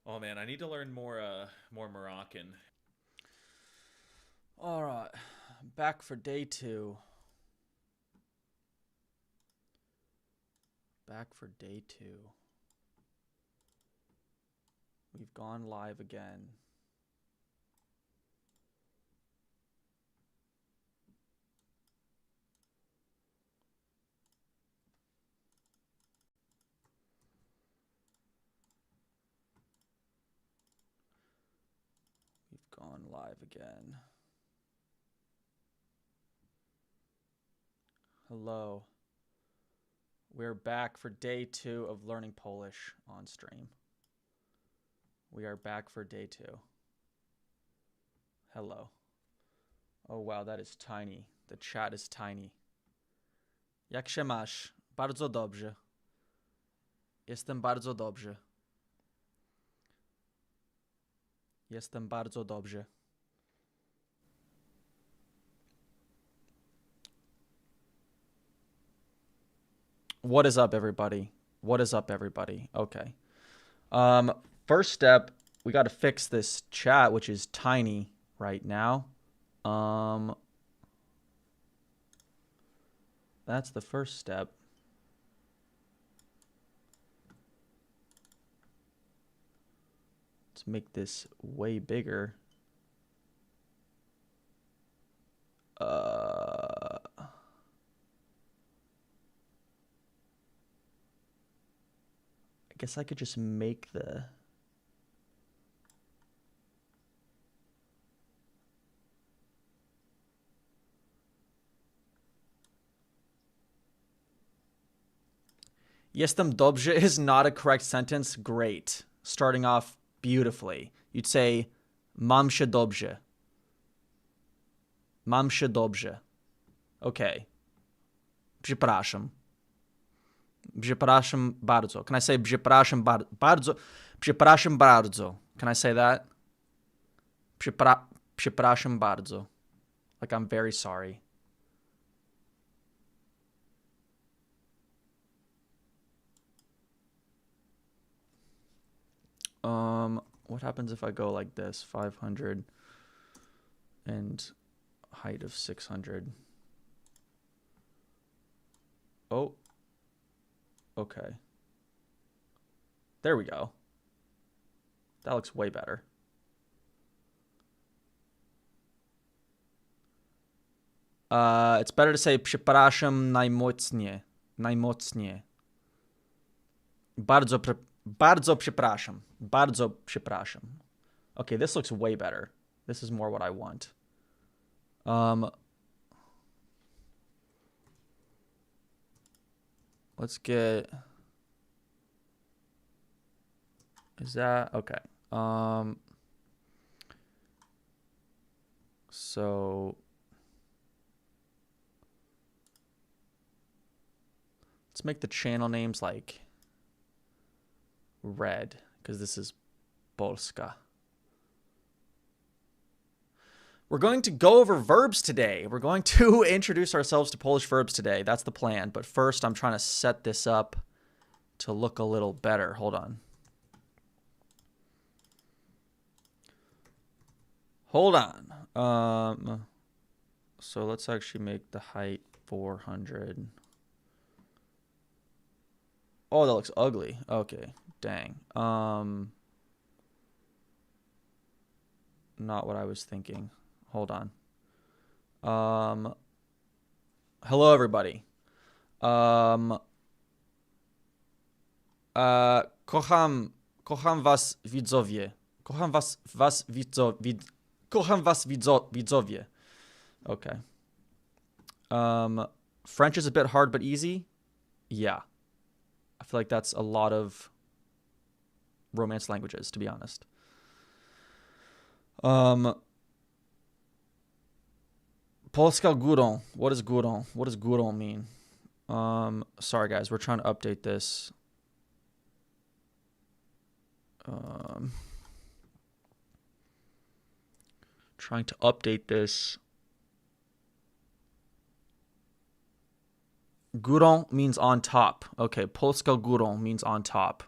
Oh man, I need to learn more Moroccan. All right, back for day two. Back for day two. We've gone live again. We've gone live again. Hello. We're back for day two of learning Polish on stream. We are back for day two. Hello. Oh wow, that is tiny. The chat is tiny. Jak się masz? Bardzo dobrze. Jestem bardzo dobrze. Jestem bardzo dobrze. What is up, everybody? What is up, everybody? Okay. First step, we got to fix this chat, which is tiny right now. That's the first step. Let's make this way bigger. I guess I could just make the... Jestem dobrze is not a correct sentence. Great. Starting off beautifully. You'd say mam się dobrze. Mam się dobrze. Okay. Przepraszam. Przepraszam bardzo. Can I say przepraszam bardzo? Przepraszam bardzo. Can I say that? Przepraszam bardzo. Like I'm very sorry. What happens if I go like this? 500 and height of 600. Oh. Okay. There we go. That looks way better. It's better to say przepraszam najmocniej. Najmocniej. Bardzo przepraszam. Bardzo przepraszam. Okay, this looks way better. This is more what I want. Let's get... Is that... Okay. So... Let's make the channel names like red, because this is Polska. We're going to go over verbs today. We're going to introduce ourselves to Polish verbs today. That's the plan. But first, I'm trying to set this up to look a little better. Hold on. Hold on. So let's actually make the height 400. Oh, that looks ugly. Okay, dang. Not what I was thinking. Hold on. Hello, everybody. Kocham was widzowie. Kocham was widzowie. Okay. French is a bit hard but easy. Yeah. I feel like that's a lot of Romance languages, to be honest. Polska górą. What is górą? What does górą mean? Sorry, guys. We're trying to update this. Trying to update this. Górą means on top. Okay, Polska górą means on top.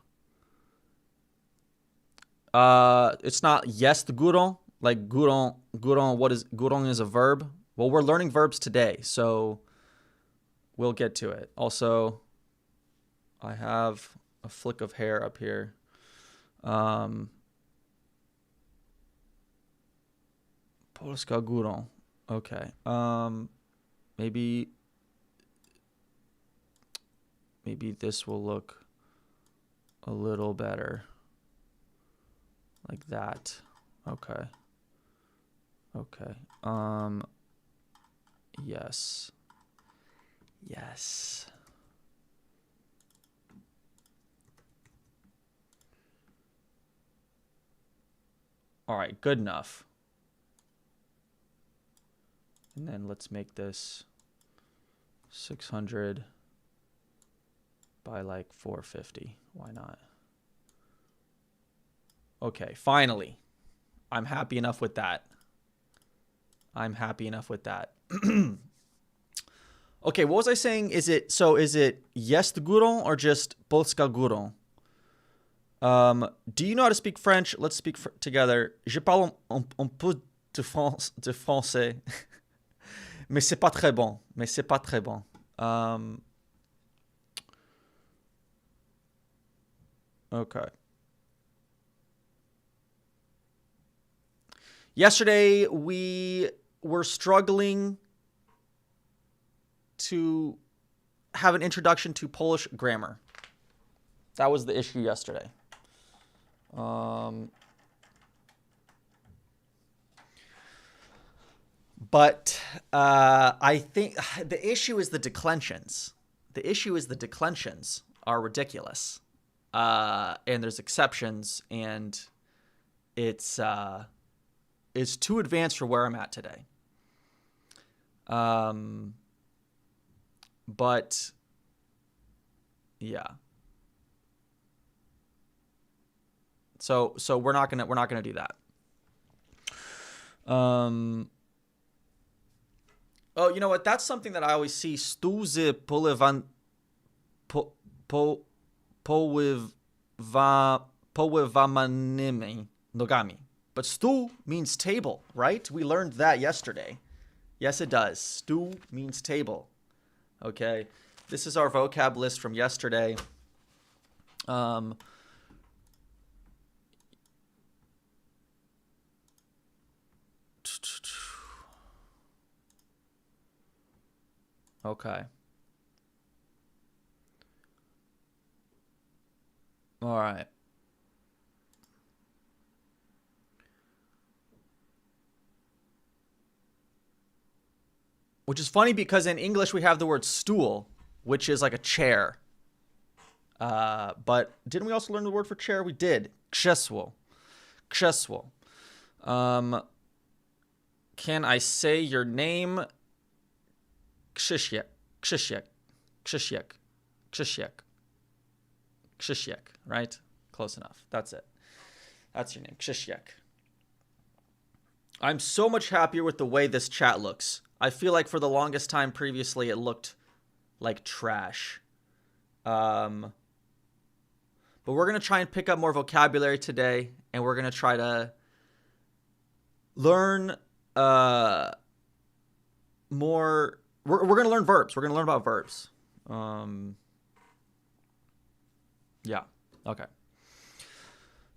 It's not yes the gurong. Like gurong. What is gurong is a verb. Well, we're learning verbs today, so we'll get to it. Also, I have a flick of hair up here. Polska górą. Okay. Maybe this will look a little better. Like that. Okay. Okay. Yes. Yes. All right, good enough. And then let's make this 600 by like 450. Why not? Okay, finally. I'm happy enough with that. I'm happy enough with that. Okay, what was I saying? Is it yes the gurą or just Polska gurą? Do you know how to speak French? Let's speak together. Je parle un peu de français. Mais c'est pas très bon. Okay. Yesterday, we were struggling to have an introduction to Polish grammar. That was the issue yesterday. But I think the issue is the declensions. The issue is the declensions are ridiculous. And there's exceptions, and it's too advanced for where I'm at today. But yeah. So we're not gonna do that. Oh, you know what? That's something that I always see. Stuzy powywamanymi nogami. But stu means table, right? We learned that yesterday. Yes, it does. Stu means table. Okay. This is our vocab list from yesterday. Okay. All right. Which is funny because in English we have the word stool, which is like a chair. But didn't we also learn the word for chair? We did. Krzesło. Krzesło. Can I say your name? Krzysiek. Krzysiek. Krzysiek. Krzysiek. Krzysiek, right? Close enough. That's it. That's your name. Krzysiek. I'm so much happier with the way this chat looks. I feel like for the longest time previously it looked like trash. But we're going to try and pick up more vocabulary today, and we're going to try to learn more. We're going to learn verbs. We're going to learn about verbs. Yeah. Okay.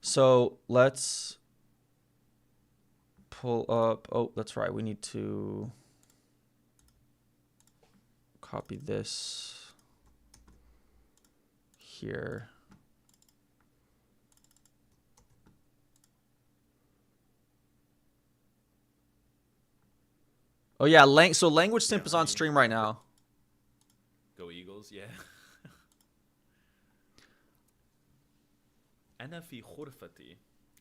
So let's pull up. Oh, that's right. We need to copy this here. Oh yeah, so Language Simp is on stream right now. Go Eagles, yeah. Anafi khurfati.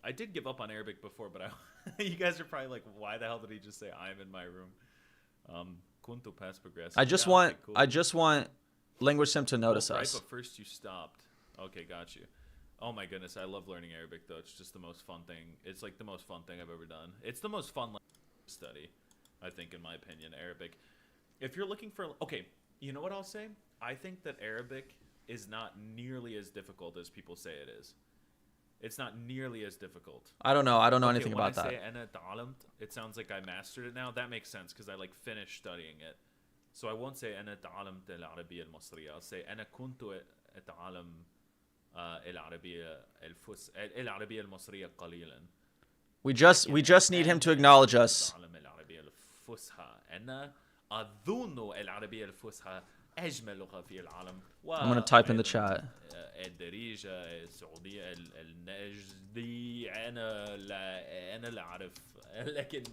I did give up on Arabic before, but you guys are probably like, why the hell did he just say I'm in my room? Kuntu past progressive. I just want Language Simp to notice us. Right, but first you stopped. Okay, got you. Oh my goodness, I love learning Arabic though. It's just the most fun thing. It's like the most fun thing I've ever done. It's the most fun language to study, I think, in my opinion, Arabic. If you're looking for, okay, you know what I'll say? I think that Arabic is not nearly as difficult as people say it is. It's not nearly as difficult. I don't know. I don't know Okay, anything when about I say that. أنا تعلمت, it sounds like I mastered it now. That makes sense because I like finished studying it. So I won't say أنا تعلمت العربية المصرية. I'll say أنا كنت أتعلم العربية المصرية قليلا. We just need him to acknowledge us. أتعلم العربية الفصحى. أنا أظن العربية الفصحى أجمل لغة في العالم. I'm gonna type in the chat. الدارجة السعودية النجدي أنا لا أعرف لكن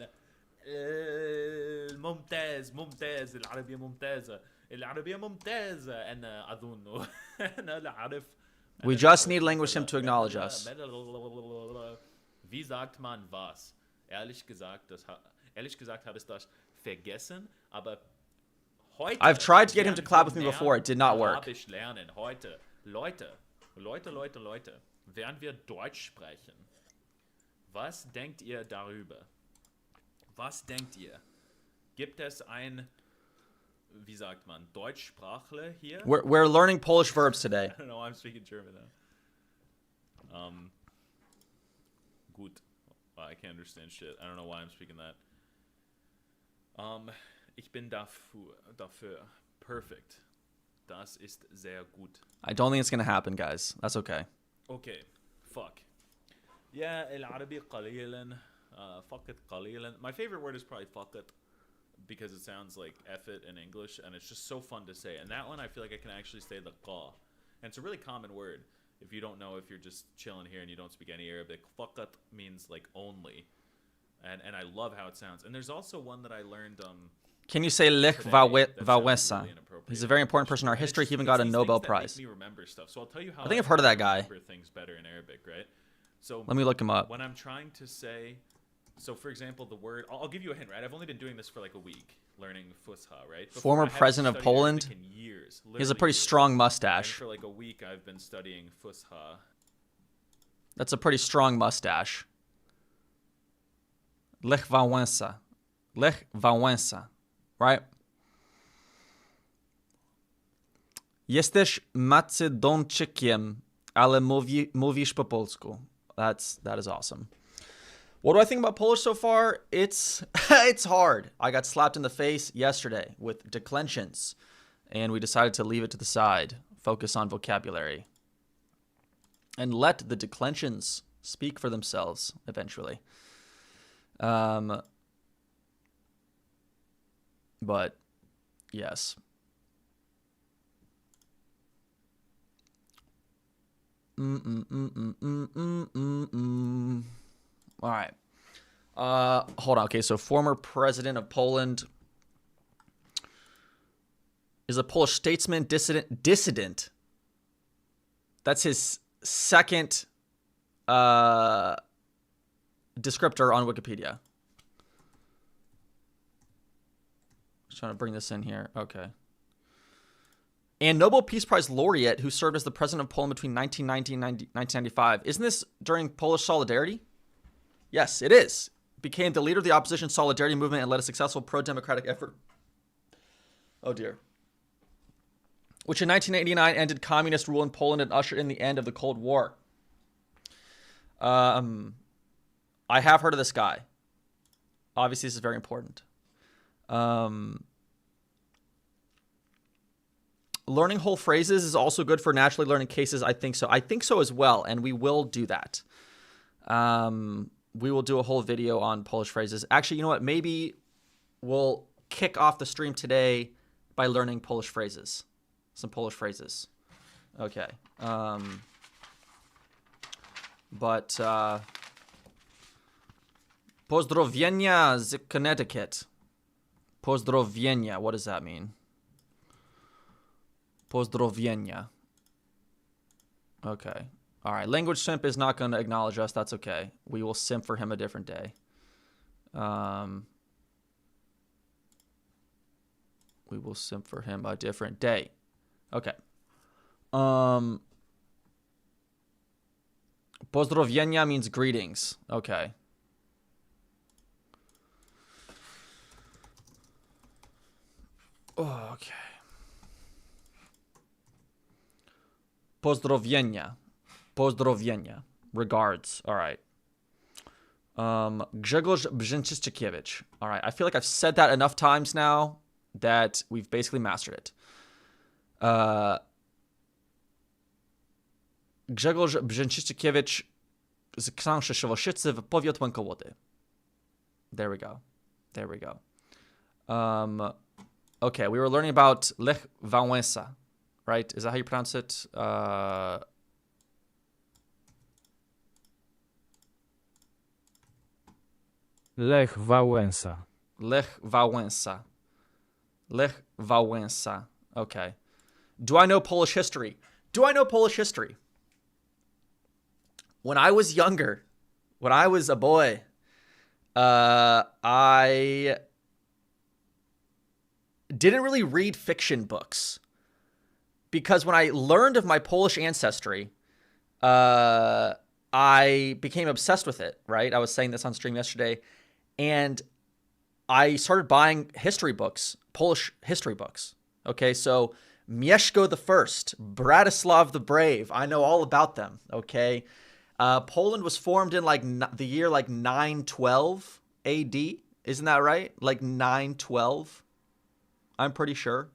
ممتاز العربية ممتازة أنا أظن أنا لا أعرف. We just need language him to acknowledge us. Wie sagt man was? Ehrlich gesagt habe ich das vergessen, aber heute I've tried to get him to collab with me before. It did not work. Arabisch lernen. Heute. Leute, während wir Deutsch sprechen, was denkt ihr darüber? Was denkt ihr? Gibt es ein, wie sagt man, Deutschsprachler hier? We're learning Polish verbs today. I don't know, I'm speaking German now. Gut. Well, I can't understand shit. I don't know why I'm speaking that. Ich bin dafür. Perfect. Das ist sehr gut. I don't think it's gonna happen, guys. That's okay. Okay. Fuck. Yeah, العربي قليلا. Fuck it قليلا. My favorite word is probably fuck it because it sounds like F it in English and it's just so fun to say. And that one I feel like I can actually say the qa. And it's a really common word. If you don't know, if you're just chilling here and you don't speak any Arabic, fuck it means like only. And I love how it sounds. And there's also one that I learned Can you say Lech Wałęsa? He's a very important person in our history. He even got a Nobel Prize. Make me remember stuff. So I'll tell you how I think I've heard of that guy. remember things better in Arabic, right? So Let me look him up. when I'm trying to say, so for example, the word, I'll give you a hint, right? I've only been doing this for like a week, learning Fusha, right? Before, Former I haven't president of studied Poland. Arabic in years, He has a literally pretty years. strong And mustache. for like a week, I've been studying Fusha. That's a pretty strong mustache. Lech Wałęsa. Lech Wałęsa. Right? Jesteś Macedonczykiem, ale mówisz po polsku. That is awesome. What do I think about Polish so far? It's hard. I got slapped in the face yesterday with declensions, and we decided to leave it to the side, focus on vocabulary, and let the declensions speak for themselves eventually. But yes. All right. Hold on. Okay, so former president of Poland is a Polish statesman, dissident. That's his second descriptor on Wikipedia. Just trying to bring this in here. Okay. And Nobel Peace Prize laureate who served as the president of Poland between 1990 and 1995. Isn't this during Polish Solidarity? Yes, it is. Became the leader of the opposition Solidarity movement and led a successful pro-democratic effort. Oh dear. Which in 1989 ended communist rule in Poland and ushered in the end of the Cold War. I have heard of this guy. Obviously, this is very important. Learning whole phrases is also good for naturally learning cases. I think so. I think so as well, and we will do that. We will do a whole video on Polish phrases. Actually, you know what? Maybe we'll kick off the stream today by learning Polish phrases. Some Polish phrases. Okay. Pozdrowienia z Connecticut. Pozdrowienia. What does that mean? Pozdrowienia. Okay. All right. Language simp is not going to acknowledge us. That's okay. We will simp for him a different day. We will simp for him a different day. Okay. Pozdrowienia means greetings. Okay. Oh, okay. Pozdrowienia. Pozdrowienia. Regards. All right. Grzegorz Brzęczyszczykiewicz. All right. I feel like I've said that enough times now that we've basically mastered it. Grzegorz Brzęczyszczykiewicz z Krzanszy-Szywoszycy w powiat Łękołody. There we go. There we go. Okay, we were learning about Lech Wałęsa, right? Is that how you pronounce it? Lech Wałęsa. Lech Wałęsa. Lech Wałęsa. Okay. Do I know Polish history? Do I know Polish history? When I was younger, when I was a boy, I didn't really read fiction books because when I learned of my Polish ancestry, I became obsessed with it, right? I was saying this on stream yesterday, and I started buying history books, Polish history books. Okay, so Mieszko the First, Bratislav the Brave, I know all about them, okay? Poland was formed in like the year like 912 AD. Isn't that right? Like 912. I'm pretty sure.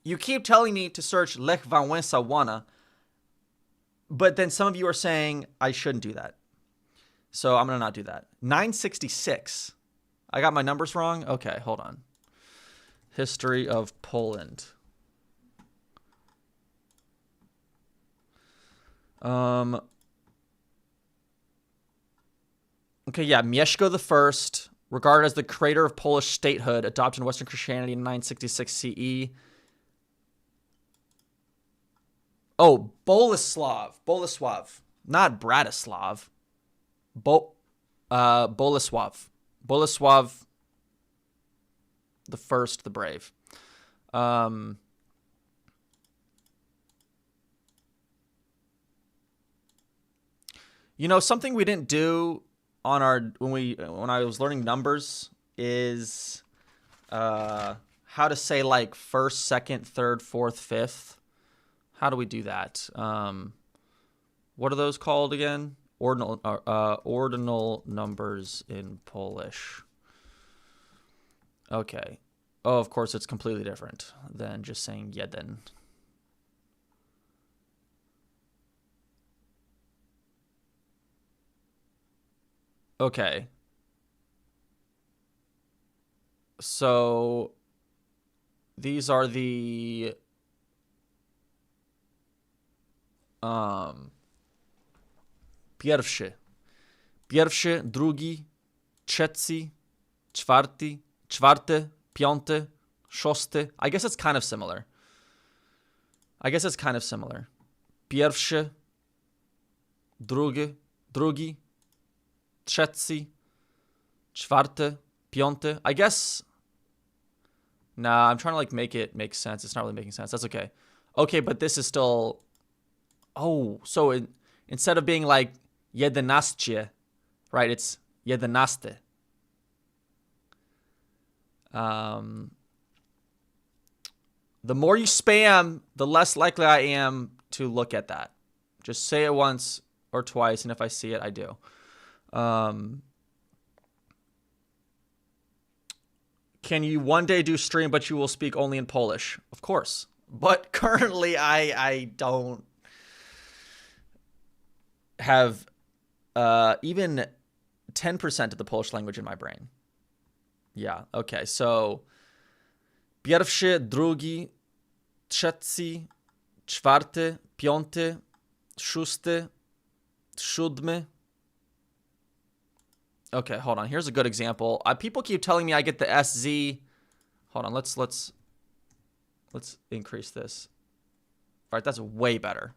You keep telling me to search Lech Wałęsa Wana, but then some of you are saying I shouldn't do that. So I'm going to not do that. 966. I got my numbers wrong? Okay, hold on. History of Poland. Okay, yeah, Mieszko the First, regarded as the creator of Polish statehood, adopted in Western Christianity in 966 CE. Oh, Boleslav, not Bratislav. Boleslav the First, the Brave. You know, something we didn't do on our when I was learning numbers is how to say like first, second, third, fourth, fifth. How do we do that? What are those called again? Ordinal numbers in Polish. Okay. Oh, of course, it's completely different than just saying jeden. Okay. So these are the pierwszy, drugi, trzeci, czwarty, piąty, szósty. I guess it's kind of similar. Pierwszy, drugi, trzeci, czwarty, piąty. I guess. Nah, I'm trying to like make it make sense. It's not really making sense. That's okay. Okay, but this is still. Oh, so instead of being like jedenaście, right? It's jedenaste. The more you spam, the less likely I am to look at that. Just say it once or twice, and if I see it, I do. Can you one day do stream, but you will speak only in Polish? Of course. But currently, I don't have even 10% of the Polish language in my brain. Yeah, okay. So pierwszy, drugi, trzeci, czwarty, piąty, szósty, siódmy. Okay, hold on. Here's a good example. People keep telling me I get the SZ. Hold on. Let's increase this. All right, that's way better.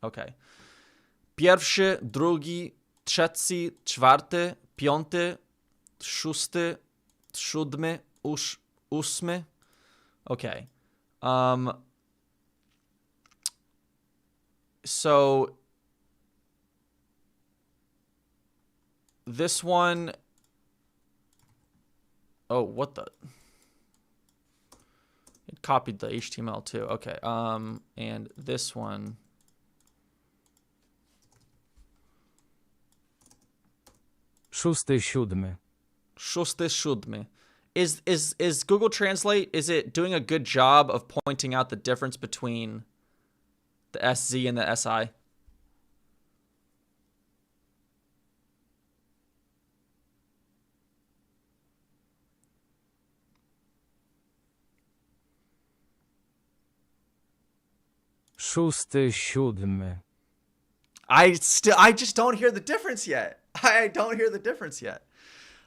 Okay. Pierwszy, drugi, trzeci, czwarty, piąty, szósty, siódmy, ósmy. Okay. So this one. Oh, what the? copied the HTML too. Okay. And this one. Szósty, siódmy. Szósty, siódmy. Is Google Translate, is it doing a good job of pointing out the difference between the SZ and the SI? Szósty, siódmy. I just don't hear the difference yet. I don't hear the difference yet.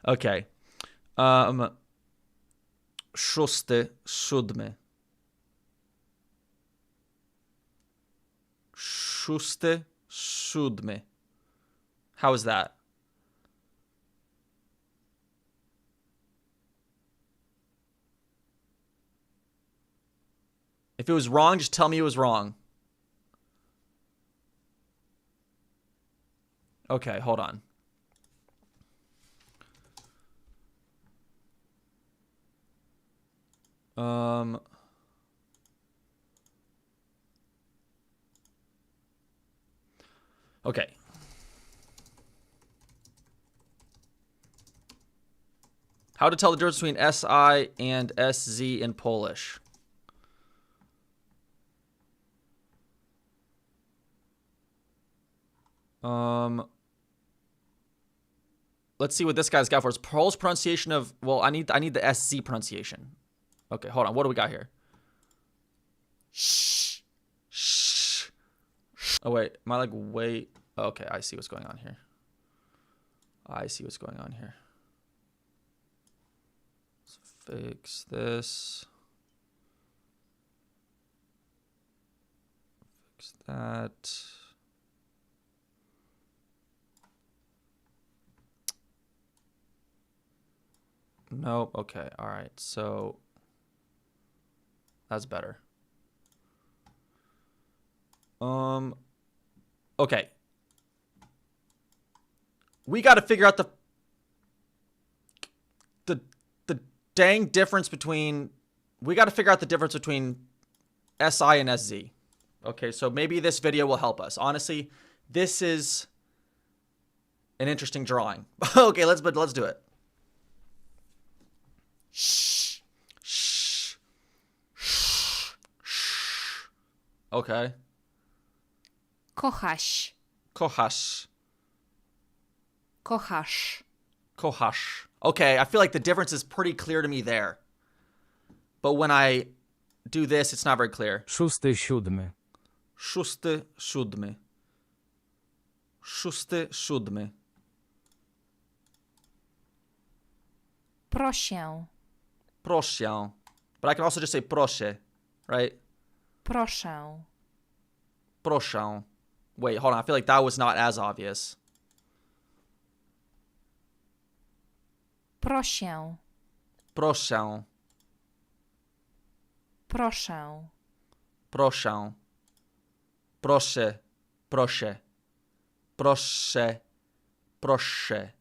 Okay. Szósty, siódmy. Szósty, siódmy. How is that? If it was wrong, just tell me it was wrong. Okay, hold on. Okay. How to tell the difference between SI and SZ in Polish. Let's see what this guy's got for us. Polish pronunciation of, well, I need the SZ pronunciation. Okay, hold on. What do we got here? Shh. Shh. Oh wait, am I like wait? Okay, I see what's going on here. I see what's going on here. Let's fix this. Fix that. Nope. Okay. All right. So that's better. Okay. We got to figure out the dang difference between. We got to figure out the difference between SI and SZ. Okay. So maybe this video will help us. Honestly, this is an interesting drawing. Okay. Let's do it. Shh. Shh. Shh. Shh. Okay. Kochasz. Kochasz. Kochasz. Kochasz. Okay, I feel like the difference is pretty clear to me there. But when I do this, it's not very clear. Szósty, siódmy. Szósty, siódmy. Szósty, siódmy. Proszę. Proszę. But I can also just say proszę, right? Proszę. Proszę. Wait, hold on. I feel like that was not as obvious. Proszę. Proszę. Proszę. Proszę. Proszę. Proszę. Proszę. Proszę.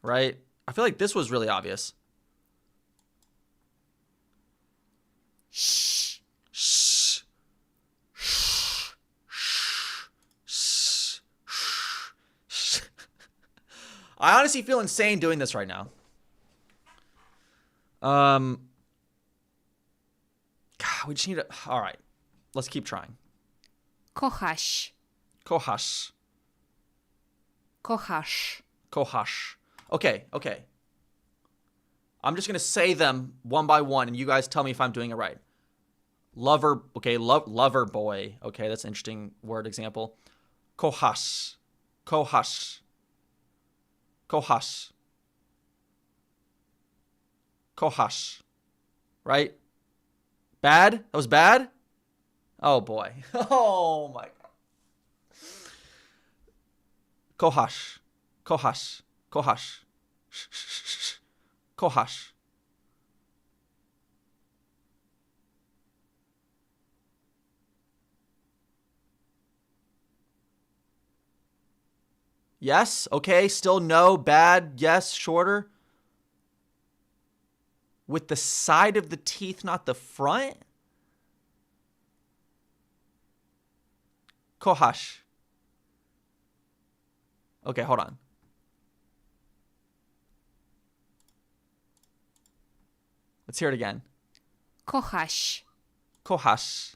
Right? I feel like this was really obvious. Shh. Shh. Shh. Shh. Shh. I honestly feel insane doing this right now. God, we just need to. All right. Let's keep trying. Kochasz. Kochasz. Kochasz. Kochasz. Okay. I'm just going to say them one by one, and you guys tell me if I'm doing it right. Lover. Okay, lover boy. Okay, that's an interesting word example. Kochasz. Kochasz. Kochasz. Kochasz. Right? Bad? That was bad? Oh, boy. Oh, my God. Kochasz. Kochasz. Kochasz. Kochasz. Yes. Okay. Still no. Bad. Yes. Shorter. with the side of the teeth, not the front? Kohash. Okay, hold on. Let's hear it again. Kochaś. Kohash.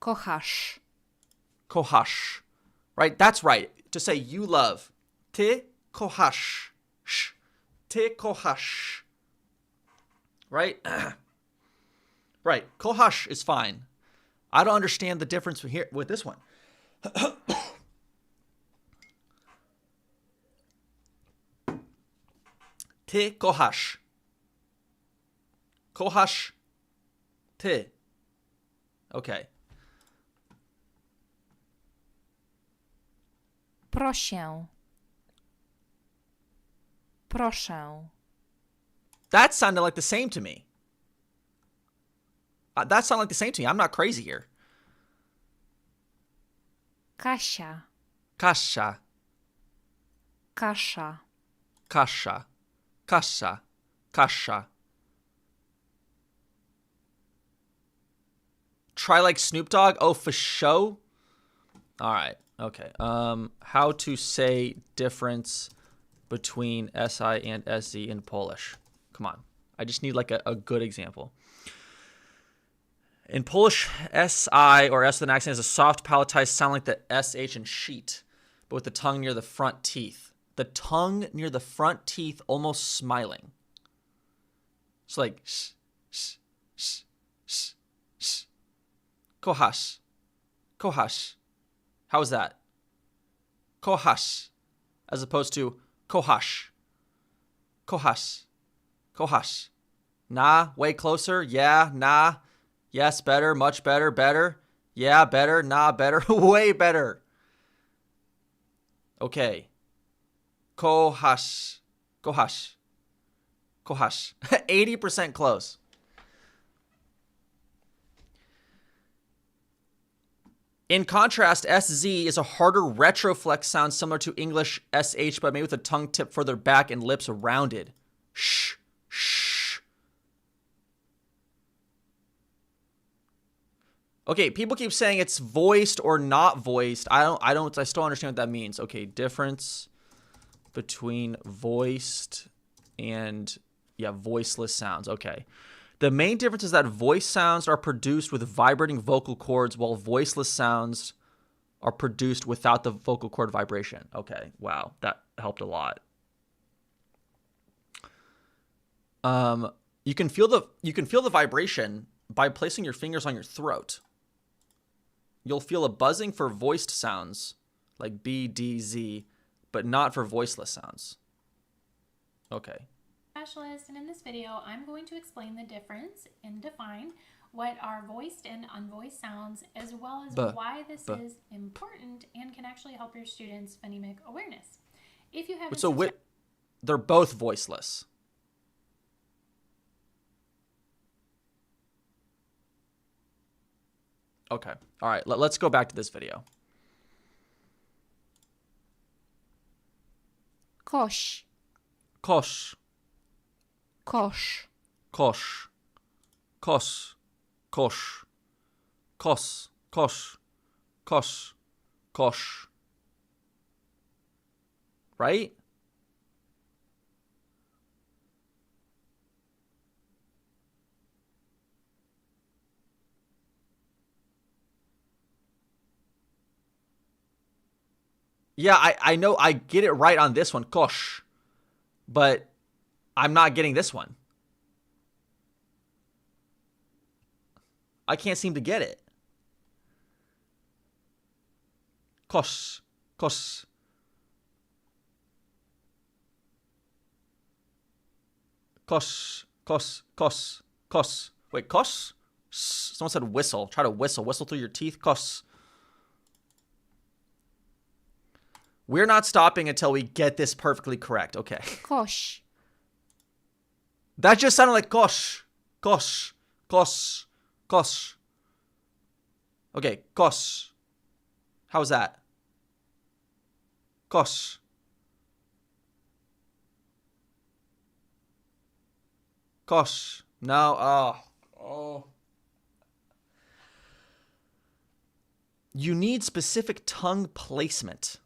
Kochasz. Kohash. Right? That's right. To say you love. Ty kohash. Ty kohash. Right? Right. Kohash is fine. I don't understand the difference here with this one. Ty kohash. Kohash. Ty. Okay. Prosię. Proszę. That sounded like the same to me. That sounded like the same to me. I'm not crazy here. Kasia. Kasha. Kasza. Kasha. Kasha. Kasha. Try like Snoop Dogg? Oh, for show? All right. Okay. How to say difference between SI and SZ in Polish. Come on. I just need like a good example. In Polish, SI or S with an accent is a soft palatized sound like the SH in sheet, but with the tongue near the front teeth. The tongue near the front teeth almost smiling. It's like sh, sh, sh, sh, sh. Kohash. Kohash. How is that? Kohash. As opposed to kohash. Kohash. Kohash. Nah, way closer. Yeah, nah. Yes, better, much better, better. Yeah, better, nah, better, way better. Okay. Kohash. Kohash. Kohash. 80% close. In contrast, SZ is a harder retroflex sound similar to English SH, but made with a tongue tip further back and lips rounded. Shh, shh. Okay, people keep saying it's voiced or not voiced. I still don't understand what that means. Okay, difference between voiced and, yeah, voiceless sounds. Okay. The main difference is that voice sounds are produced with vibrating vocal cords, while voiceless sounds are produced without the vocal cord vibration. Okay, wow, that helped a lot. You can feel the vibration by placing your fingers on your throat. You'll feel a buzzing for voiced sounds like B, D, Z, but not for voiceless sounds. Okay. Specialist, and in this video I'm going to explain the difference and define what are voiced and unvoiced sounds, as well as why this is important and can actually help your students' phonemic awareness. If you have they're both voiceless. Okay. All right, let's go back to this video. Koś. Kosz. Kosz. Kosz. Kos. Kosz. Kos. Kosz. Kosz. Kosz. Right? Yeah, I know I get it right on this one, kosh, but I'm not getting this one. I can't seem to get it. Kosh, kosh. Kosh, kosh, kosh, kosh. Wait, kosh? Someone said whistle. Try to whistle. Whistle through your teeth. Kosh. We're not stopping until we get this perfectly correct. Okay. Koś. That just sounded like kosh. Kosh. Kosh. Kosh. Okay, kosh. How's that? Kosh. Kosh. No. Oh. Oh. You need specific tongue placement.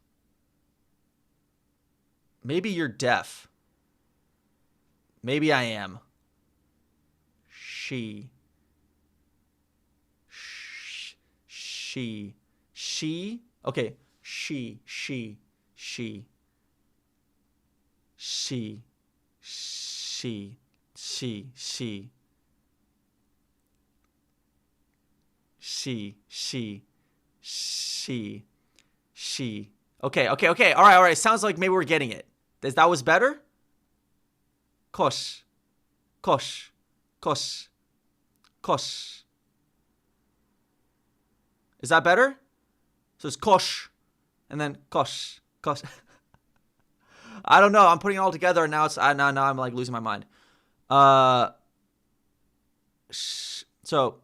Maybe you're deaf. Maybe I am. She. She. She. Okay. She. She. She. She. She. She. She. She. She. She. She. Okay. All right. Sounds like maybe we're getting it. That was better? Kosh. Kosh. Kosh. Kosh. Is that better? So it's kosh. And then kosh. Kosh. I don't know. I'm putting it all together and now now I'm like losing my mind. So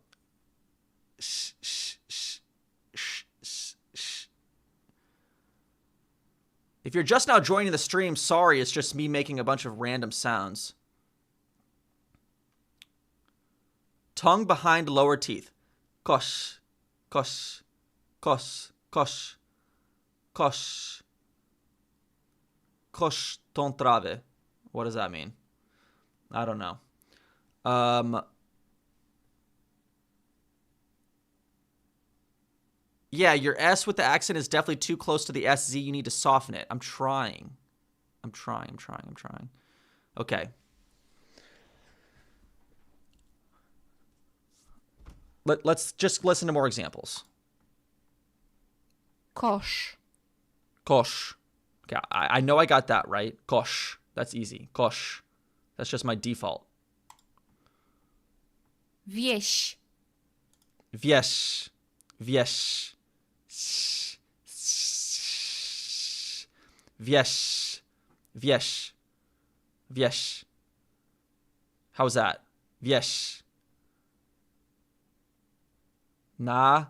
if you're just now joining the stream, sorry, it's just me making a bunch of random sounds. Tongue behind lower teeth. Kosh, kosh, kosh, kosh, kosh, kosh ton trave. What does that mean? I don't know. Yeah, your S with the accent is definitely too close to the SZ. You need to soften it. I'm trying. Okay. Let's just listen to more examples. Kosz. Kosz. Okay, I know I got that right. Kosz. That's easy. Kosz. That's just my default. Wieś. Wieś. Wieś. Wieś. Wieś. Wieś. How's that? Wieś. Nah.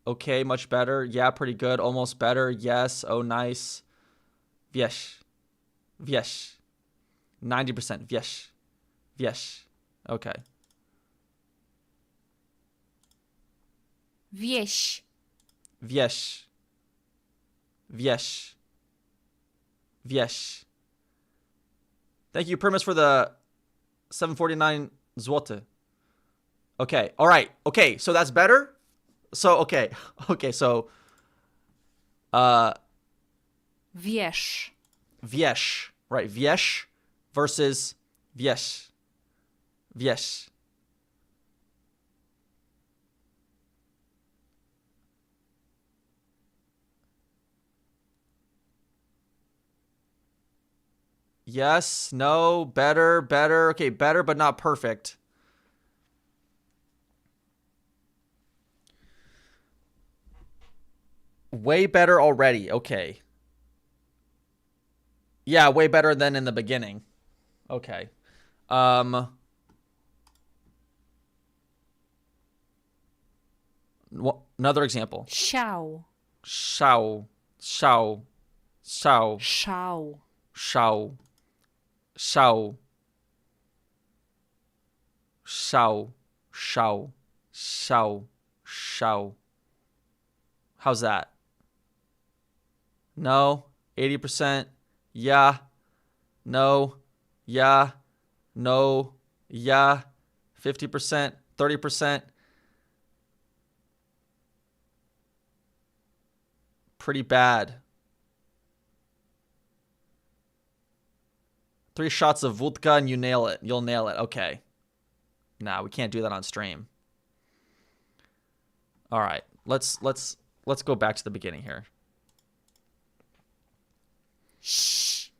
Okay, much better. Yeah, pretty good. Almost better. Yes. Oh, nice. Wieś. Wieś. 90%. Wieś. Wieś. Okay. Wieś. Wieś. Wieś. Wieś. Thank you, Primus, for the 749 złoty. Okay. All right. Okay. So that's better. So, okay. Okay. So, Wierz. wieś, right? Wieś versus wieś. Wieś. Yes, no, better, better. Okay, better, but not perfect. Way better already. Okay. Yeah, way better than in the beginning. Okay. Another example. Siał. Shao. Shao. Shao. Szał. Shao. Shao. Shao. Shao. Shao. Shao. How's that? No. 80%. Yeah. No. Yeah. No. Yeah. 50%. 30%. Pretty bad. 3 shots of vodka and you nail it. You'll nail it. Okay. Nah, we can't do that on stream. All right. Let's go back to the beginning here. Ś.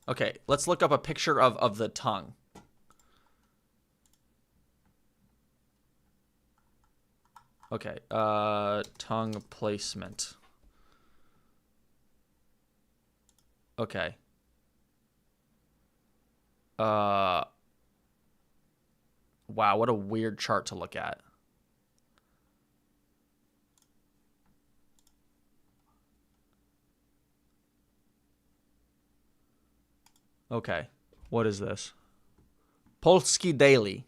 Okay, let's look up a picture of the tongue. Okay, tongue placement. Okay. Wow, what a weird chart to look at. Okay. What is this? Polski Daily.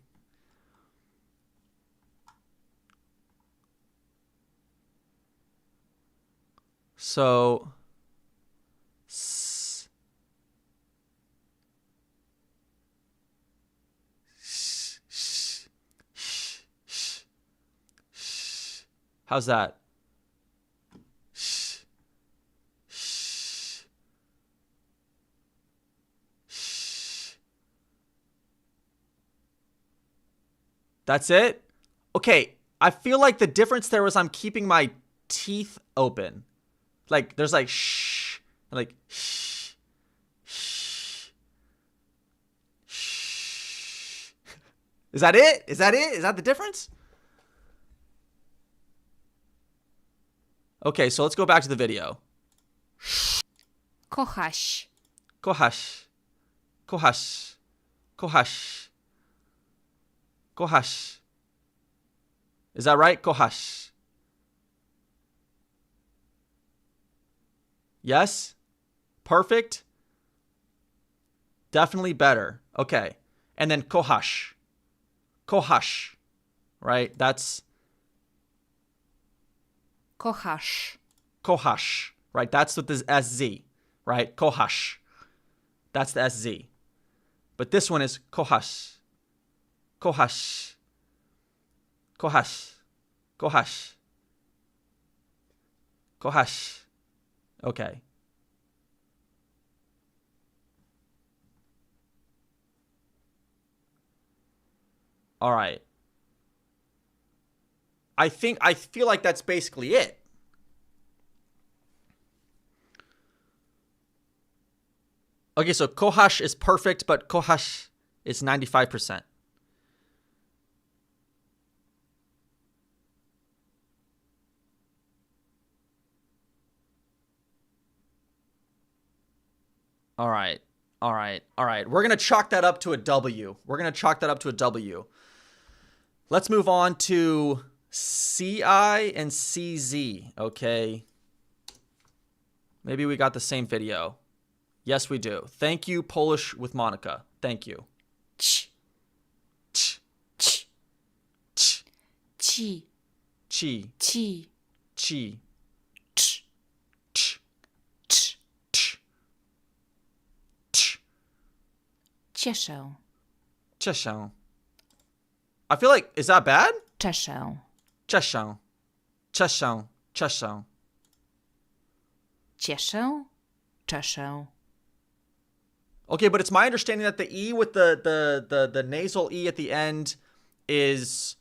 So, how's that? That's it? Okay, I feel like the difference there was I'm keeping my teeth open. Like, there's like shh, like shh, shh, shh. Is that it? Is that it? Is that the difference? Okay, so let's go back to the video. Kochaś. Kochasz. Kochasz. Kochasz. Kochasz. Is that right? Kochasz. Yes? Perfect? Definitely better. Okay. And then kochasz. Kochasz. Right? That's Kochasz. kochasz. Right? That's with the SZ. Right? Kochasz. That's the SZ. But this one is kochasz. Kochasz. Kochasz. Kochasz. Kochasz. Okay. All right. I feel like that's basically it. Okay, so kochasz is perfect, but kochasz is 95%. All right. All right. All right. We're going to chalk that up to a W. We're going to chalk that up to a W. Let's move on to CI and CZ, okay? Maybe we got the same video. Yes, we do. Thank you, Polish with Monica. Thank you. Ć. Ch, Ć. ch, Ci. chi, Ci. chi, Cz. ch, Cz. ch, ch, Cieszę. cieszę. I feel like, is that bad? Czeszę. Cieszę, cieszę, cieszę. Cieszę. Czeszę. Okay, but it's my understanding that the E with the nasal E at the end is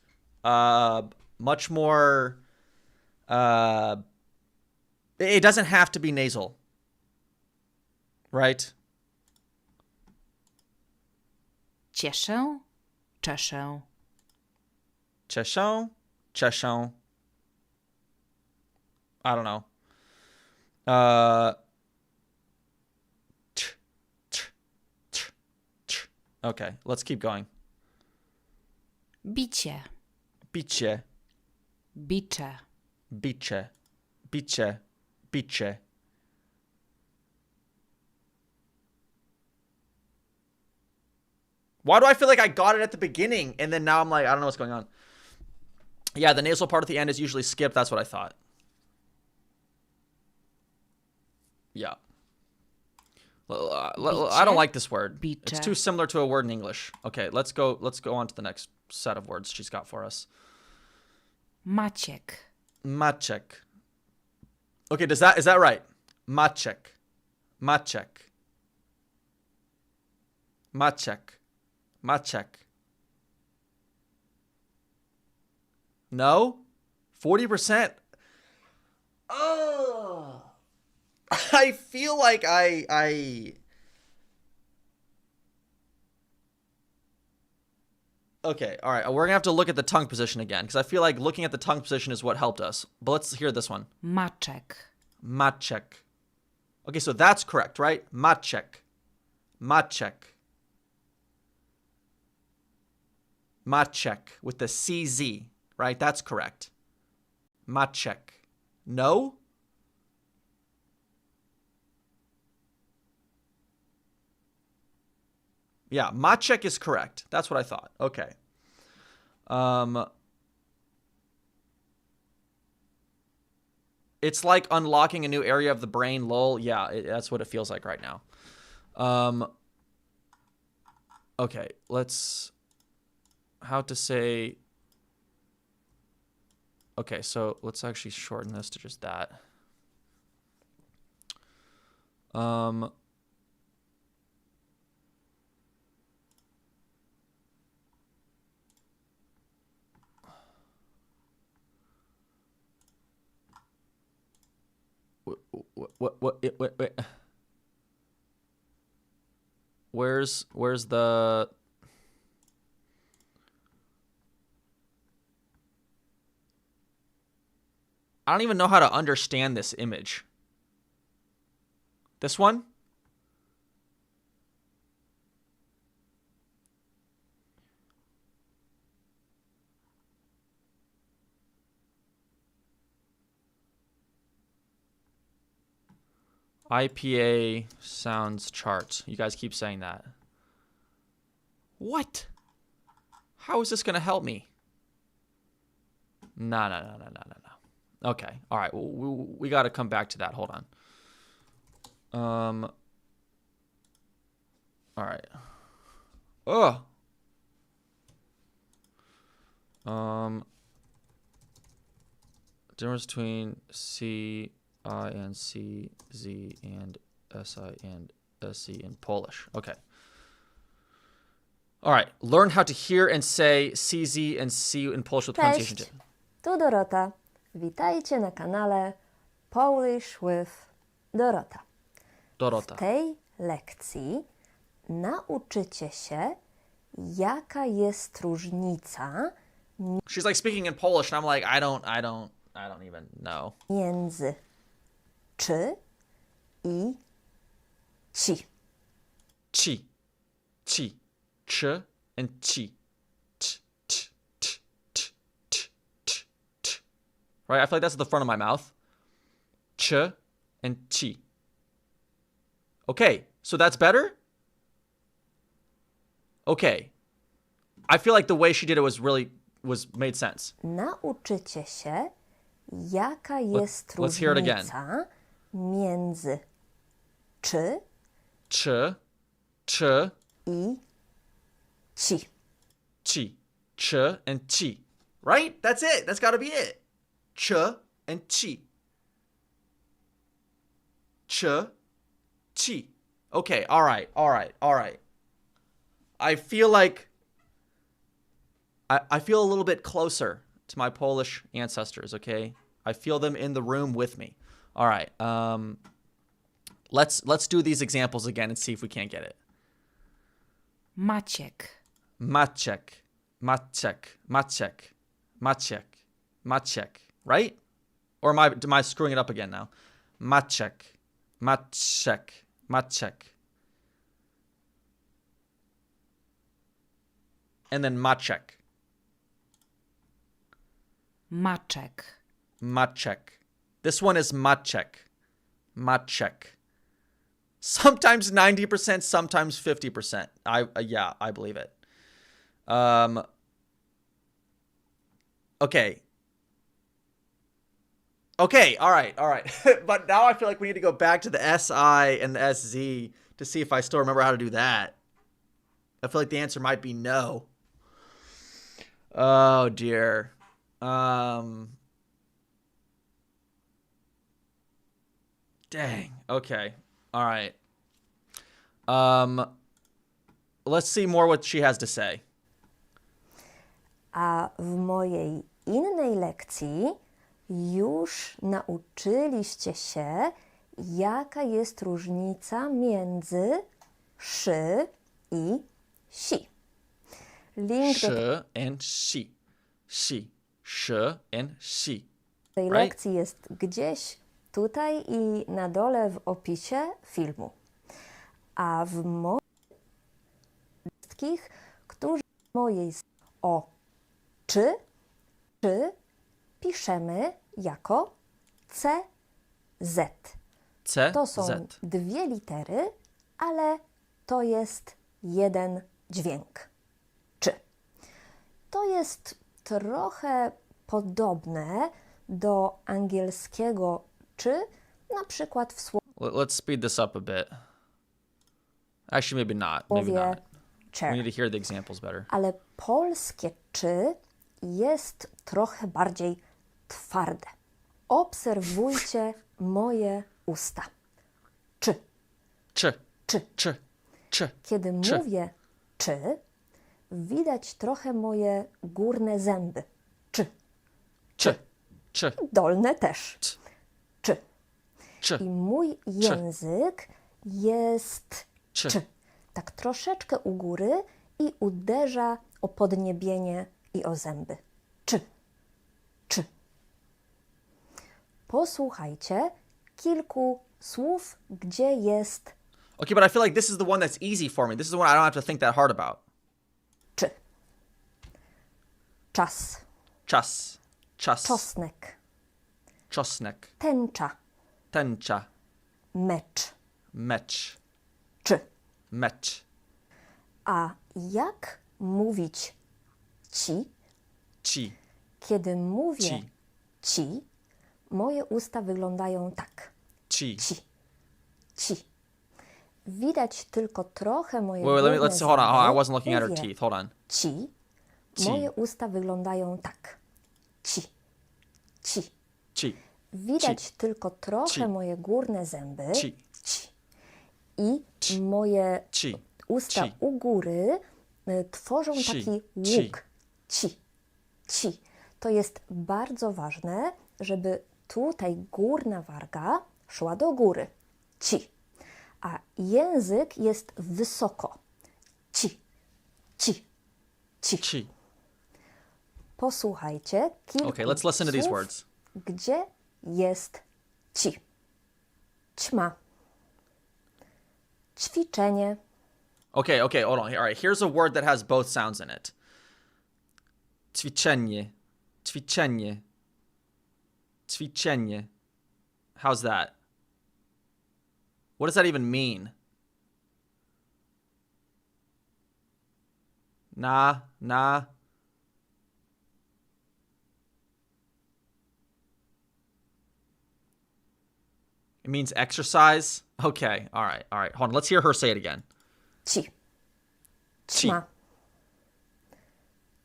much more it doesn't have to be nasal. Right? Cieszę. Czeszę. Cieszę, cieszę. I don't know. Okay, let's keep going. Bicie. Bicie, Bicze. bicie, bicie, bicie. Why do I feel like I got it at the beginning and then now I'm like, I don't know what's going on. Yeah, the nasal part at the end is usually skipped. That's what I thought. Yeah. I don't like this word. It's too similar to a word in English. Okay, let's go on to the next set of words she's got for us. Maciek. Maciek. Okay, is that right? Maciek. Maciek. Maciek. Maciek. No? 40%? Oh. I feel like I Okay, all right. We're going to have to look at the tongue position again because I feel like looking at the tongue position is what helped us. But let's hear this one. Maczek. Maciek. Okay, so that's correct, right? Maciek. Maciek. Maciek with the CZ, right? That's correct. Maciek. No? Yeah, Maciek is correct. That's what I thought. Okay. It's like unlocking a new area of the brain, lol. Yeah, that's what it feels like right now. Okay, let's... How to say... Okay, so let's actually shorten this to just that. Wait. Where's the... I don't even know how to understand this image. This one? IPA sounds chart. You guys keep saying that. What? How is this going to help me? No. Okay. All right. We got to come back to that. Hold on. All right. Difference between C, I, and C, Z, and SI, and SC in Polish. Okay. All right. Learn how to hear and say CZ and C in Polish with pronunciation. Cześć, tu Dorota. Witajcie na kanale Polish with Dorota. W tej lekcji nauczycie się, jaka jest różnica She's like speaking in Polish, and I'm like, I don't even know. między czy i ci. Ci, ch, and ci. T. Right? I feel like that's at the front of my mouth. Ch and chi. Okay, so that's better? Okay. I feel like the way she did it made sense. Nauczycie się, jaka jest let's hear it again. różnica między czy Ch i ci. chi. Ch and chi. Right? That's it. That's got to be it. Ch and chi. Ch, chi. Okay, all right. I feel like I feel a little bit closer to my Polish ancestors, okay? I feel them in the room with me. All right. Let's do these examples again and see if we can't get it. Maciek. Maciek, right? Or am I screwing it up again now? Maciek. And then Maciek. Maciek. This one is Maciek. Sometimes 90%, sometimes 50%. I believe it. Okay. All right. But now I feel like we need to go back to the SI and the SZ to see if I still remember how to do that. I feel like the answer might be no. Oh dear. Dang. Okay. All right. Let's see more what she has to say. A w mojej innej lekcji już nauczyliście się, jaka jest różnica między szy i si. Link do and si. tej lekcji jest gdzieś tutaj i na dole w opisie filmu. A w wszystkich, którzy w mojej czy piszemy jako CZ. To są dwie litery, ale to jest jeden dźwięk. Czy. To jest trochę podobne do angielskiego czy, na przykład w Let's speed this up a bit. Actually, maybe not. Maybe słowie not. We chair. need to hear the examples better. Ale polskie czy jest trochę bardziej twarde. Obserwujcie moje usta. Czy. Czy. Czy. Czy. Czy. Kiedy Czy. mówię czy, widać trochę moje górne zęby. Czy. Czy. Czy. Dolne też. Czy. Czy. I mój język jest Czy. czy. Tak troszeczkę u góry i uderza o podniebienie i o zęby. Czy. Czy. Posłuchajcie kilku słów, gdzie jest Okay, but I feel like this is the one that's easy for me. This is the one I don't have to think that hard about. czy. Czas. Czas. Czas. Czosnek. Czosnek. Tęcza. Tęcza. Mecz. Mecz. Czy. Mecz. A jak mówić ci? Ci. Kiedy mówię Ci. ci, moje usta wyglądają tak. Ci. Ci. Ci. Widać tylko trochę moje Wait, górne let's hold on. I zęby. wasn't looking at her Mówię teeth. Hold on. Ci. Ci. Moje usta wyglądają tak. Ci. Ci. Ci. Widać tylko trochę Ci. moje górne zęby. Ci. Ci. I moje Ci. usta Ci. u góry tworzą Ci. taki Ci. łuk. Ci. Ci. To jest bardzo ważne, żeby tutaj górna warga szła do góry. Ci. A język jest wysoko. Ci. Ci. Ci. Ci. Posłuchajcie kilku Okay, let's listen to these słów, words. gdzie jest ci. Ćma. Ćwiczenie. Okay, hold on. All right, here's a word that has both sounds in it. Ćwiczenie. Ćwiczenie. Ćwiczenie. How's that? What does that even mean? Na. It means exercise? Okay, all right. Hold on, let's hear her say it again. Ci. Ci. Ćma.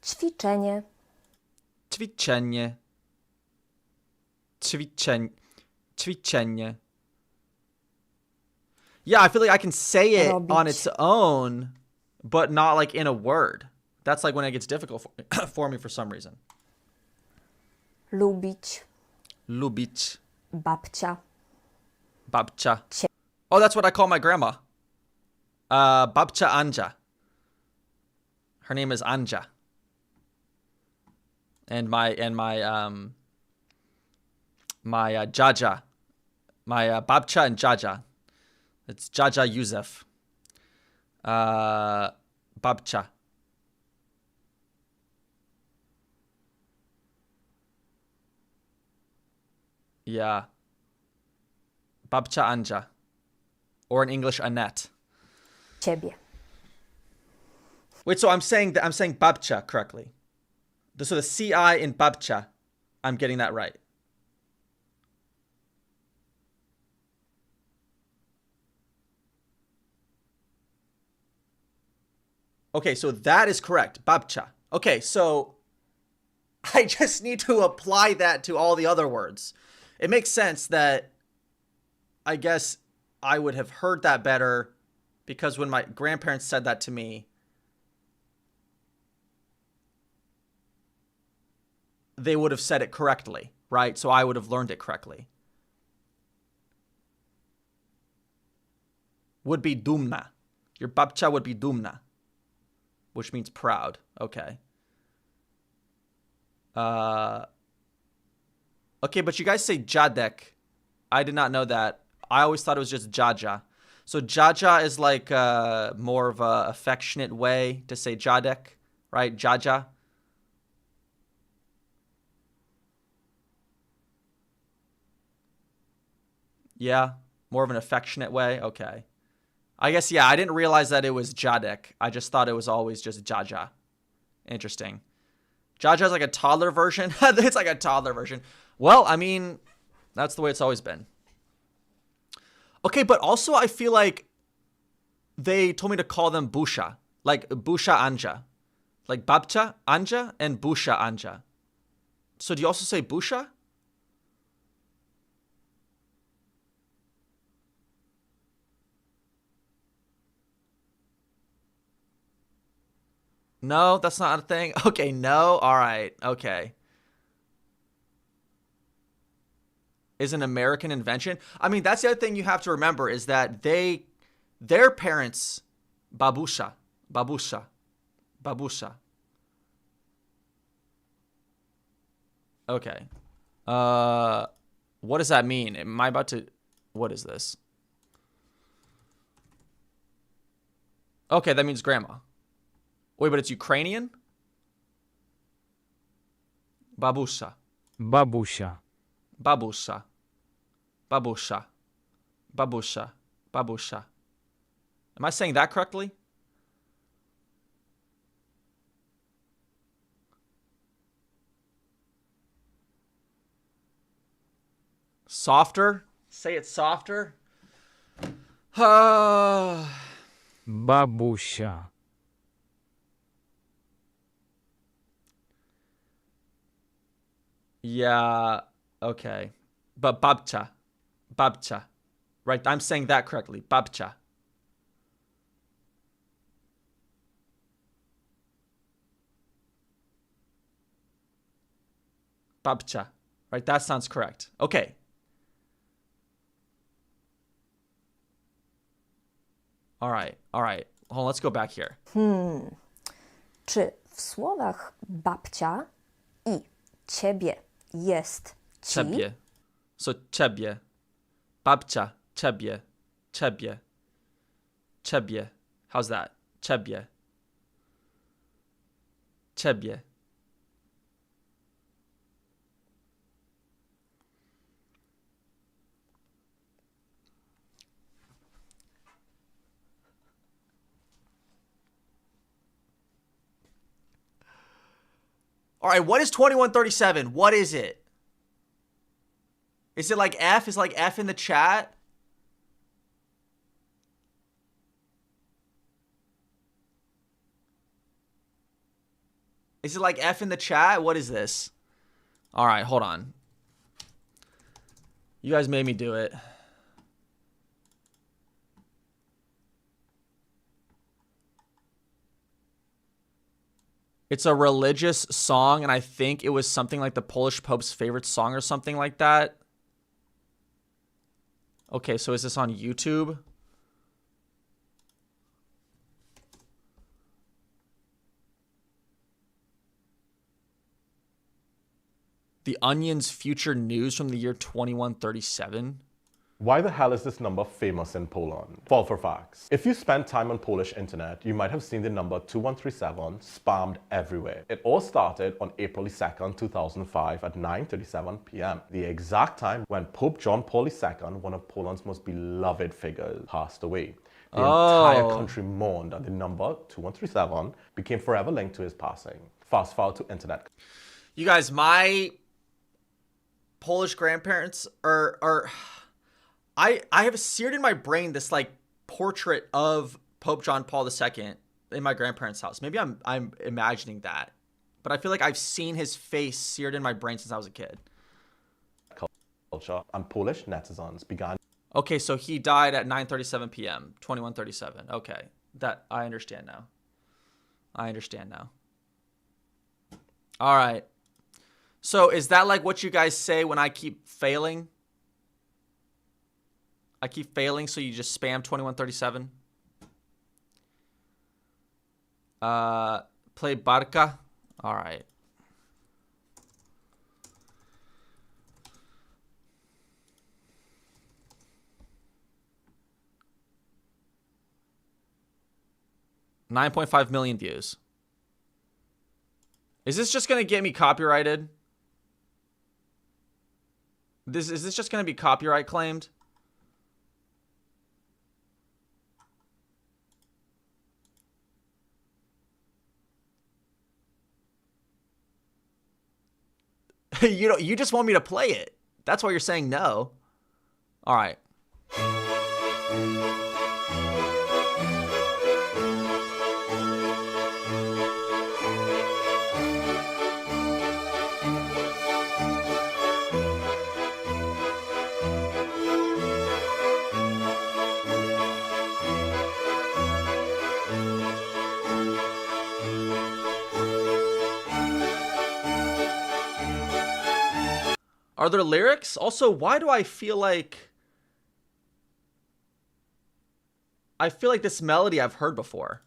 Ćwiczenie. Ćwiczenie. Ćwiczenie. Yeah, I feel like I can say it Robić. on its own, but not like in a word. That's like when it gets difficult for me for some reason. Lubić. Lubić. Babcia. Babcia. Oh, that's what I call my grandma. Babcia Anja. Her name is Anja. And my Jaja. My Babcha and Jaja. It's Jaja Yusef. Babcha. Yeah. Babcha Anja. Or in English, Annette. Ciebie. Wait, so I'm saying babcha correctly. So the CI in babcha, I'm getting that right. Okay, so that is correct. Babcha. Okay, so I just need to apply that to all the other words. It makes sense that I guess I would have heard that better because when my grandparents said that to me, they would have said it correctly, right? So I would have learned it correctly. Would be dumna. Your babcha would be dumna, which means proud. Okay. Okay, but you guys say jadek. I did not know that. I always thought it was just jaja. So jaja is like more of a affectionate way to say jadek, right? Jaja. Yeah, more of an affectionate way. Okay. I guess, yeah, I didn't realize that it was Jadek. I just thought it was always just Jaja. Interesting. Jaja's like a toddler version. It's like a toddler version. Well, I mean, that's the way it's always been. Okay, but also I feel like they told me to call them Busha. Like Busha Anja. Like Babcha Anja and Busha Anja. So do you also say Busha? No, that's not a thing. Okay, no. All right. Okay. Is an American invention. I mean, that's the other thing you have to remember is that their parents, babusha. Okay. What does that mean? Am I about to, what is this? Okay, that means grandma. Wait, but it's Ukrainian? Babusha. Бабуся. Babusha. Babusha. Babusha. Babusha. Am I saying that correctly? Softer? Say it softer. Бабуся. Yeah, okay. But babcha. Babcha. Right, I'm saying that correctly. Babcha. Babcha. Right, that sounds correct. Okay. All right. Hold on, let's go back here. Czy w słowach babcia i ciebie jest ci? Ciebie. So ciebie. Babcia. Ciebie. Ciebie. Ciebie. How's that? Ciebie. Ciebie. All right, what is 2137? What is it? Is it like F? Is like F in the chat? Is it like F in the chat? What is this? All right, hold on. You guys made me do it. It's a religious song, and I think it was something like the Polish Pope's favorite song or something like that. Okay, so is this on YouTube? The Onion's future news from the year 2137. Why the hell is this number famous in Poland? Fall for facts. If you spend time on Polish internet, you might have seen the number 2137 spammed everywhere. It all started on April 2nd, 2005 at 9:37 p.m. The exact time when Pope John Paul II, one of Poland's most beloved figures, passed away. The entire country mourned and the number 2137 became forever linked to his passing. Fast forward to internet. You guys, my Polish grandparents are I have seared in my brain this like portrait of Pope John Paul II in my grandparents' house. Maybe I'm imagining that, but I feel like I've seen his face seared in my brain since I was a kid. Culture and Polish netizens began. Okay, so he died at 9:37 p.m. 2137. Okay, that I understand now. All right. So is that like what you guys say when I keep failing? I keep failing, so you just spam 2137. Play Barca. All right. $9.5 million views. Is this just gonna get me copyrighted? Is this just gonna be copyright claimed? You just want me to play it. That's why you're saying no. All right. Are there lyrics? Also, why do I feel like this melody I've heard before?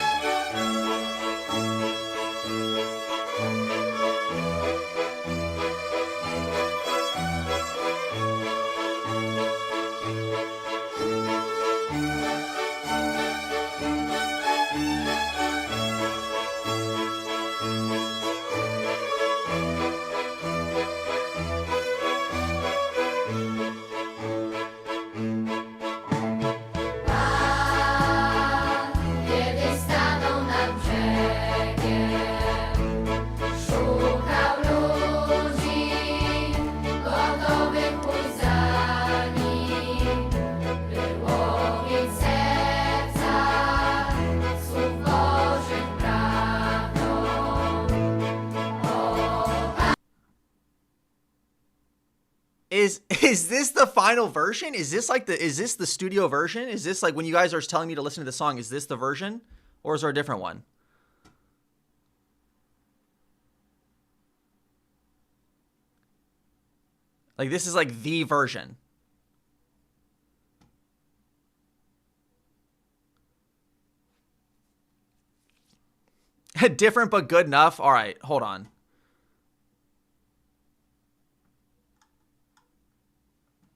Is this the final version? Is this the studio version? Is this like when you guys are telling me to listen to the song, is this the version? Or is there a different one? Like this is like the version. Different but good enough. All right, hold on.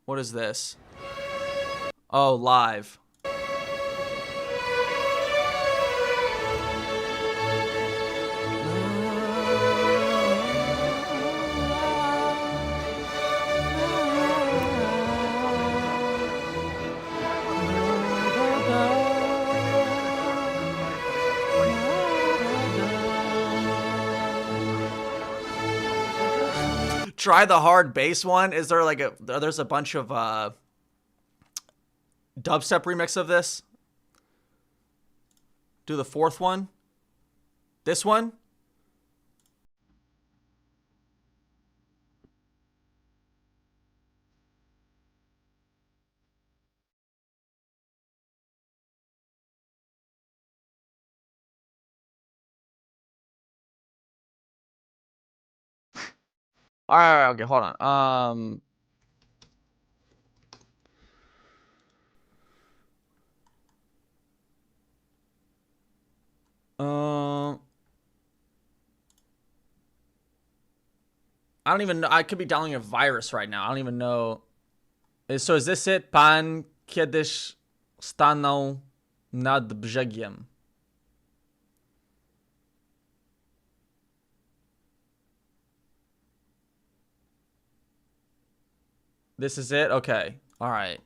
What is this? Oh, live. Try the hard bass one. Is there like there's a bunch of dubstep remix of this? Do the fourth one. This one. All right, okay, hold on. I don't even know. I could be downloading a virus right now. I don't even know. So is this it? Pan kiedyś stanął nad brzegiem. This is it? Okay. All right.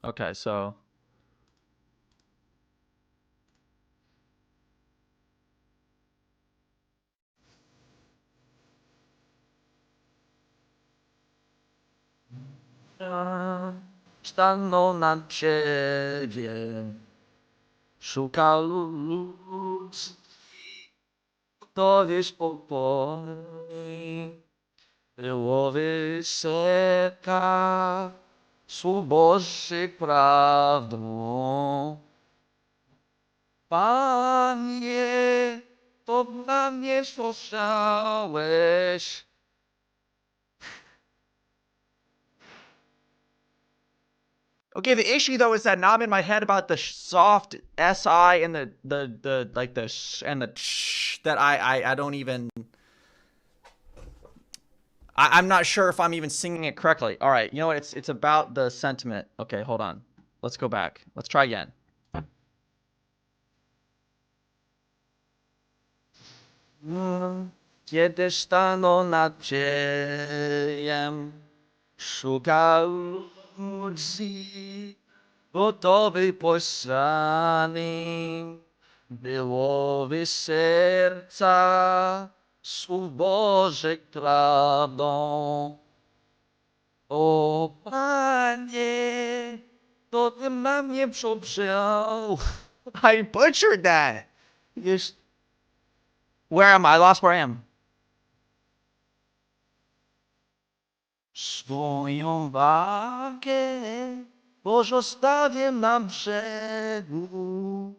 Okay, so... Stanął nad brzegiem, szukał ludzi, kto spokojnie, łowy seka, słuboszy prawdą. Panie, to dla mnie słyszałeś. Okay, the issue though is that now I'm in my head about the soft SI and the like the sh and the sh that I don't even. I'm not sure if I'm even singing it correctly. All right, you know what? It's about the sentiment. Okay, hold on. Let's go back. Let's try again. Kiedy stanął nad brzegiem, szukał ludzi gotowych posłanych, Byłoby serca słów Bożych prawdą. O Panie, to Ty na mnie przyjął. I butchered that. Where am I? I lost where I am. Swoją wagę pozostawię na brzegu.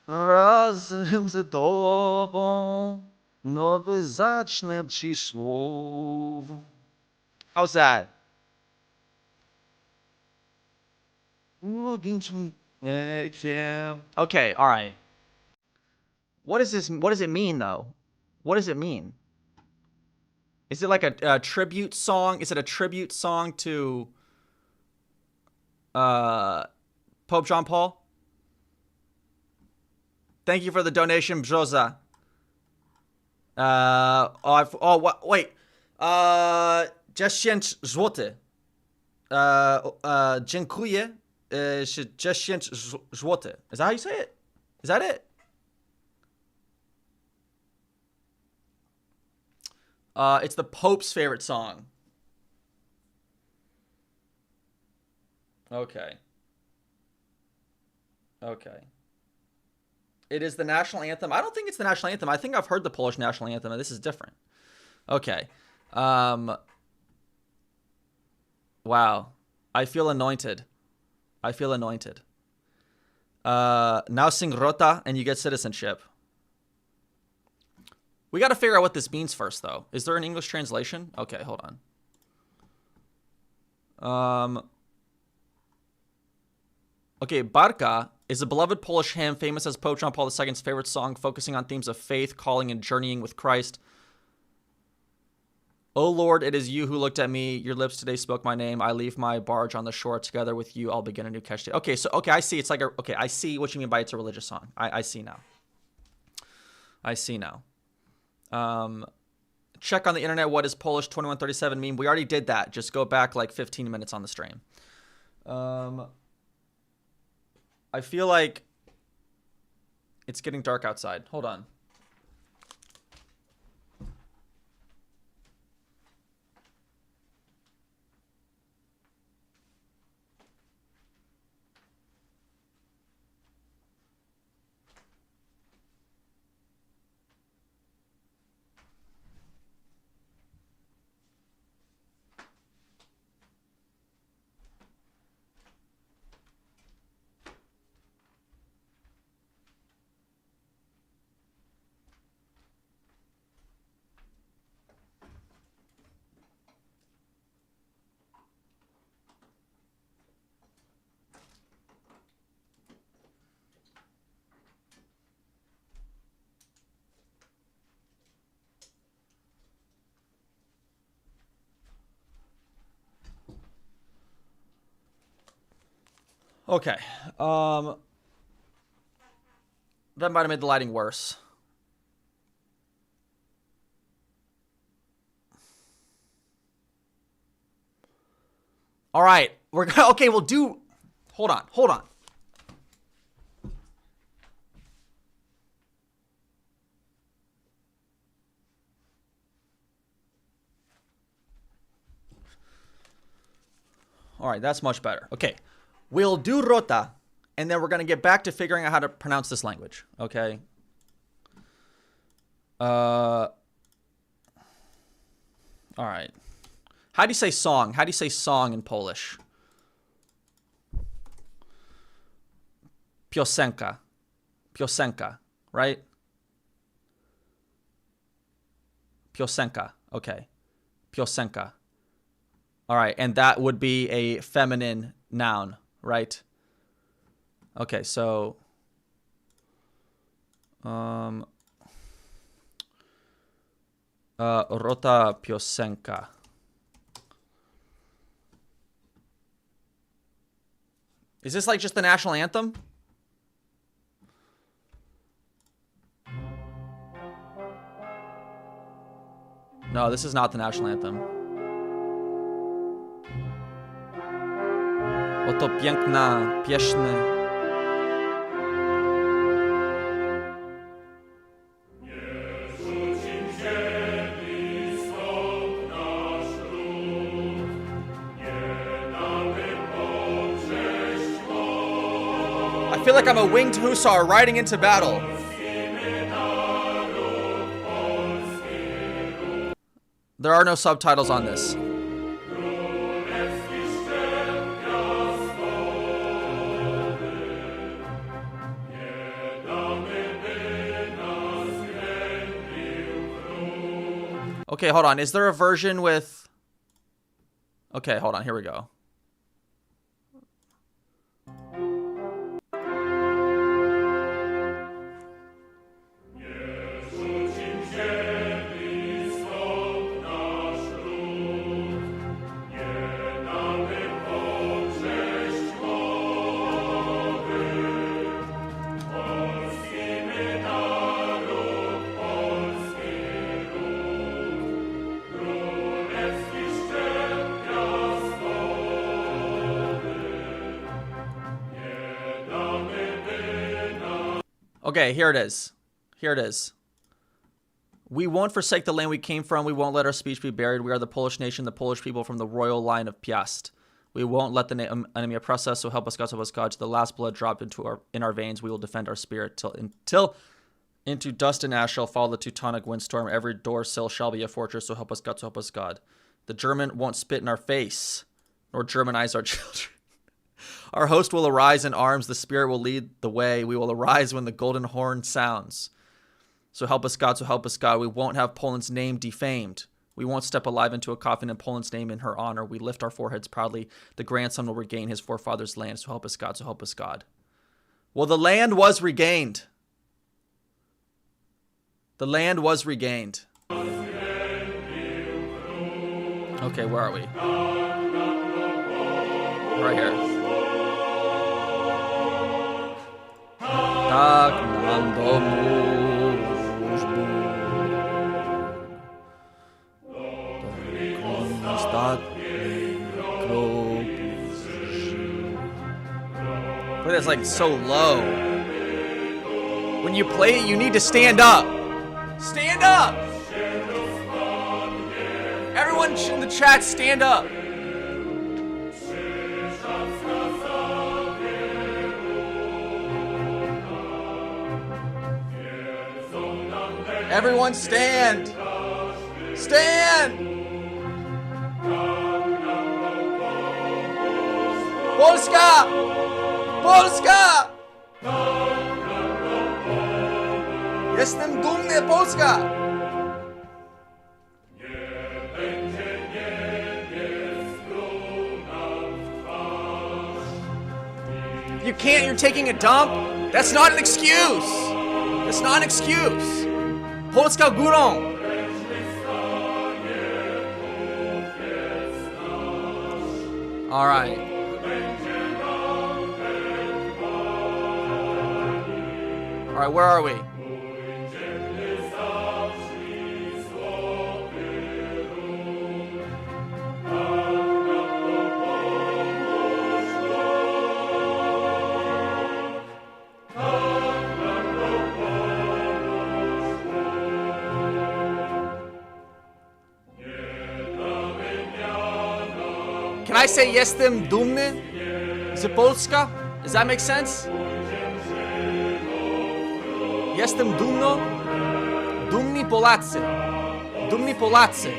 Razem z Tobą nowy zacznę Ci słów. How's that? Okay, all right. What is this? What does it mean, though? What does it mean? Is it like a tribute song? Is it a tribute song to Pope John Paul? Thank you for the donation, Bjoza. Wait. 10 zł. Dziękuję. 10 zł. Is that how you say it? Is that it? It's the Pope's favorite song. Okay. Okay. It is the national anthem. I don't think it's the national anthem. I think I've heard the Polish national anthem, and this is different. Okay. Wow. I feel anointed. I feel anointed. Now sing Rota, and you get citizenship. We got to figure out what this means first, though. Is there an English translation? Okay, hold on. Okay, Barka is a beloved Polish hymn famous as Pope John Paul II's favorite song, focusing on themes of faith, calling, and journeying with Christ. O Lord, it is you who looked at me. Your lips today spoke my name. I leave my barge on the shore. Together with you, I'll begin a new catch day. Okay, so, okay, I see. It's like a, okay, I see what you mean by it's a religious song. I see now. I see now. Check on the internet. What does Polish 2137 mean? We already did that. Just go back like 15 minutes on the stream. I feel like it's getting dark outside. Hold on. Okay. That might have made the lighting worse. All right. We're gonna, okay, we'll do, hold on. All right, that's much better. Okay. We'll do Rota, and then we're going to get back to figuring out how to pronounce this language, okay? All right. How do you say song? How do you say song in Polish? Piosenka. Piosenka, right? Piosenka, okay. Piosenka. All right, and that would be a feminine noun, right? Okay, so Rota piosenka. Is this like just the national anthem? No, this is not the national anthem. Oto piękna pieśń. feel like I'm a winged hussar riding into battle. There are no subtitles on this. Okay, hold on. Is there a version with... Okay, hold on. Here we go. Okay, here it is. Here it is. We won't forsake the land we came from. We won't let our speech be buried. We are the Polish nation, the Polish people from the royal line of Piast. We won't let the enemy oppress us, so help us God, so help us God. To the last blood dropped in our veins, we will defend our spirit till into dust and ash shall fall the Teutonic windstorm. Every door sill shall be a fortress, so help us God, so help us God. The German won't spit in our face, nor Germanize our children. Our host will arise in arms. The Spirit will lead the way. We will arise when the golden horn sounds. So help us God, so help us God. We won't have Poland's name defamed. We won't step alive into a coffin in Poland's name in her honor. We lift our foreheads proudly. The grandson will regain his forefathers' land. So help us God, so help us God. Well, the land was regained. The land was regained. Okay, where are we? Right here. Tak nam domu służbu. But it's like so low. When you play it, you need to stand up. Stand up! Everyone in the chat, stand up. Everyone stand! Stand! Polska! Polska! Jestem dumny, Polska! You can't, you're taking a dump? That's not an excuse! That's not an excuse! Polska górą! Alright. Alright, where are we? Can I say jestem dumny z Polska? Does that make sense? Jestem dumno? Dumni Polacy. Dumni Polacy.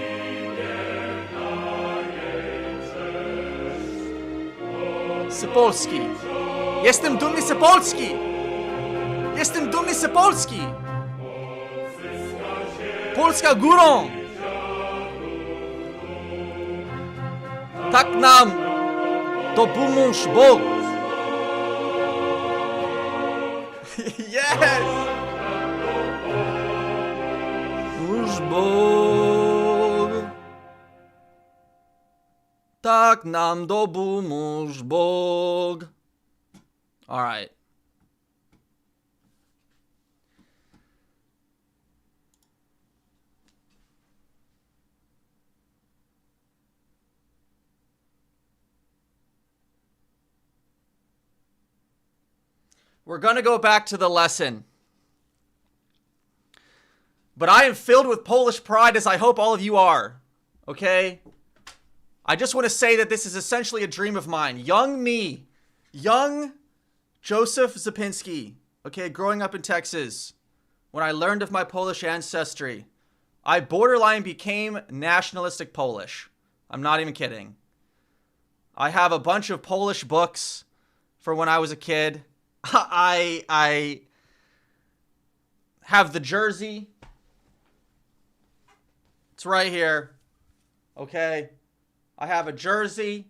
Z Polski. Jestem dumny z Polski. Jestem dumny z Polski. Polska górą. Tak nam dopomóż Bóg. Yes! Już Bóg. Tak nam dopomóż Bóg. All right. We're going to go back to the lesson. But I am filled with Polish pride, as I hope all of you are. Okay? I just want to say that this is essentially a dream of mine. Young me, young Joseph Zapinski. Okay, growing up in Texas, when I learned of my Polish ancestry, I borderline became nationalistic Polish. I'm not even kidding. I have a bunch of Polish books for when I was a kid. I have the jersey. It's right here. Okay. I have a jersey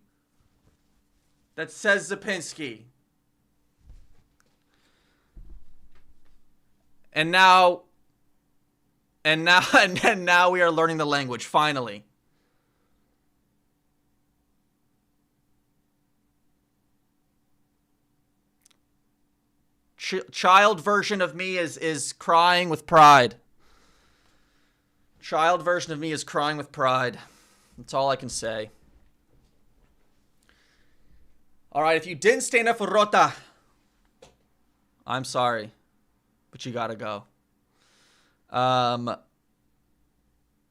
that says Zapinski. And now we are learning the language, finally. Child version of me is crying with pride. Child version of me is crying with pride. That's all I can say. All right, if you didn't stand up for Rota, I'm sorry, but you gotta go.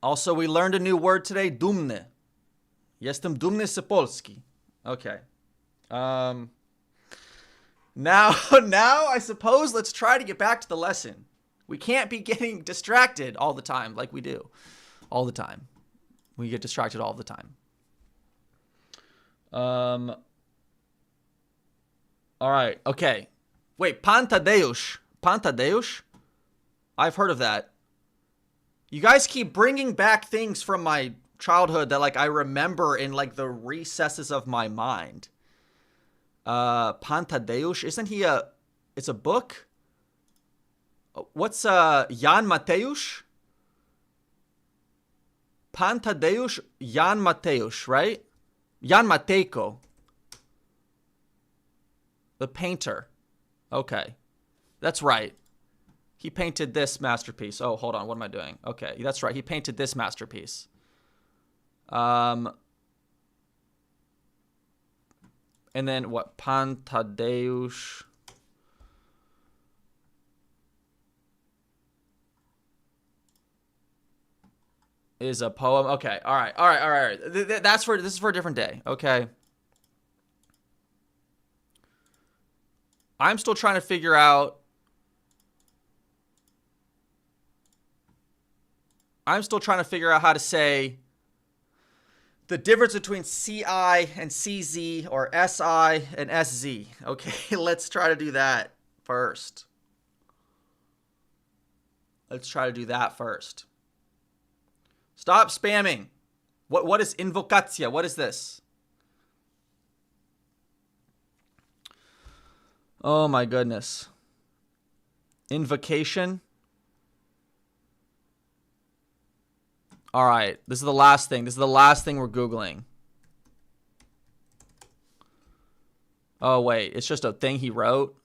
Also, we learned a new word today, dumny. Jestem dumny z Polski. Okay. Now I suppose let's try to get back to the lesson. We can't be getting distracted all the time like we do. All the time. We get distracted all the time. All right. Okay. Wait, Pan Tadeusz. Pan Tadeusz? I've heard of that. You guys keep bringing back things from my childhood that like I remember in like the recesses of my mind. Pan Tadeusz, isn't he it's a book? What's Jan Mateusz? Pan Tadeusz, Jan Mateusz, right? Jan Matejko. The painter. Okay. That's right. He painted this masterpiece. Oh, hold on. What am I doing? Okay, that's right. He painted this masterpiece. And then what? Pan Tadeusz. Is a poem. Okay. All right. This is for a different day. Okay. I'm still trying to figure out. how to say the difference between CI and CZ or SI and SZ. Okay, let's try to do that first. Stop spamming. What is invocacja? What is this? Oh my goodness. Invocation. All right, this is the last thing. We're Googling. Oh, wait, it's just a thing he wrote.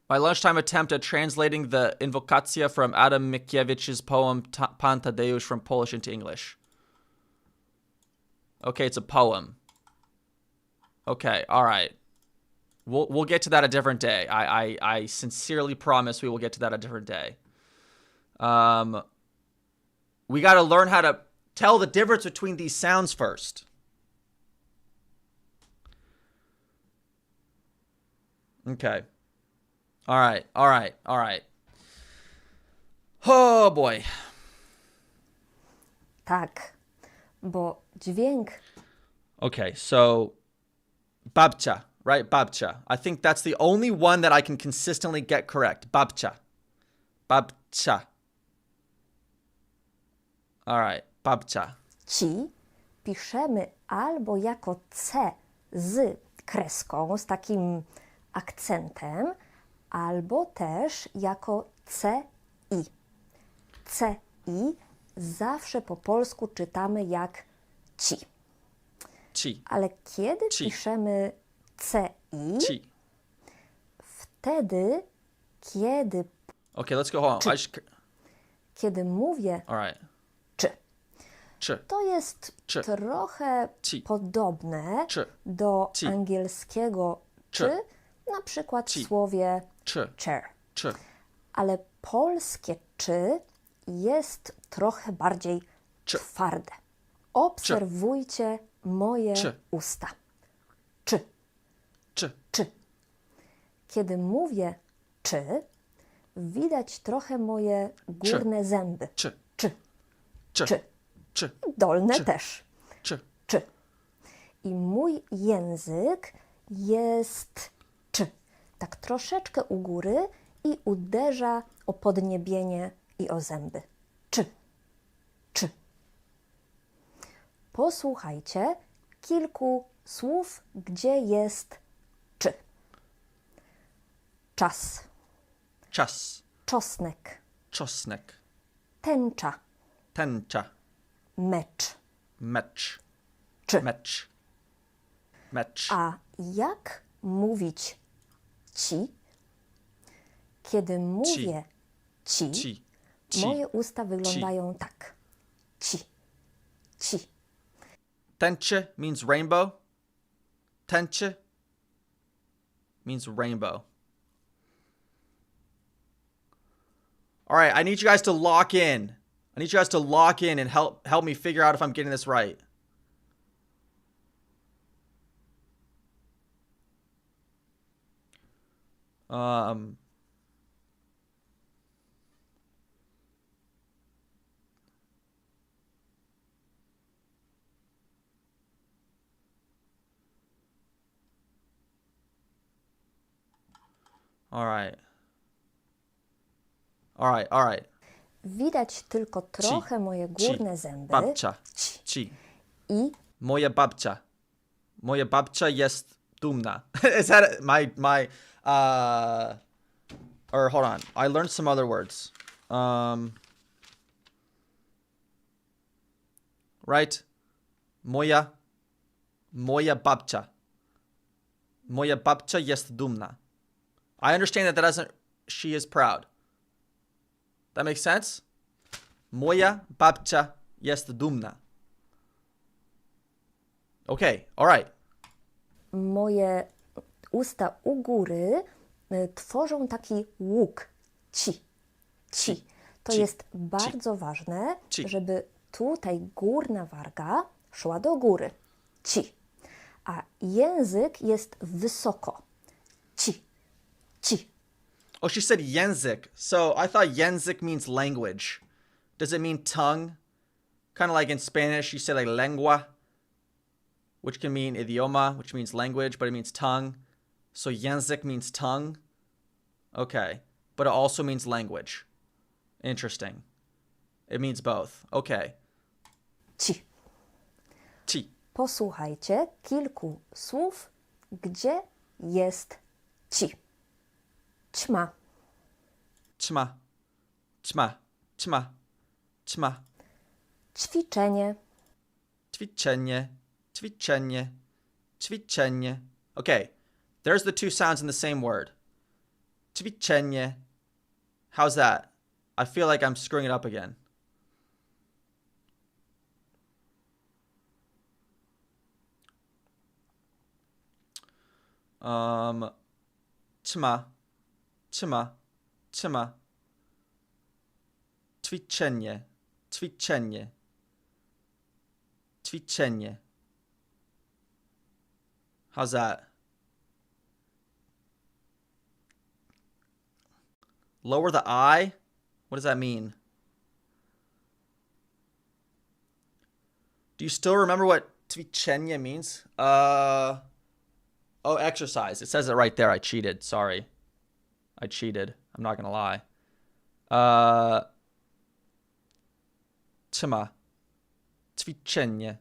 My lunchtime attempt at translating the Invocacja from Adam Mickiewicz's poem Pan Tadeusz from Polish into English. Okay, it's a poem. Okay, all right. We'll get to that a different day. I sincerely promise we will get to that a different day. We got to learn how to tell the difference between these sounds first. Okay. All right. Oh boy. Tak, bo dźwięk. Okay, so babcia, right? Babcia. I think that's the only one that I can consistently get correct. Babcia. All right, babcia. Ci piszemy albo jako C z kreską, z takim akcentem, albo też jako CI. CI zawsze po polsku czytamy jak ci. Ci. Ale kiedy piszemy CI, wtedy, kiedy... Okay, let's go home. Kiedy mówię All right. czy, to jest trochę podobne do angielskiego czy, na przykład w słowie chair. Ale polskie czy jest trochę bardziej twarde. Obserwujcie moje Czy. usta. Czy. Czy. Czy. Kiedy mówię czy, widać trochę moje górne zęby. Czy. Czy. Czy. Czy. Czy. Dolne Czy. też. Czy. Czy. I mój język jest czy. Tak troszeczkę u góry i uderza o podniebienie i o zęby. Czy. Czy. Posłuchajcie kilku słów, gdzie jest czy. Czas, Czas. czosnek, Czosnek. tęcza, Tęcza. mecz, Mecz. czy. Mecz. Mecz. A jak mówić ci? Kiedy mówię ci, Ci. Ci. moje usta wyglądają tak. Ci. Ci. Tęczy means rainbow. Tęczy means rainbow. All right, I need you guys to lock in. I need you guys to lock in and help me figure out if I'm getting this right. All right. All right, all right. Widać tylko trochę moje górne zęby. Babcia. Ci. Ci. I Moja babcia. Moja babcia jest dumna. Is that or hold on. I learned some other words. Right? Moja babcia. Moja babcia jest dumna. I understand that doesn't, she is proud. That makes sense? Moja babcia jest dumna. Okay, all right. moje usta u góry tworzą taki łuk. Ci. Ci. To Ci. jest bardzo ważne, Ci. żeby tutaj górna warga szła do góry. Ci. A język jest wysoko. Ci. Ci. Oh, she said język. So I thought język means language. Does it mean tongue? Kind of like in Spanish, you say like lengua, which can mean idioma, which means language, but it means tongue. So język means tongue. Okay. But it also means language. Interesting. It means both. Okay. Ci. Ci. Posłuchajcie kilku słów, gdzie jest ci. Ćma, Ćma. Ćma. Ćma. Ćma. ćwiczenie, Ćwiczenie. Ćwiczenie. Ćwiczenie. Okay. There's the two sounds in the same word. Ćwiczenie. How's that? I feel like I'm screwing it up again. Ćma. Ćma. Ćma. Ćwiczenie. Ćwiczenie. Ćwiczenie. How's that? Lower the I? What does that mean? Do you still remember what ćwiczenie means? Oh, exercise. It says it right there. I cheated. Sorry. I cheated. I'm not going to lie. Ćma. Ćwiczenie.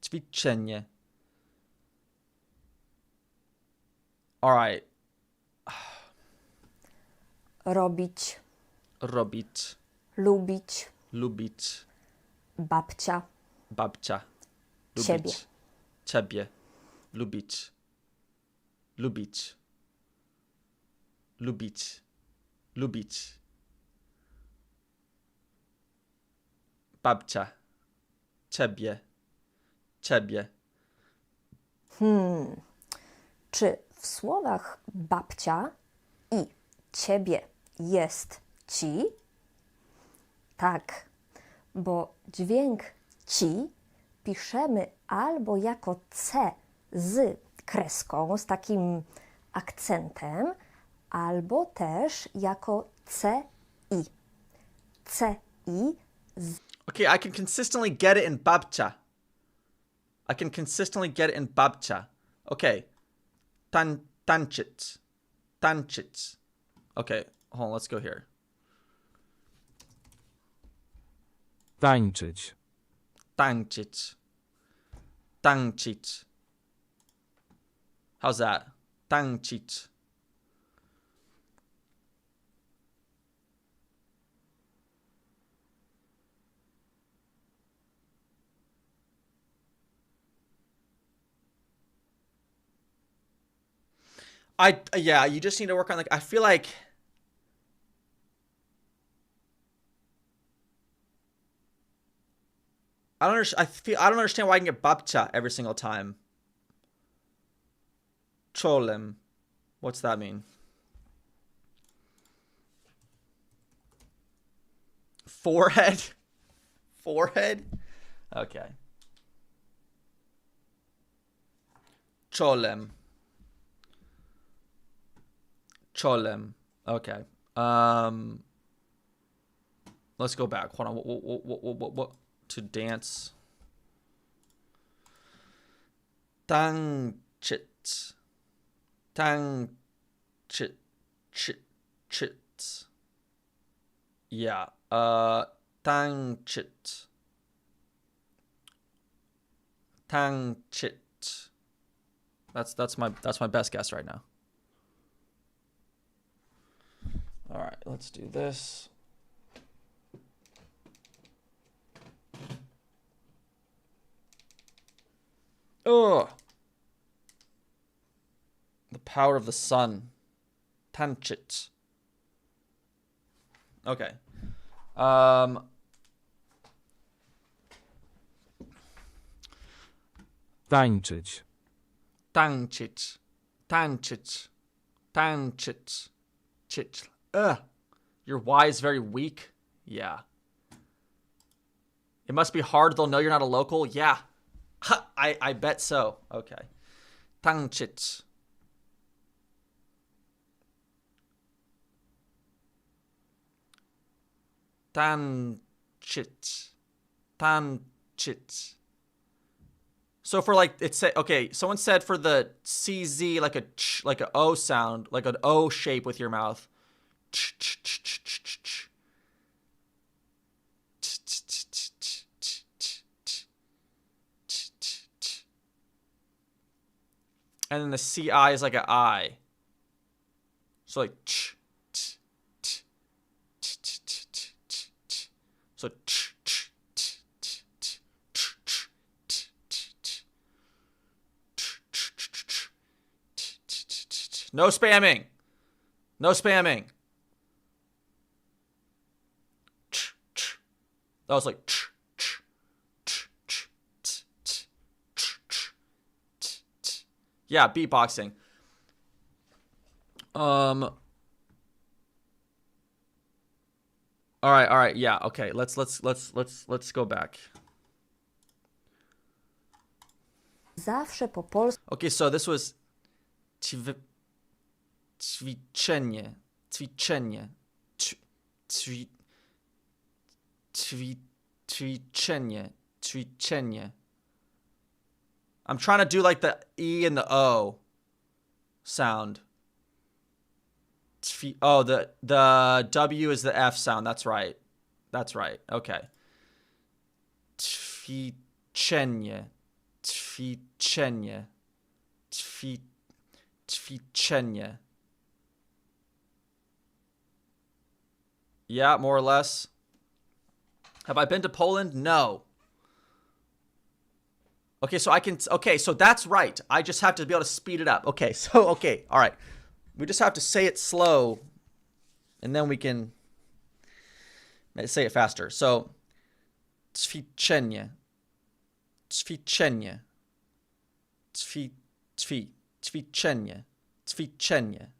Ćwiczenie. All right. robić, Robić. lubić, Lubić. babcia, Babcia. Lubić. Ciebie. Ciebie. Lubić. Lubić. Lubić. Lubić. Babcia. Ciebie. Ciebie. Czy w słowach babcia i ciebie jest ci? Tak, bo dźwięk ci piszemy albo jako C z kreską, z takim akcentem, albo też jako CI. CI. Okay, I can consistently get it in babcia. I can consistently get it in babcia. Okay. Tańczyć. Tańczyć. Okay, hold on, let's go here. Tańczyć. Tańczyć. Tańczyć. How's that? Tańczyć. Yeah, you just need to work on, like, I feel like I don't understand why I can get babcia every single time. Cholem. What's that mean? Forehead? Forehead? Okay. Cholem. Cholem. Okay. Let's go back. Hold on. What? To dance. Tańczyć. Tańczyć. Yeah. Tańczyć. Tańczyć. That's my best guess right now. All right, let's do this. Oh, the power of the sun. Tańczyć. Okay. Tańczyć. Tańczyć. Tańczyć. Tańczyć. Chich. Your Y is very weak. Yeah. It must be hard. They'll know you're not a local. Yeah. I bet so. Okay. Tańczyć. Tańczyć. Tańczyć. So for like, it said, okay, someone said for the CZ, like a ch, like a O sound, like an O shape with your mouth. And then the CI is like an I. So like ch, ch, ch, ch, ch, ch, ch, ch, ch. So ch, ch, ch, ch, ch, ch, ch, ch, ch, ch. No spamming. No spamming. That was like yeah, beatboxing. All right, yeah, okay. Let's go back. Zawsze po polsku. Okay, so this was ćwiczenie, ćwiczenie, ćwiczenie, ćwiczenie. I'm trying to do like the E and the O sound. Oh, the W is the F sound. That's right. That's right. Okay. Ćwiczenie, ćwiczenie, ćwiczenie. Yeah, more or less. Have I been to Poland? No. Okay, so so that's right. I just have to be able to speed it up. Okay, all right. We just have to say it slow, and then we can say it faster. So, ćwiczenie, ćwiczenie, ćwiczenie, ćwiczenie.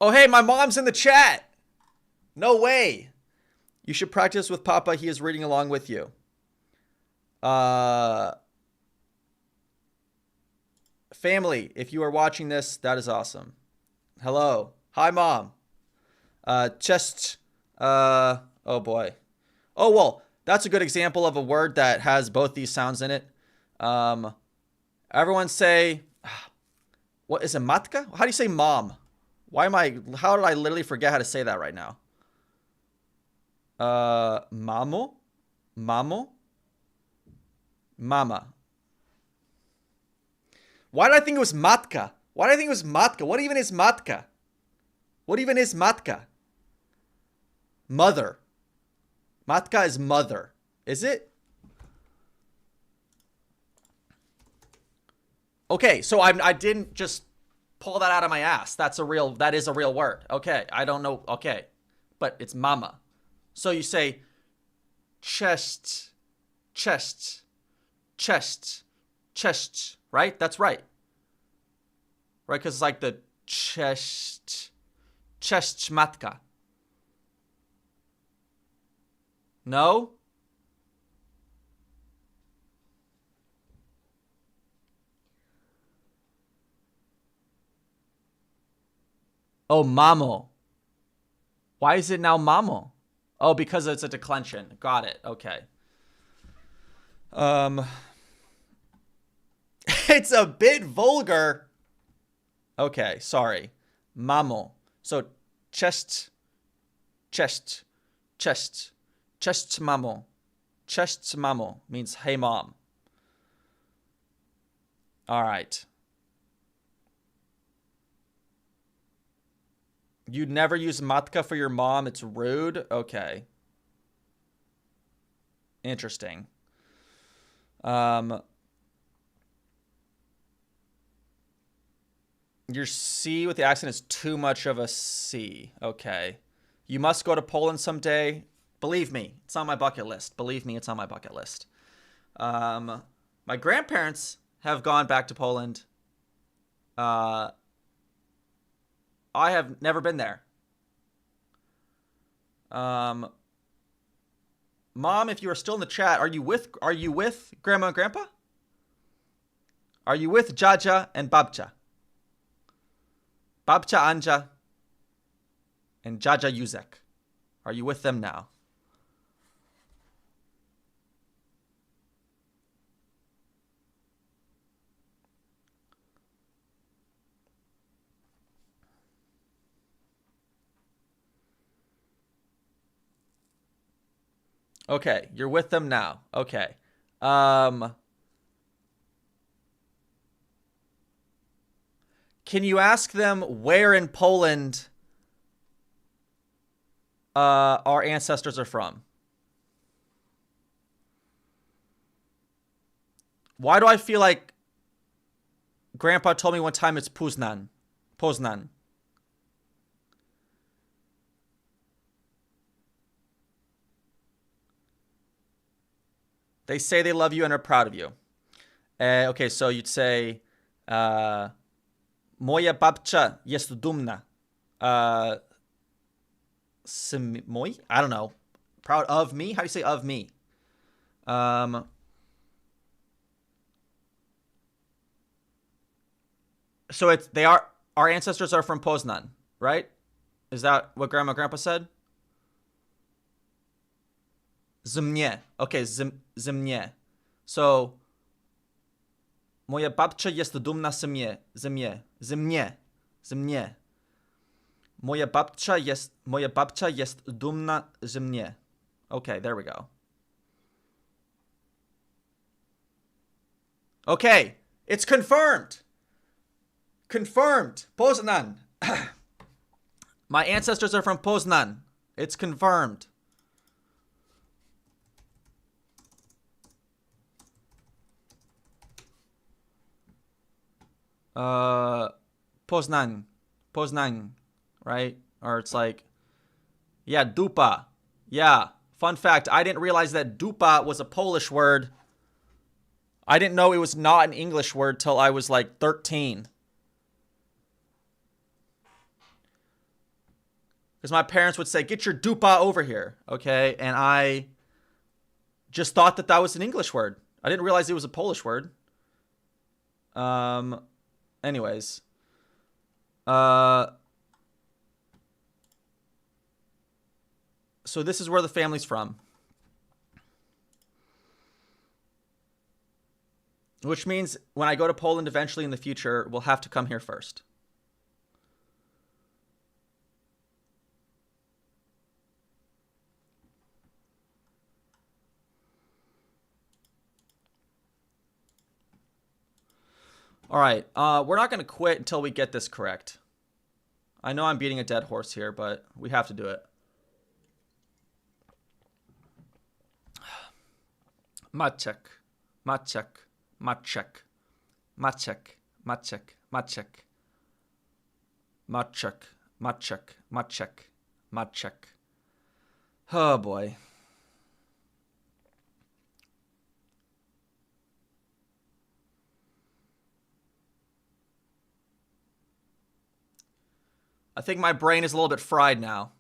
Oh, hey, my mom's in the chat. No way. You should practice with Papa. He is reading along with you. Family, if you are watching this, that is awesome. Hello. Hi, Mom. Oh boy. Oh, well, that's a good example of a word that has both these sounds in it. Everyone say, what is it, matka? How do you say mom? How did I literally forget how to say that right now? Mamo? Mamo? Mama. Why did I think it was matka? Why did I think it was matka? What even is matka? What even is matka? Mother. Matka is mother. Is it? Okay, so I didn't just pull that out of my ass. That is a real word. Okay, I don't know. Okay, but it's mama. So you say chest, chest, chest, chest, right? That's right. Right, because it's like the chest matka. No? Oh, mamo. Why is it now mamo? Oh, because it's a declension. Got it. Okay. It's a bit vulgar. Okay, sorry. Mamo. So chest, chest, chest, chest mamo. Chest mamo means hey mom. All right. You'd never use matka for your mom. It's rude. Okay. Interesting. Your C with the accent is too much of a C. Okay. You must go to Poland someday. Believe me, it's on my bucket list. Believe me, it's on my bucket list. My grandparents have gone back to Poland. I have never been there. Mom, if you are still in the chat, are you with Grandma and Grandpa? Are you with Jaja and Babcia? Babcia Anja and Jaja Yuzek. Are you with them now? Okay, you're with them now. Okay. Can you ask them where in Poland our ancestors are from? Why do I feel like Grandpa told me one time it's Poznan? Poznan. They say they love you and are proud of you. Okay, so you'd say, Moja babcia jest dumna. Mój? I don't know. Proud of me? How do you say of me? So our ancestors are from Poznan, right? Is that what Grandma and Grandpa said? Zimnie. Okay, zimnie. So, moja babcia jest dumna zimnie. Moja babcia jest dumna zimnie. Okay, there we go. Okay, it's confirmed. Confirmed. Poznan. My ancestors are from Poznan. It's confirmed. Poznan, right? Or it's like, yeah, dupa. Yeah. Fun fact, I didn't realize that dupa was a Polish word. I didn't know it was not an English word till I was like 13. Because my parents would say, get your dupa over here, okay? And I just thought that that was an English word. I didn't realize it was a Polish word. Anyways. So this is where the family's from. Which means when I go to Poland eventually in the future, we'll have to come here first. All right, we're not going to quit until we get this correct. I know I'm beating a dead horse here, but we have to do it. Maciek, Maciek, Maciek, Maciek, Maciek, Maciek, Maciek, Maciek, Maciek, Maciek. Oh boy. I think my brain is a little bit fried now.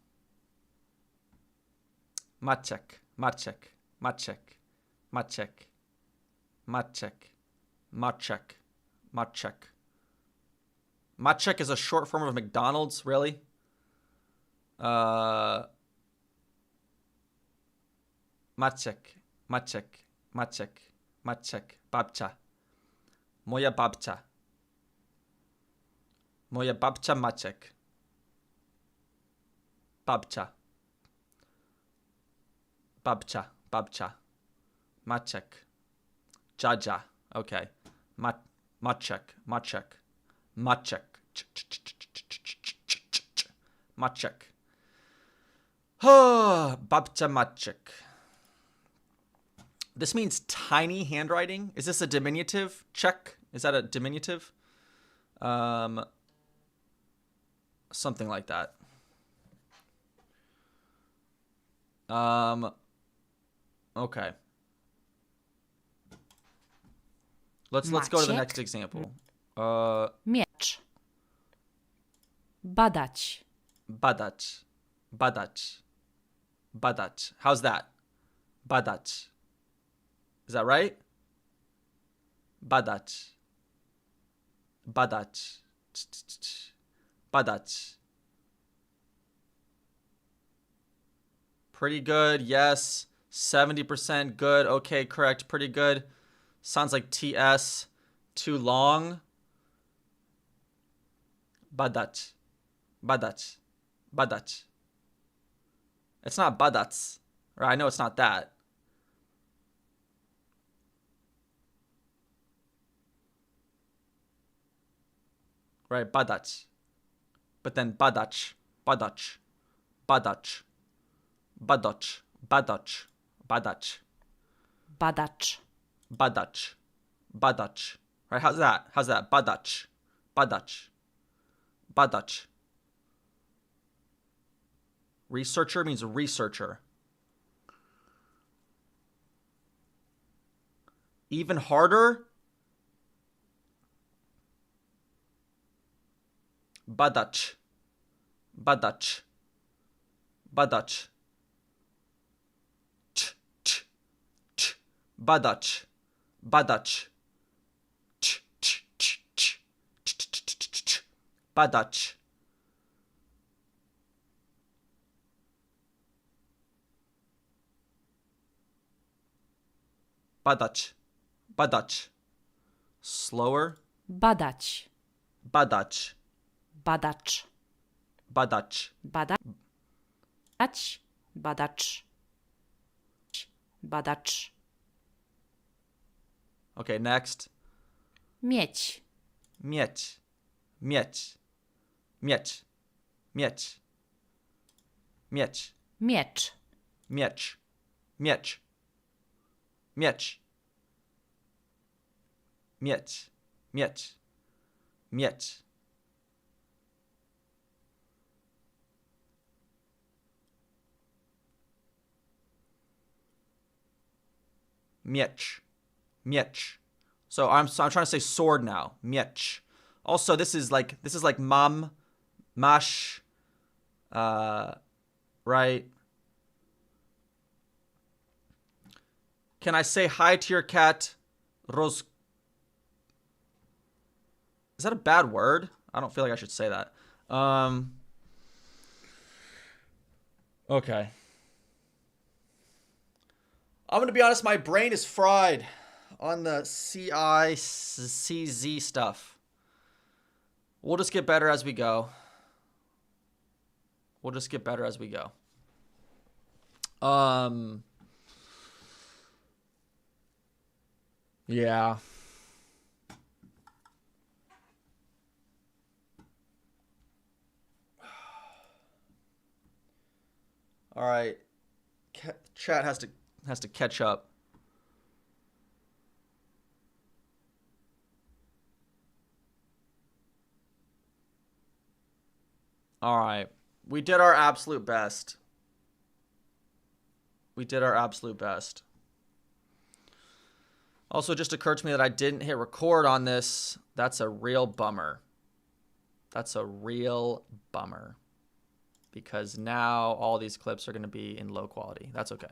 Maciek, Maciek, Maciek, Maciek, Maciek, Maciek, Maciek. Maciek is a short form of McDonald's, really? Maciek, Maciek, Maciek, Maciek, babcia. Moja babcia. Moja babcia Maciek. Babcia. Babcia. Babcia. Maciek. Jaja. Okay. Maciek. Maciek. Maciek. Maciek. Oh, babcia Maciek. This means tiny handwriting. Is this a diminutive? Check. Is that a diminutive? Something like that. Okay. Let's go to the next example. Miecz. Badać. Badać. Badać. Badać. How's that? Badać. Is that right? Badać. Badać. Badać. Pretty good. Yes. 70% good. Okay, correct. Pretty good. Sounds like TS. Too long. Badać. Badać. Badać. It's not badać. Right? I know it's not that. Right? Badać. But then badać. Badać. Badać. Badać. Badać. Badać. Badacz. Badać. Badać. Right? How's that? How's that? Badać. Badać. Badać. Researcher means researcher. Even harder. Badać. Badać. Badać. Badać. Badać. Badać. Badać. Badać. Slower. Badać. Badać. Badacz. Badać. Badać. Badacz. Badacz. Okay, next. Mieć. Mieć. Mieć. Mieć. Mieć. Mieć. Miecz. Miecz. Miecz. Miecz. Mieć. Mieć. Mieć. Miecz. Miecz. So I'm trying to say sword now. Miecz. Also, this is like mam, mash, Right? Can I say hi to your cat, Ros? Is that a bad word? I don't feel like I should say that. Okay. I'm going to be honest, my brain is fried on the CICZ stuff. We'll just get better as we go. We'll just get better as we go. Yeah. All right. Chat has to catch up. All right. We did our absolute best. We did our absolute best. Also, it just occurred to me that I didn't hit record on this. That's a real bummer. That's a real bummer. Because now all these clips are going to be in low quality. That's okay.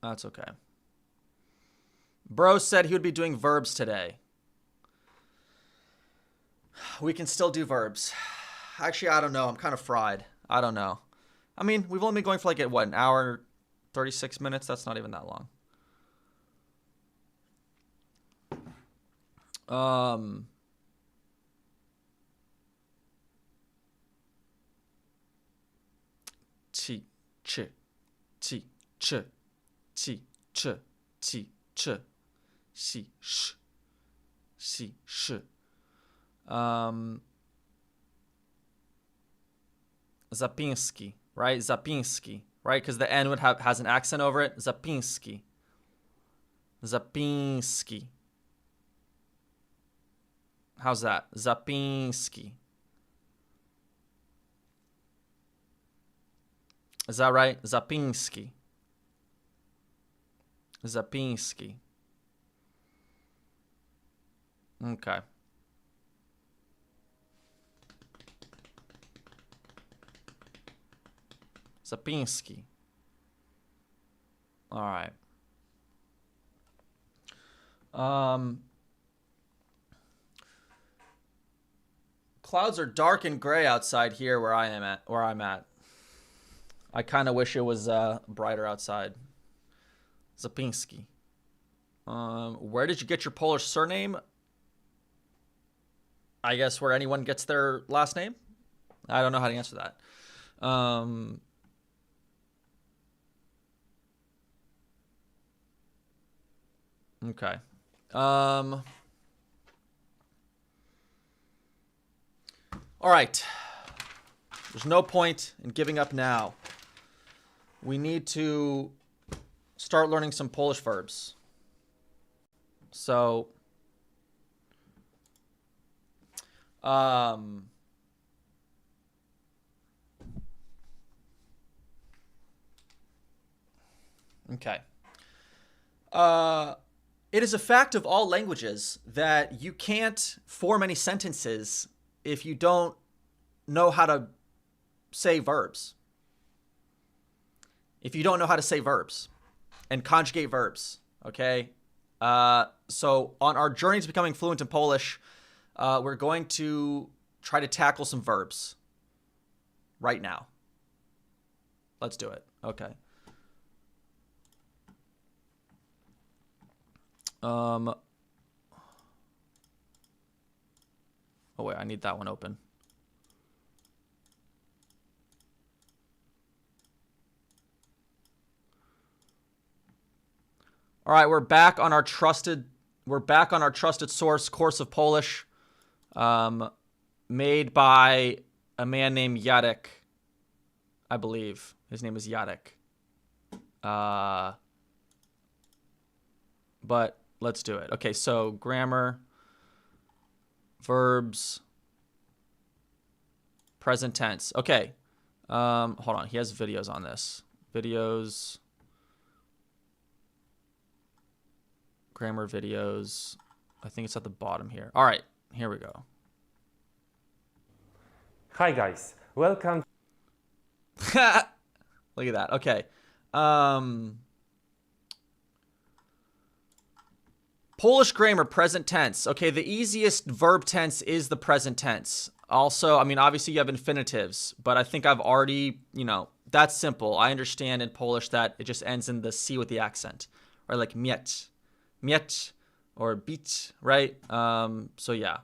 That's okay. Bro said he would be doing verbs today. We can still do verbs. Actually, I don't know. I'm kind of fried. I don't know. I mean, we've only been going for like, what, an hour, 36 minutes? That's not even that long. T, ch, t, ch, t, ch, t, ch, si, sh, si, sh. Zapinski, right? Zapinski, right? Because the N has an accent over it. Zapinski. Zapinski. How's that? Zapinski. Is that right? Zapinski. Zapinski. Okay. Zapinski. All right. Clouds are dark and gray outside here where I'm at. I kind of wish it was brighter outside. Zapinski. Where did you get your Polish surname? I guess where anyone gets their last name. I don't know how to answer that. Okay. All right. There's no point in giving up now. We need to start learning some Polish verbs. So, okay. It is a fact of all languages that you can't form any sentences if you don't know how to say verbs. If you don't know how to say verbs and conjugate verbs, okay? So on our journey to becoming fluent in Polish, we're going to try to tackle some verbs right now. Let's do it. Okay. Oh wait, I need that one open. All right, we're back on our trusted source course of Polish, made by a man named Jadek, I believe. His name is Jadek. But let's do it. Okay, so grammar, verbs, present tense. Okay, hold on. He has videos on this. Videos. grammar videos. I think it's at the bottom here. All right, here we go. Hi guys, welcome. Look at that. Okay. Polish grammar, present tense. Okay, the easiest verb tense is the present tense. Also, I mean, obviously you have infinitives, but I think I've already, that's simple. I understand in Polish that it just ends in the C with the accent. Or like mieć, mieć, or bit, right? So yeah.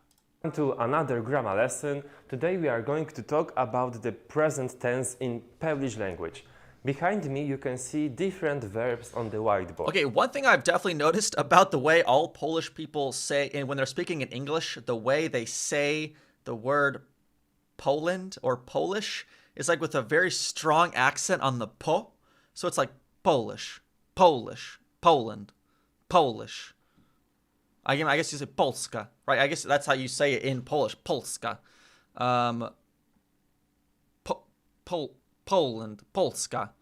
To another grammar lesson. Today we are going to talk about the present tense in Polish language. Behind me you can see different verbs on the whiteboard. Okay, one thing I've definitely noticed about the way all Polish people say, and when they're speaking in English, the way they say the word Poland or Polish is like with a very strong accent on the po. So it's like Polish, Polish, Poland, Polish. I guess you say Polska, right? I guess that's how you say it in Polish, Polska. Poland, Polska.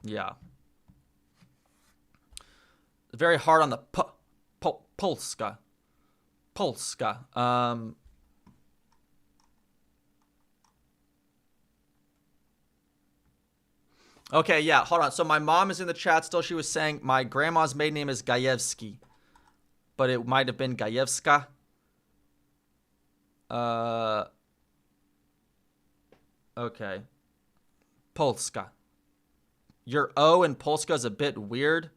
Yeah. Very hard on the Polska. Polska. Okay, yeah, hold on. So my mom is in the chat still. She was saying my grandma's maiden name is Gajewski, but it might have been Gajewska. Okay. Polska. Your O in Polska is a bit weird.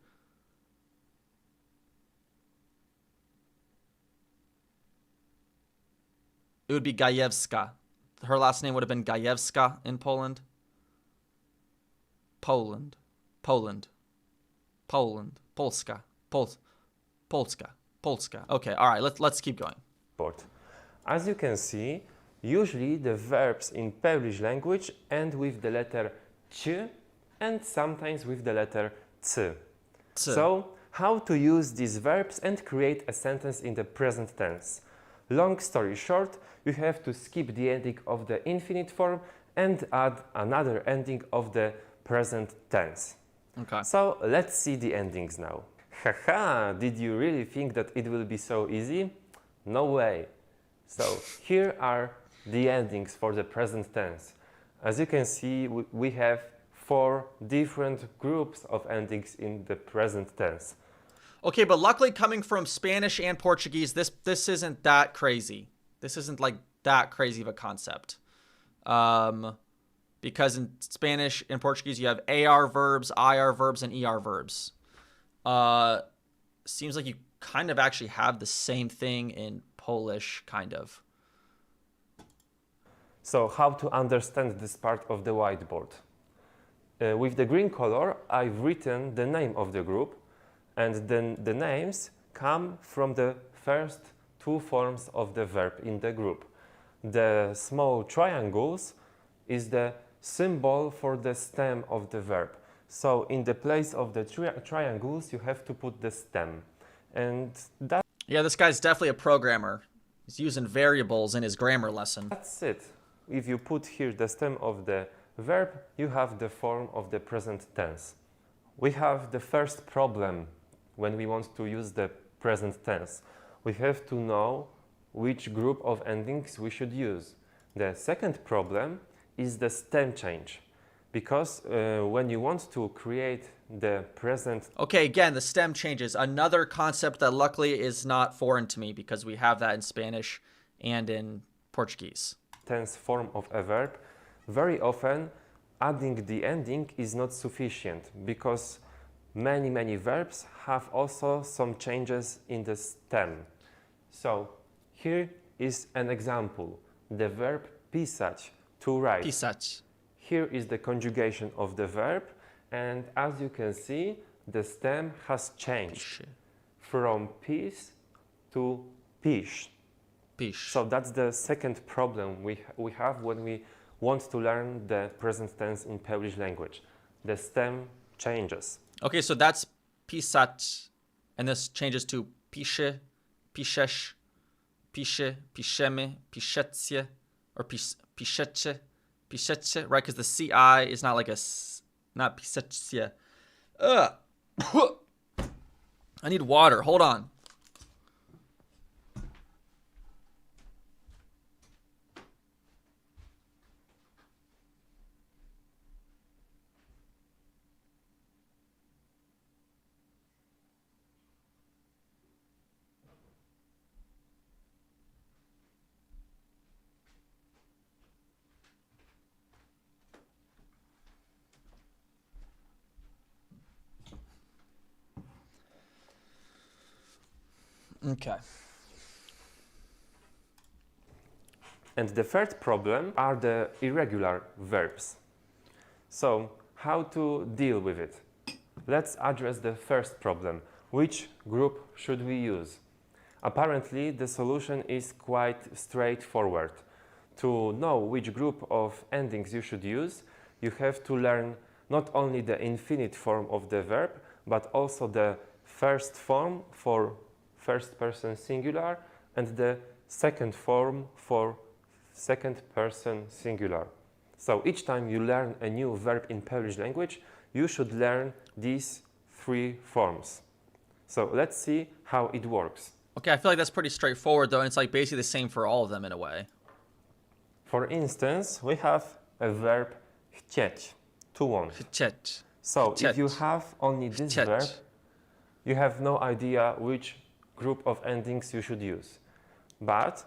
It would be Gajewska. Her last name would have been Gajewska in Poland. Poland, Poland, Poland, Polska, Polska, Polska. Okay, all right, let's keep going. As you can see, usually the verbs in Polish language end with the letter ć and sometimes with the letter c. So, how to use these verbs and create a sentence in the present tense? Long story short, you have to skip the ending of the infinite form and add another ending of the present tense. Okay. So let's see the endings now. Haha, did you really think that it will be so easy? No way. So here are the endings for the present tense. As you can see, we have 4 different groups of endings in the present tense. Okay, but luckily coming from Spanish and Portuguese, this isn't that crazy. This isn't like that crazy of a concept. Because in Spanish and Portuguese, you have AR verbs, IR verbs, and ER verbs. Seems like you kind of actually have the same thing in Polish, kind of. So how to understand this part of the whiteboard? With the green color, I've written the name of the group, and then the names come from the first 2 forms of the verb in the group. The small triangles is the symbol for the stem of the verb. So in the place of the triangles, you have to put the stem. And yeah, this guy's definitely a programmer. He's using variables in his grammar lesson. That's it. If you put here the stem of the verb, you have the form of the present tense. We have the first problem when we want to use the present tense. We have to know which group of endings we should use. The second problem is the stem change, because when you want to create the present... Okay, again, the stem changes. Another concept that luckily is not foreign to me because we have that in Spanish and in Portuguese. Tense form of a verb, very often adding the ending is not sufficient because many verbs have also some changes in the stem. So here is an example. The verb pisać, to write. Pisać. Here is the conjugation of the verb, and as you can see, the stem has changed from pis to pisz. Pisz. So that's the second problem we have when we want to learn the present tense in Polish language. The stem changes. Okay, so that's pisać, and this changes to pisze, piszesz, pisze, piszemy, piszecie, or piszecie, piszecie, right? Because the CI is not like not piszecie. I need water. Hold on. Okay. And the third problem are the irregular verbs. So, how to deal with it? Let's address the first problem. Which group should we use? Apparently, the solution is quite straightforward. To know which group of endings you should use, you have to learn not only the infinite form of the verb, but also the first form for first person singular and the second form for second person singular. So each time you learn a new verb in Polish language, you should learn these three forms. So let's see how it works. Okay, I feel like that's pretty straightforward though, and it's like basically the same for all of them in a way. For instance, we have a verb chcieć, to want. Chcieć. So if you Chcieć. have only this Chcieć. verb, you have no idea which group of endings you should use. But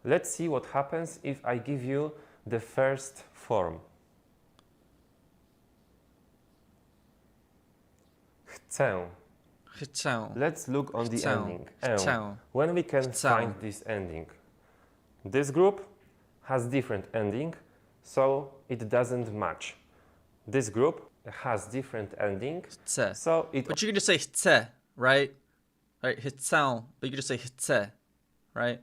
let's see what happens if I give you the first form. Chcę. Chcę. Let's look on the Chcę. ending. Chcę. When we can Chcę. find this ending? This group has different ending, so it doesn't match. This group has different ending, Chcę. so it But you can just say chcę, right? Right, chcę, but you can just say chcę, right?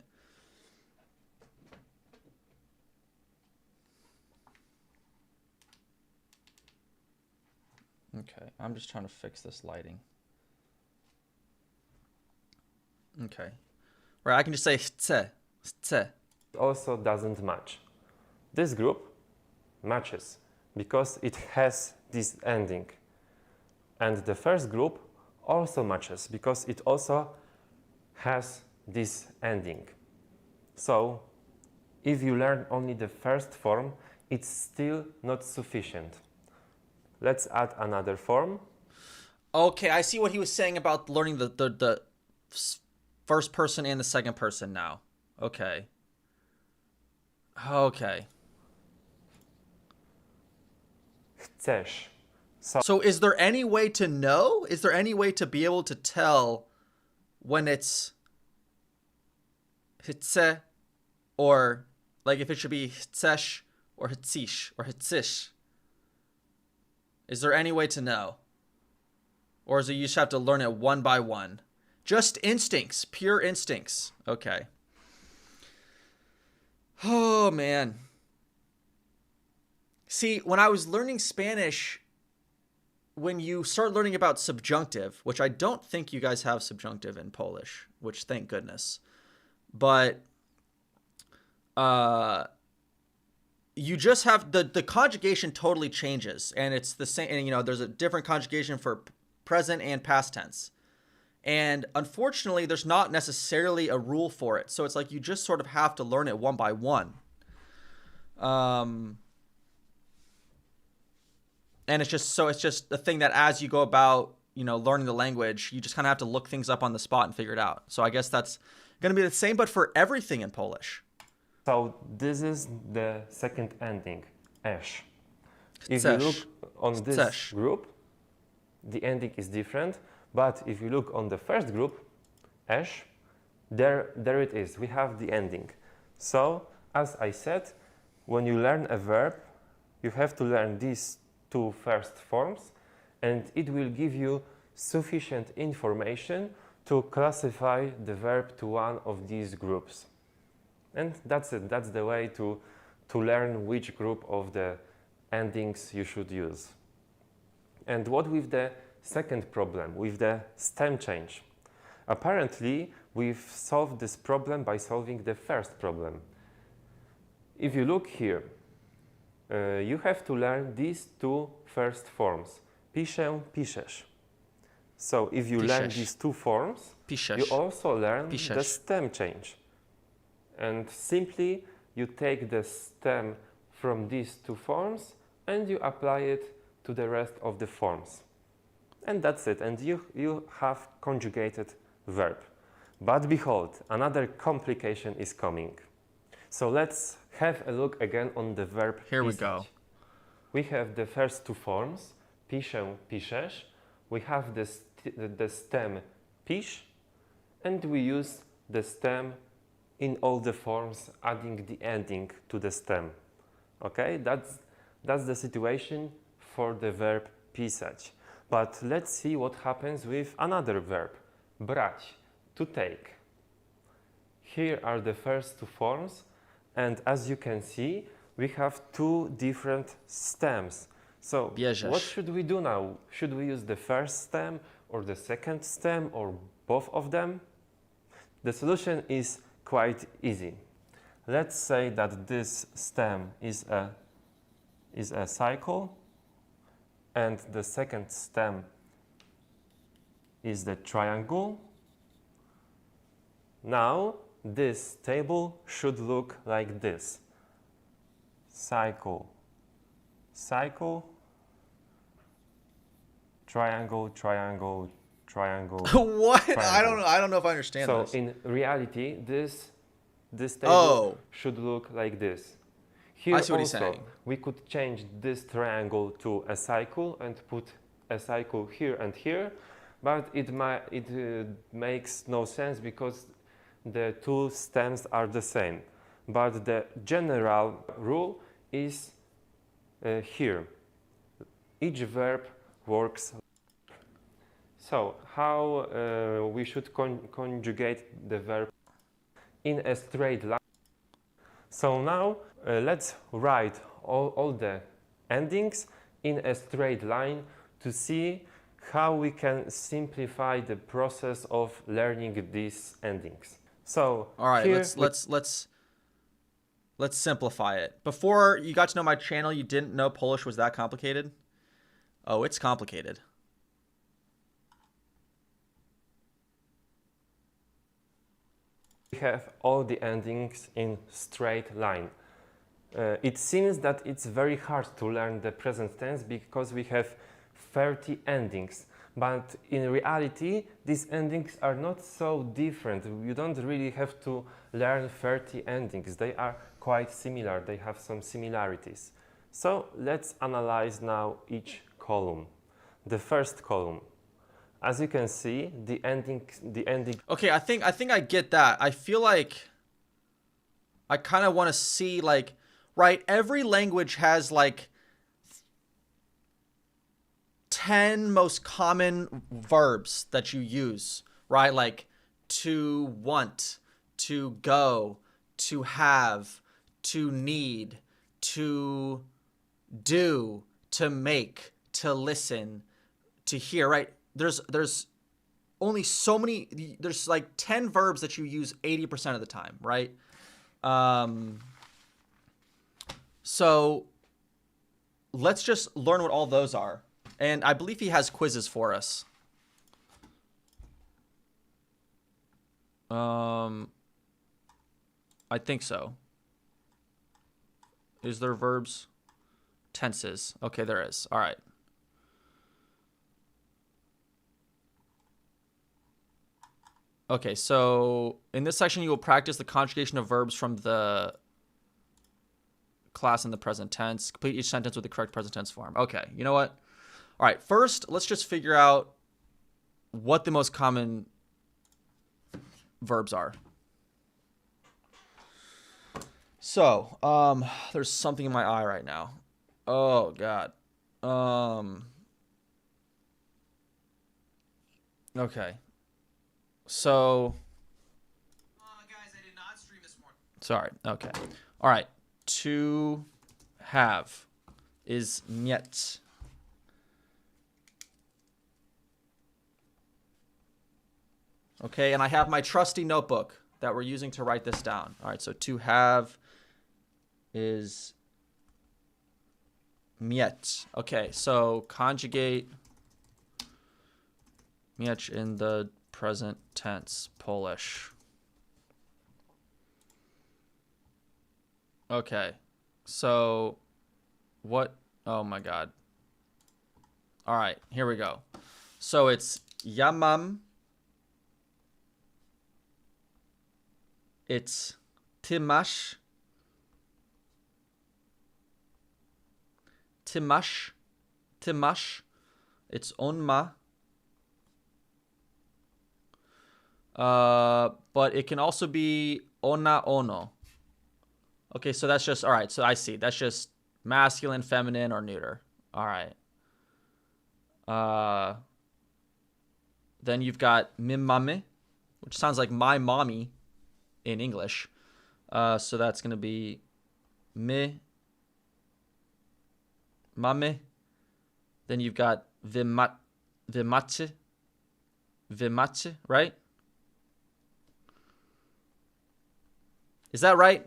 Okay, I'm just trying to fix this lighting. Okay. Right, I can just say chcę, chcę. also doesn't match. This group matches because it has this ending. And the first group also matches because it also has this ending. So, if you learn only the first form, it's still not sufficient. Let's add another form. Okay, I see what he was saying about learning the first person and the second person now. Okay. Okay. Chcesz. So is there any way to know? Is there any way to be able to tell when it's chce or like if it should be chcesz or chcesz or chcesz? Is there any way to know? Or is it you just have to learn it one by one? Just instincts, pure instincts. Okay. Oh, man. See, when I was learning Spanish, when you start learning about subjunctive, which I don't think you guys have subjunctive in Polish, which thank goodness. But you just have the conjugation totally changes, and it's the same, and you know, there's a different conjugation for present and past tense. And unfortunately, there's not necessarily a rule for it. So it's like you just sort of have to learn it one by one. And it's just a thing that as you go about, you know, learning the language, you just kind of have to look things up on the spot and figure it out. So I guess that's going to be the same, but for everything in Polish. So this is the second ending, esz. If you look on this Chcesz. group, the ending is different. But if you look on the first group, esz, there it is. We have the ending. So, as I said, when you learn a verb, you have to learn these two first forms, and it will give you sufficient information to classify the verb to one of these groups. And that's it. That's the way to learn which group of the endings you should use. And what with the second problem, with the stem change? Apparently, we've solved this problem by solving the first problem. If you look here, you have to learn these two first forms. Piszę, piszesz. So if you learn Piszesz. these two forms, you Piszesz. also learn the Piszesz. stem change. And simply you take the stem from these two forms and you apply it to the rest of the forms. And that's it. And you have conjugated verb. But behold, another complication is coming. So let's have a look again on the verb Here we pisać. go. We have the first two forms, piszę, piszesz. We have the stem pisz, and we use the stem in all the forms, adding the ending to the stem. Okay, that's the situation for the verb pisać. But let's see what happens with another verb, brać, to take. Here are the first two forms, and as you can see, we have two different stems. So Bierzesz. what should we do now? Should we use the first stem or the second stem or both of them? The solution is quite easy. Let's say that this stem is a cycle and the second stem is the triangle. Now this table should look like this. Cycle, cycle, triangle, triangle, triangle. What? Triangle. I don't know if I understand So this. in reality, this table Oh. should look like this. Here I see what he's also, saying. we could change this triangle to a cycle and put a cycle here and here, but it makes no sense because the two stems are the same. But the general rule is here. Each verb works. So how we should conjugate the verb in a straight line. So now let's write all the endings in a straight line to see how we can simplify the process of learning these endings. So All right, here let's simplify it. Before you got to know my channel, you didn't know Polish was that complicated? Oh, it's complicated. we have all the endings in straight line. It seems that it's very hard to learn the present tense because we have 30 endings. But in reality, these endings are not so different. You don't really have to learn 30 endings. They are quite similar. They have some similarities. So let's analyze now each column. The first column. As you can see, the ending. Okay, I think I get that. I feel like I kind of want to see, like, right, every language has like 10 most common verbs that you use, right? Like to want, to go, to have, to need, to do, to make, to listen, to hear, right? There's only so many, there's like 10 verbs that you use 80% of the time, right? So let's just learn what all those are. And I believe he has quizzes for us. I think so. Is there verbs? Tenses. Okay, there is. All right. Okay, so in this section, you will practice the conjugation of verbs from the class in the present tense. Complete each sentence with the correct present tense form. Okay, you know what? All right, first, let's just figure out what the most common verbs are. So, there's something in my eye right now. Oh, God. Okay. So, guys, I did not stream this morning. Sorry. Okay. All right. To have is mieć. Okay, and I have my trusty notebook that we're using to write this down. All right, so to have is mieć. Okay, so conjugate Mieć in the present tense, Polish. Okay. So, what? Oh my god. All right, here we go. So it's ja mam. It's ty masz. Ty masz. Ty masz. It's on ma. But it can also be ona ono. Okay, so that's just, all right, so I see. That's just masculine, feminine, or neuter. All right. Then you've got min mame, which sounds like my mommy in English. So that's going to be me mame. Then you've got vimace, right? Is that right?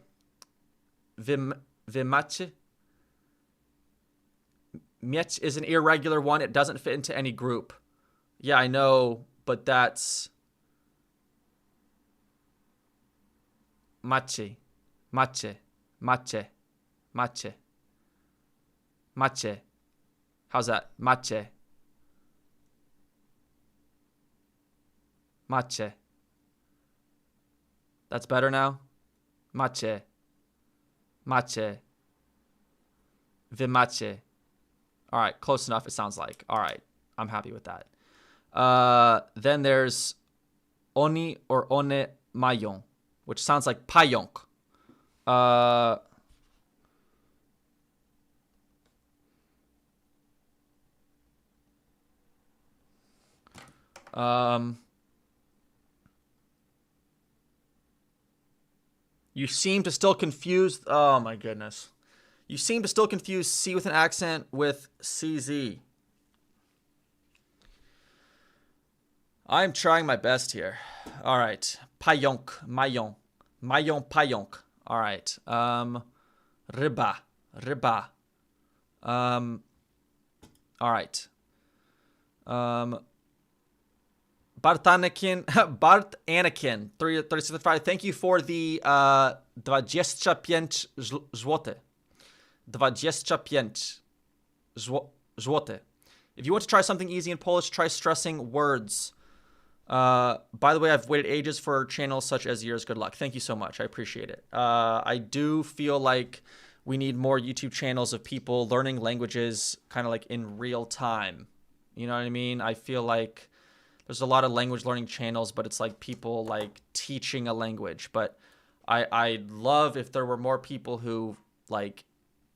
Vimace? Mieć is an irregular one. It doesn't fit into any group. Yeah, I know, but that's macie, macie, macie, macie, macie. How's that? Macie. Macie. That's better now? Macie. Macie. Vimacie. All right, close enough, it sounds like. All right, I'm happy with that. Then there's oni or one mają, which sounds like pająk. You seem to still confuse. Oh my goodness. You seem to still confuse C with an accent with CZ. I'm trying my best here. All right. Pająk, mają. Mają, pająk. All right. Ryba, ryba. All right. Bart Anakin, 365. Thank you for the 25 złote. 25 złote. If you want to try something easy in Polish, try stressing words. By the way, I've waited ages for channels such as yours. Good luck. Thank you so much. I appreciate it. I do feel like we need more YouTube channels of people learning languages kind of like in real time. You know what I mean? I feel like there's a lot of language learning channels, but it's like people like teaching a language. But I'd love if there were more people who like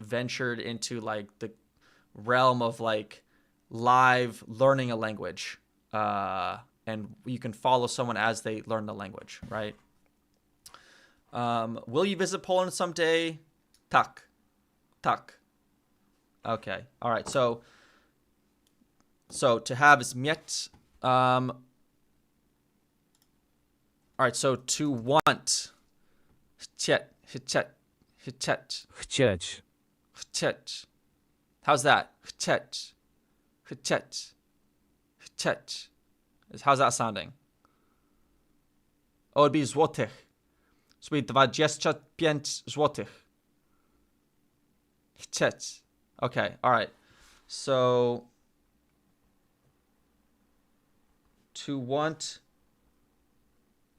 ventured into like the realm of like live learning a language. And you can follow someone as they learn the language, right? Will you visit Poland someday? Tak. Tak. Okay. All right. So to have is mieć. All right. So to want. Chcieć. Chcieć. Chcieć. Chcieć. Chcieć. How's that? Chcieć. Chcieć. Chcieć. How's that sounding? Oh, it'd be złotych. So it'd be 25 złotych. Chcieć. Okay, all right. So to want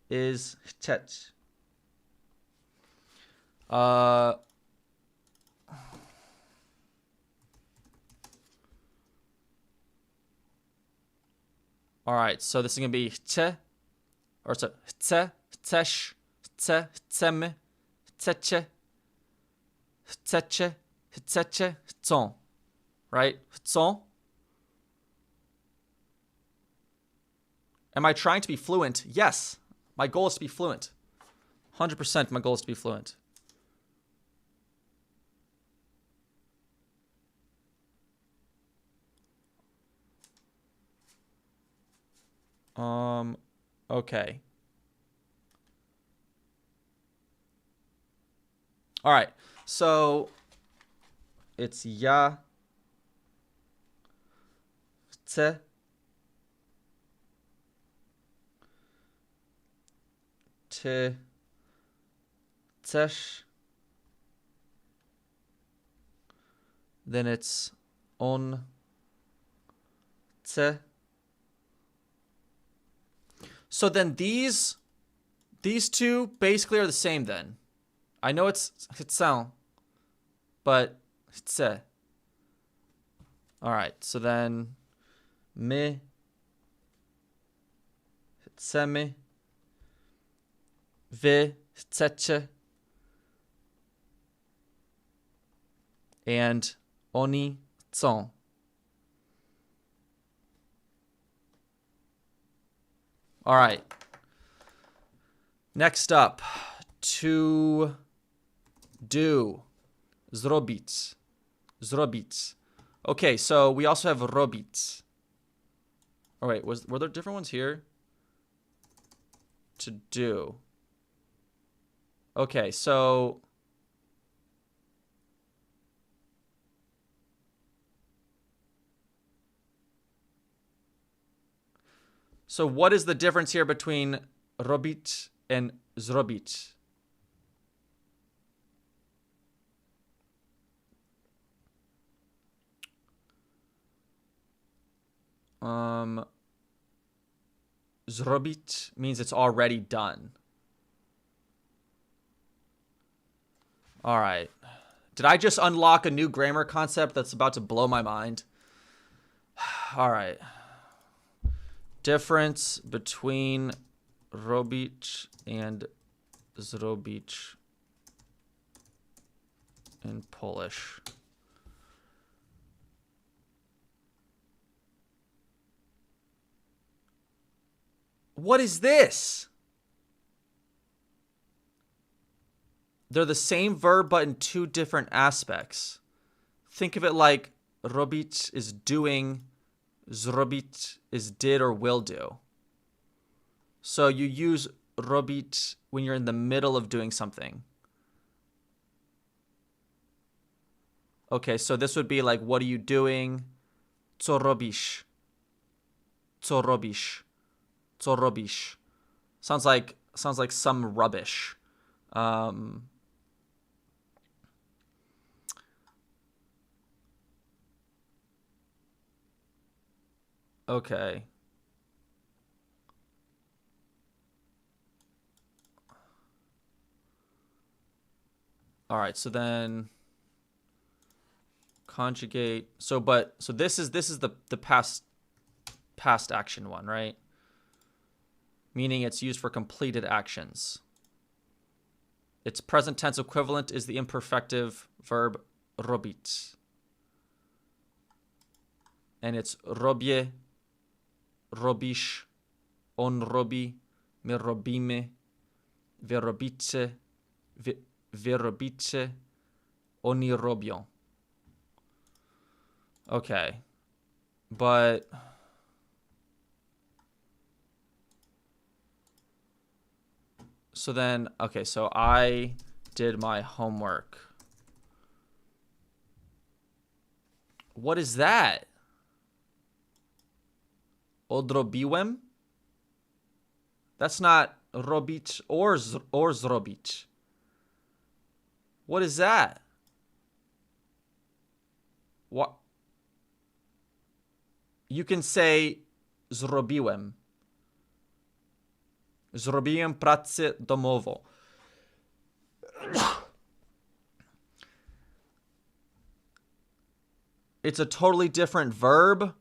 is chcieć. All right, so this is going to be chce, or so chce, chcesz, chce, chcemy, chcecie, chcecie, chcecie, chcą, right? Chcą. Am I trying to be fluent? Yes. My goal is to be fluent. 100% my goal is to be fluent. Okay. All right. So it's ja, chce, Ty chcesz. Then it's on chce. So then these two basically are the same then. I know it's chcę, but chce. All right, so then my chcemy, wy chcecie, and oni chcą. All right. Next up, to do, zrobić, zrobić. Okay, so we also have robić. Oh wait, were there different ones here? To do. Okay, so what is the difference here between robić and zrobić? Zrobić means it's already done. All right. Did I just unlock a new grammar concept that's about to blow my mind? All right. Difference between robić and zrobić in Polish. What is this? They're the same verb, but in two different aspects. Think of it like robić is doing, zrobić is did or will do. So you use robić when you're in the middle of doing something. Okay, so this would be like, what are you doing? Co robisz? Co robisz? Co robisz? Sounds like some rubbish. Okay. All right, so then conjugate. So this is the past action one, right? Meaning it's used for completed actions. Its present tense equivalent is the imperfective verb robić. And it's robię, robisz, on robi, my robimy, wy robicie, wy robicie, oni robią. Okay. But so then, okay, so I did my homework. What is that? Odrobiłem? That's not robić or zrobić. What is that? What? You can say zrobiłem. Zrobiłem pracę domową. It's a totally different verb.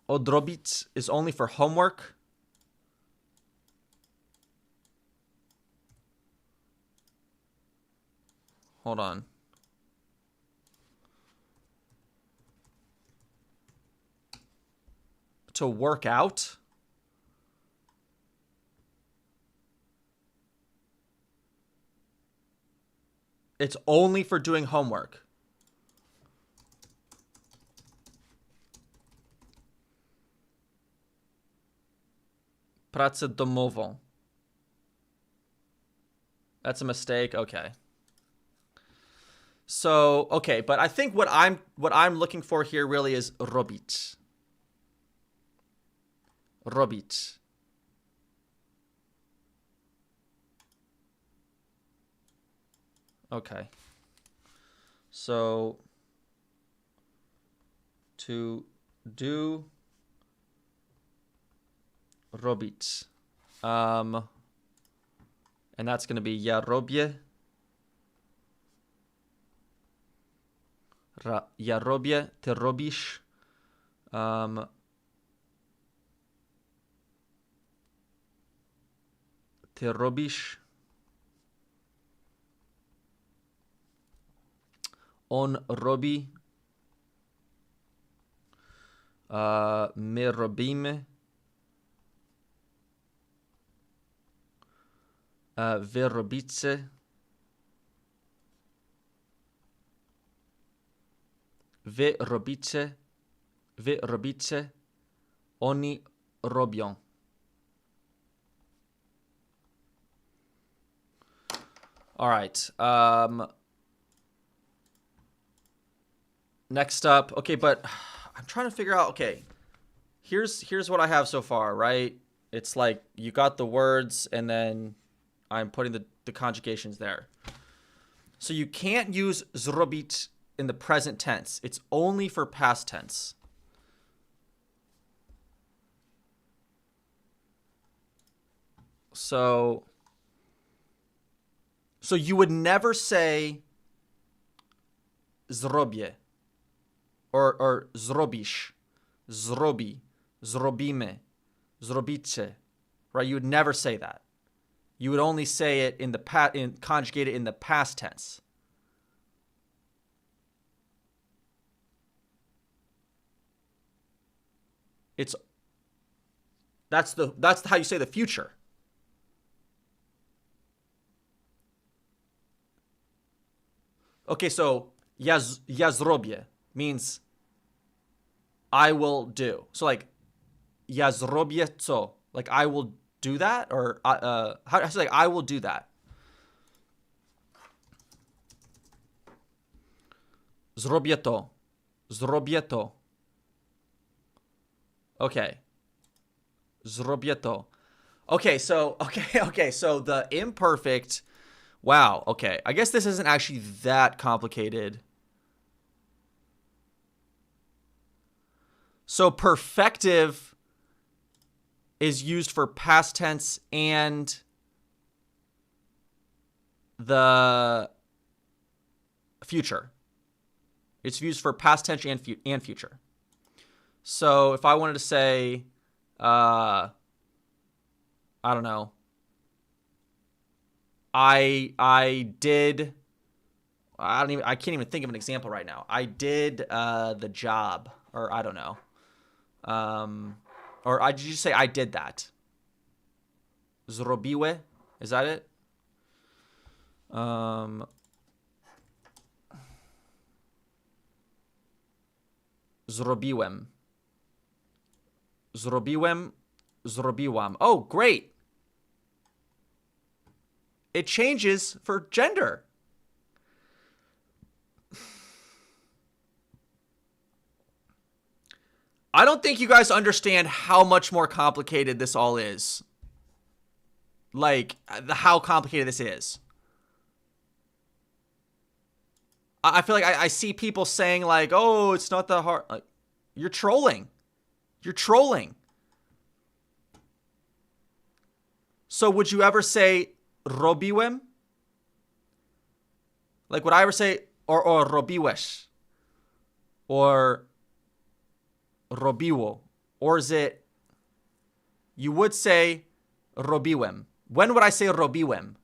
Odrobić is only for homework. Hold on. To work out? It's only for doing homework. Pracę domową. That's a mistake? Okay. So, okay, but I think what I'm looking for here really is robić. Robić. Okay. So to do robić. And that's going to be ja robię. Ja robię, ty robisz. Ty robisz. On robi. My robimy. Wy robicie. Wy robicie. Wy robicie. Oni robią. All right. Next up. Okay, but I'm trying to figure out, okay. Here's what I have so far, right? It's like you got the words and then I'm putting the conjugations there. So you can't use zrobić in the present tense. It's only for past tense. So you would never say zrobię or zrobisz, zrobi, zrobimy, zrobicie, right? You would never say that. You would only say it in the conjugate it in the past tense. That's how you say the future. Okay, so ja zrobię means I will do. So like ja zrobię co? Like I will do that, or how like I will do that. Zrobię to. Zrobię to. Okay. Zrobię to. Okay, so the imperfect. Wow, okay. I guess this isn't actually that complicated. So perfective is used for past tense and the future. It's used for past tense and future. So if I wanted to say, I don't know, I can't even think of an example right now. I did the job, or I don't know. Or did you say I did that? Zrobiłe? Is that it? Zrobiłem. Zrobiłem. Zrobiłam. Oh, great. It changes for gender. I don't think you guys understand how much more complicated this all is. Like, how complicated this is. I feel like I see people saying like, oh, it's not that hard. Like, you're trolling. You're trolling. So would you ever say robiłem? Like, would I ever say or robiłeś? Or robiło? Or is it, you would say robiłem. When would I say robiłem?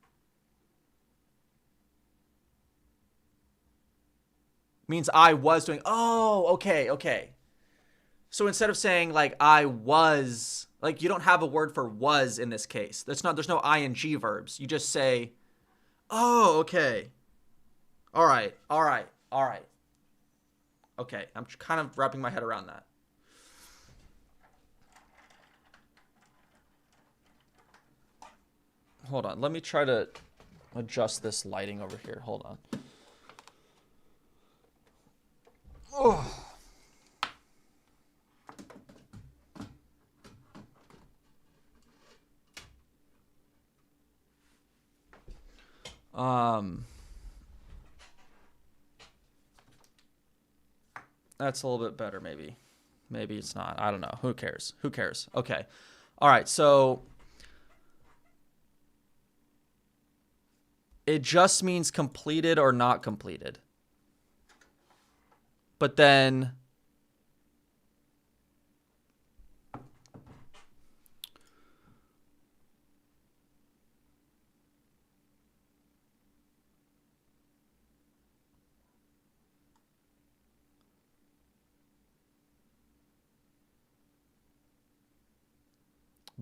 Means I was doing. Oh, okay. So instead of saying like I was, like you don't have a word for was in this case. There's no ing verbs. You just say, oh, okay. All right. Okay, I'm kind of wrapping my head around that. Hold on. Let me try to adjust this lighting over here. Hold on. That's a little bit better, maybe. Maybe it's not. I don't know. Who cares? Who cares? Okay. All right. So it just means completed or not completed. But then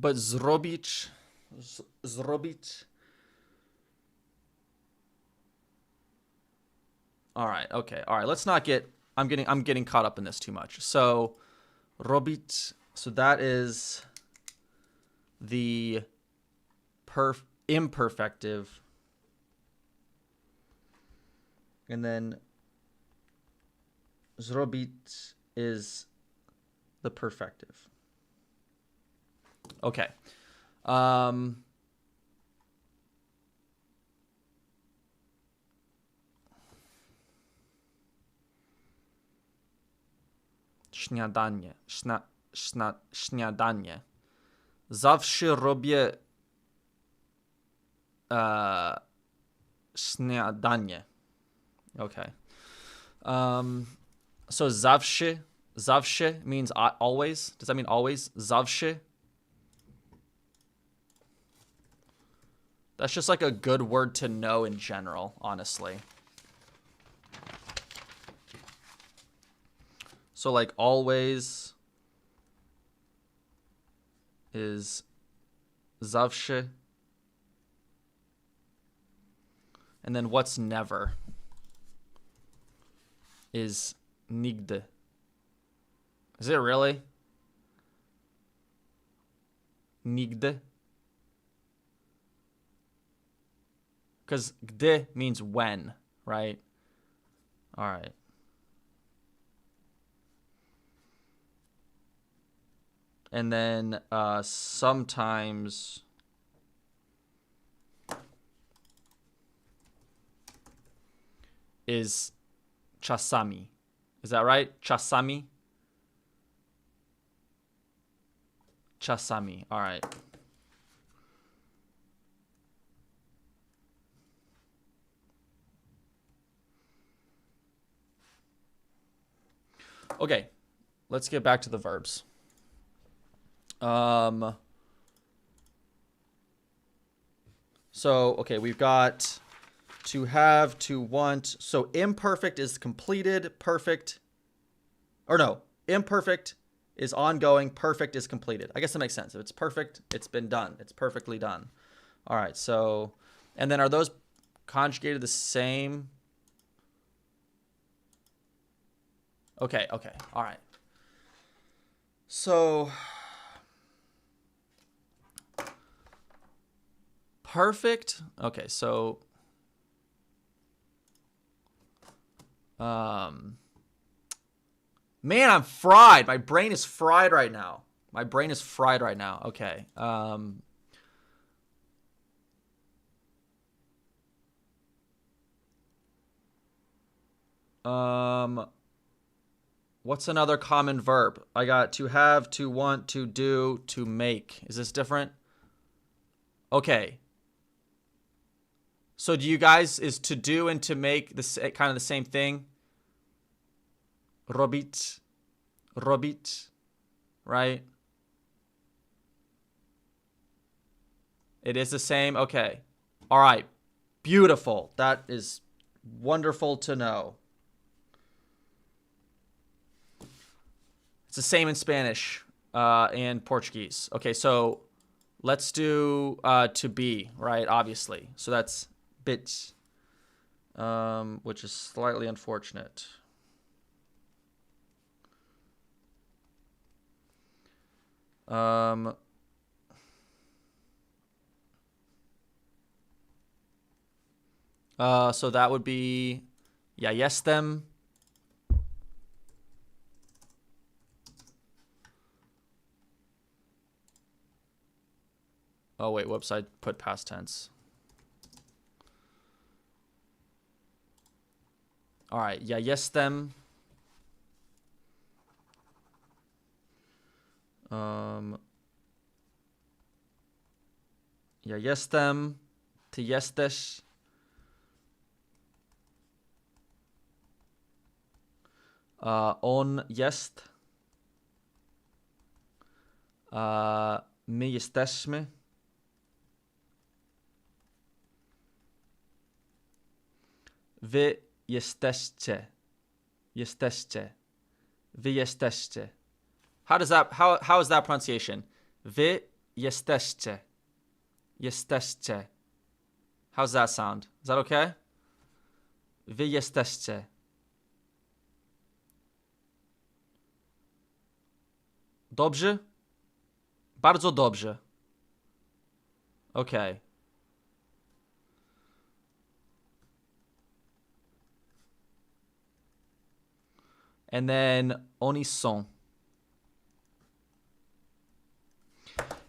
zrobić. All right. Okay. All right. Let's not get. I'm getting caught up in this too much. So, robić. So that is the imperfective, and then zrobić is the perfective. Okay. Śniadanie. Śniadanie. Zawsze robię śniadanie. Okay. So zawsze means always. Does that mean always? Zawsze. That's just like a good word to know in general, honestly. So like always is zawsze. And then what's never is nigdy. Is it really? Nigdy? Because gdy means when, right? All right. And then sometimes is czasami. Is that right? Czasami? Czasami. All right. Okay, let's get back to the verbs. So, okay, we've got to have, to want. So imperfect is completed, perfect, or no, imperfect is ongoing, perfect is completed. I guess that makes sense. If it's perfect, it's been done. It's perfectly done. All right, so, and then are those conjugated the same? Okay, all right. So, perfect. Okay, so, man, I'm fried. My brain is fried right now. Okay. What's another common verb? I got to have, to want, to do, to make. Is this different? Okay. So do you guys, is to do and to make this kind of the same thing? Robić, right? It is the same? Okay. All right. Beautiful. That is wonderful to know. It's the same in Spanish and Portuguese. Okay, so let's do to be, right? Obviously. So that's bit, which is slightly unfortunate. So that would be, ja jestem. Oh, wait, whoops, I put past tense. All right, ja jestem. Ja jestem. Ty jesteś. On jest. My jesteśmy. Wy jesteście. Jesteście. Wy jesteście. How is that pronunciation? Wy jesteście. Jesteście. How's that sound? Is that okay? Wy jesteście. Dobrze? Bardzo dobrze. Okay. And then oni są.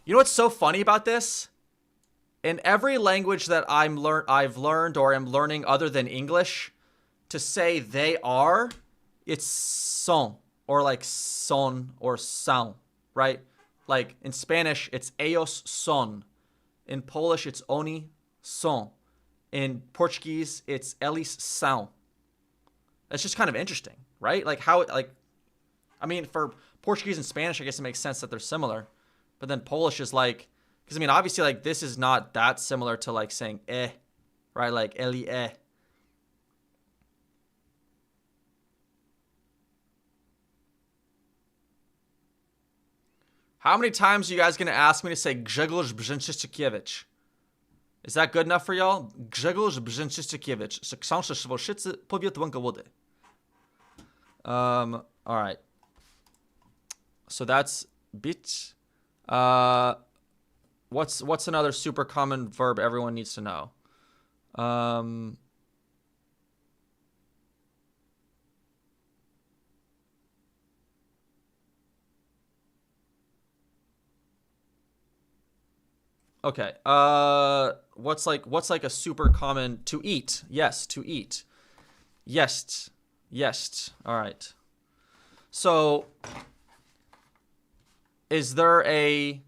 You know what's so funny about this? In every language that I've learned or am learning other than English, to say they are, it's son or like son or são, right? Like in Spanish, it's ellos son. In Polish, it's oni są. In Portuguese, it's eles são. That's just kind of interesting, right? Like how, like, I mean, for Portuguese and Spanish, I guess it makes sense that they're similar. But then Polish is like, because I mean, obviously, like, this is not that similar to like saying right? Like eli How many times are you guys going to ask me to say Grzegorz Brzęczyszczykiewicz? Is that good enough for y'all? Grzegorz Brzęczyszczykiewicz. Książę Szwolszycy, powiat Łękowody. All right. So that's bit. What's another super common verb everyone needs to know? Okay. What's like a super common to eat? Yes, to eat. Yes. Yes. All right. So is there a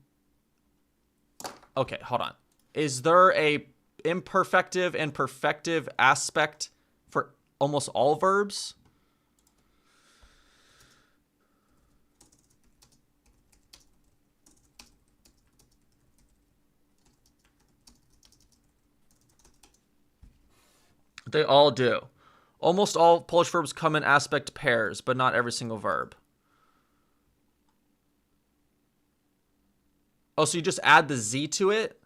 Okay, hold on. Is there a imperfective and perfective aspect for almost all verbs? They all do. Almost all Polish verbs come in aspect pairs, but not every single verb. Oh, so you just add the Z to it?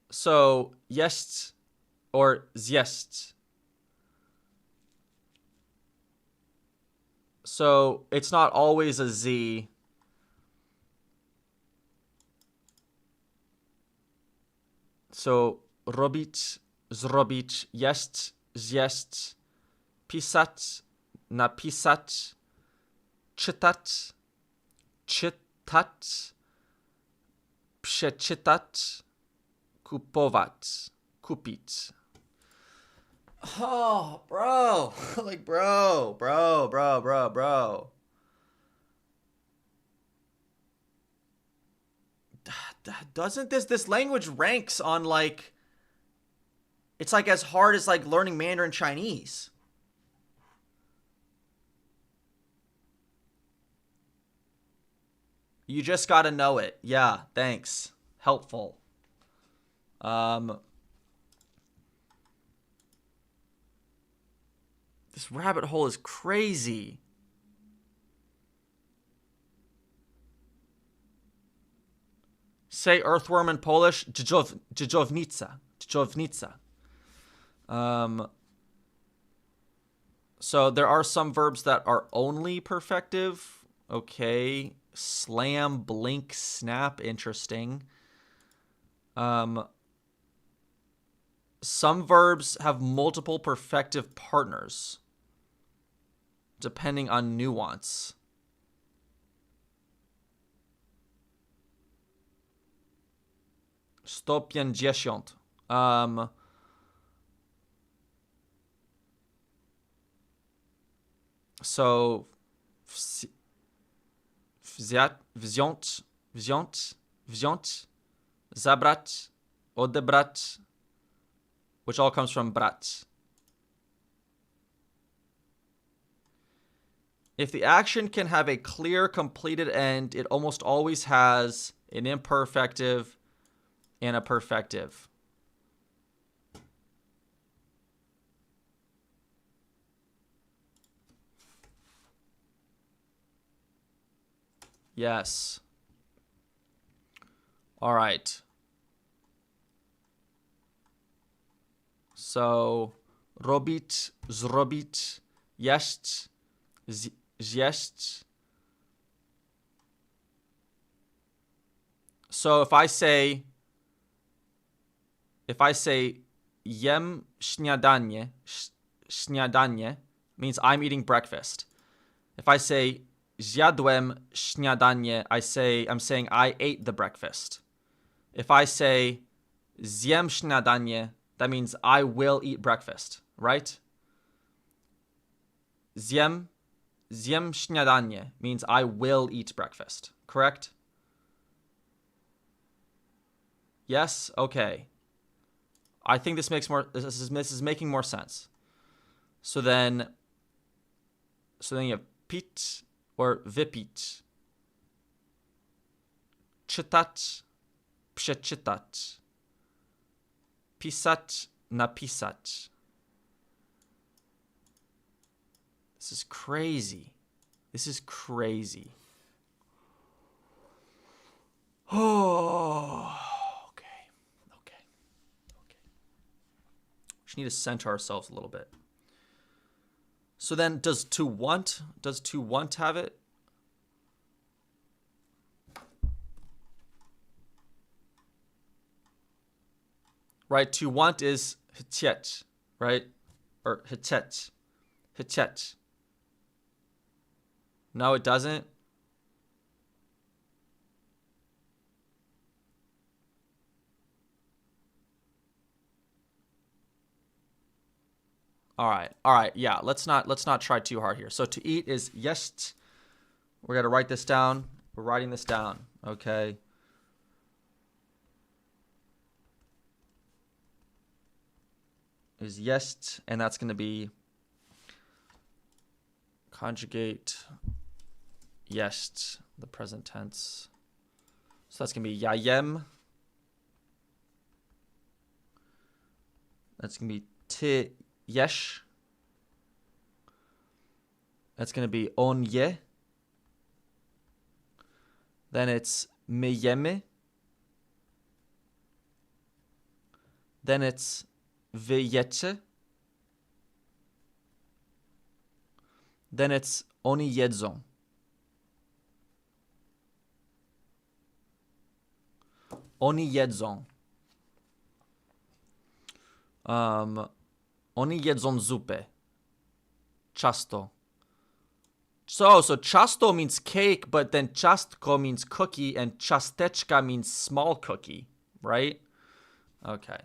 So, jest or zjest. So, it's not always a Z. So, robić, zrobić, jest, zjeść, pisać, napisać, czytać, czytać, przeczytać, kupować, kupić. Oh, bro. Like, bro. Doesn't this language ranks on like, it's like as hard as like learning Mandarin Chinese. You just got to know it. Yeah, thanks. Helpful. This rabbit hole is crazy. Say earthworm in Polish, dżdżownica. So there are some verbs that are only perfective. Okay. Slam, blink, snap. Interesting. Some verbs have multiple perfective partners. depending on nuance. Sto pięćdziesiąt. So wziąć, zabrać, odebrać, which all comes from brać. If the action can have a clear, completed end, it almost always has an imperfective and a perfective. Yes. All right. So, robić, zrobić, jeść, zjeść. So if I say jem śniadanie, śniadanie means I'm eating breakfast. If I say zjadłem śniadanie, I'm saying I ate the breakfast. If I say zjem śniadanie, that means I will eat breakfast, right? Zjem śniadanie means I will eat breakfast, correct? Yes? Okay. I think this makes more, this is making more sense. So then you have pić or wypić. Czytać, przeczytać. Pisać, napisać. This is crazy. This is crazy. Oh, okay. We need to center ourselves a little bit. So then, does to want have it? Right, to want is chcieć, right? Or chcieć. Chcieć. No, it doesn't. All right, yeah. Let's not try too hard here. So to eat is jeść. We're gonna write this down. We're writing this down. Okay. Is jeść, and that's gonna be conjugate jeść, the present tense. So that's gonna be ja jem. That's gonna be ty jesz. That's going to be on je. Then it's my jemy. Then it's wy jecie. Then it's oni jedzą. Oni jedzą. Oni jedzą zupę. Ciasto. So ciasto means cake, but then ciastko means cookie, and ciasteczka means small cookie, right? Okay.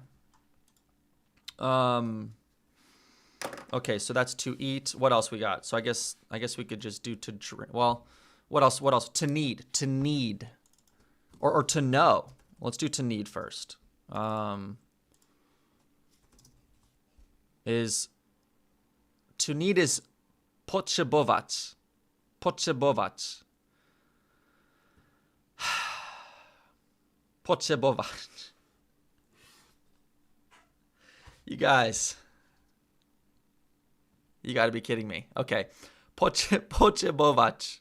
Okay, so that's to eat. What else we got? So I guess we could just do to drink. Well, what else? To need. Or to know. Let's do to need first. To need is potrzebować. Potrzebować. Potrzebować. You guys. You gotta be kidding me. Okay. Potrzebować.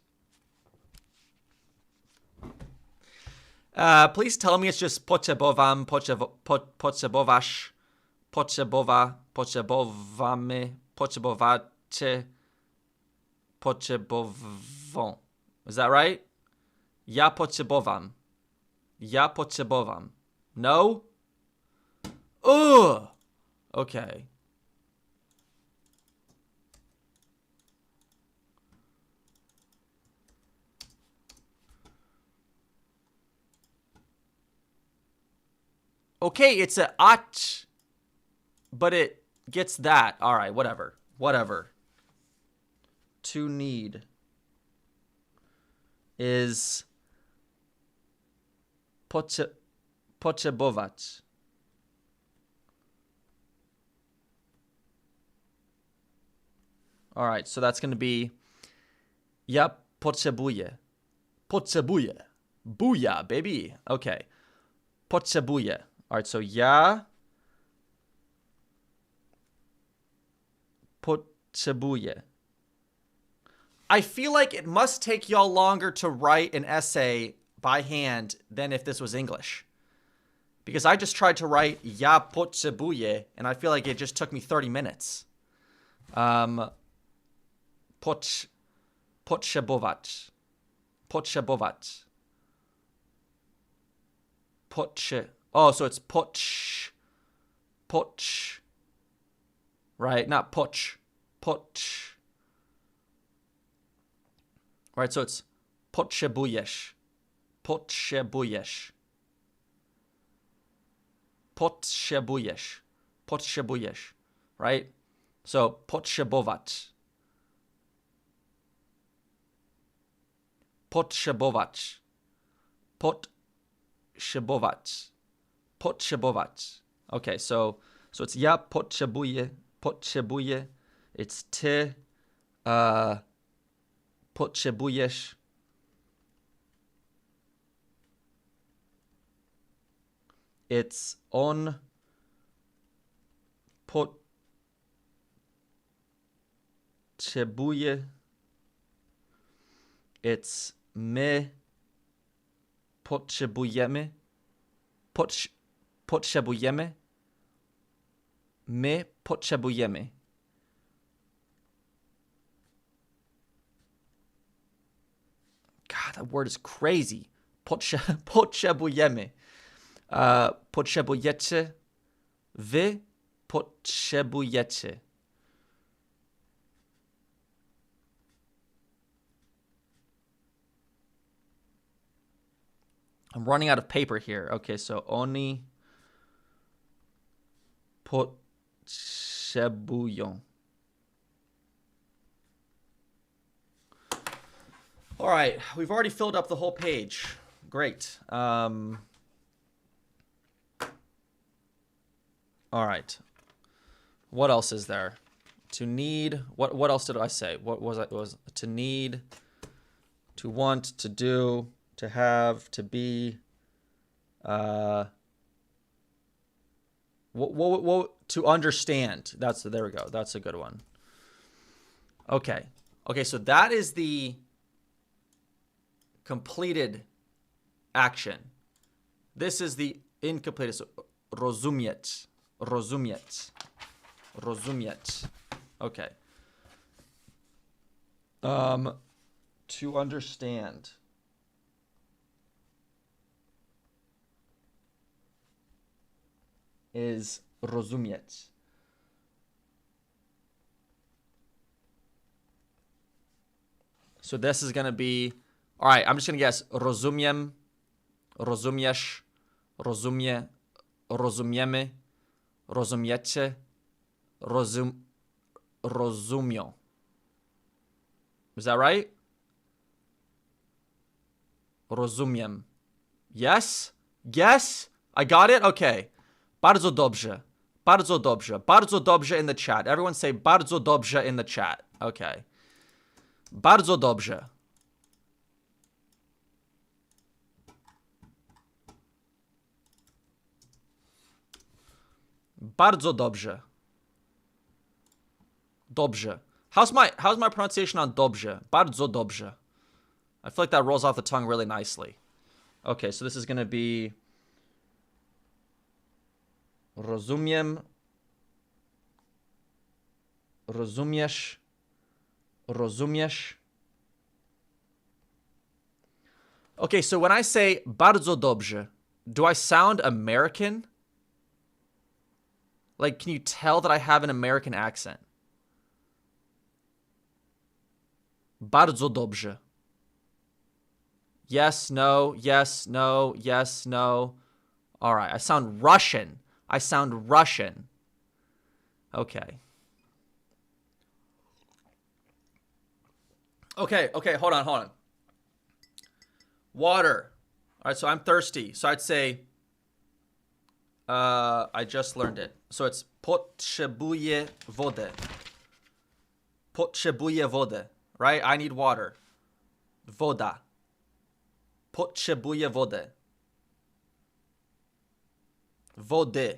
Please tell me it's just potrzebowam, potrzebowasz, potrzebowamy, potrzebowacie, potrzebową. Is that right? Ja potrzebowam. Ja potrzebowam. No? Ugh! Okay. Okay, it's a ach, but it gets that. All right, whatever. Whatever. To need is potrzebować. All right, so that's going to be ja potrzebuję. Potrzebuję. Booyah, baby. Okay. Potrzebuję. All right, so ja potrzebuję. I feel like it must take y'all longer to write an essay by hand than if this was English. Because I just tried to write ja potrzebuję, and I feel like it just took me 30 minutes. Potrzebować. Potrzebować. Oh, so it's right? Not poch. Right, so it's potrzebujesz. Potrzebujesz. Potrzebujesz. Potrzebujesz. Right? So potrzebować. Potrzebować. Potrzebować. Potrzebować. Okay, so it's ja potrzebuję. Potrzebuję. It's ty. Potrzebujesz. It's on. Potrzebuje. It's my. Potrzebujemy. Potrzebujemy. My potrzebujemy. God, that word is crazy. Potrzebujemy. Potrzebujecie. Wy potrzebujecie. I'm running out of paper here. Okay, so oni potrzebują. All right, we've already filled up the whole page. Great. All right. What else is there? To need. What else did I say? What was it? Was to need, to want, to do, to have, to be. What to understand. There we go. That's a good one. Okay. Okay, so that is the completed action. This is the incomplete. So, rozumieć. Rozumieć. Rozumieć. Okay. To understand. Is rozumieć. So this is going to be, all right, I'm just going to guess rozumiem, rozumiesz, rozumie, rozumiemy, rozumiecie, rozumią. Is that right? Rozumiem. Yes? Yes? I got it? Okay. Bardzo dobrze. Bardzo dobrze. Bardzo dobrze in the chat. Everyone say bardzo dobrze in the chat. Okay. Bardzo dobrze. Bardzo dobrze. Dobrze. How's my pronunciation on dobrze? Bardzo dobrze. I feel like that rolls off the tongue really nicely. Okay, so this is going to be rozumiem, rozumiesz, rozumiesz. Okay, so when I say bardzo dobrze, do I sound American? Like, can you tell that I have an American accent? Bardzo dobrze. Yes, no, yes, no, yes, no. All right. I sound Russian. I sound Russian. Okay. Okay. Hold on. Water. All right. So I'm thirsty. So I'd say, I just learned it. So it's potrzebuję wodę. Potrzebuję wodę. Right? I need water. Woda. Potrzebuję wodę. Wody.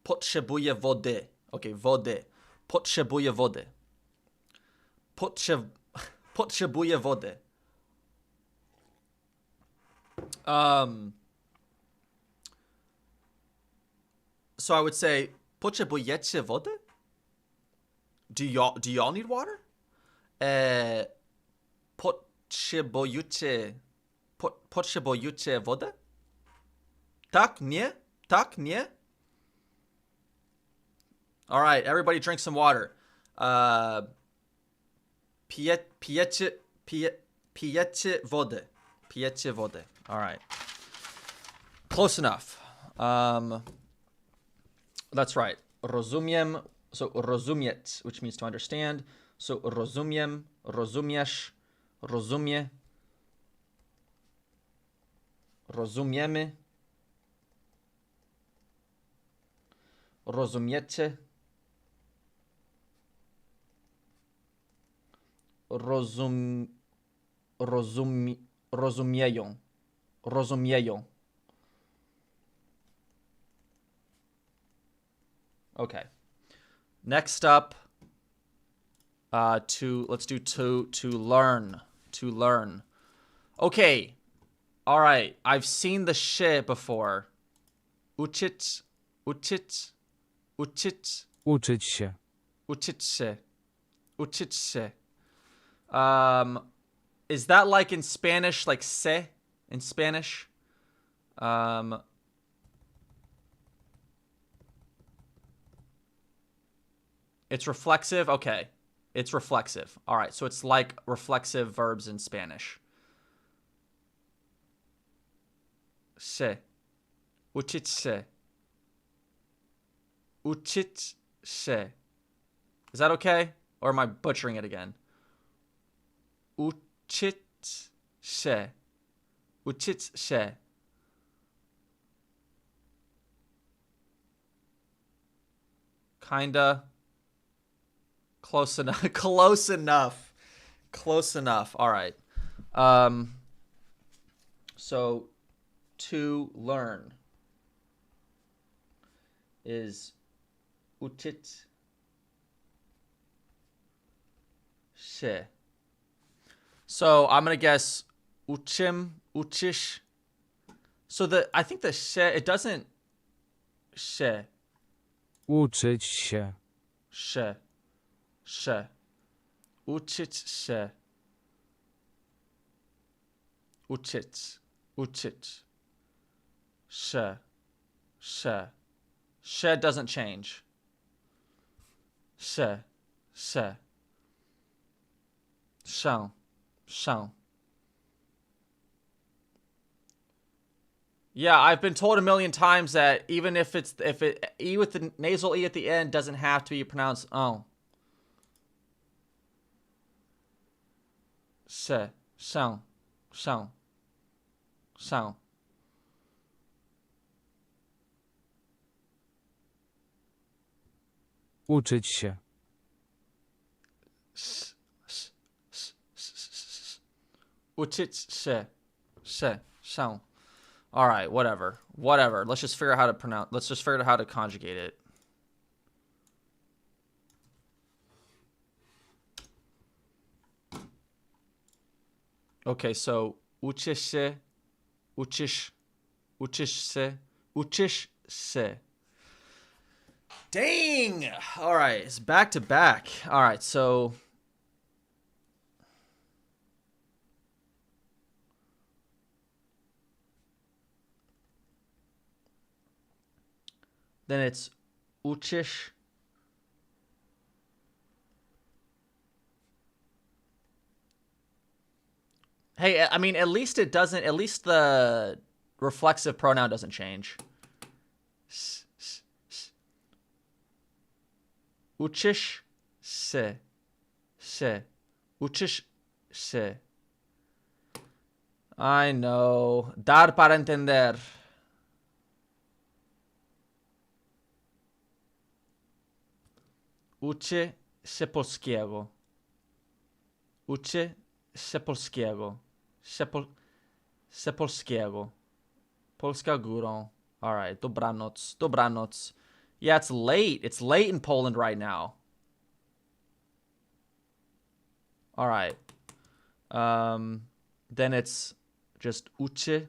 Potrzebuję wody. Okay, wody. Potrzebuję wody. Potrzebuję wody. So I would say, potrzebujecie wody? Do y'all need water? Potrzebujecie wodę? Tak, nie? Tak, nie? All right, everybody drink some water. Pijecie wodę. Pijecie wodę. All right. Close enough. That's right. Rozumiem. So rozumieć, which means to understand. So rozumiem, rozumiesz, rozumie, rozumiemy, rozumiecie, rozumieją, rozumieją. Okay. Next up, let's do to learn. To learn. Okay. All right. I've seen the shit before. Uczyć, uczyć, uczyć, Uczyć się. uczyć się, uczyć się. Is that like in Spanish, like se in Spanish? It's reflexive? Okay. It's reflexive. All right. So it's like reflexive verbs in Spanish. Se. Uczyć się. Uczyć się. Is that okay? Or am I butchering it again? Uczyć się. Uczyć się. Kinda. Close enough. Close enough. Close enough. All right. So to learn is uczyć się. So I'm gonna guess uczysz. So I think the się, it doesn't się. Uczyć się. Się. Się. Uczyć się. Uczyć. Uczyć. Się. Się. Się doesn't change. Się. Się. Się. Się. Yeah, I've been told a million times that even if E with the nasal E at the end doesn't have to be pronounced oh. Se, się, się, się. Uczyć się. Uczyć się, się, się. All right, whatever. Whatever. Let's just figure out how to pronounce. Let's just figure out how to conjugate it. Okay, so uczysz się, uczysz się, uczysz się. Dang! All right, it's back to back. All right, so then it's uczysz. Hey, I mean, at least it doesn't. At least the reflexive pronoun doesn't change. Uczysz się. Uczysz się. I know. Dar para entender. Uczy się polskiego. Uczy się polskiego. Się polskiego. Polska górą. Alright, dobranoc. Dobranoc. Yeah, it's late. It's late in Poland right now. Alright. Then it's just uczy.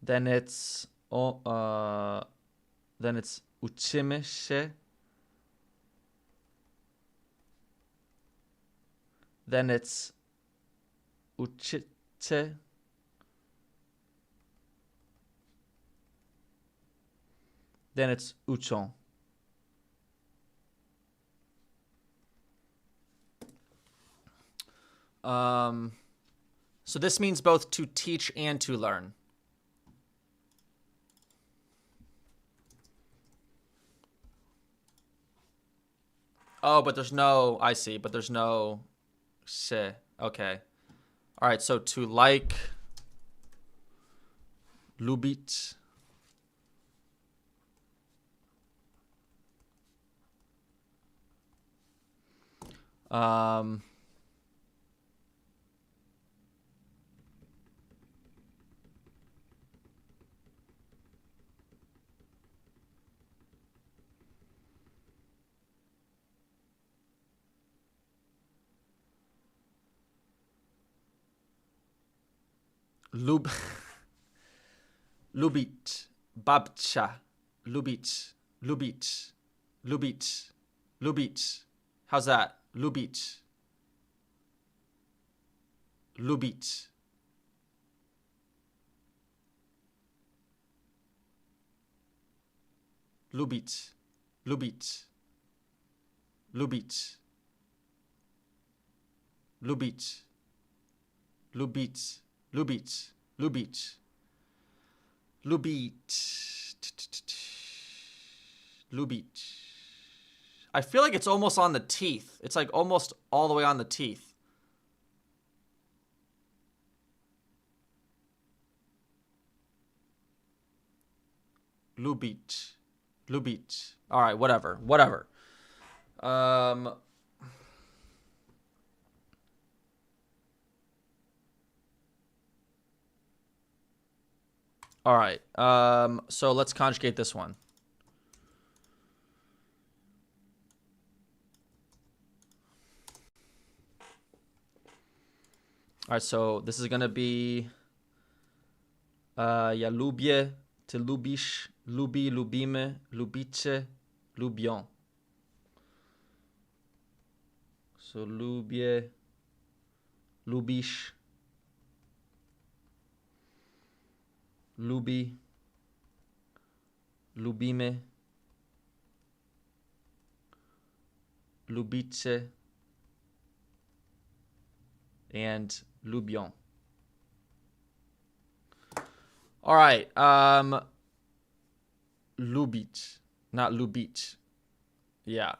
Then it's uczymy się. Then it's uczycie. Then it's uczą. So this means both to teach and to learn. Oh, but there's no, I see, but there's no se. Okay. All right, so to like, lubić. Lubić, babcia, lubić, lubić, lubić, lubić. How's that? Lubić, lubić. Lubić, lubić, lubić, lubić, lubić, lubić, lubić, lubić, lubić. I feel like it's almost on the teeth. It's like almost all the way on the teeth. Lubić, lubić. All right, whatever, whatever. All right. So let's conjugate this one. All right, so this is going to be ja lubię, ty lubisz, lubi, lubimy, lubicie, lubią. So lubię, lubisz, lubi, lubimy, lubicie, and lubią. All right, lubić, not lubić. Yeah.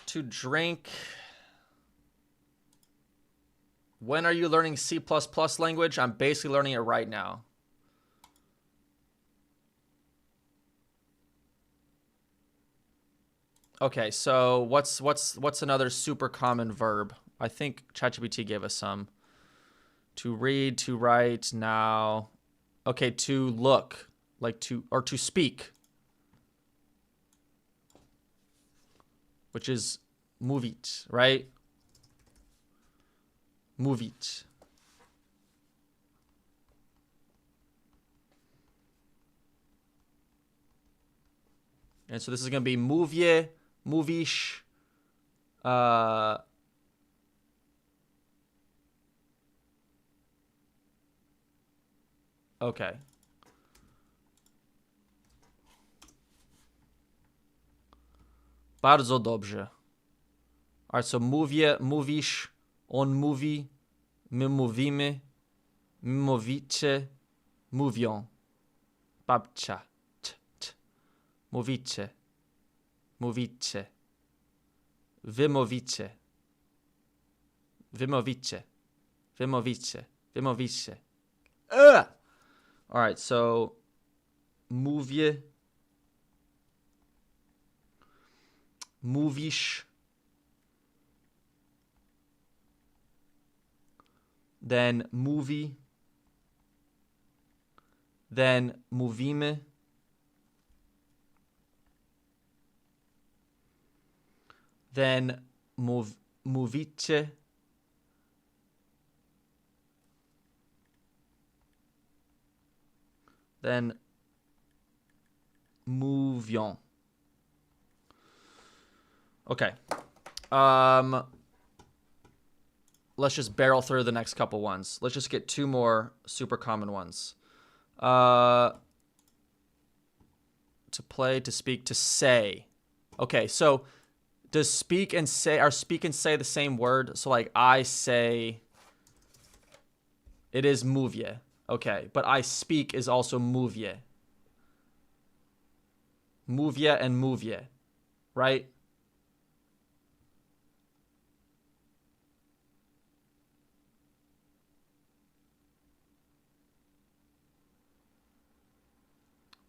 To drink. When are you learning C++ language? I'm basically learning it right now. Okay, so what's another super common verb? I think ChatGPT gave us some. To read, to write, now. Okay, to look, like to, or to speak. Which is mówić, right? Mówić. And so this is going to be mówię, mówisz, okay. Bardzo dobrze. Alright, so mówię, mówisz, on mówi, my mówimy, mówicie, mówią. Babcia. Mówicie. Mówicie. Wy mówicie. Wy mówicie. Wy mówicie. Wy mówicie. Alright, so mówię. Mówisz. Then mówi. Then mówimy. Then mówicie. Then mówią. Okay. Let's just barrel through the next couple ones. Let's just get 2 more super common ones. To play, to speak, to say. Okay, so does speak and say, are speak and say the same word? So like I say, it is mówię. Okay, but I speak is also mówię. Mówię and mówię, right?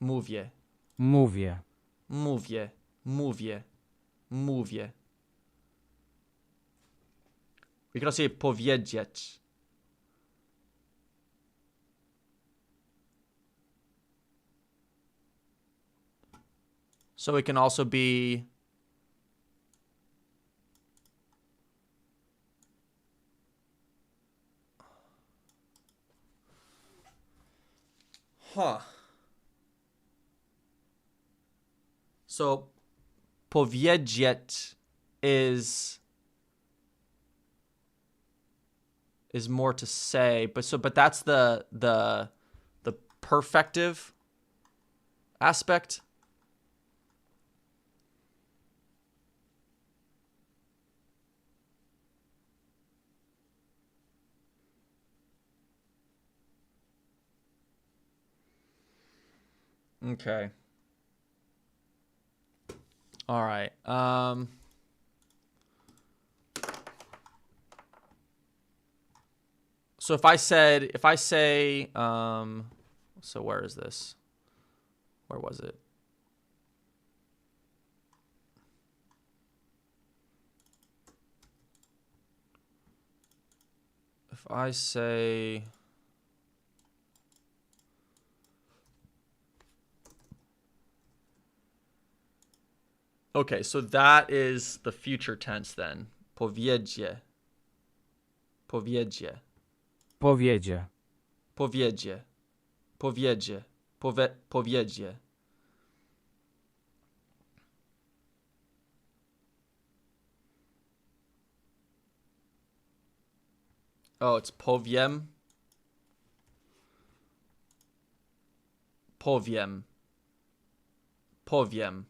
Mówię. Mówię. Mówię. Mówię. Mówię. We can also say powiedzieć. So it can also be So powiedzieć is more to say, but that's the perfective aspect. Okay. All right. So if I say, so where is this? Where was it? If I say, okay, so that is the future tense then. Powiedzie. Powiedzie. Powiedzie. Powiedzie. Powiedzie. Powiedzie. Oh, it's powiem. Powiem. Powiem.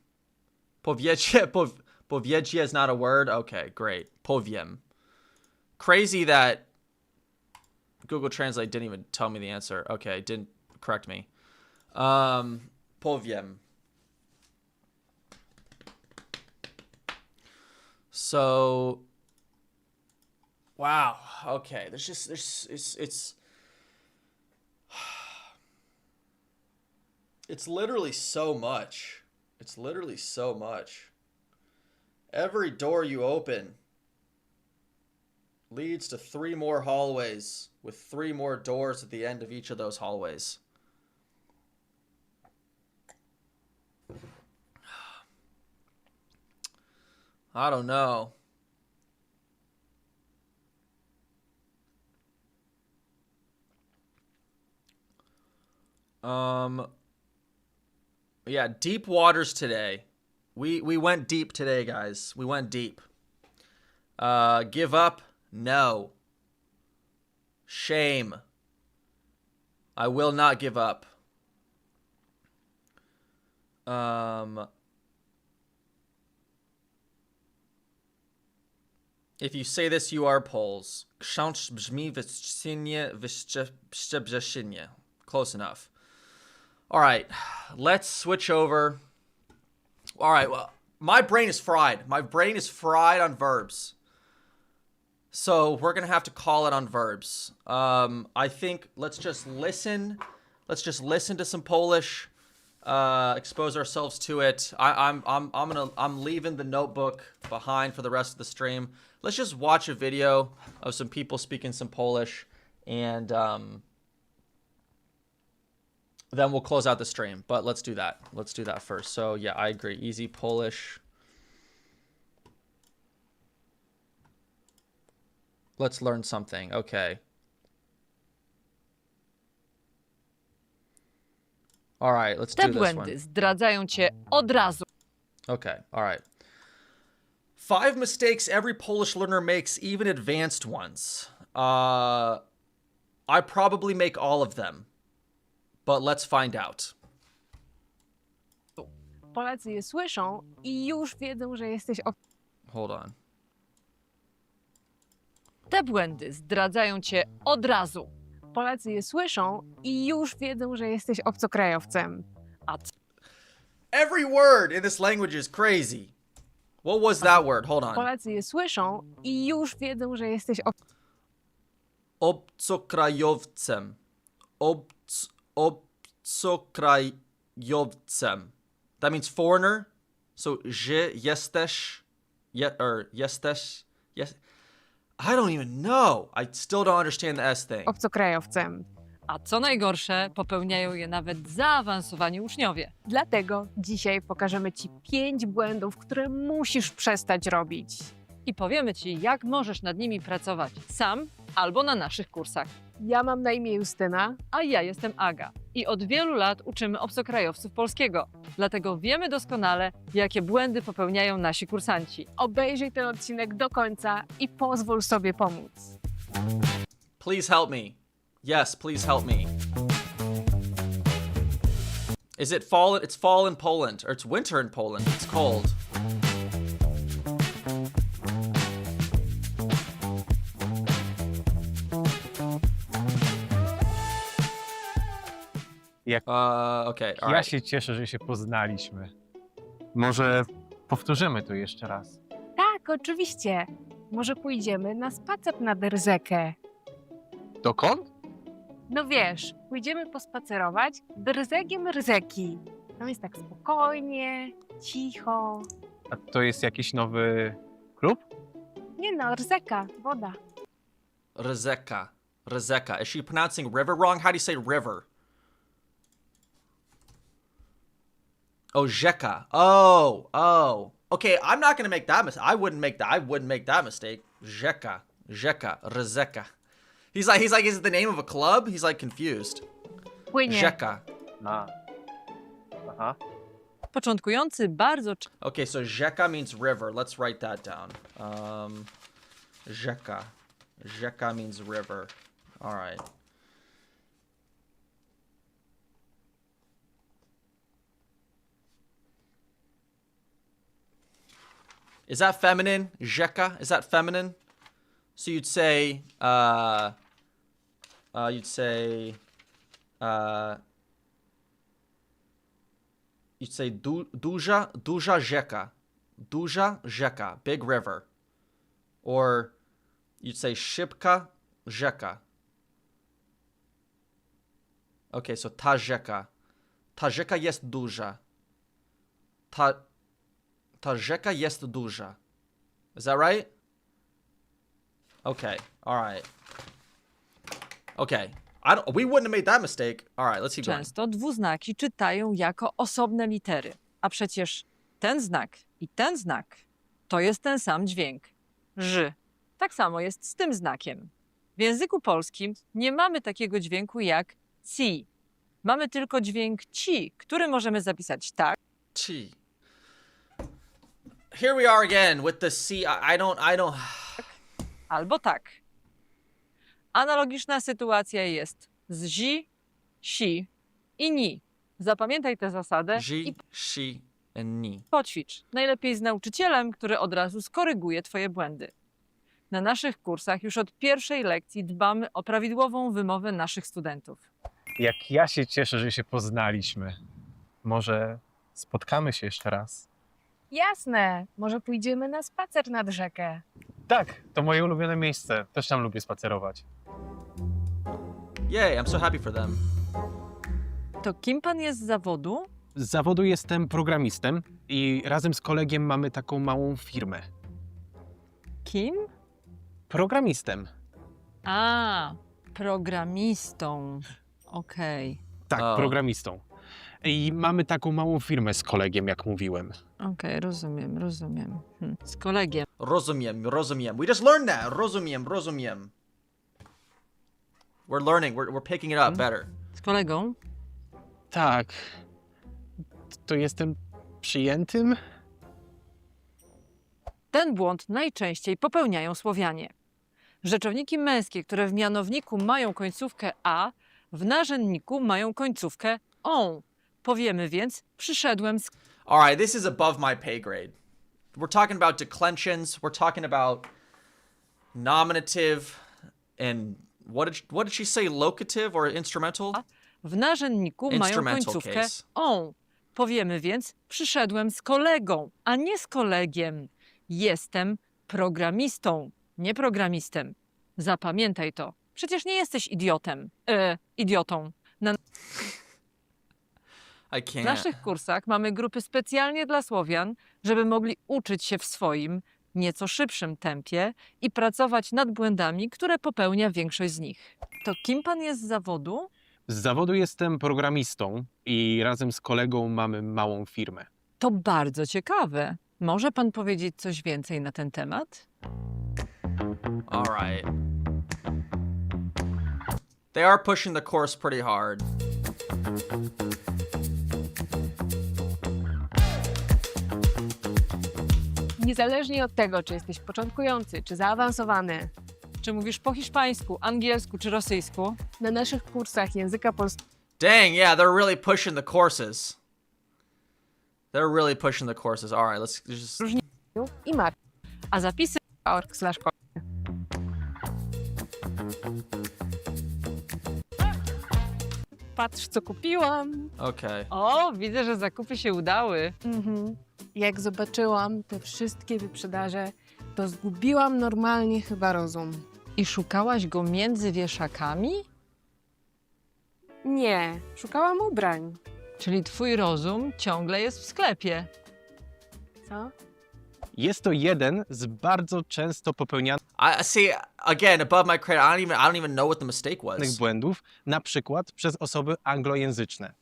Powiecie. Powiecie is not a word? Okay, great. Powiem. Crazy that Google Translate didn't even tell me the answer. Okay, didn't correct me. Powiem. So, wow. Okay, it's literally so much. It's literally so much. Every door you open leads to 3 more hallways with 3 more doors at the end of each of those hallways. I don't know. Yeah, deep waters today. We went deep today, guys. We went deep. Give up? No. Shame. I will not give up. If you say this, you are Poles. Ksiądz brzmi wyszczebrzeszynie. Close enough. All right, let's switch over. All right, well, my brain is fried. My brain is fried on verbs. So we're going to have to call it on verbs. I think let's just listen. Let's just listen to some Polish. Expose ourselves to it. I'm leaving the notebook behind for the rest of the stream. Let's just watch a video of some people speaking some Polish, and then we'll close out the stream. But let's do that. Let's do that first. So yeah, I agree. Easy Polish. Let's learn something. Okay. All right, let's do Te this błędy one. zdradzają cię od razu. Okay, all right. 5 mistakes every Polish learner makes, even advanced ones. I probably make all of them, but let's find out. Polacy je słyszą i już wiedzą, że jesteś Hold on. Te błędy zdradzają cię od razu. Polacy je słyszą i już wiedzą, że jesteś obcokrajowcem. A Every word in this language is crazy. What was that word? Hold on. Polacy je słyszą i już wiedzą, że jesteś Obcokrajowcem. Obcokrajowcem. That means foreigner. So, że jesteś, jesteś, yes. I don't even know. I still don't understand the S thing. obcokrajowcem. A co najgorsze, popełniają je nawet zaawansowani uczniowie. Dlatego dzisiaj pokażemy ci 5 błędów, które musisz przestać robić. I powiemy ci, jak możesz nad nimi pracować sam albo na naszych kursach. Ja mam na imię Justyna, a ja jestem Aga. I od wielu lat uczymy obcokrajowców polskiego. Dlatego wiemy doskonale, jakie błędy popełniają nasi kursanci. Obejrzyj ten odcinek do końca i pozwól sobie pomóc. Please help me. Yes, please help me. Is it fall? It's fall in Poland, or it's winter in Poland. It's cold. Okay. All Ja right. się cieszę, że się poznaliśmy. Może powtórzymy to jeszcze raz. Tak, oczywiście. Może pójdziemy na spacer nad rzekę. Dokąd? No wiesz, pójdziemy pospacerować brzegiem rzeki. Tam jest tak spokojnie, cicho. A to jest jakiś nowy klub? Nie no, rzeka, woda. Rzeka. Rzeka. Is she pronouncing river wrong? How do you say river? Oh, rzeka. Oh. Okay, I'm not gonna make that mistake. I wouldn't make that mistake. Rzeka. Rzeka. He's like, is it the name of a club? He's like confused. Płynie. Rzeka. Aha. Początkujący bardzo Okay, so rzeka means river. Let's write that down. Rzeka. Rzeka means river. All right. Is that feminine? Rzeka? Is that feminine? So you'd say, duża rzeka. Duża rzeka, big river. Or you'd say szybka rzeka. Okay, so ta rzeka. Ta rzeka jest duża. Ta rzeka jest duża. Is that right? Okay, all right. Okay, we wouldn't have made that mistake. All right, let's keep going. często dwuznaki czytają jako osobne litery. A przecież ten znak i ten znak to jest ten sam dźwięk. Ż. Tak samo jest z tym znakiem. W języku polskim nie mamy takiego dźwięku jak ci. Mamy tylko dźwięk ci, który możemy zapisać tak. Ci. Here we are again with the C. I don't. Albo tak. Analogiczna sytuacja jest z zi, si i ni. Zapamiętaj tę zasadę i She, she, and ni. poćwicz. Najlepiej z nauczycielem, który od razu skoryguje twoje błędy. Na naszych kursach już od pierwszej lekcji dbamy o prawidłową wymowę naszych studentów. Jak ja się cieszę, że się poznaliśmy. Może spotkamy się jeszcze raz? Jasne, może pójdziemy na spacer nad rzekę. Tak, to moje ulubione miejsce. Też tam lubię spacerować. Yay, I'm so happy for them. To kim pan jest z zawodu? Z zawodu jestem programistą i razem z kolegiem mamy taką małą firmę. Kim? Programistą. A, programistą. Okej. Tak, O. programistą. I mamy taką małą firmę z kolegiem, jak mówiłem. Okej, rozumiem. Z kolegiem. Rozumiem. We just learned that. Rozumiem. We're learning. We're picking it up better. Z kolegą? Tak. To jestem przyjętym? Ten błąd najczęściej popełniają Słowianie. Rzeczowniki męskie, które w mianowniku mają końcówkę a, w narzędniku mają końcówkę on. Powiemy więc, przyszedłem z... All right, this is above my pay grade. We're talking about declensions. We're talking about nominative and what did she say? Locative or instrumental? W narzędniku mają Instrumental końcówkę case. on. Powiemy więc, przyszedłem z kolegą, a nie z kolegiem. Jestem programistą, nie programistem. Zapamiętaj to. Przecież nie jesteś idiotą. Na I can't. naszych kursach mamy grupy specjalnie dla Słowian, żeby mogli uczyć się w swoim, nieco szybszym tempie i pracować nad błędami, które popełnia większość z nich. To kim pan jest z zawodu? Z zawodu jestem programistą i razem z kolegą mamy małą firmę. To bardzo ciekawe. Może pan powiedzieć coś więcej na ten temat? All right. They are pushing the course pretty hard. Niezależnie od tego, czy jesteś początkujący, czy zaawansowany, Czy mówisz po hiszpańsku, angielsku czy rosyjsku? na naszych kursach języka polskiego Dang, yeah, they're really pushing the courses. They're really pushing the courses. All right, let's just... i masz A zapisy org/. Patrz, co kupiłam. Okay. O, widzę, że zakupy się udały. Jak zobaczyłam te wszystkie wyprzedaże, to zgubiłam normalnie chyba rozum. I szukałaś go między wieszakami? Nie, szukałam ubrań. Czyli twój rozum ciągle jest w sklepie. Co? Jest to jeden z bardzo często popełnianych I see again above my credit. I don't even know what the mistake was. błędów, na przykład przez osoby anglojęzyczne.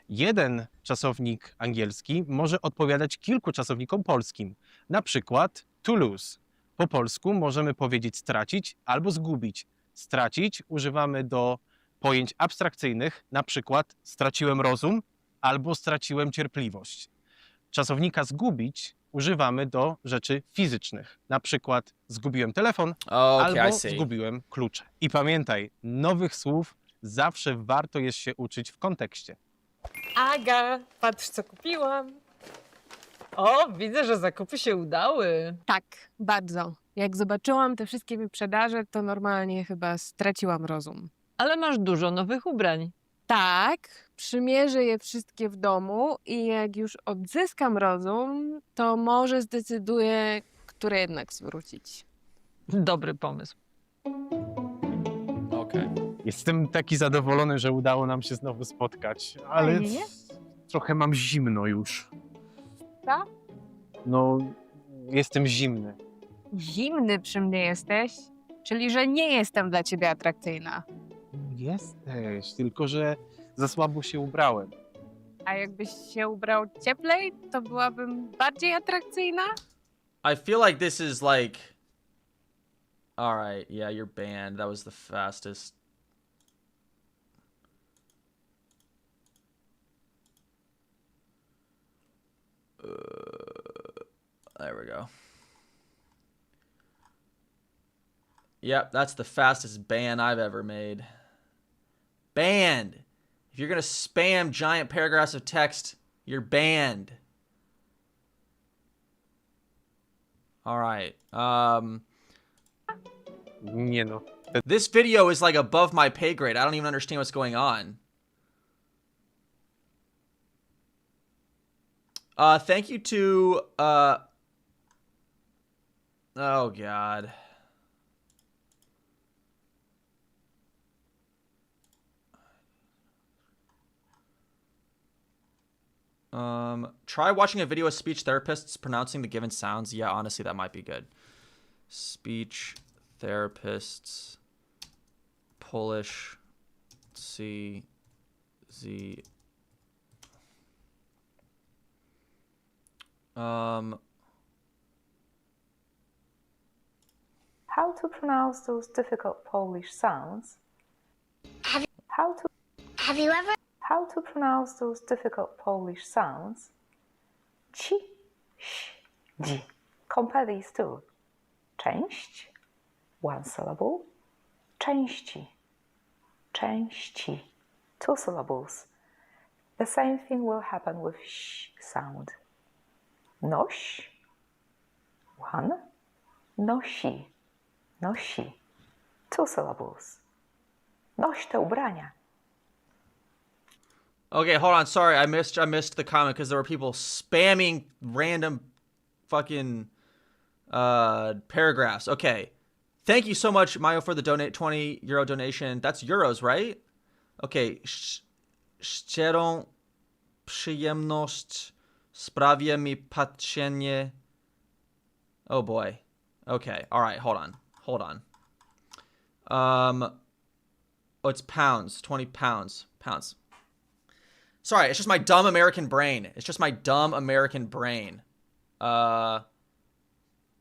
Jeden czasownik angielski może odpowiadać kilku czasownikom polskim. Na przykład to lose. Po polsku możemy powiedzieć stracić albo zgubić. Stracić używamy do pojęć abstrakcyjnych, na przykład straciłem rozum albo straciłem cierpliwość. Czasownika zgubić używamy do rzeczy fizycznych, na przykład zgubiłem telefon Okay, I albo see. zgubiłem klucze. I pamiętaj, nowych słów zawsze warto jest się uczyć w kontekście. Aga, patrz, co kupiłam. O, widzę, że zakupy się udały. Tak, bardzo. Jak zobaczyłam te wszystkie wyprzedaże, to normalnie chyba straciłam rozum. Ale masz dużo nowych ubrań. Tak, przymierzę je wszystkie w domu i jak już odzyskam rozum, to może zdecyduję, które jednak zwrócić. Dobry pomysł. Okay. Jestem taki zadowolony, że udało nam się znowu spotkać, ale Fajnie, nie? trochę mam zimno już. Co? No, jestem zimny. Zimny przy mnie jesteś? Czyli, że nie jestem dla ciebie atrakcyjna. Jesteś, tylko że za słabo się ubrałem. A jakbyś się ubrał cieplej, to byłabym bardziej atrakcyjna? I feel like this is like... All right, yeah, you're banned. That was the fastest. There we go. Yep, that's the fastest ban I've ever made. Banned. If you're going to spam giant paragraphs of text, you're banned. All right. Nie no. This video is like above my pay grade. I don't even understand what's going on. Thank you to, oh God. Try watching a video of speech therapists pronouncing the given sounds. Yeah, honestly, that might be good. Speech therapists, Polish, C, Z. How to pronounce those difficult Polish sounds? How to pronounce those difficult Polish sounds? Ci, ś, dzi. Compare these two. Część, one syllable. Części, części, two syllables. The same thing will happen with sh sound. Noś, one. Nosi, nosi, two syllables. Noś te ubrania. Okay, hold on. Sorry, I missed the comment because there were people spamming random fucking paragraphs. Okay. Thank you so much, Mayo, for the 20 euro donation. That's euros, right? Okay. Szczerą przyjemność sprawia mi patrzenie. Oh boy. Okay. All right. Hold on. Oh, it's pounds. 20 pounds. Pounds. Sorry, it's just my dumb American brain. Okay, I'm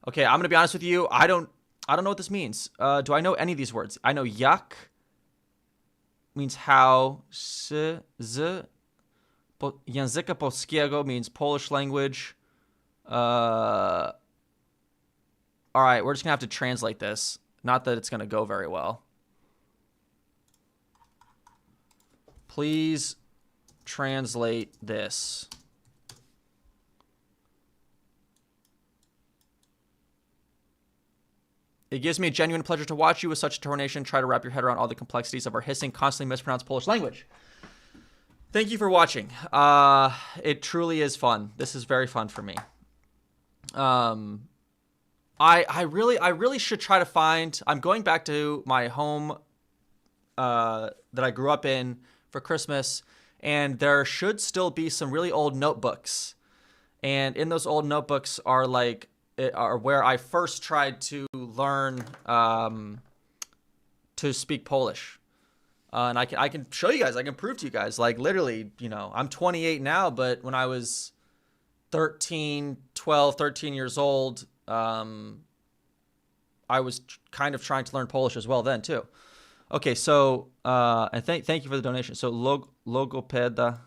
gonna be honest with you. I don't know what this means. Do I know any of these words? I know jak means how. Z języka polskiego means Polish language. All right, we're just gonna have to translate this. Not that it's gonna go very well. Please translate this. It gives me a genuine pleasure to watch you with such determination try to wrap your head around all the complexities of our hissing, constantly mispronounced Polish language. Thank you for watching. It truly is fun. This is very fun for me. I really should try to find. I'm going back to my home that I grew up in for Christmas, and there should still be some really old notebooks. And in those old notebooks are where I first tried to learn to speak Polish. And I can show you guys, I can prove to you guys, like literally, you know, I'm 28 now, but when I was 13 years old, I was kind of trying to learn Polish as well then too. Okay, so and thank you for the donation. So logopeda.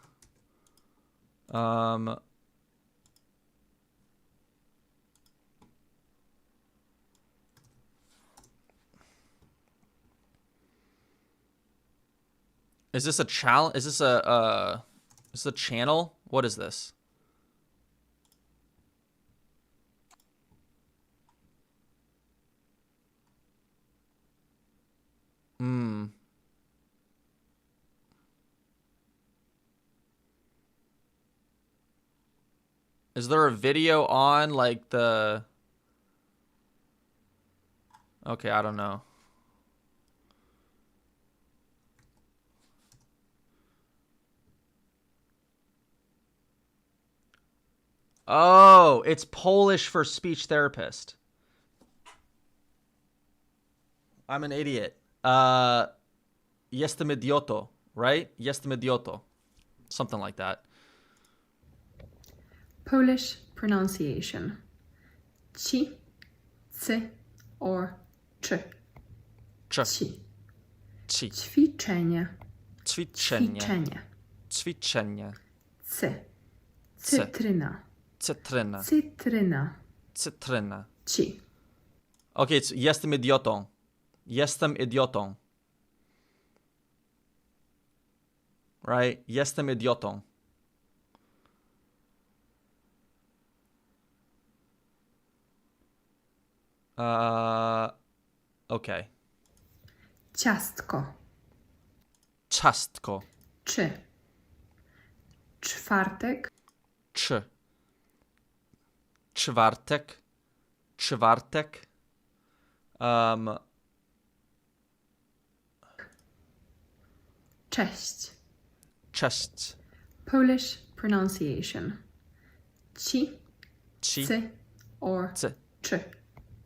Is this a challenge? Is this a channel? What is this? Is there a video on like the... Okay, I don't know. Oh, it's Polish for speech therapist. I'm an idiot. Jestem idioto, right? Jestem idioto. Something like that. Polish pronunciation. Ci, cy, or czy. Ci. Ci. Ćwiczenie. Ćwiczenie. Ćwiczenie. Cy. Cytryna. Cytryna. Cytryna. Cytryna. Ci. Okay, it's jestem idiotą. Jestem idiotą. Right? Jestem idiotą. Okay. Ciastko. Ciastko. Czy. Czwartek. Czwartek. Czwartek. Cześć. Cześć. Polish pronunciation. Ci. Ci. Cy. Or. Cy. Czy.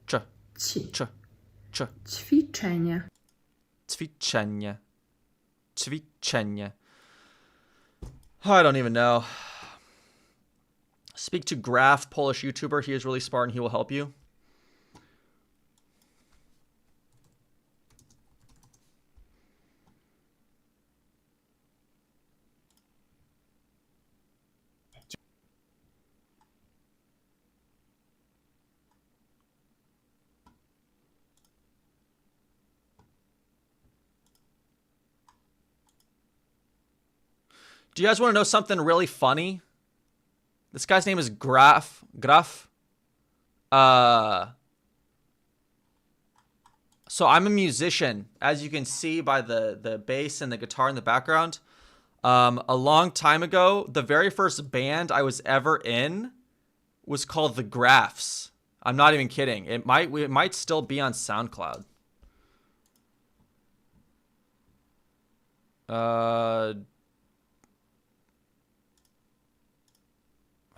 Czy. Ci. Czy. Czy. Ćwiczenie. Ćwiczenie. Ćwiczenie. I don't even know. Speak to Graf, Polish YouTuber. He is really smart and he will help you. Do you guys want to know something really funny? This guy's name is Graf. So I'm a musician, as you can see by the bass and the guitar in the background. A long time ago, the very first band I was ever in was called The Grafs. I'm not even kidding. It might still be on SoundCloud.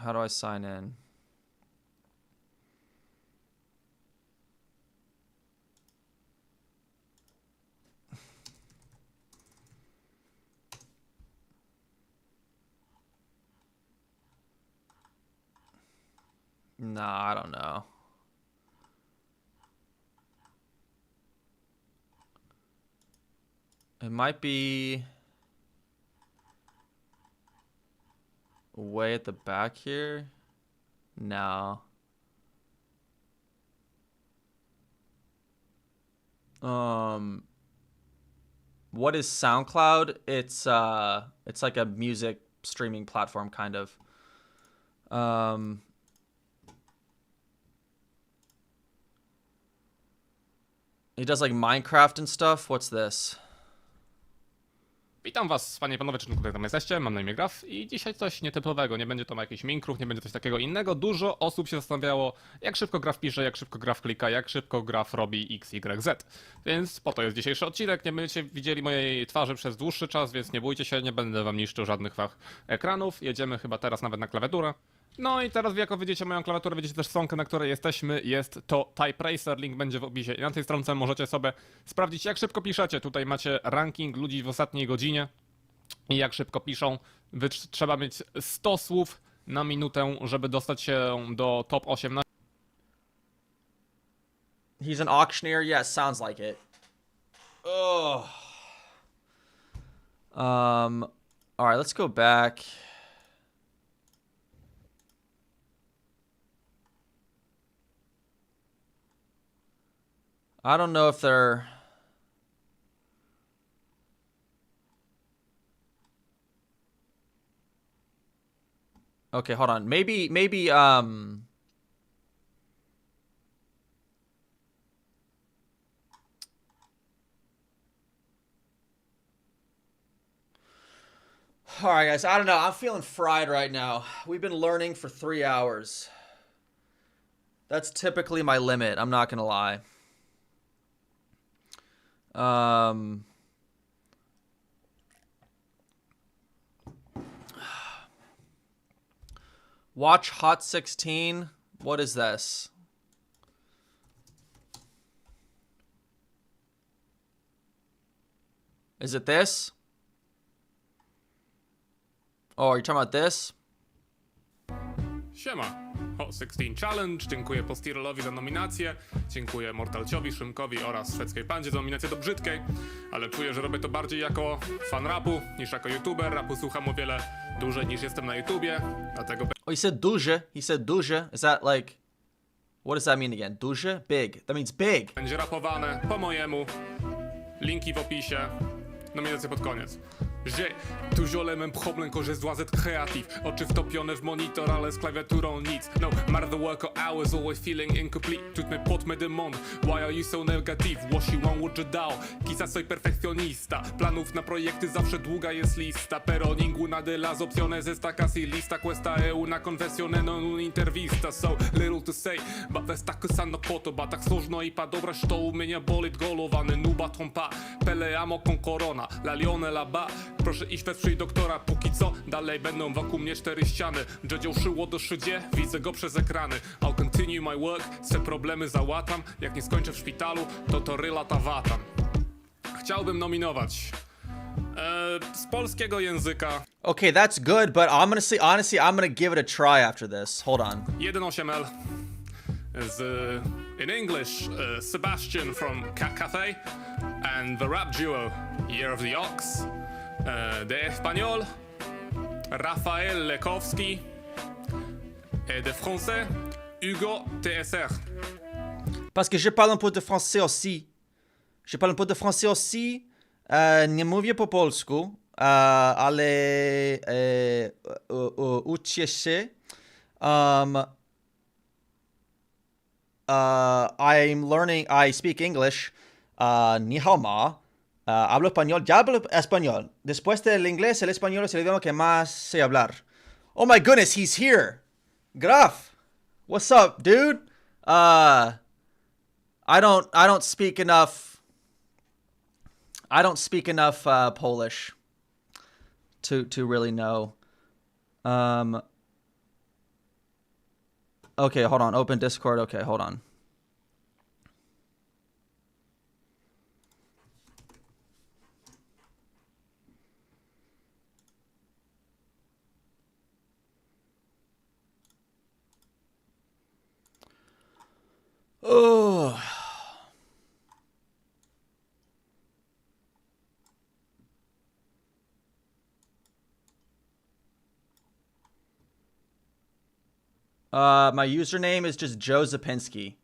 How do I sign in? No, I don't know. It might be way at the back here. No. What is SoundCloud? It's like a music streaming platform kind of. He does like Minecraft and stuff. What's this? Witam was, panie i panowie, czy tutaj tam jesteście? Mam na imię Graf i dzisiaj coś nietypowego. Nie będzie to jakiś minkrów, nie będzie coś takiego innego. Dużo osób się zastanawiało, jak szybko Graf pisze, jak szybko Graf klika, jak szybko Graf robi X, Y, Z. Więc po to jest dzisiejszy odcinek. Nie będziecie widzieli mojej twarzy przez dłuższy czas, więc nie bójcie się, nie będę wam niszczył żadnych ekranów. Jedziemy chyba teraz nawet na klawiaturę. No i teraz jako widzicie moją klawiaturę, widzicie też stronkę, na której jesteśmy, jest to Type Racer, link będzie w opisie i na tej stronce możecie sobie sprawdzić, jak szybko piszecie. Tutaj macie ranking ludzi w ostatniej godzinie i jak szybko piszą. Trzeba mieć 100 słów na minutę, żeby dostać się do top 18. He's an auctioneer? Yes, sounds like it. Ugh. Alright, let's go back. I don't know if they're... Okay, hold on. Maybe, Alright, guys, I don't know. I'm feeling fried right now. We've been learning for 3 hours. That's typically my limit, I'm not gonna lie. Watch Hot 16. What is this? Is it this? Oh, are you talking about this? Siema! Hot 16 Challenge, dziękuję Postirolowi za nominację, dziękuję Mortalciowi, Szymkowi oraz Szwedzkiej Pandzie za nominację do brzydkiej, ale czuję, że robię to bardziej jako fan rapu niż jako youtuber. Rapu słucham o wiele dłużej niż jestem na YouTubie, dlatego... Oh, he said duże. He said duże. Is that like... What does that mean again? Duże? Big. That means big. Będzie rapowane po mojemu. Linki w opisie. Nominacja pod koniec. J'ai toujours le même problème quand je dois être créatif. Oczy wtopione w monitor, ale z klawiaturą nic. No matter the work or hours, always feeling incomplete. Toutes mes potes me demandent, why are you so negative? What you want, what you dał? Quizás soy perfeccionista. Planów na projekty zawsze długa jest lista. Pero ninguna de las opciones está casi lista. Questa è una confessione, non un'intervista. So little to say, but wystarczająco po to. Ba tak słożno i podobra, że u mnie boli głowa. Ne nous battons pas, peleamo con corona. La lione la ba. Proszę iść wesprzyj doktora, póki co dalej będą wokół mnie 4 ściany. Dziedzią szyło do szydzie, widzę go przez ekrany. I'll continue my work, swe problemy załatam. Jak nie skończę w szpitalu, to ryla tawatam. Chciałbym nominować z polskiego języka. Okay, that's good, but I'm gonna say honestly, I'm gonna give it a try after this. Hold on. 1.8L in English, Sebastian from Cat Cafe, and the rap duo Year of the Ox. De espagnol, Raphaël Lekowski, et de français, Hugo TSR. Parce que je parle un peu de français aussi. Je parle un peu de français aussi. Nie mówię po polsku, ale uczę się. I'm learning, I speak English. Ni hao ma. Hablo español, ya hablo español. Después del inglés, el español es el idioma que más sé hablar. Oh my goodness, he's here. Graf, what's up, dude? I don't speak enough. I don't speak enough Polish to really know. Okay, hold on. Open Discord. Okay, hold on. Oh. My username is just Joe Zapinski.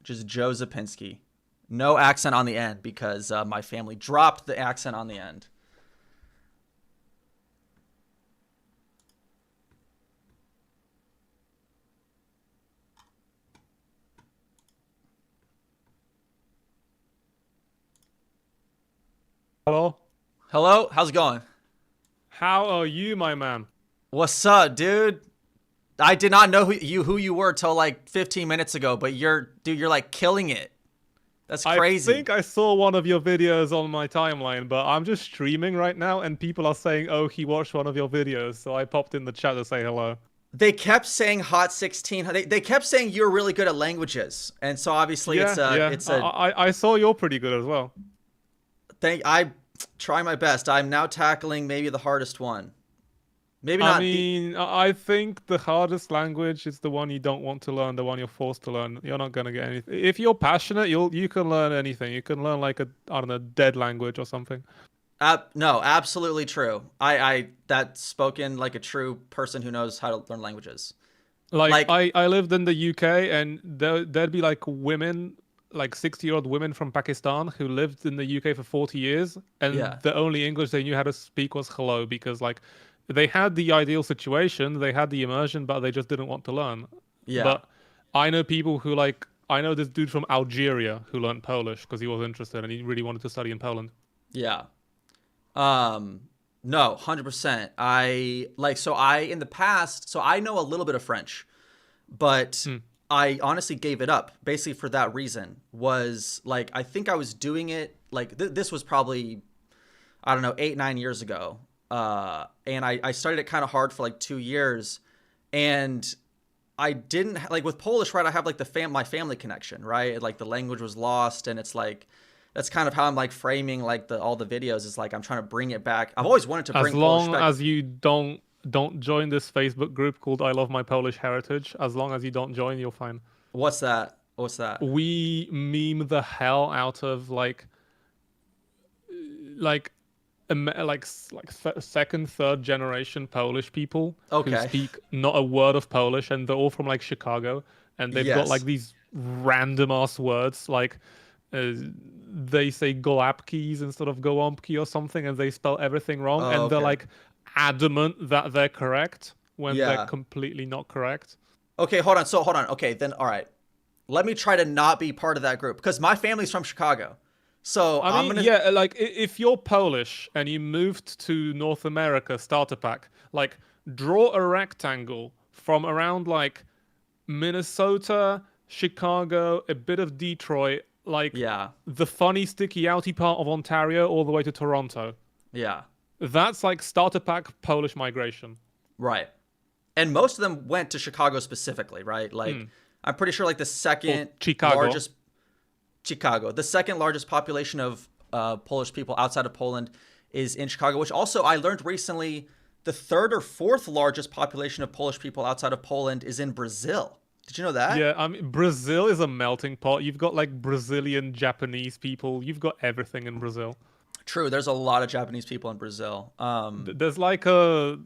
Just Joe Zapinski. No accent on the end because my family dropped the accent on the end. Hello? Hello? How's it going? How are you, my man? What's up, dude? I did not know who you were till like 15 minutes ago, but you're like killing it. That's crazy. I think I saw one of your videos on my timeline, but I'm just streaming right now and people are saying, oh, he watched one of your videos. So I popped in the chat to say hello. They kept saying Hot 16. They kept saying you're really good at languages. And so obviously I saw you're pretty good as well. I try my best. I'm now tackling maybe the hardest one. Maybe not. I mean, I think the hardest language is the one you don't want to learn, the one you're forced to learn. You're not gonna get anything. If you're passionate, you can learn anything. You can learn like I don't know, dead language or something. No, absolutely true. That's spoken like a true person who knows how to learn languages. Like I lived in the UK and there'd be like women, like 60-year-old women from Pakistan who lived in the UK for 40 years and the only English they knew how to speak was hello, because like they had the ideal situation, they had the immersion, but they just didn't want to learn. Yeah. But I know people who I know this dude from Algeria who learned Polish because he was interested and he really wanted to study in Poland. Yeah. No, 100%. In the past, I know a little bit of French, but I honestly gave it up basically for that reason. Was like, I think I was doing it like this was probably, I don't know, 8-9 years ago. And I started it kind of hard for like 2 years, and I didn't like with Polish, right? I have like my family connection, right? Like the language was lost, and it's like, that's kind of how I'm like framing like all the videos is like, I'm trying to bring it back. I've always wanted to bring Polish back. As long as you don't join this Facebook group called I Love My Polish Heritage, as long as you don't join, you're fine. What's that? We meme the hell out of like second, third generation Polish people who Okay. speak not a word of Polish, and they're all from like Chicago, and they've got like Yes. these random ass words like they say golapkis instead of gołąbki or something, and they spell everything wrong, Oh, and they're okay. like adamant that they're correct when they're Yeah. completely not correct. Okay, hold on. So hold on. Okay, then all right. Let me try to not be part of that group because my family's from Chicago. So I I'm mean, gonna. yeah, like if you're Polish and you moved to North America starter pack, like draw a rectangle from around like Minnesota, Chicago, a bit of Detroit, like Yeah. the funny sticky outy part of Ontario all the way to Toronto. Yeah. That's like starter pack Polish migration. Right. And most of them went to Chicago specifically, right? Like I'm pretty sure like the second Chicago. largest Chicago. The second largest population of Polish people outside of Poland is in Chicago, which also I learned recently the third or fourth largest population of Polish people outside of Poland is in Brazil. Did you know that? Yeah, I mean, Brazil is a melting pot. You've got like Brazilian, Japanese people. You've got everything in Brazil. True. There's a lot of Japanese people in Brazil. There's like a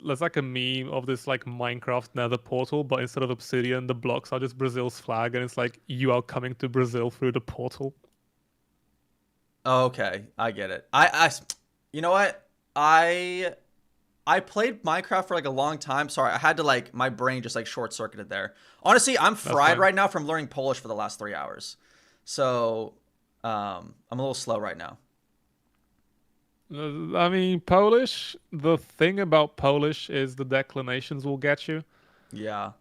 meme of this like Minecraft Nether portal, but instead of obsidian, the blocks are just Brazil's flag, and it's like you are coming to Brazil through the portal. Okay, I get it. You know what? I played Minecraft for like a long time. Sorry, I had to like my brain just like short circuited there. Honestly, I'm fried right now from learning Polish for the last 3 hours. So I'm a little slow right now. I mean, Polish, the thing about Polish is the declinations will get you. Yeah.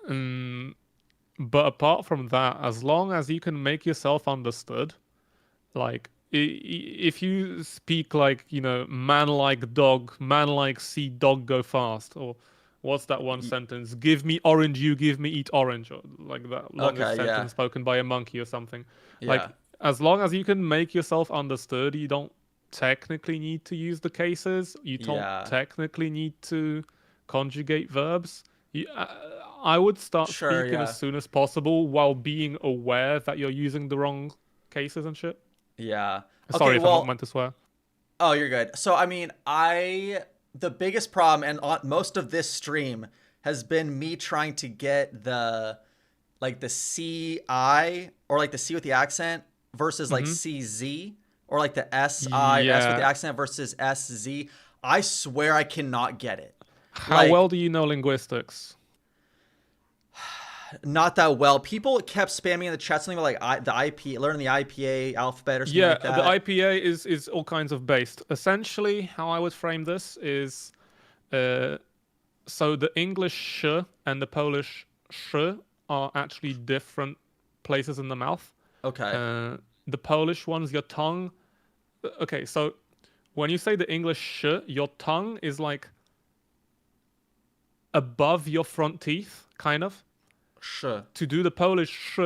But apart from that, as long as you can make yourself understood, like if you speak like, you know, man like dog, man like see dog go fast, or what's that one sentence? Give me orange, you give me eat orange, or like that longest sentence spoken by a monkey or something. Yeah. Like, as long as you can make yourself understood, you don't technically need to use the cases. You don't technically need to conjugate verbs. I would start speaking as soon as possible while being aware that you're using the wrong cases and shit. Yeah. Sorry if I'm not meant to swear. Oh, you're good. So, I mean, the biggest problem, and most of this stream has been me trying to get the CI, or like the C with the accent versus like CZ, or like the SI, S with the accent versus SZ. I swear I cannot get it. How well do you know linguistics? Not that well. People kept spamming in the chat something about like the IP, learning the IPA alphabet or something like that. Yeah, the IPA is all kinds of based. Essentially, how I would frame this is, so the English sh and the Polish sh are actually different places in the mouth. Okay. The Polish ones, your tongue. Okay, so when you say the English sh, your tongue is like above your front teeth, kind of. Sh. To do the Polish sh,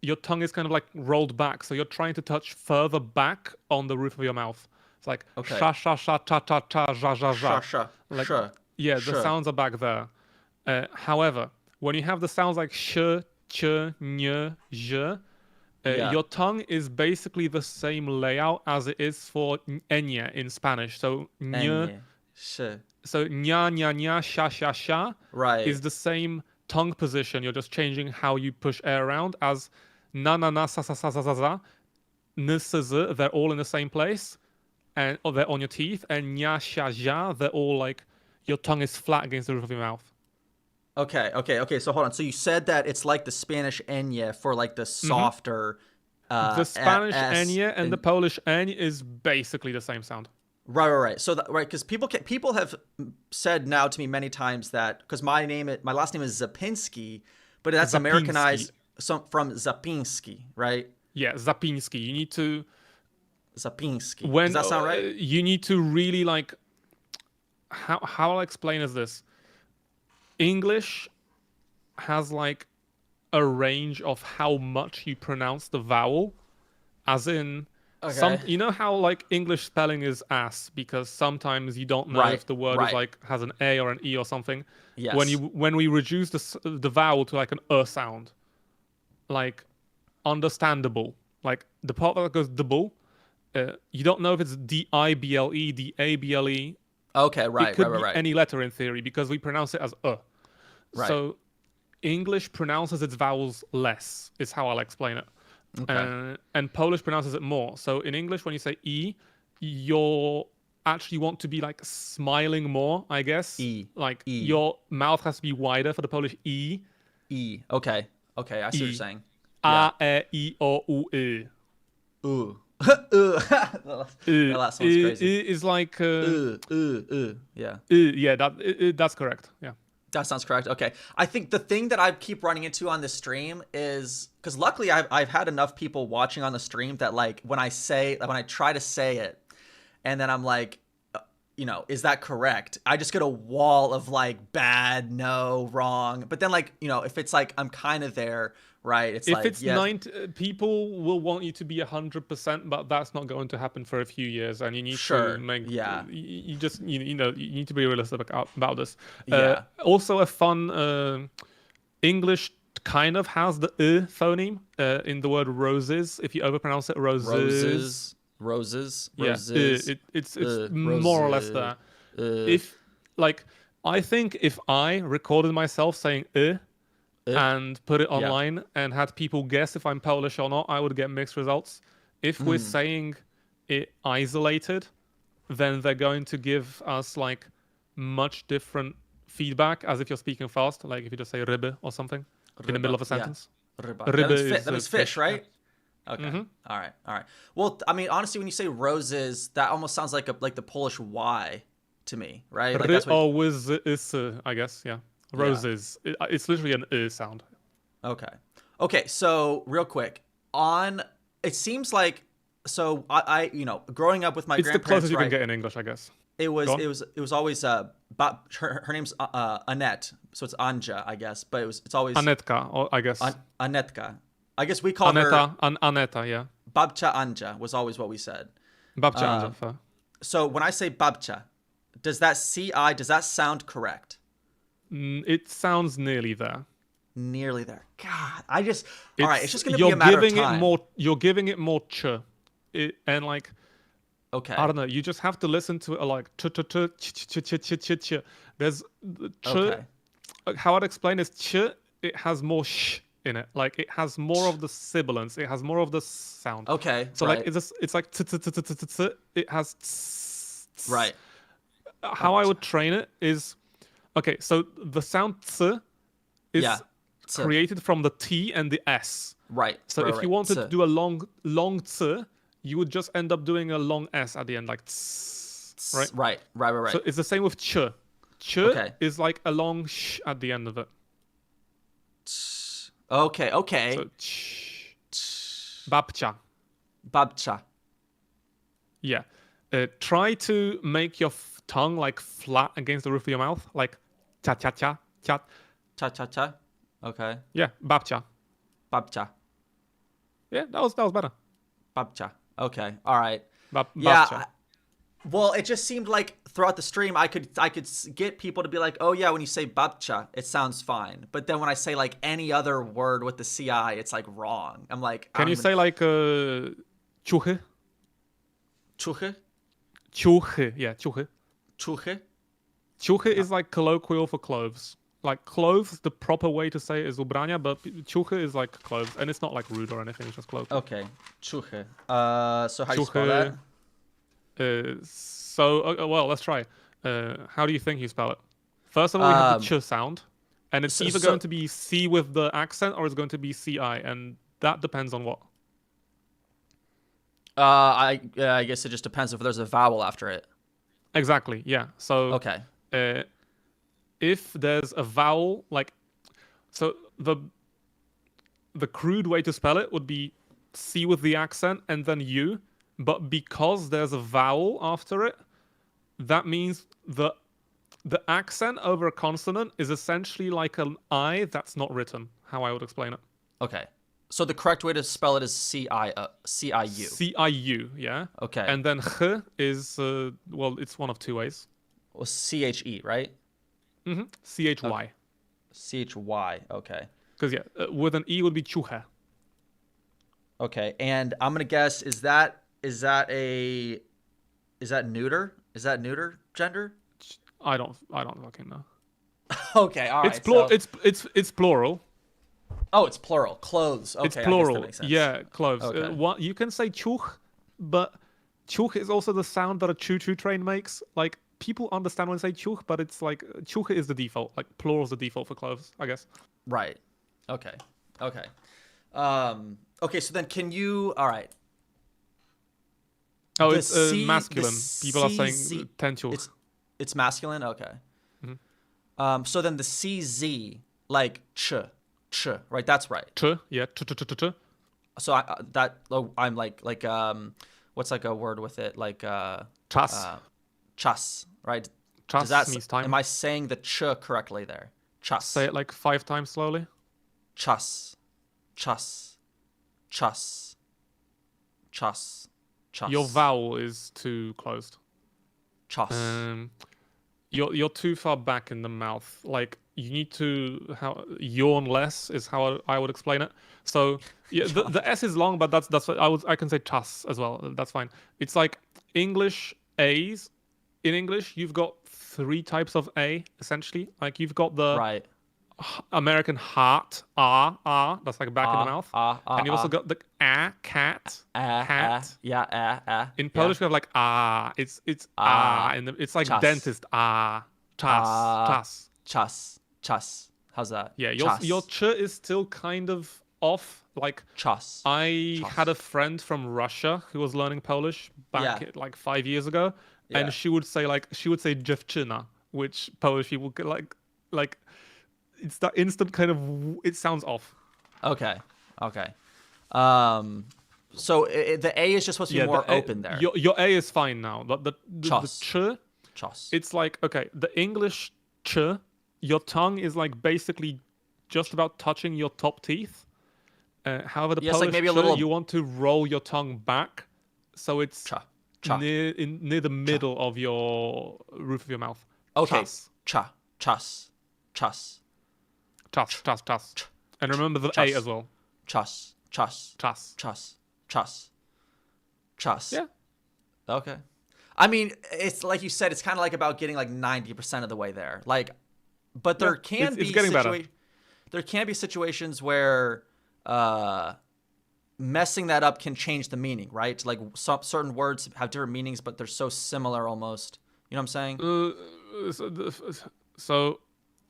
your tongue is kind of like rolled back, so you're trying to touch further back on the roof of your mouth. It's like sha sha sha ta ta ta ja ja ja. Sha sha. Like, sha. Yeah, sha. the sounds are back there. However, when you have the sounds like sh, ch, ny, zh, your tongue is basically the same layout as it is for ñ in Spanish. So ny, so nya nya nya sha sha sha is the same tongue position. You're just changing how you push air around. As na na na sa sa sa sa sa sa, n s z, they're all in the same place, and they're on your teeth. And nya sha ja, they're all like your tongue is flat against the roof of your mouth. Okay. So hold on. So you said that it's like the Spanish ñ for like the softer. The Spanish ñ and the Polish ñ is basically the same sound. Right. So because people have said now to me many times that because my last name is Zapinski, but that's Zapinski. Americanized from Zapinski, right? Yeah, Zapinski. You need to Zapinski. Does that sound right? You need to really like. How I'll explain is this. English has like a range of how much you pronounce the vowel, as in. Okay. You know how like English spelling is ass because sometimes you don't know if the word is like has an A or an E or something. Yes. When we reduce the vowel to like an sound, like understandable, like the part that goes double, You don't know if it's D-I-B-L-E, D-A-B-L-E. Okay, right, It could right, be right. any letter in theory because we pronounce it as Right. So English pronounces its vowels less, is how I'll explain it. Okay. And Polish pronounces it more. So in English, when you say E, you're actually want to be like smiling more, I guess. Like your mouth has to be wider for the Polish E. E. Okay. Okay, I see what you're E. saying. A, E, I, O, U, E. Ooh. That last one's crazy. Is like yeah. Yeah, that's correct. Yeah. That sounds correct. Okay. I think the thing that I keep running into on the stream is because luckily I've had enough people watching on the stream that like when I try to say it and then I'm like, is that correct? I just get a wall of like bad, no, wrong. But then like, if it's like I'm kind of there, right? It's if like it's 90, people will want you to be 100%, but that's not going to happen for a few years, and you need to make. Yeah. You just you need to be realistic about this. Yeah. Also, a fun English kind of has the phoneme in the word roses. If you overpronounce it, roses. Roses. Yeah, it's more or less there. If like, I think if I recorded myself saying and put it online and had people guess if I'm Polish or not, I would get mixed results. If we're saying it isolated, then they're going to give us like much different feedback as if you're speaking fast, like if you just say ryby or something in the middle of a sentence. Ryba. Ryby that means fish, right? Yeah. Okay. All right. Well, I mean, honestly, when you say roses, that almost sounds like the Polish Y to me, right? Like that's or with is, I guess, yeah. Roses. Yeah. It's literally an sound. Okay. So real quick, it seems like I growing up with my grandparents. It's the closest you can get in English, I guess. It was always her name's Annette, so it's Anja, I guess, but it's always Anetka, I guess. Anetka. I guess we call her Aneta, yeah. Babcia Anja was always what we said. Babcia Anja. So when I say babcia, does that sound correct? It sounds nearly there. Nearly there. God, it's just gonna be a matter of time. You're giving it more ch, and like. Okay. I don't know. You just have to listen to it like ch ch ch ch ch ch ch. There's ch. How I'd explain is ch. It has more sh in it. Like it has more of the sibilance. It has more of the sound. Okay. So like it's like t t t t t t. It has right. How I would train it is okay. So the sound t is created from the t and the s. Right. So if you wanted to do a long t, you would just end up doing a long s at the end, like right. Right. So it's the same with ch. Ch is like a long sh at the end of it. Okay. So babcia. Yeah. Try to make your tongue like flat against the roof of your mouth, like cha cha cha cha cha cha cha. Okay. Yeah, babcia. Yeah, that was better. Babcia. Okay. All right. Yeah. Well, it just seemed like throughout the stream, I could get people to be like, "Oh yeah, when you say babcia, it sounds fine." But then when I say like any other word with the ci, it's like wrong. I'm like, can you say like ciuchy? Ciuchy? Ciuchy. Yeah, ciuchy. Ciuchy? Ciuchy is like colloquial for clothes. Like clothes, the proper way to say it is ubrania, but ciuchy is like clothes, and it's not like rude or anything. It's just clothes. Okay, ciuchy. So how do you spell that? Well, let's try. How do you think you spell it? First of all, we have the ch sound, and it's either going to be c with the accent or it's going to be ci, and that depends on what. I guess it just depends if there's a vowel after it. Exactly. Yeah. So okay. If there's a vowel, like, so the crude way to spell it would be C with the accent and then U, but because there's a vowel after it, that means the accent over a consonant is essentially like an I that's not written, how I would explain it. Okay. So the correct way to spell it is C-I-U. C-I-U, yeah. Okay. And then H is, well, it's one of two ways. Well, C-H-E, right? Mm-hmm. C-H-Y. Okay. C-H-Y, okay. Because, yeah, with an E would be chucha. Okay, and I'm going to guess, is that is that neuter? Is that neuter gender? I don't fucking know. Okay, all right. It's plural. Oh, it's plural. Clothes. Okay, It's I guess plural. that makes sense. Yeah, clothes. Okay. You can say chuch, but chuch is also the sound that a choo-choo train makes. Like, people understand when I say chuch, but it's like chuch is the default. Like, plural is the default for clothes, I guess. Right. Okay. Okay. Okay, so then can you... All right. Oh, The it's C- masculine. the People are saying CZ ten chuch. It's masculine? Okay. Mhm. So then the CZ, like ch, right? That's right. Ch, yeah, ch. So I'm like what's like a word with it? Like Chas. Chas, right? Chas means time. Am I saying the ch correctly there? Chas. Say it like 5 times slowly. Chas. Chas. Chas. Chas. Chas. Your vowel is too closed. Chas. You're too far back in the mouth. Like, you need to yawn less is how I would explain it. So yeah, the S is long, but that's what I can say chas as well. That's fine. It's like English A's. In English, you've got 3 types of A essentially. Like, you've got the right. American heart, that's like back in the mouth. And you also got the cat. Yeah, In Polish, we have like It's and it's like Chas. dentist Chas. How's that? Yeah, Chas. your ch is still kind of off. Like, Chas. I had a friend from Russia who was learning Polish back like 5 years ago, and she would say dziewczyna, which Polish people get like it's that instant kind of it sounds off. Okay. So the A is just supposed to be more open there. Your A is fine now. The ch, Chas. it's like, okay, the English ch, your tongue is like basically just about touching your top teeth. However, the Polish like maybe a ch, little... you want to roll your tongue back, so it's cha. near the middle of your roof of your mouth. Okay. Chas. Chas. And remember the A as well. Chas. Yeah. Okay. I mean, it's like you said, it's kind of like about getting like 90% of the way there. Like, but there can be there can be situations where messing that up can change the meaning, right? Like, certain words have different meanings, but they're so similar almost. You know what I'm saying? So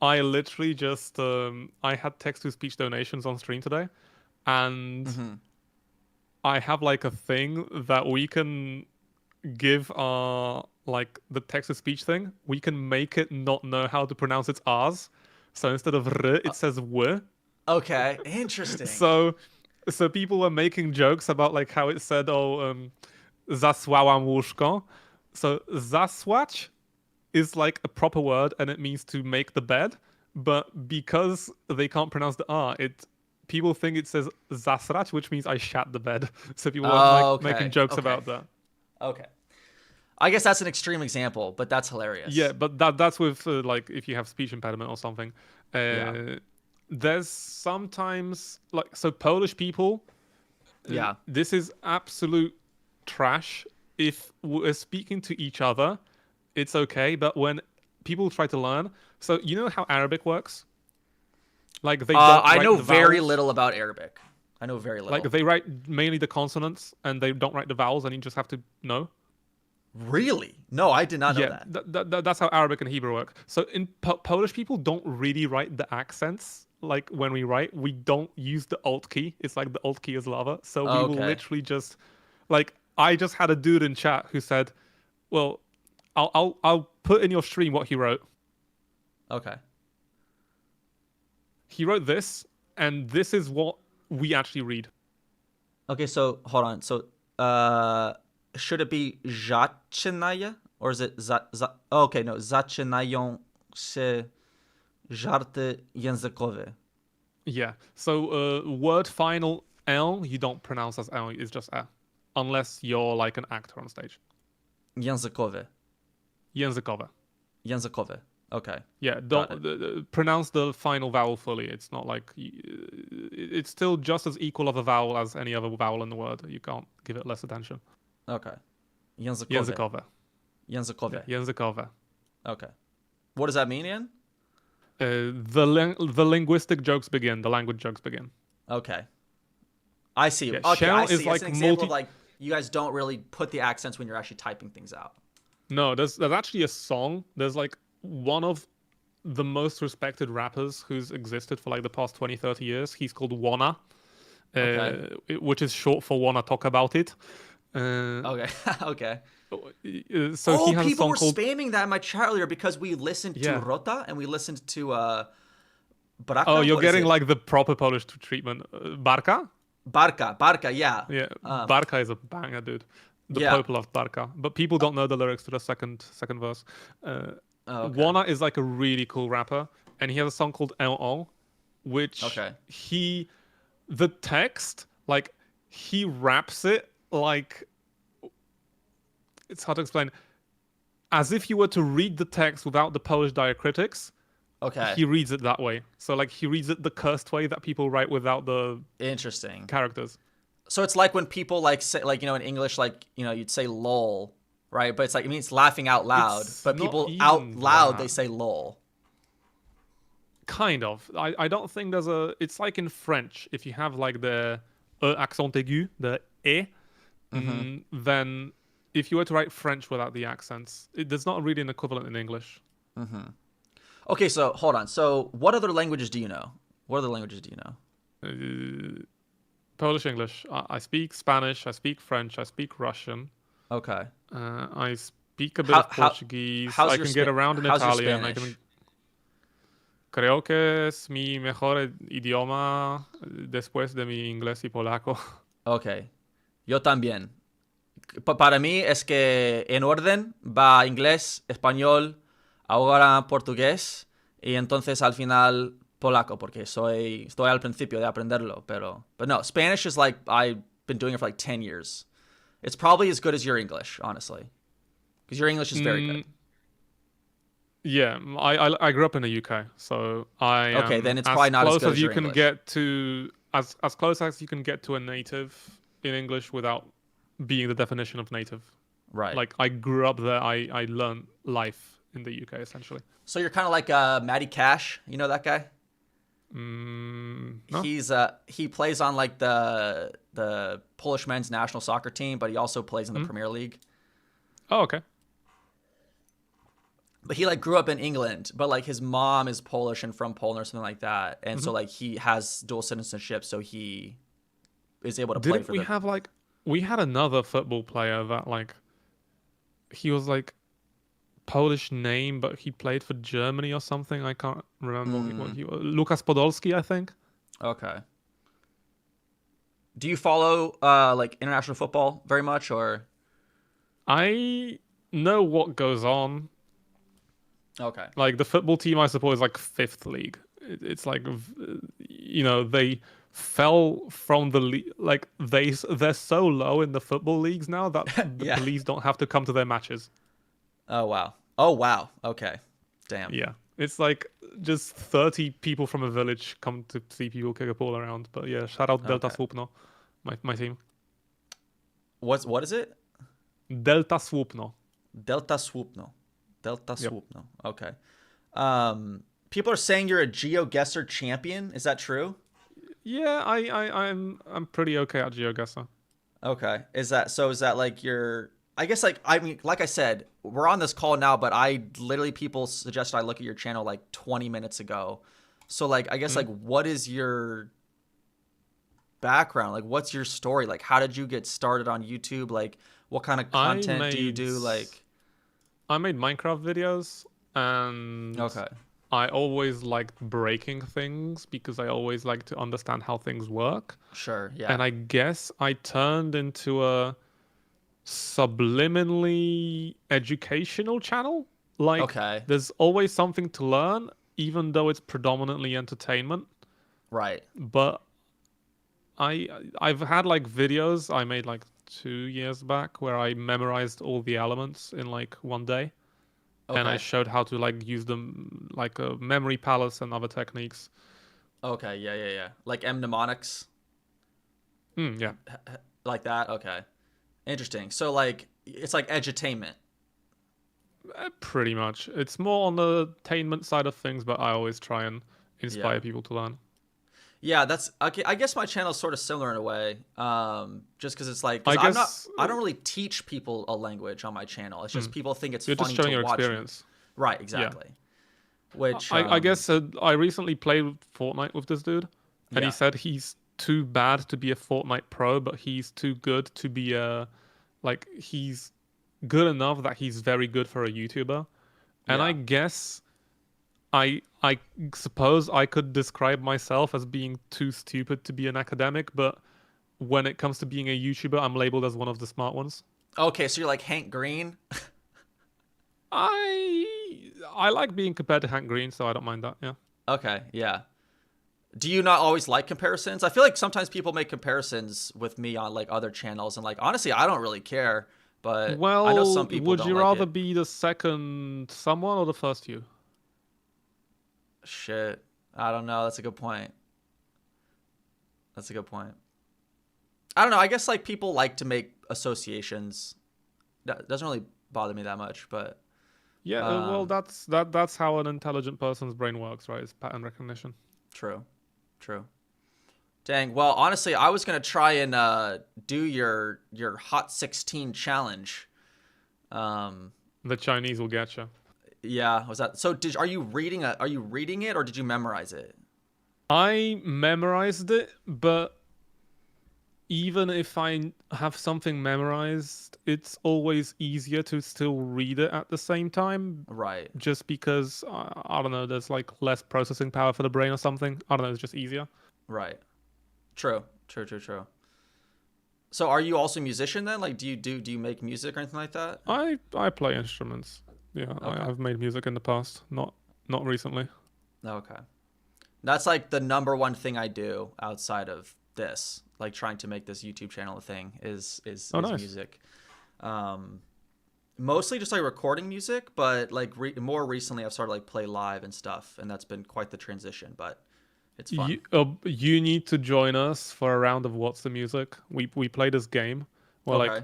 I literally just I had text-to-speech donations on stream today, and I have like a thing that we can give like the text-to-speech thing. We can make it not know how to pronounce its R's. So instead of R, it says W. Okay, interesting. So people were making jokes about like how it said, zasłałam łóżko. So zasłać is like a proper word, and it means to make the bed. But because they can't pronounce the R, people think it says zasrać, which means I shat the bed. So people are making jokes about that. Okay. I guess that's an extreme example, but that's hilarious. Yeah, but that's with like if you have speech impediment or something. There's sometimes like, so Polish people. This is absolute trash. If we're speaking to each other, it's okay, but when people try to learn, so you know how Arabic works? Like, they don't I know the very vowels. little about Arabic. I know very little. Like, they write mainly the consonants, and they don't write the vowels, and you just have to know. Really? No, I did not know that. That's how Arabic and Hebrew work. So in Polish, people don't really write the accents. Like, when we write, we don't use the Alt key. It's like the Alt key is lava. So we will literally just, like, I just had a dude in chat who said, well, I'll put in your stream what he wrote. Okay. He wrote this, and this is what we actually read. Okay, so hold on. So should it be zaczynaya, or is it okay, no, zaczynają się żarty językowe. Yeah. So word final L, you don't pronounce as L, it's just A. Unless you're like an actor on stage. Językowe. Językowe. Okay. Yeah, don't pronounce the final vowel fully. It's not like it's still just as equal of a vowel as any other vowel in the word. You can't give it less attention. Okay. Językowe. Językowe. Językowe. Językowe. Okay. What does that mean, Ian? The linguistic jokes begin. The language jokes begin. Okay. I see. Yeah, okay, I shell see. is It's like an example of like you guys don't really put the accents when you're actually typing things out. No, there's actually a song. There's like one of the most respected rappers who's existed for like the past 20, 30 years. He's called Wanna, which is short for Wanna Talk About It. Okay. Okay. So he has a people song were called spamming that in my chat earlier because we listened to Rota and we listened to Baraka. Oh, you're What is getting it? like the proper Polish treatment. Barka? Barka, yeah. Yeah, Barka is a banger, dude. The Yeah. Pope loved Barka, but people don't know the lyrics to the second verse. Okay. Wanna is like a really cool rapper, and he has a song called LO, which the text, like, he raps it like, it's hard to explain, as if you were to read the text without the Polish diacritics. Okay. He reads it that way. So like he reads it the cursed way that people write without the Interesting characters. So it's like when people like say, like, you know, in English, like, you know, you'd say lol, right? But it's like, it means laughing out loud. It's But not people even out loud, that. they say lol. Kind of. I don't think there's a... It's like in French. If you have like the accent aigu, the e, then if you were to write French without the accents, there's not really an equivalent in English. Okay, so hold on. So what other languages do you know? What other languages do you know? Polish, English. I speak Spanish. I speak French. I speak Russian. Okay. I speak a bit of Portuguese. I can get around in Italian. I can... Creo que es mi mejor idioma después de mi inglés y polaco. Okay. Yo también. Para mí es que en orden va inglés, español, ahora portugués y entonces al final polaco porque estoy al principio de aprenderlo, but no, Spanish is like I've been doing it for like 10 years. It's probably as good as your English, honestly. Because your English is very good. Yeah, I grew up in the UK, so I okay, then it's probably not as good as you your can English. get to as close as you can get to a native in English without being the definition of native. Right. Like I grew up there. I learned life in the UK essentially. So you're kind of like Matty Cash. You know that guy? No? He plays on like the Polish men's national soccer team, but he also plays in the Premier League. Oh, okay. But he like grew up in England, but like his mom is Polish and from Poland or something like that, and so like he has dual citizenship, so he is able to play for. We had another football player that like he was like Polish name, but he played for Germany or something. I can't remember what he was. Lukas Podolski, I think. Okay. Do you follow like international football very much, or? I know what goes on. Okay. Like the football team I support is like 5th league. It's like, you know, they fell from the league. Like they're so low in the football leagues now that the police don't have to come to their matches. Oh wow. Oh wow. Okay. Damn. Yeah. It's like just 30 people from a village come to see people kick a ball around. But yeah, shout out Delta Słupno, my team. What is it? Delta Słupno. Delta Słupno. Delta Słupno. Okay. People are saying you're a GeoGuessr champion. Is that true? Yeah, I'm pretty okay at GeoGuessr. Okay. Is that like your... I guess like, I mean, like I said, we're on this call now, but people suggested I look at your channel like 20 minutes ago. So like, I guess like, what is your background? Like, what's your story? Like, how did you get started on YouTube? Like, what kind of content do you do? Like, I made Minecraft videos and I always liked breaking things because I always like to understand how things work. Sure, yeah. And I guess I turned into a subliminally educational channel. Like, there's always something to learn, even though it's predominantly entertainment. Right. But I've had like videos I made like 2 years back where I memorized all the elements in like one day. And I showed how to like use them like a memory palace and other techniques. Okay, yeah. Like mnemonics? Yeah. Like that? Okay. Interesting. So like it's like edutainment. Pretty much. It's more on the attainment side of things, but I always try and inspire people to learn. Yeah, that's okay. I guess my channel is sort of similar in a way. Just because it's like, I don't really teach people a language on my channel. It's just people think it's You're funny just showing to your watch experience. me. Right, exactly. Which I guess I recently played Fortnite with this dude, and he said he's too bad to be a Fortnite pro, but he's too good to be he's good enough that he's very good for a YouTuber. And I guess I suppose I could describe myself as being too stupid to be an academic, but when it comes to being a YouTuber, I'm labeled as one of the smart ones. Okay, so you're like Hank Green? I like being compared to Hank Green, so I don't mind that, yeah. Okay, yeah. Do you not always like comparisons? I feel like sometimes people make comparisons with me on like other channels, and like honestly, I don't really care. But I know some people would don't you like rather it. be the second someone or the first you? Shit, I don't know. That's a good point. That's a good point. I don't know. I guess like people like to make associations. That doesn't really bother me that much, but yeah. Well, that's how an intelligent person's brain works, right? It's pattern recognition. True. Dang. Well, honestly, I was gonna try and do your Hot 16 challenge. The Chinese will get you. Yeah. Was that so? Are you reading it or did you memorize it? I memorized it, but even if I have something memorized, it's always easier to still read it at the same time. Right. Just because, I don't know, there's like less processing power for the brain or something. I don't know, it's just easier. Right. True. So are you also a musician then? Like do you make music or anything like that? I play instruments. Yeah, okay. I've made music in the past, not recently. Okay. That's like the number one thing I do outside of this, like trying to make this YouTube channel a thing is nice. music. Mostly just like recording music, but like more recently I've started like play live and stuff, and that's been quite the transition, but it's fun. You need to join us for a round of What's the Music. We play this game where like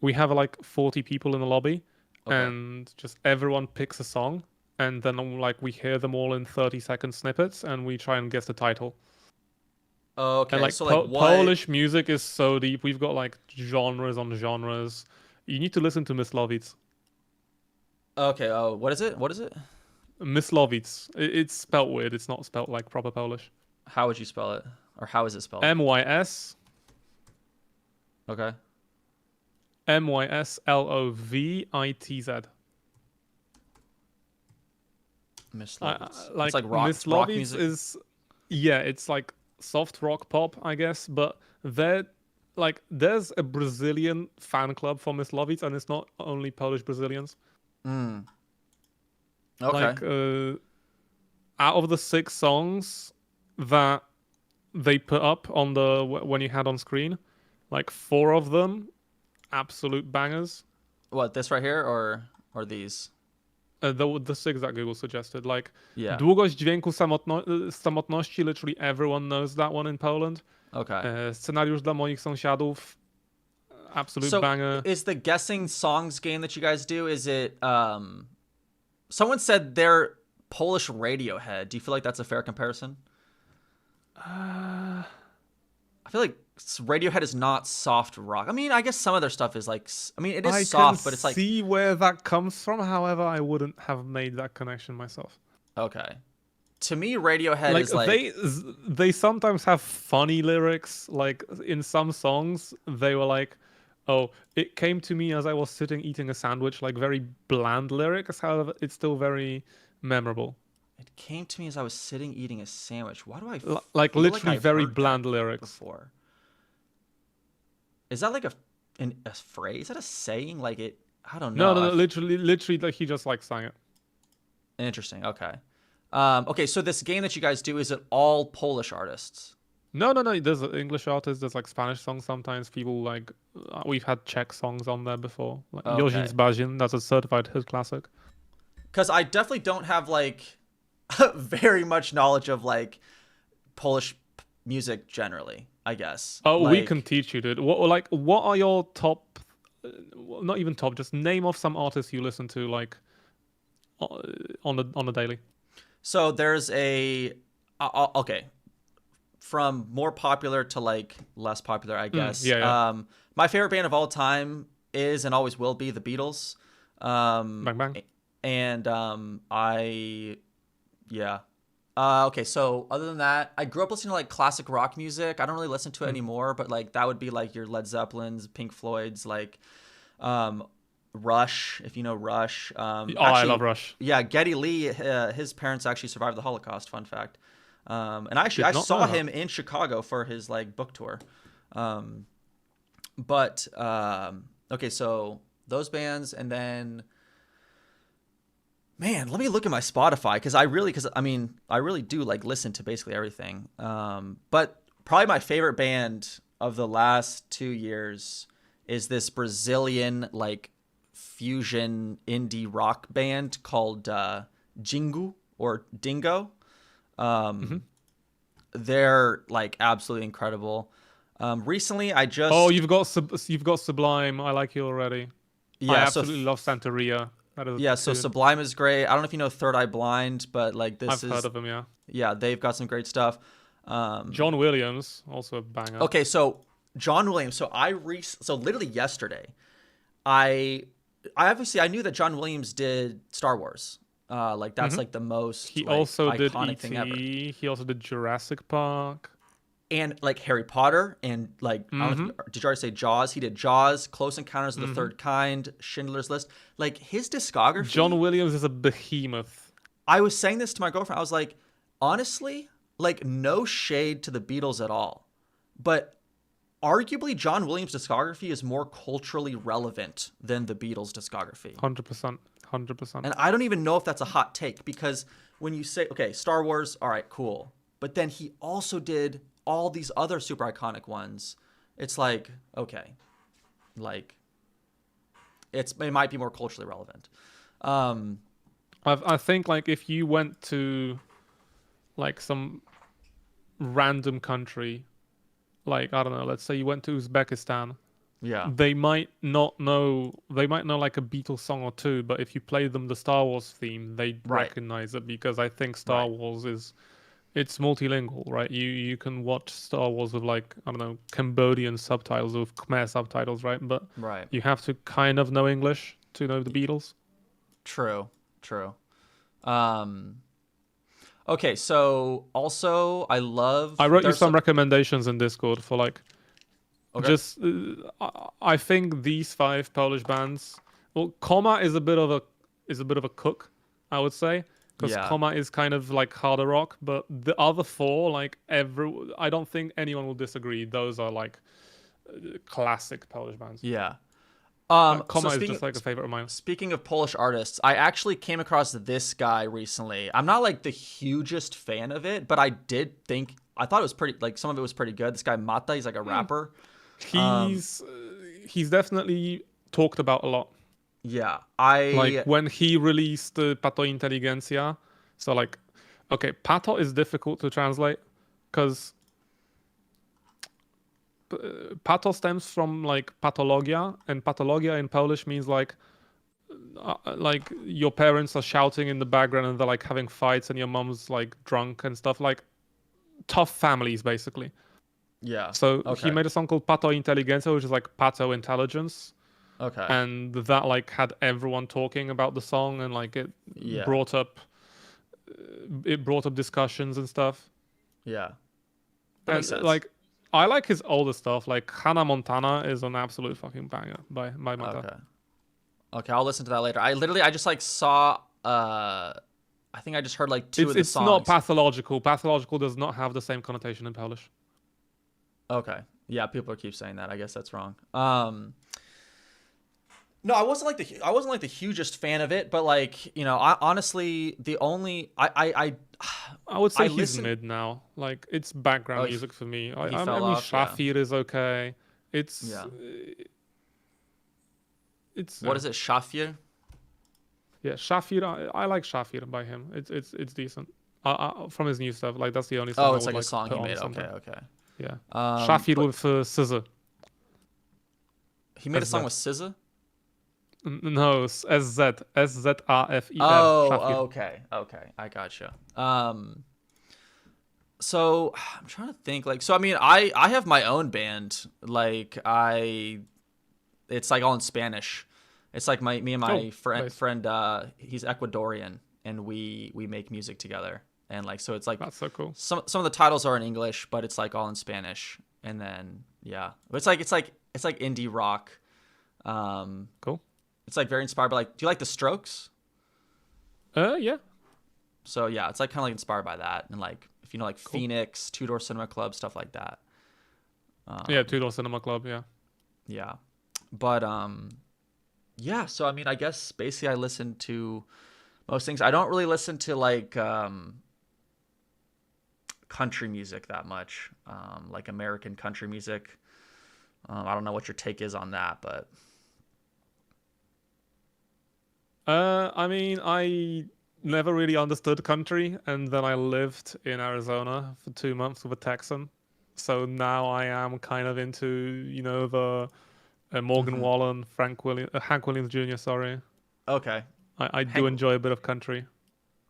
we have like 40 people in the lobby, and just everyone picks a song, and then like we hear them all in 30-second snippets, and we try and guess the title. Okay, and like, so like Polish music is so deep. We've got like genres on genres. You need to listen to Myslovic. Okay. Oh, what is it? Myslovic. It's spelt weird. It's not spelt like proper Polish. How would you spell it? Or how is it spelled? MYS. Okay. MYSLOVITZ. Myslovic. Like, it's like rock music. It's like soft rock pop, I guess, but there's a Brazilian fan club for Myslovic, and it's not only Polish Brazilians. Okay. Like out of the 6 songs that they put up on the when you had on screen, like 4 of them absolute bangers. What, this right here or these? The 6 that Google suggested, like Długość dźwięku samotności, literally everyone knows that one in Poland. Okay. Scenariusz dla moich sąsiadów, absolute banger. Is the guessing songs game that you guys do, is it someone said they're Polish Radiohead. Do you feel like that's a fair comparison? I feel like Radiohead is not soft rock. I mean, I guess some of their stuff is like, I mean, it is soft, but it's like... I can see where that comes from. However, I wouldn't have made that connection myself. Okay. To me, Radiohead is like... They sometimes have funny lyrics. Like, in some songs, they were like, oh, it came to me as I was sitting eating a sandwich. Like, very bland lyrics. However, it's still very memorable. It came to me as I was sitting eating a sandwich. Why do I like literally very bland lyrics before? Is that like a phrase? Is that a saying? Like it? I don't know. No, literally, like he just like sang it. Interesting. Okay. Okay. So this game that you guys do, is it all Polish artists? No. There's English artists. There's like Spanish songs sometimes. People like we've had Czech songs on there before. Like Jozin Zbazin, that's a certified hit classic. Because I definitely don't have like very much knowledge of like Polish music generally, I guess. Oh, like, we can teach you, dude. What are your top well, not even top, just name off some artists you listen to like on the daily. So there's okay, from more popular to like less popular, I guess. yeah. My favorite band of all time is and always will be the Beatles. Bang bang. And okay, so other than that, I grew up listening to like classic rock music. I don't really listen to it anymore, but like that would be like your Led Zeppelins, Pink Floyd's, like Rush, if you know Rush. I Actually, love Rush. Yeah, Geddy Lee, his parents actually survived the Holocaust. Fun fact. And actually, I Did not saw know that. him in Chicago for his like book tour. Okay, so those bands, and then, man, let me look at my Spotify because I really do like listen to basically everything. But probably my favorite band of the last 2 years is this Brazilian like fusion indie rock band called Jingu or Dingo. They're like absolutely incredible. Recently I just you've got Sublime. I like you already. Yeah, I absolutely love Santeria. So Sublime is great. I don't know if you know Third Eye Blind, but like I've heard of him. Yeah, they've got some great stuff. John Williams, also a banger. Okay, so John Williams. So so literally yesterday, I knew that John Williams did Star Wars. Like that's like the most He like, also did iconic thing ever. E.T. He also did Jurassic Park. And like Harry Potter and like I don't know did you already say Jaws? He did Jaws, Close Encounters of the Third Kind, Schindler's List. Like his discography. John Williams is a behemoth. I was saying this to my girlfriend. I was like, honestly, like no shade to the Beatles at all, but arguably John Williams' discography is more culturally relevant than the Beatles' discography. 100%. And I don't even know if that's a hot take because when you say, okay, Star Wars, all right, cool. But then he also did all these other super iconic ones. It's like, okay, like it might be more culturally relevant. I think like if you went to like some random country, like I don't know, let's say you went to Uzbekistan. Yeah. They might not know. They might know like a Beatles song or two, but if you play them the Star Wars theme, they recognize it because I think Star Wars it's multilingual, right? You can watch Star Wars with like I don't know Cambodian subtitles or Khmer subtitles, right? But you have to kind of know English to know the Beatles. True. Okay, so also I wrote you some recommendations in Discord for like. Okay. Just, I think these 5 Polish bands. Well, Comma is a bit of a cook, I would say, because Comma is kind of like harder rock. But the other 4, like I don't think anyone will disagree. Those are like classic Polish bands. Yeah. Comma is just like a favorite of mine. Speaking of Polish artists, I actually came across this guy recently. I'm not like the hugest fan of it, but I thought it was pretty. Like some of it was pretty good. This guy Mata, he's like a rapper. He's definitely talked about a lot. Yeah, like when he released Pato Inteligencia. So like, okay, Pato is difficult to translate because Pato stems from like patologia, and patologia in Polish means like your parents are shouting in the background and they're like having fights and your mom's like drunk and stuff, like tough families basically. Yeah. So he made a song called Pato Inteligencia, which is like Pato Intelligence. Okay. And that like had everyone talking about the song, and like it brought up discussions and stuff. Yeah. That makes sense. Like I like his older stuff. Like Hannah Montana is an absolute fucking banger by Mata. Okay, I'll listen to that later. I just like saw I think I just heard like 2 of the songs. It's not pathological. Pathological does not have the same connotation in Polish. Okay. Yeah, people keep saying that. I guess that's wrong. No, I wasn't like the hugest fan of it, but like, you know, I honestly the only I would say he's mid now. Like it's background music for me. I mean Shafir is okay. It's what is it, Shafir? Yeah, Shafir. I like Shafir by him. It's decent. From his new stuff, like that's the only song. Oh, it's like a song he made. Okay. Yeah. Shafir with Scissor. He made a song SZ. with SZA? No, SZ. SZAFER. Oh, Shafir. okay. I gotcha. So I'm trying to think. Like, so I mean, I have my own band. Like, it's like all in Spanish. It's like me and my friend. He's Ecuadorian, and we make music together. And like, so it's like That's so cool. Some of the titles are in English, but it's like all in Spanish. And then it's like indie rock. Cool. It's like very inspired by like. Do you like the Strokes? Yeah. So yeah, it's like kind of like inspired by that, and like if you know like Phoenix, Two Door Cinema Club, stuff like that. Yeah, Two Door Cinema Club. Yeah. Yeah, but yeah. So I mean, I guess basically I listen to most things. I don't really listen to like country music that much, like American country music. I don't know what your take is on that, but I mean, I never really understood country, and then I lived in Arizona for 2 months with a Texan. So now I am kind of into, you know, the Morgan Wallen, Hank Williams Jr., sorry. Okay. I do enjoy a bit of country.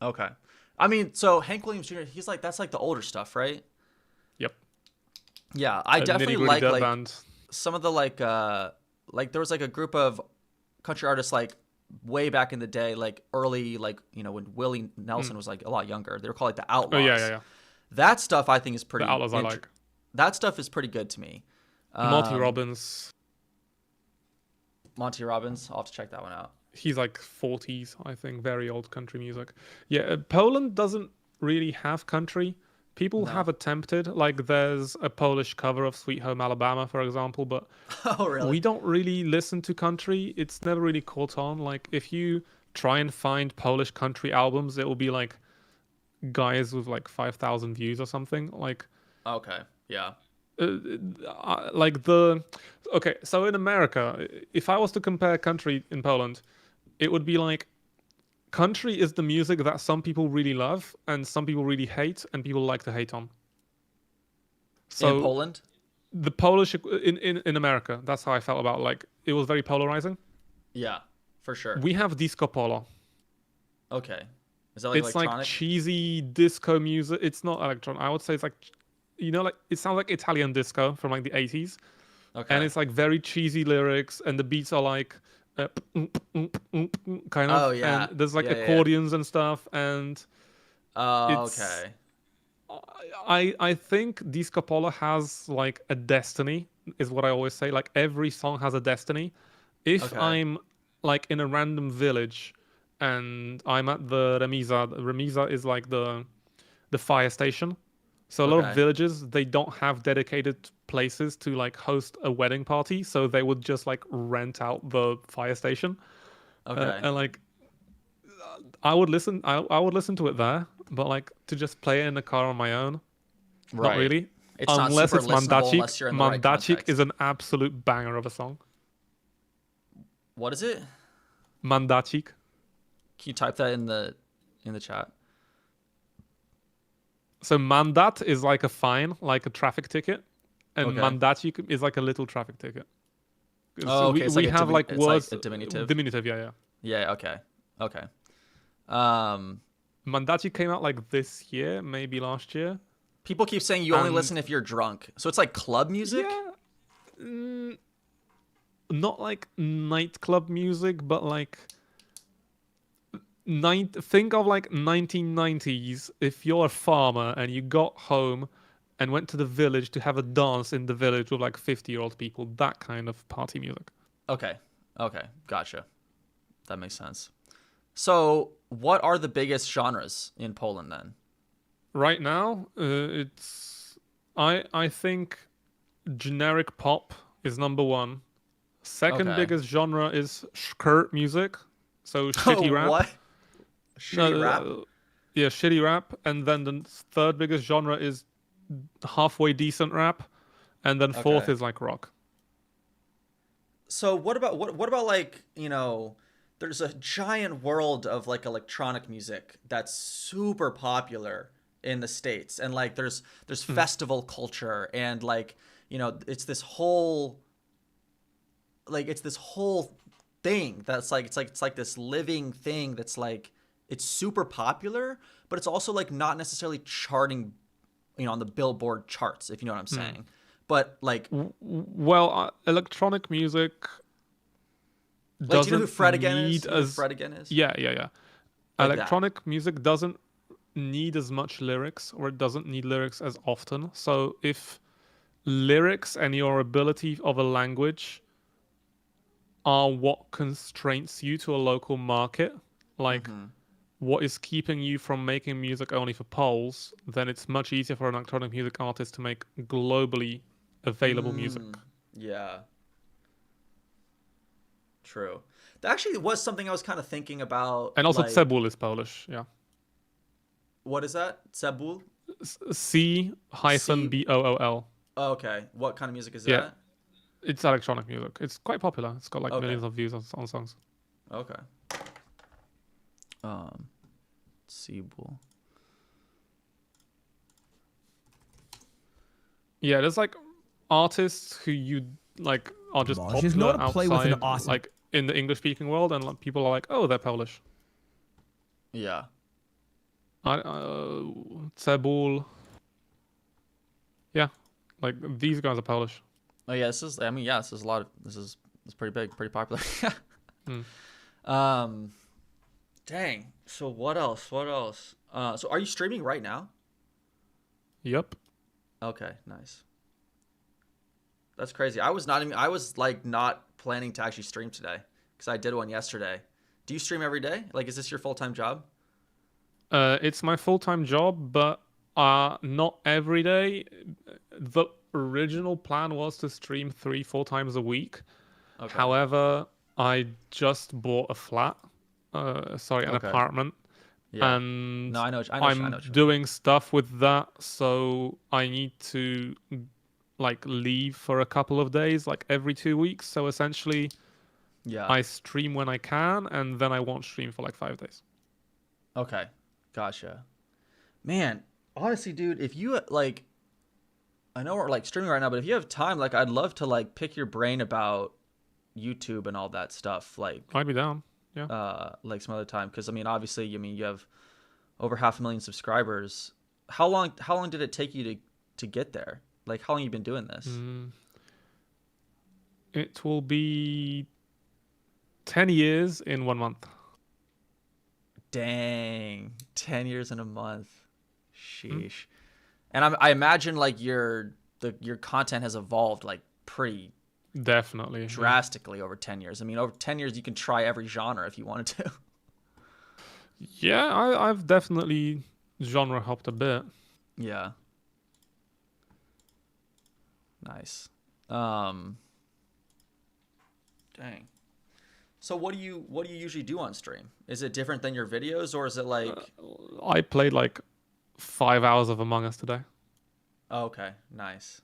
Okay. I mean, so Hank Williams Jr., he's like, that's like the older stuff, right? Yep. Yeah, I definitely Nitty-Gritty like Dirt Band. some of the like there was like a group of country artists like way back in the day, like early, like, you know, when Willie Nelson was like a lot younger. They were called like the Outlaws. Oh, yeah. That stuff I think is pretty. The Outlaws I like. That stuff is pretty good to me. Monty Robbins. Monty Robbins. I'll have to check that one out. He's like 40s, I think. Very old country music. Yeah, Poland doesn't really have country. People have attempted, like there's a Polish cover of Sweet Home Alabama, for example, but oh, really? We don't really listen to country. It's never really caught on. Like if you try and find Polish country albums, it will be like guys with like 5,000 views or something. Like okay, yeah. Okay, so in America, if I was to compare country in Poland, it would be like country is the music that some people really love and some people really hate and people like to hate on. So in Poland? The Polish in America, that's how I felt about like it was very polarizing. Yeah, for sure. We have disco polo. Okay. Is that like it's electronic? like cheesy disco music. It's not electronic. I would say it's like, you know, like it sounds like Italian disco from like the 80s. Okay. And it's like very cheesy lyrics and the beats are like kind of. Oh yeah. And there's like accordions and stuff and. Okay. I think disco polo has like a destiny, is what I always say. Like every song has a destiny. If I'm like in a random village and I'm at the remisa. Remisa is like the fire station. So a lot of villages, they don't have dedicated places to like host a wedding party, so they would just like rent out the fire station. Okay. And like I would listen to it there, but like to just play it in the car on my own, not really. It's unless not it's super listenable unless you're in the right Mandacik context. is an absolute banger of a song. What is it? Mandacik. Can you type that in the chat? So mandat is like a fine, like a traffic ticket, and mandacik is like a little traffic ticket. Oh, okay. So we have like words. Like a diminutive. Diminutive, yeah. Yeah. Okay. Mandacik came out like this year, maybe last year. People keep saying you only listen if you're drunk, so it's like club music. Yeah. Not like nightclub music, but like think of like 1990s. If you're a farmer and you got home and went to the village to have a dance in the village with like 50-year-old people, that kind of party music. Okay, gotcha. That makes sense. So, what are the biggest genres in Poland then? Right now, it's I think generic pop is number one. Second biggest genre is skirt music, so shitty rap. What? Shitty rap? Yeah, shitty rap. And then the third biggest genre is halfway decent rap, and then fourth is like rock. So what about like, you know, there's a giant world of like electronic music that's super popular in the States, and like there's festival culture, and like, you know, it's this whole like it's this whole thing that's like it's like this living thing that's like it's super popular, but it's also like not necessarily charting, you know, on the Billboard charts, if you know what I'm saying. But like, well, electronic music like, doesn't do you know who Fred again is? need Do you know who as Fred again is? yeah. Like Electronic music doesn't need as much lyrics, or it doesn't need lyrics as often. So if lyrics and your ability of a language are what constraints you to a local market, like what is keeping you from making music only for Poles, then it's much easier for an electronic music artist to make globally available music. Yeah. True. That actually was something I was kind of thinking about. And also like, Cebul is Polish, yeah. What is that? Cebul? C-B-O-O-L. Oh, okay. What kind of music is Yeah. that? It's electronic music. It's quite popular. It's got like Okay. millions of views on songs. Okay. Cebul. Yeah, there's like artists who you like are just Polish is popular not a play with outside, an awesome- like in the English-speaking world, and like, people are like, oh, they're Polish. Yeah. Cebul. Yeah, like these guys are Polish. Oh yeah, this is. I mean, yeah, this is a lot of. This is pretty big, pretty popular. Dang. So what else? What else? So are you streaming right now? Yep. Okay, nice. That's crazy. I was like not planning to actually stream today because I did one yesterday. Do you stream every day? Like, is this your full-time job? It's my full-time job, but not every day. The original plan was to stream 3-4 times a week. Okay. However, I just bought a flat. An apartment. Yeah. And No, I know what I'm you mean. doing stuff with that, so I need to like leave for a couple of days, like every 2 weeks. So essentially, Yeah. I stream when I can, and then I won't stream for like 5 days. Okay. Gotcha. Man, honestly, dude, if you like, I know we're like streaming right now, but if you have time, like, I'd love to like pick your brain about YouTube and all that stuff. Like, I'd be down. Yeah. Like some other time, because I mean, obviously, you have over 500,000 subscribers. How long did it take you to get there? Like, how long you been doing this? It will be 10 years in 1 month. Dang, 10 years in a month. Sheesh. And I imagine like your content has evolved like pretty definitely drastically over 10 years. I mean, over 10 years you can try every genre if you wanted to. Yeah, I've definitely genre hopped a bit. Yeah. Nice. Dang. So what do you usually do on stream? Is it different than your videos, or is it like I played like 5 hours of Among Us today. Oh, okay, nice.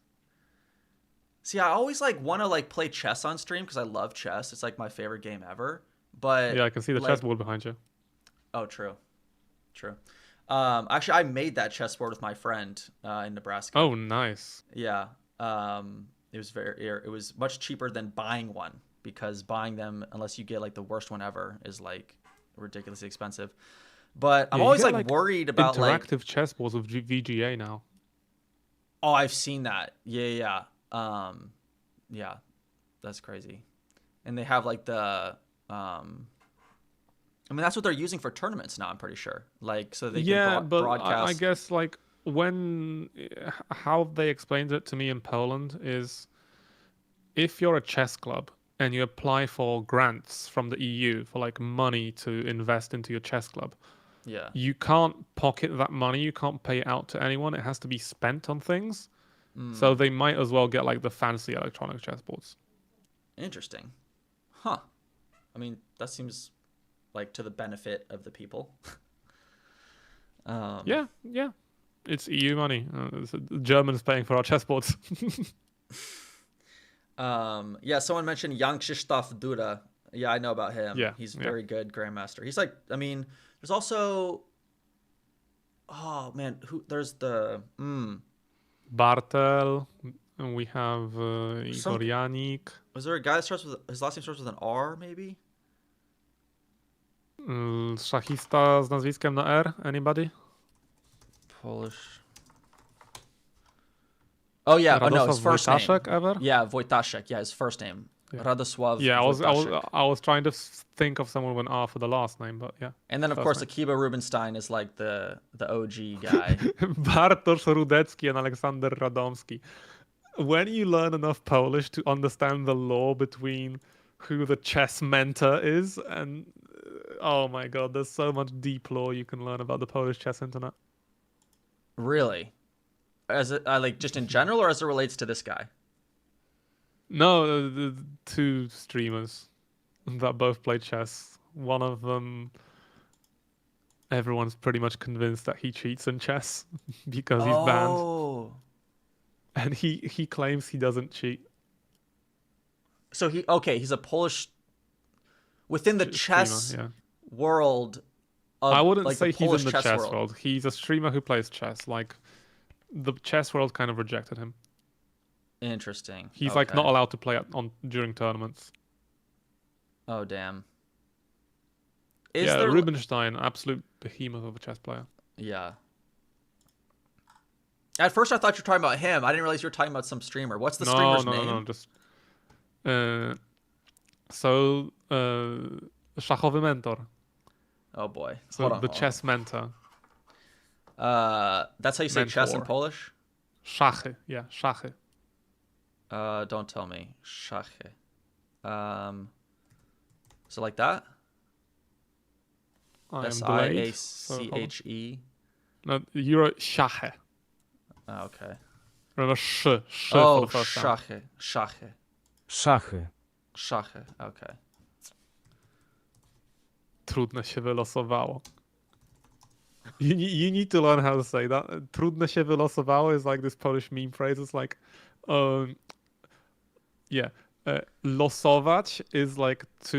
See, I always like want to like play chess on stream because I love chess. It's like my favorite game ever. But yeah, I can see the like, chessboard behind you. Oh, true. Actually, I made that chessboard with my friend in Nebraska. Oh, nice. Yeah. It was much cheaper than buying one, because buying them, unless you get like the worst one ever, is like ridiculously expensive. But I'm always like worried about interactive chessboards with VGA now. Oh, I've seen that. Yeah. Yeah, that's crazy. And they have like the I mean, that's what they're using for tournaments now, I'm pretty sure. Like, so they can broadcast. I guess like how they explained it to me in Poland is, if you're a chess club and you apply for grants from the EU for like money to invest into your chess club, yeah, you can't pocket that money. You can't pay it out to anyone. It has to be spent on things. So they might as well get like the fancy electronic chessboards. Interesting. Huh. I mean, that seems like to the benefit of the people. Yeah. It's EU money. The Germans paying for our chessboards. Yeah, someone mentioned Jan Krzysztof Duda. Yeah, I know about him. Yeah, he's very good grandmaster. He's like, I mean, there's also, oh man, there's the Bartel, And we have Some- Igor Janik. Was there a guy that starts with his last name starts with an R, maybe? Szachista z nazwiskiem na R. Anybody? Polish. Oh yeah, oh no, his Radosław first Wojtaszek name. ever? Yeah, Wojtaszek. Yeah, his first name. Yeah. Radosław. Yeah, Wojtaszek. I was trying to think of someone with an R for the last name, but yeah. And then of first course name. Akiba Rubinstein is like the OG guy. Bartosz Rudecki and Aleksander Radomski. When you learn enough Polish to understand the law between who the chess mentor is, and oh my god, there's so much deep lore you can learn about the Polish chess internet. Really? As it like just in general, or as it relates to this guy? No, the two streamers that both play chess. One of them, everyone's pretty much convinced that he cheats in chess because he's banned. Oh. And he claims he doesn't cheat. So he's a Polish within the chess Streamer, yeah. world. Of, I wouldn't like, say the he's Polish in the chess world. world. He's a streamer who plays chess. Like, the chess world kind of rejected him. Interesting. He's like Okay. not allowed to play during tournaments. Oh damn. Yeah, Rubinstein, absolute behemoth of a chess player. Yeah. At first, I thought you were talking about him. I didn't realize you were talking about some streamer. What's the streamer's name? No, just szachowy mentor. Oh boy. So Hold on, the hold on. chess mentor. That's how you say chess in Mentor. Polish? Szachy, yeah, szachy. Don't tell me. Szachy. So like that? I am delayed, so hold on. S-I-A-C-H-E. No, you wrote szachy. Oh, okay. Remember for Oh, the first time. szachy. Szachy. Szachy. Szachy. Okay. Trudne się wylosowało. You need to learn how to say that. Trudne się wylosowało is like this Polish meme phrase. It's like, losować is like to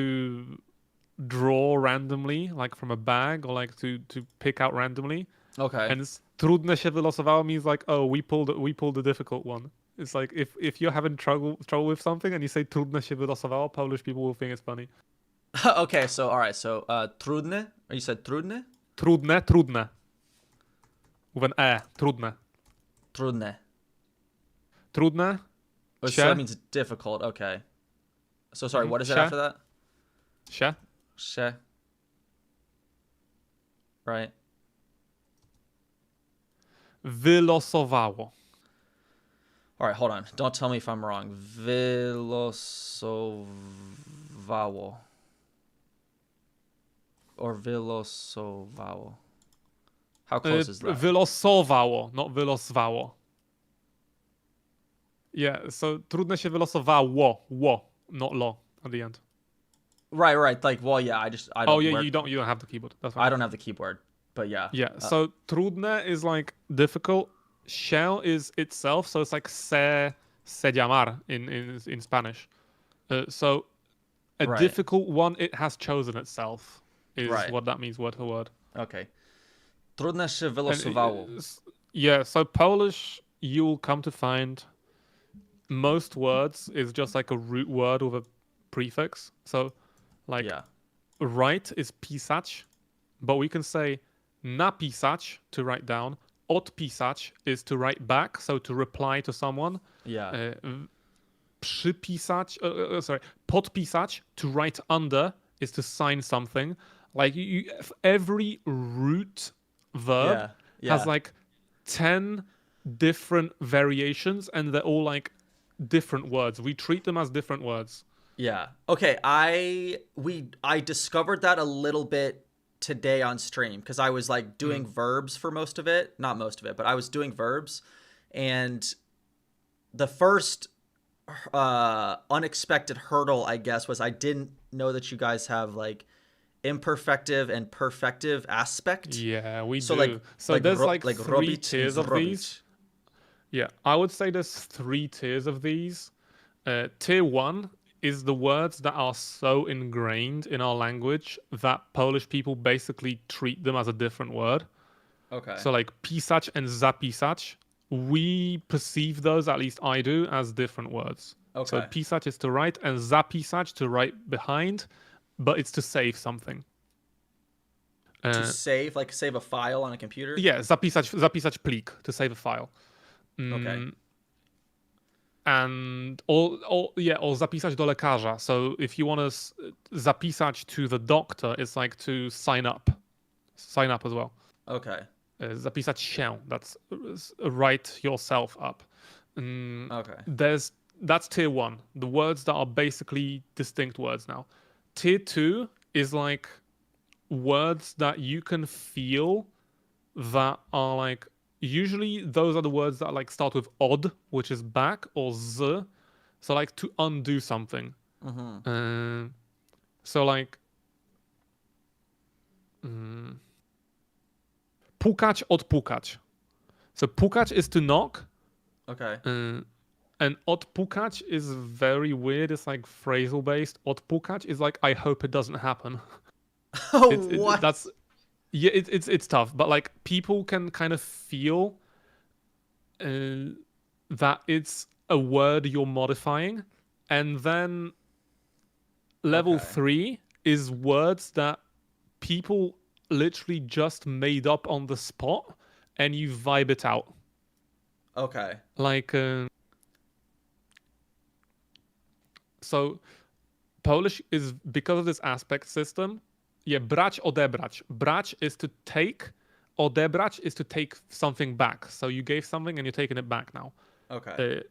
draw randomly, like from a bag, or like to pick out randomly. Okay. And trudne się wylosowało means like, oh, we pulled a difficult one. It's like if you're having trouble with something and you say trudne się wylosowało, Polish people will think it's funny. Okay, so all right, so trudne, or you said trudne? Trudne. With an E, trudne. Trudne. Trudne. Oh, so that means difficult. Okay. So sorry, what is it Się. after that? Się. She. Right. Wylosowało. All right, hold on. Don't tell me if I'm wrong. Wylosowało. Or wylosowało. How close is that? Wylosowało, not wyloswało. Yeah, so trudne się wylosowało, not lo at the end. Right. Like, well, yeah. I don't. Oh yeah, work- you don't have the keyboard. That's fine. I don't have the keyboard, but yeah. Yeah, so trudne is like difficult. Shell is itself, so it's like se llamar in Spanish. So a Right. difficult one, it has chosen itself, is Right. what that means word for word. Okay. Trudne się And, wylosowało. yeah, so Polish, you will come to find most words is just like a root word with a prefix. So, like, Yeah. write is pisać, but we can say napisać to write down. Odpisać is to write back, so to reply to someone. Yeah. Przypisać, podpisać to write under is to sign something. Like every root verb Yeah. has like 10 different variations, and they're all like different words. We treat them as different words. Yeah. Okay. I discovered that a little bit today on stream because I was like doing verbs for most of it. Not most of it, but I was doing verbs, and the first unexpected hurdle, I guess, was I didn't know that you guys have like imperfective and perfective aspect. Yeah, we So, do. like- So like there's ro- like like three robić tiers and of these. zrobić. Yeah, I would say there's 3 tiers of these. Tier 1 is the words that are so ingrained in our language that Polish people basically treat them as a different word. Okay. So like pisać and zapisać we perceive those, at least I do, as different words. So Okay. pisać is to write, and zapisać to write behind, but it's to save something. To save, like save a file on a computer? Yeah, zapisać plik, to save a file. Okay. And or zapisać do lekarza. So if you want to zapisać to the doctor, it's like to sign up as well. Okay. Zapisać się, that's write yourself up. Okay. That's tier 1, the words that are basically distinct words now. Tier 2 is like words that you can feel that are like, usually those are the words that like start with od, which is back, or z, so like to undo something. So like pukać, odpukać. So pukać is to knock. Okay. And odpukać is very weird. It's like phrasal based. Odpukać is like, I hope it doesn't happen. Oh, what? That's yeah. It's tough, but like people can kind of feel that it's a word you're modifying, and then level 3 is words that people literally just made up on the spot, and you vibe it out. Okay. Like so Polish is, because of this aspect system, brać, odebrać. Brać is to take, odebrać is to take something back. So you gave something and you're taking it back now. Okay.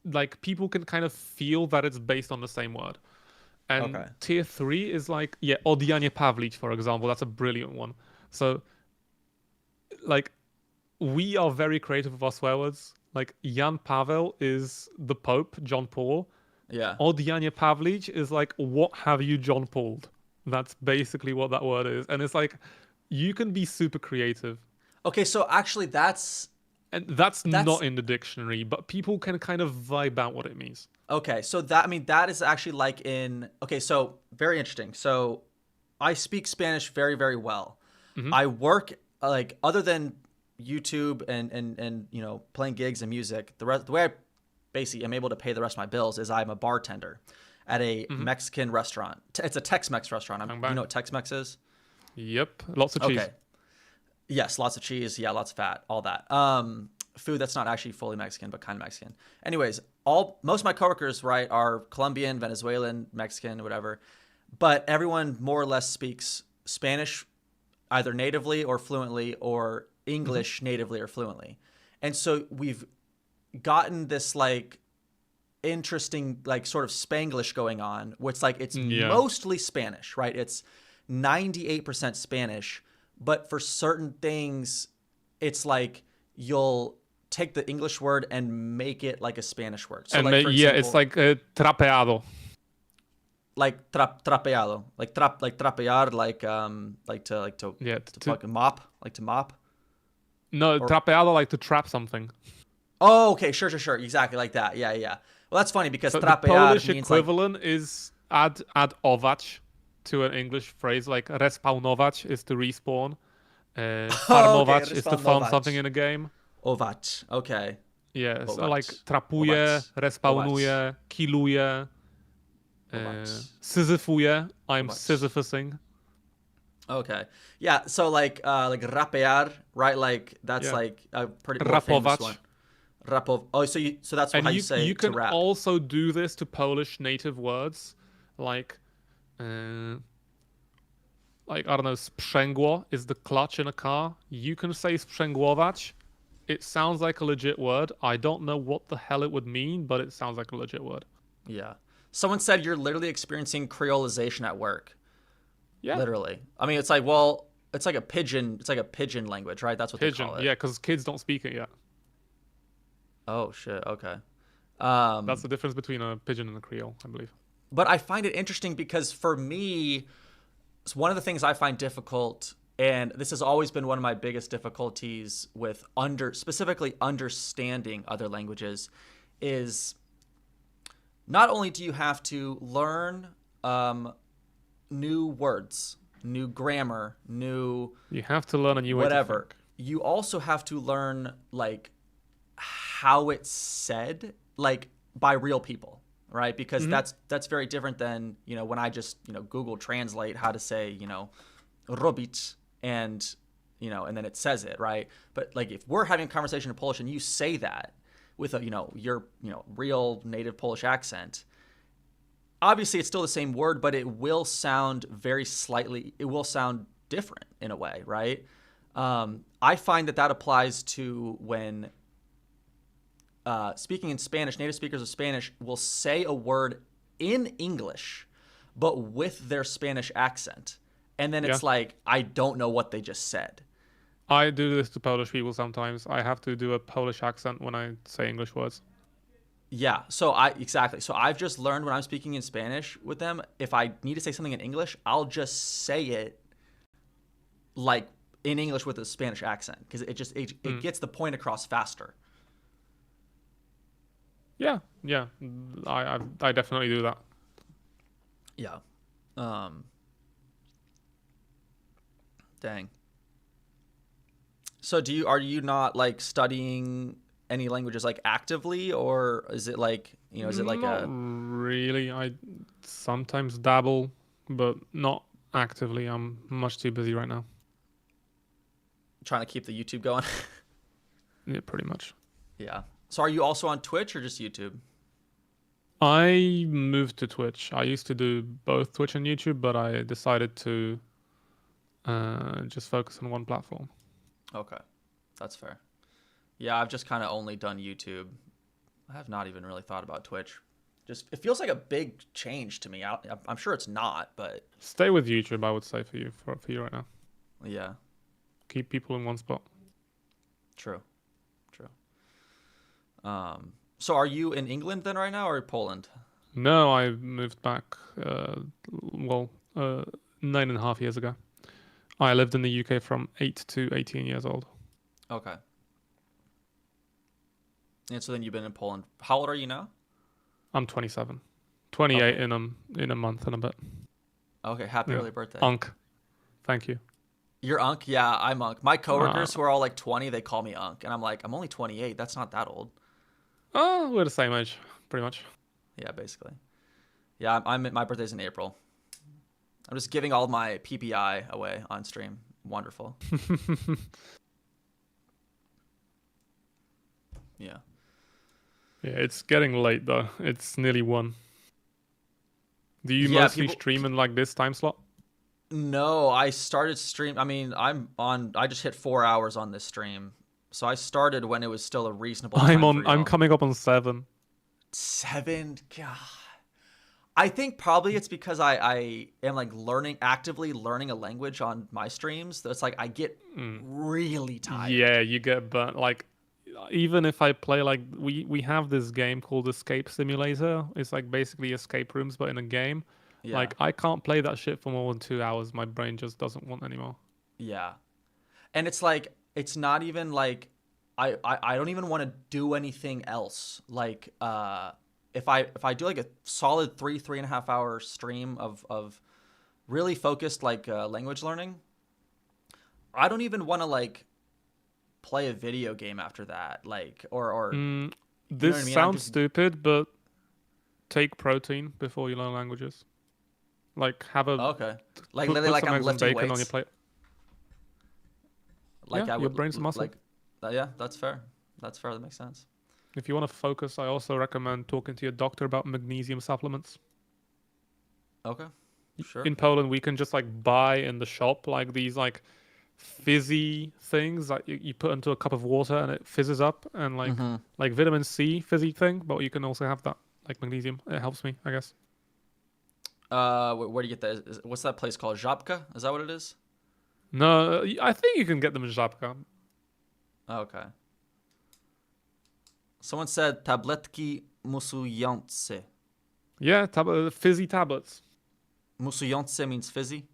Like people can kind of feel that it's based on the same word. And tier 3 is like, odjanie Pawlić, for example. That's a brilliant one. So like we are very creative with our swear words. Like Jan Paweł is the Pope, John Paul. Yeah. Odjanie Pawlić is like, what have you John Pauled? That's basically what that word is. And it's like, you can be super creative. Okay, so actually that's not in the dictionary, but people can kind of vibe out what it means. Okay, so that is actually like so very interesting. So I speak Spanish very, very well. I work, like, other than YouTube and you know, playing gigs and music, the way I basically am able to pay the rest of my bills is I'm a bartender at a Mexican restaurant. It's a Tex-Mex restaurant. You know what Tex-Mex is? Yep, lots of cheese. Okay. Yes, lots of cheese. Yeah, lots of fat, all that. Food that's not actually fully Mexican, but kind of Mexican. Anyways, most of my coworkers, right, are Colombian, Venezuelan, Mexican, whatever. But everyone more or less speaks Spanish either natively or fluently, or English natively or fluently. And so we've gotten this like interesting like sort of Spanglish going on, where it's like it's mostly Spanish, right? It's 98% Spanish, but for certain things, it's like you'll take the English word and make it like a Spanish word. So and like, for example, it's like trapeado. Like trapeado, like trapear, to fucking mop, like to mop. No, trapeado, like to trap something. Oh, okay, sure, exactly like that. Yeah. Well, that's funny because so trapear the Polish means equivalent is add ować to an English phrase, like respawnować is to respawn. Farmować is to farm something in a game. Ować, okay. Yeah, so like trapuje, respawnuje, killuje, syzyfuje. I'm Sisyphusing. Okay. Yeah, so like rapear, right? Like that's like a pretty famous one. Rapov. Oh, so that's how you say you can to rap. Also do this to Polish native words, like I don't know, sprzęgło is the clutch in a car. You can say sprzęgłować. It sounds like a legit word. I don't know what the hell it would mean, but it sounds like a legit word. Yeah. Someone said you're literally experiencing creolization at work. Yeah. Literally. I mean, it's like, well, it's like a pidgin. It's like a pidgin language, right? That's what they call it. Yeah, because kids don't speak it yet. Oh shit. Okay. That's the difference between a pidgin and a creole, I believe. But I find it interesting because for me, it's one of the things I find difficult, and this has always been one of my biggest difficulties with specifically understanding other languages, is not only do you have to learn new words, new grammar, you have to learn a new whatever. way to think. You also have to learn like how it's said, like by real people, right? Because that's very different than, you know, when I just, you know, Google Translate how to say, you know, robić, and, you know, and then it says it, right? But like if we're having a conversation in Polish and you say that with a, you know, your, you know, real native Polish accent, obviously it's still the same word, but it will sound it will sound different in a way, right? I find that applies to when speaking in Spanish, native speakers of Spanish will say a word in English, but with their Spanish accent. And then it's like, I don't know what they just said. I do this to Polish people sometimes. I have to do a Polish accent when I say English words. Yeah, so I've just learned when I'm speaking in Spanish with them, if I need to say something in English, I'll just say it like in English with a Spanish accent, because it gets the point across faster. Yeah, I definitely do that. Yeah. Dang. So are you not like studying any languages like actively, or is it like, you know, is it like not really. I sometimes dabble, but not actively. I'm much too busy right now. Trying to keep the YouTube going? Yeah, pretty much. Yeah. So are you also on Twitch or just YouTube? I moved to Twitch. I used to do both Twitch and YouTube, but I decided to just focus on one platform. Okay. That's fair. Yeah, I've just kind of only done YouTube. I have not even really thought about Twitch. Just, it feels like a big change to me. I'm sure it's not, but... Stay with YouTube, I would say, for you right now. Yeah. Keep people in one spot. True. So are you in England then right now, or Poland? No, I moved back, 9.5 years ago. I lived in the UK from 8 to 18 years old. Okay. And so then you've been in Poland. How old are you now? I'm 27. 28 Okay. in a month and a bit. Okay, happy early birthday. Unc. Thank you. You're Unc? Yeah, I'm Unc. My coworkers who are all like 20, they call me Unc. And I'm like, I'm only 28. That's not that old. Oh, we're the same age, pretty much. Yeah, basically. Yeah, my birthday's in April. I'm just giving all my PPI away on stream. Wonderful. Yeah. Yeah, it's getting late though. It's nearly 1. Do you mostly stream in like this time slot? No, I started stream. I mean, I just hit 4 hours on this stream. So I started when it was still a reasonable time. I'm coming up on 7. 7? God. I think probably it's because I am like actively learning a language on my streams. That's like I get really tired. Yeah, you get burnt. Like, even if I play, like, we have this game called Escape Simulator. It's like basically escape rooms, but in a game. Yeah. Like, I can't play that shit for more than 2 hours. My brain just doesn't want anymore. Yeah. And it's like, it's not even like, I don't even want to do anything else. Like, if I do like a solid 3.5 hour stream of really focused like language learning, I don't even want to like play a video game after that. Like, or this sounds stupid, but take protein before you learn languages. Like, have a like literally like I'm lifting weights on your plate. Like yeah, your brain's a muscle. Like, yeah, that's fair. That's fair. That makes sense. If you want to focus, I also recommend talking to your doctor about magnesium supplements. Okay, sure. In Poland, we can just like buy in the shop like these like fizzy things that you put into a cup of water and it fizzes up, and like vitamin C fizzy thing. But you can also have that like magnesium. It helps me, I guess. Where do you get that? What's that place called? Żabka? Is that what it is? No, I think you can get them in Żabka. Okay. Someone said tabletki musujące. Yeah, fizzy tablets. Musujące means fizzy?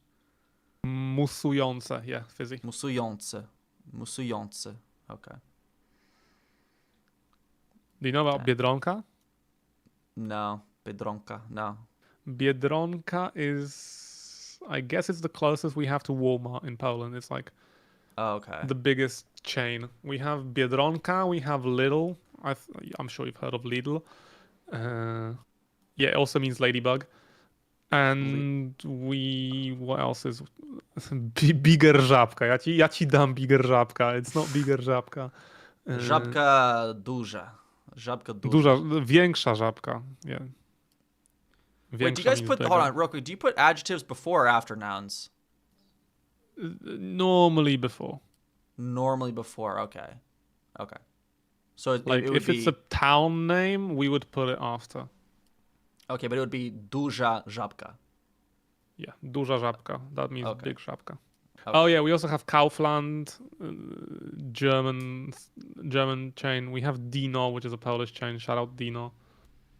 Musujące, yeah, fizzy. Musujące. Okay. Do you know about Biedronka? No. Biedronka, no. Biedronka is, I guess it's the closest we have to Walmart in Poland. It's like the biggest chain. We have Biedronka, we have Lidl, I'm sure you've heard of Lidl. Yeah, it also means ladybug. And what else is bigger żabka? Ja ci dam bigger żabka. It's not bigger żabka. Żabka duża. Żabka Duża, większa żabka. Yeah. Wait, do you guys put, hold on, real quick, do you put adjectives before or after nouns? Normally before. Normally before, okay. Okay. So it would if it's a town name, we would put it after. Okay, but it would be duża żabka. Yeah, duża żabka. That means big żabka. Okay. Oh yeah, we also have Kaufland, German chain. We have Dino, which is a Polish chain. Shout out Dino.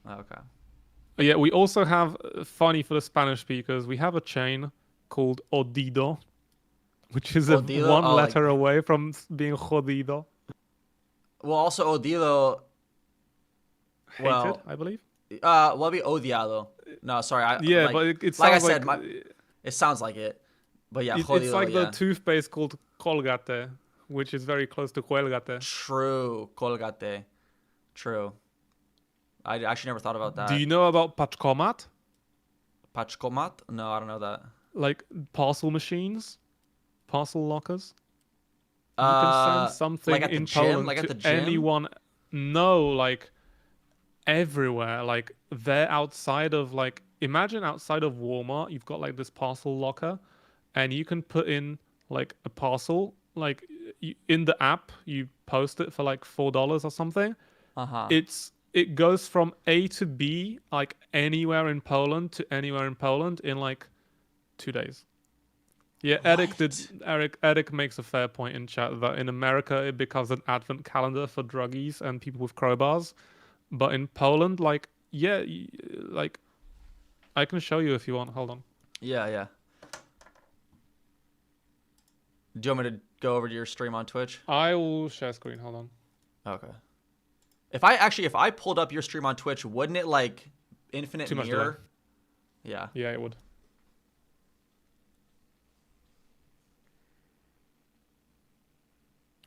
Okay. Yeah, we also have, funny for the Spanish speakers, we have a chain called Odido, which is Odido? one letter away from being jodido. Well, also Odido. Hated, I believe. Well, it'd be odiado. No, sorry. But it sounds like I said, it sounds like it. But yeah, it's jodido, like the toothpaste called Colgate, which is very close to Cuelgate. True, Colgate. True. I actually never thought about that. Do you know about Paczkomat? Paczkomat? No, I don't know that. Like parcel machines, parcel lockers. You can send something like at in the gym? Poland Like at to the gym? anyone. No, like everywhere. Like they're outside of like. Imagine outside of Walmart, you've got like this parcel locker, and you can put in like a parcel. Like in the app, you post it for like $4 or something. It goes from A to B, like anywhere in Poland to anywhere in Poland in like 2 days. Yeah, Eric makes a fair point in chat that in America it becomes an advent calendar for druggies and people with crowbars, but in Poland, like like I can show you if you want. Hold on. Yeah. Do you want me to go over to your stream on Twitch? I will share screen. Hold on. Okay. If I pulled up your stream on Twitch, wouldn't it like infinite mirror? Yeah. Yeah, it would.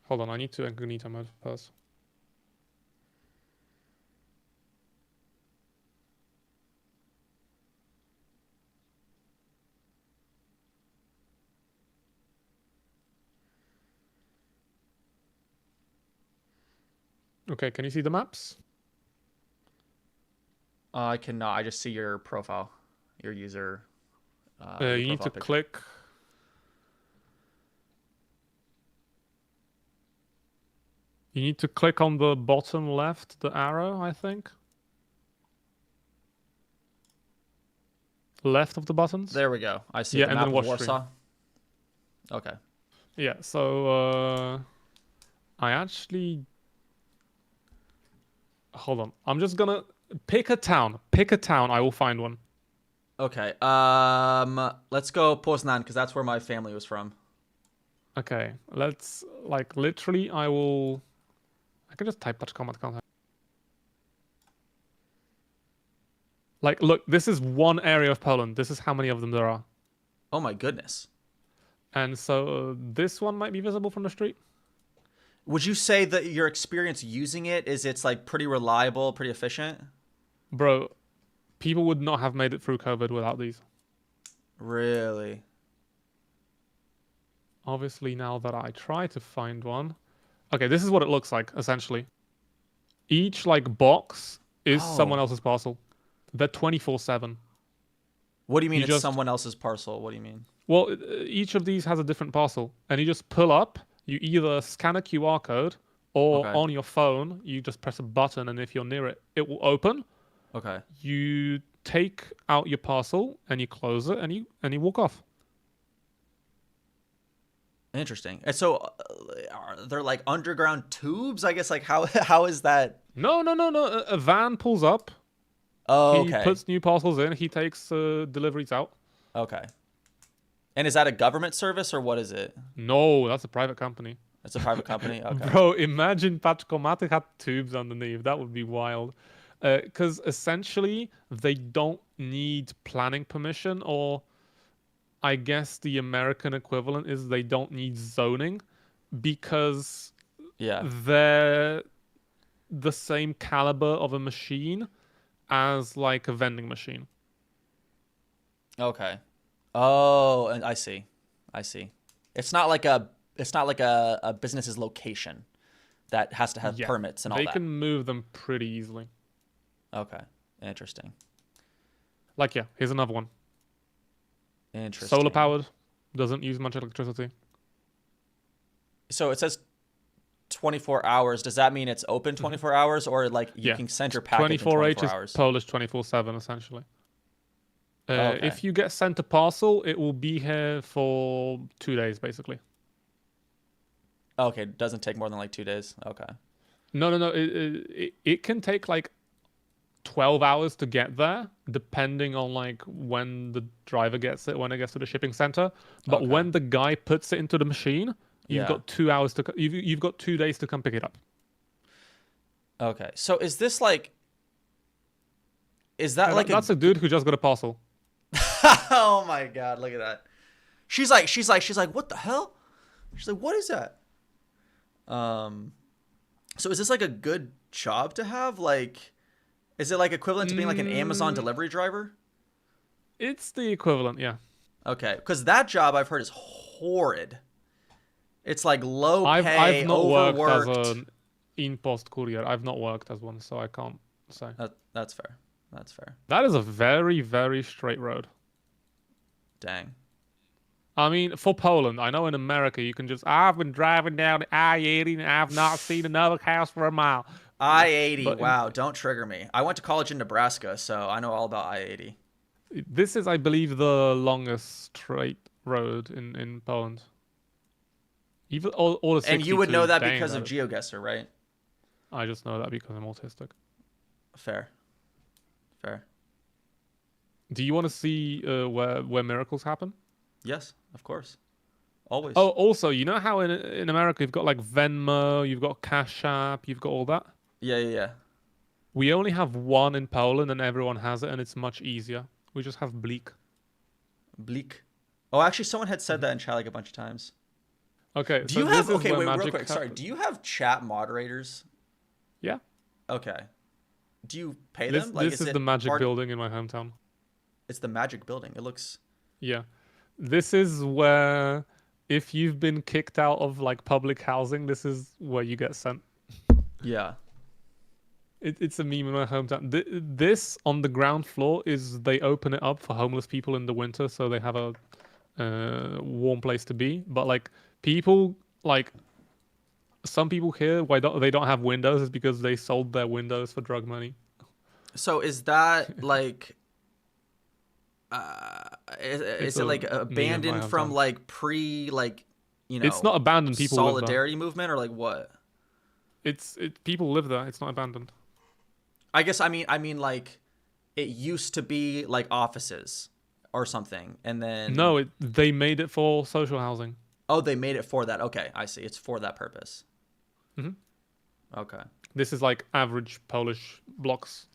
Hold on, I need to incognito mode first. Okay, can you see the maps? I cannot. I just see your profile, your user. You need to click. You need to click on the bottom left, the arrow, I think. Left of the buttons. There we go. I see the map then of watch Warsaw. stream. Okay. Yeah, so I actually... Hold on. I'm just gonna pick a town. Pick a town. I will find one. Okay. Let's go Poznan because that's where my family was from. Okay. Let's like literally. I can just type Paczkomat, can't I? Like, look. This is one area of Poland. This is how many of them there are. Oh my goodness. And so this one might be visible from the street. Would you say that your experience using it is it's like pretty reliable, pretty efficient? Bro, people would not have made it through COVID without these. Really? Obviously, now that I try to find one. Okay, this is what it looks like, essentially. Each, like, box is someone else's parcel. They're 24/7. What do you mean it's someone else's parcel? What do you mean? Well, each of these has a different parcel. And you just pull up. You either scan a QR code or on your phone, you just press a button, and if you're near it, it will open. Okay. You take out your parcel and you close it and you walk off. Interesting. And so are there like underground tubes? I guess like how is that? No. A van pulls up. Oh, okay. He puts new parcels in. He takes deliveries out. Okay. And is that a government service or what is it? No, that's a private company. It's a private company? Okay. Bro, imagine Paczkomaty had tubes underneath. That would be wild. Because essentially, they don't need planning permission, or I guess the American equivalent is they don't need zoning, because they're the same caliber of a machine as like a vending machine. Okay. Oh, and I see. It's not like a business's location that has to have permits and all that. They can move them pretty easily. Okay. Interesting. Like, yeah, here's another one. Interesting. Solar powered, doesn't use much electricity. So it says 24 hours. Does that mean it's open 24 hours, or like you can send your package in 24 hours? Is Polish 24/7 essentially. Okay. If you get sent a parcel, it will be here for 2 days basically. Okay, it doesn't take more than like 2 days. Okay. No. It can take like 12 hours to get there, depending on like when the driver gets it, when it gets to the shipping center. But when the guy puts it into the machine, you've got 2 hours to you've got 2 days to come pick it up. Okay, so is this like? Is that like that's a dude who just got a parcel? Oh my god! Look at that. She's like, what the hell? She's like, what is that? So is this like a good job to have? Like, is it like equivalent to being like an Amazon delivery driver? It's the equivalent, yeah. Okay, because that job I've heard is horrid. It's like low pay, I've not overworked. worked as an in-post courier. I've not worked as one, so I can't say. That's fair. That's fair. That is a very, very straight road. Dang. I mean, for Poland, I know in America you can just, I've been driving down the I-80 and I've not seen another house for a mile. I-80, wow, don't trigger me. I went to college in Nebraska, so I know all about I-80. This is, I believe, the longest straight road in Poland. Even all the 62. And you would know that because of GeoGuessr, right? I just know that because I'm autistic. Fair. Do you want to see where miracles happen? Yes, of course. Always. Oh, also, you know how in America you've got like Venmo, you've got Cash App, you've got all that? Yeah. We only have one in Poland and everyone has it and it's much easier. We just have Bleak. Bleak. Oh, actually, someone had said that in chat like a bunch of times. Okay. Do you have... Okay, wait, real quick. Sorry. Do you have chat moderators? Yeah. Okay. Do you pay them? This is the magic building in my hometown. It's the magic building. It looks... Yeah. This is where, if you've been kicked out of like public housing, this is where you get sent. Yeah. It's a meme in my hometown. This on the ground floor is they open it up for homeless people in the winter, so they have a warm place to be. But like people, like some people here, why they don't have windows is because they sold their windows for drug money. So is that like? Is it like abandoned from like It's not abandoned. People solidarity movement or like what? It's people live there. It's not abandoned. I guess I mean like it used to be like offices or something, and then no, they made it for social housing. Oh, they made it for that. Okay, I see. It's for that purpose. Okay. This is like average Polish blocks.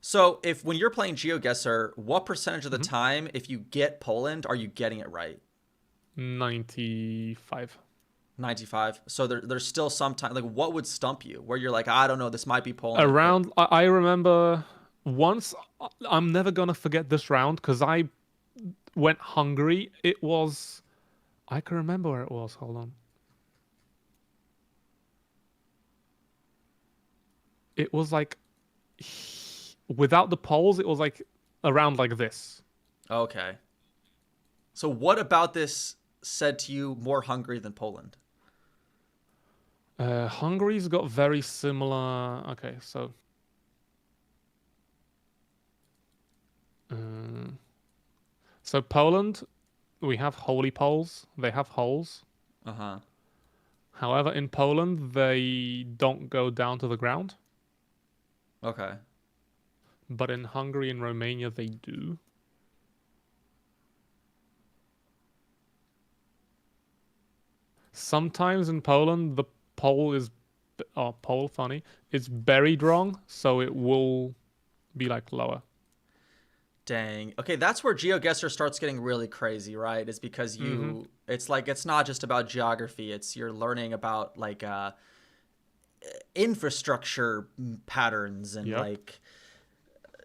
So when you're playing GeoGuessr, what percentage of the time, if you get Poland, are you getting it right? 95. 95. So there's still some time. Like, what would stump you? Where you're like, I don't know, this might be Poland. Around, I remember once. I'm never gonna forget this round because I went Hungary. It was. I can remember where it was. Hold on. It was like. Without the poles, it was like around like this. Okay. So what about this said to you more Hungary than Poland? Hungary's got very similar... Okay, so... So Poland, we have holy poles. They have holes. Uh-huh. However, in Poland, they don't go down to the ground. Okay. But in Hungary and Romania, they do. Sometimes in Poland, the pole is... it's buried wrong, so it will be like lower. Dang. Okay, that's where GeoGuessr starts getting really crazy, right? Is because you... It's like, it's not just about geography. You're learning about like... infrastructure patterns and like,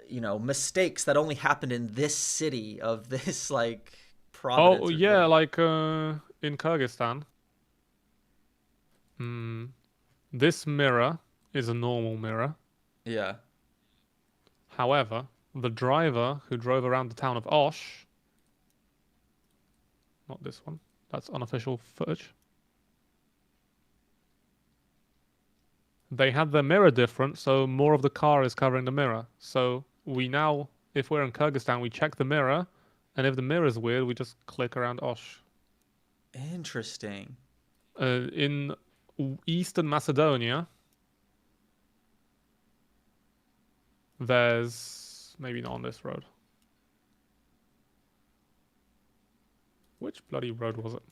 you know, mistakes that only happened in this city of this like province. Oh yeah, like in Kyrgyzstan. This mirror is a normal mirror. Yeah. However, the driver who drove around the town of Osh, not this one, that's unofficial footage. They had their mirror different, so more of the car is covering the mirror. So we now, if we're in Kyrgyzstan, we check the mirror, and if the mirror is weird, we just click around Osh. Interesting. In Eastern Macedonia, there's maybe not on this road. Which bloody road was it?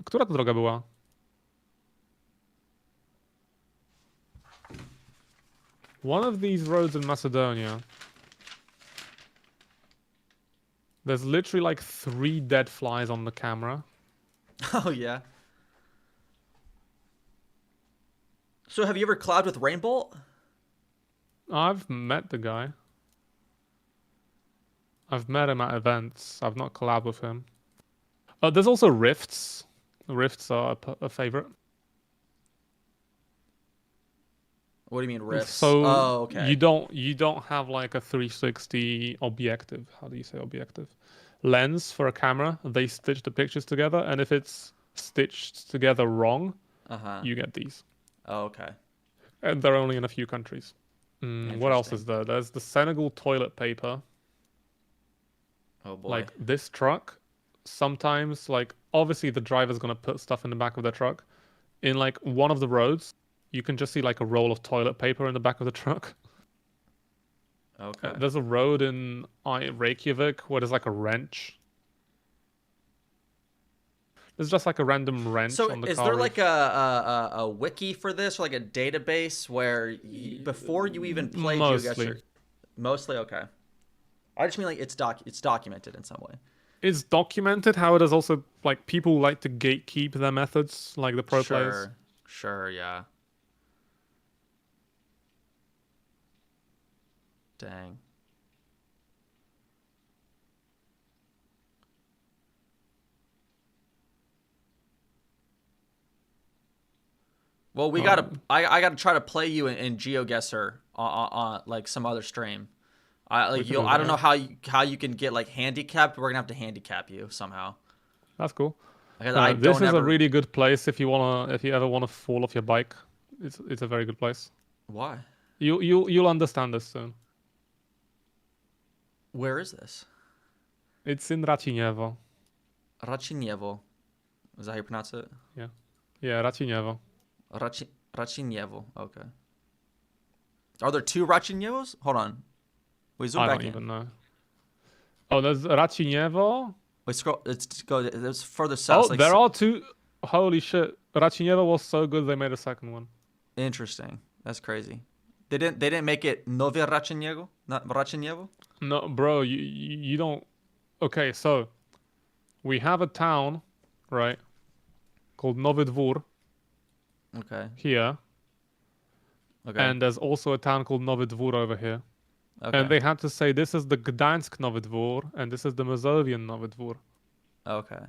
Która to droga była? One of these roads in Macedonia. There's literally like 3 dead flies on the camera. Oh, yeah. So have you ever collabed with Rainbolt? I've met the guy. I've met him at events. I've not collabed with him. There's also Rifts. Rifts are a favorite. What do you mean rifts? So okay. you don't have like a 360 objective. How do you say objective? Lens for a camera. They stitch the pictures together, and if it's stitched together wrong, you get these. Oh, okay. And they're only in a few countries. What else is there? There's the Senegal toilet paper. Oh boy. Like this truck, sometimes like obviously the driver's gonna put stuff in the back of their truck. In like one of the roads, you can just see like a roll of toilet paper in the back of the truck. Okay. There's a road in Reykjavik where there's like a wrench. There's just like a random wrench on the car. So is there like a wiki for this, or like a database where before you even play GeoGuessr? Mostly, okay. I just mean like it's documented in some way. It's documented. How it is also like people like to gatekeep their methods, like the pro players. Sure, yeah. Dang. Well, we gotta. I gotta try to play you in GeoGuessr on like some other stream. I don't know how you can get like handicapped. We're gonna have to handicap you somehow. That's cool. This is a really good place if you ever wanna fall off your bike. It's a very good place. Why? You'll understand this soon. Where is this? It's in Raciniewo. Raciniewo. Is that how you pronounce it? Yeah. Yeah, Raciniewo. Raciniewo. Okay. Are there 2 Raciniewos? Hold on. Wait, zoom I back don't in. even know. Oh, there's Raciniewo. Wait, scroll. Let's go. It's further south. Oh, like, there are 2. Holy shit! Raciniewo was so good they made a second one. Interesting. That's crazy. They didn't make it Nowe Raciniewo? Not Raciniewo? No, bro. You don't. Okay, so we have a town, right, called Nowy Dwór. Okay. Here. Okay. And there's also a town called Nowy Dwór over here. Okay. And they had to say this is the Gdańsk Nowy Dwór and this is the Mazovian Nowy Dwór. Okay.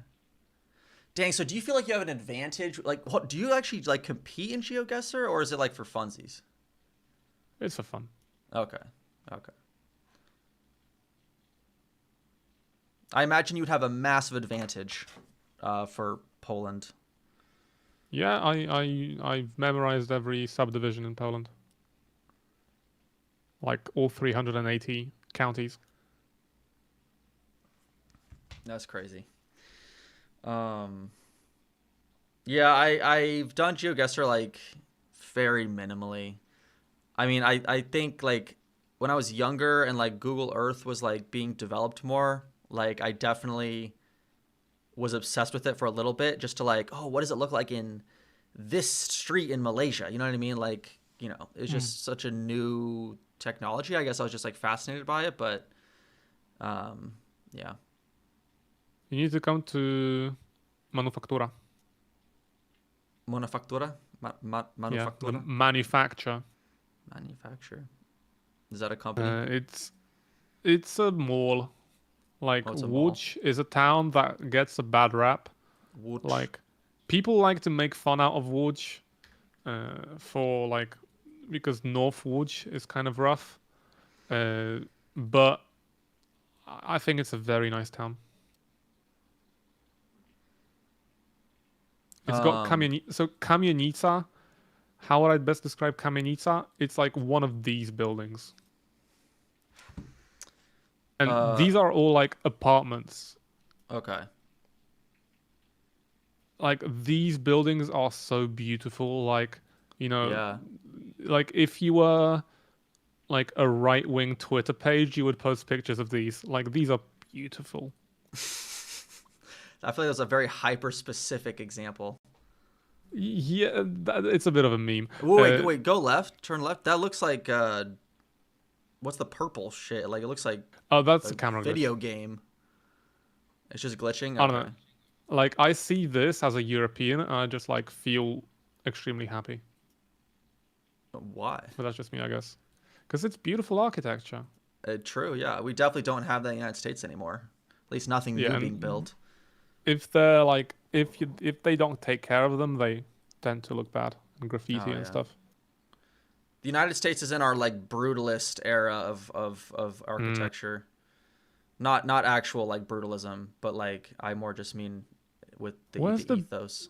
Dang, so do you feel like you have an advantage? Like, do you actually like compete in GeoGuessr, or is it like for funsies? It's for fun. Okay. Okay. I imagine you'd have a massive advantage for Poland. Yeah, I've memorized every subdivision in Poland. Like all 380 counties. That's crazy. Yeah, I've done GeoGuessr like very minimally. I mean, I think like when I was younger and like Google Earth was like being developed more, like I definitely was obsessed with it for a little bit, just to like, oh, what does it look like in this street in Malaysia? You know what I mean? Like, you know, it's just such a new technology. I guess I was just like fascinated by it, but yeah. You need to come to Manufaktura. Manufactura? Yeah, Manufactura? the manufacture. Manufacture. Is that a company? It's a mall. Like Oh, it's a mall. Łódź is a town that gets a bad rap. Łódź. Like people like to make fun out of Łódź for like because North Łódź is kind of rough. But I think it's a very nice town. It's got Kamienica. How would I best describe Kamienica? It's like one of these buildings. And these are all like apartments. Okay. Like these buildings are so beautiful. Like, you know, Yeah. like if you were like a right-wing Twitter page, you would post pictures of these. Like these are beautiful. I feel like that's a very hyper-specific example. Yeah, it's a bit of a meme. Wait, go left, turn left. That looks like what's the purple shit? Like it looks like that's a a camera video glitch. game. It's just glitching. I don't know. Like I see this as a European, and I just like feel extremely happy. Why? But that's just me, I guess. Because it's beautiful architecture. True. Yeah, we definitely don't have that in the United States anymore. At least nothing new being built. If they're like, if they don't take care of them, they tend to look bad and graffiti and stuff. The United States is in our like brutalist era of architecture. Not actual like brutalism, but like I more just mean with the ethos.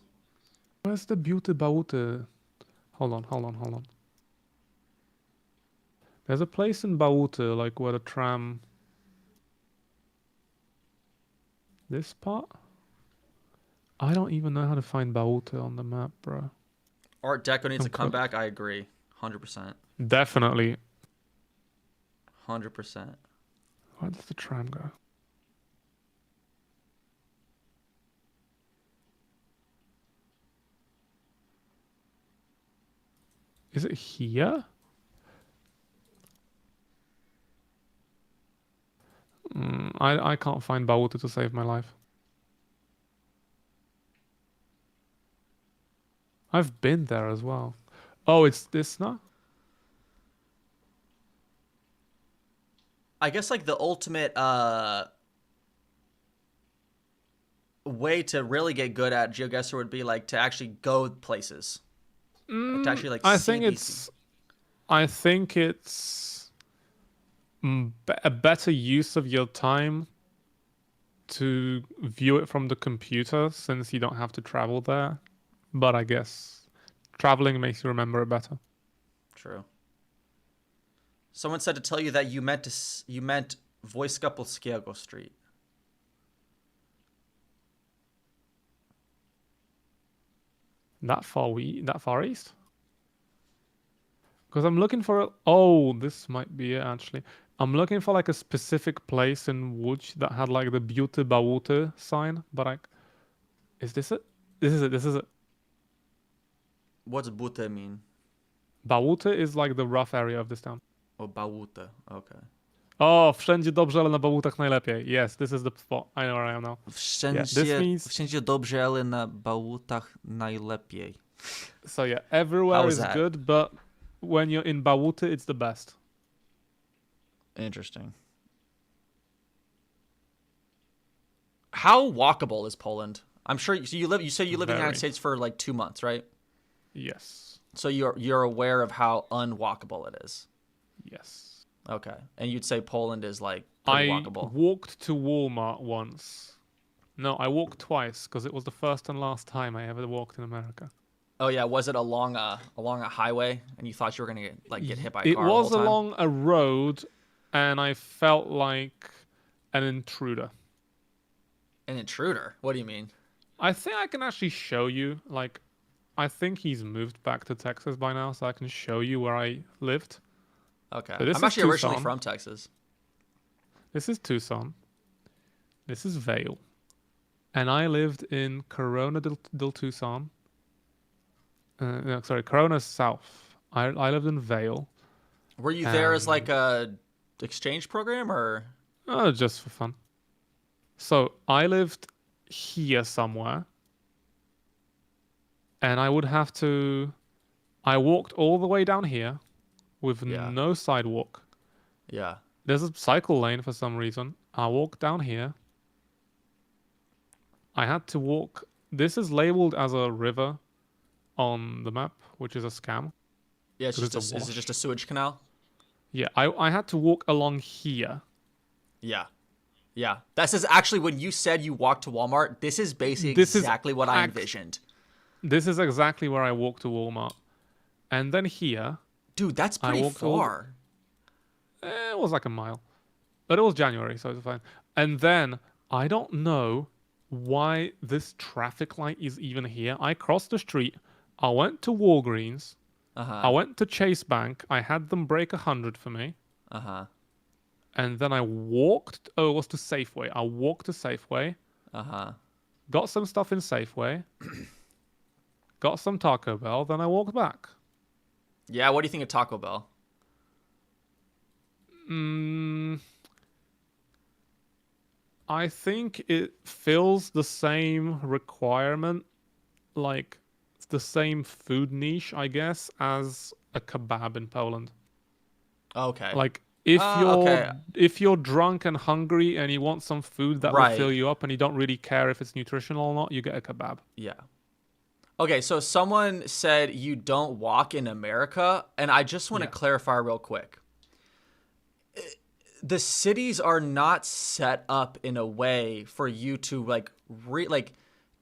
Where's the beauty Bałty? Hold on. There's a place in Bałty, like where the tram. This part? I don't even know how to find Bałty on the map, bro. Art Deco needs to come back. I agree, 100%. Definitely. 100%. Where does the tram go? Is it here? I can't find Bałty to save my life. I've been there as well. Oh, it's this now? I guess like the ultimate way to really get good at GeoGuessr would be like to actually go places. Like to actually like I see think these. I think it's a better use of your time to view it from the computer since you don't have to travel there. But I guess traveling makes you remember it better. True. Someone said to tell you that you meant Wojska Polskiego Street. That far east? Because I'm looking for this might be it actually. I'm looking for like a specific place in Łódź that had like the Beauty Bałty sign, but is this it? This is it. What's Bute mean? Bałty is like the rough area of this town. Oh, Bałute. Okay. Oh, wszędzie dobrze, ale na Bałutach najlepiej. Yes, this is the spot. I know where I am now. Wszędzie dobrze, ale na Bałutach najlepiej. So yeah, everywhere is good, but when you're in Bałty, it's the best. Interesting. How walkable is Poland? I'm sure you said you live in the United States for like 2 months, right? Yes. So you're aware of how unwalkable it is. Yes. Okay. And you'd say Poland is like pretty walkable. I walked to Walmart once. No, I walked twice because it was the first and last time I ever walked in America. Oh yeah, was it along a highway and you thought you were gonna get hit by a car? It was the whole time? along a road, and I felt like an intruder. An intruder? What do you mean? I think I can actually show you. Like, I think he's moved back to Texas by now, so I can show you where I lived. Okay. So I'm actually originally from Texas. This is Tucson. This is Vail. And I lived in Corona del Tucson. No, sorry, Corona South. I lived in Vail. Were you there as like a exchange program or? Just for fun. So I lived here somewhere. and I would have to. I walked all the way down here with Yeah. no sidewalk. Yeah. There's a cycle lane for some reason. I walked down here. I had to walk. This is labeled as a river on the map, which is a scam. Yeah, it's 'cause just it's is it just a sewage canal? Yeah, I had to walk along here. Yeah. Yeah. This is actually when you said you walked to Walmart, this is basically exactly what I envisioned. This is exactly where I walked to Walmart. And then here. Dude, that's pretty far. It was like a mile. But it was January, so it's fine. And then I don't know why this traffic light is even here. I crossed the street. I went to Walgreens. I went to Chase Bank. I had them break 100 for me. And then I walked. Oh, it was to Safeway. I walked to Safeway. Got some stuff in Safeway. Got some Taco Bell. Then I walked back. Yeah, what do you think of Taco Bell? I think it fills the same requirement, like the same food niche, I guess, as a kebab in Poland. Okay. Like if you're drunk and hungry and you want some food that will fill you up and you don't really care if it's nutritional or not, you get a kebab. Yeah. Okay, so someone said you don't walk in America, and I just want to clarify real quick. The cities are not set up in a way for you to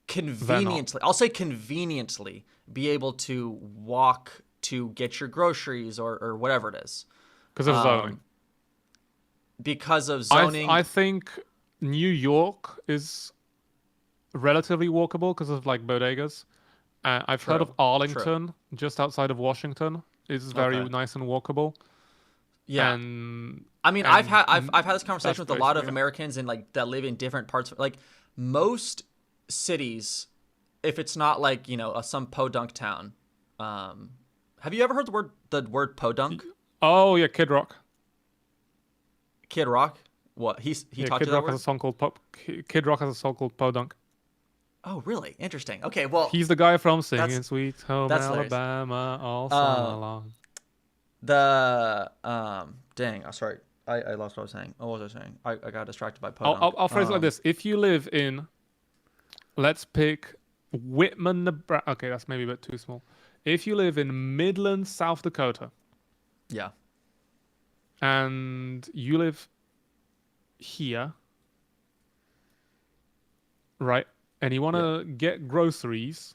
conveniently, I'll say conveniently, be able to walk to get your groceries or whatever it is. Because of zoning. Because of zoning. I think New York is relatively walkable because of like bodegas. I've heard of Arlington, just outside of Washington. It's very nice and walkable. Yeah. I mean, I've had this conversation with a lot of Americans and like that live in different parts of, like, most cities, if it's not like, you know, some podunk town. Have you ever heard the word podunk? Oh yeah, Kid Rock. Kid Rock? What? He taught Kid you that Rock word? has a song called Kid Rock has a song called Podunk. Oh, really? Interesting. Okay, well, he's the guy from Singing Sweet Home hilarious. Alabama all summer long. Dang, I'm sorry. I lost what I was saying. Oh, what was I saying? I got distracted by podunk. I'll phrase it like this. If you live in, let's pick Whitman, Nebraska. Okay, that's maybe a bit too small. If you live in Midland, South Dakota. Yeah. And you live here. Right? And you want to get groceries.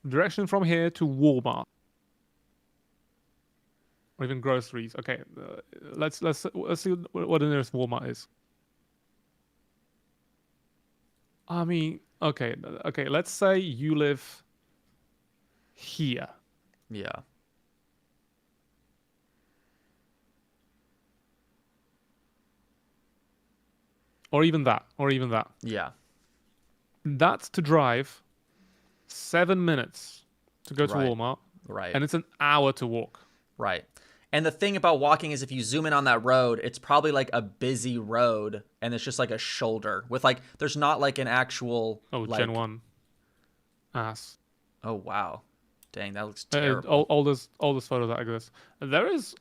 Direction from here to Walmart. Or even groceries. Okay, let's see what the nearest Walmart is. I mean, okay. Let's say you live here. Yeah. Or even that. Yeah. That's to drive 7 minutes to go to Walmart. Right. And it's an hour to walk. Right. And the thing about walking is if you zoom in on that road, it's probably like a busy road and it's just like a shoulder with like, there's not like an actual. Oh, like, Gen 1. Ass. Oh, wow. Dang, that looks terrible. All this photos that exist. There is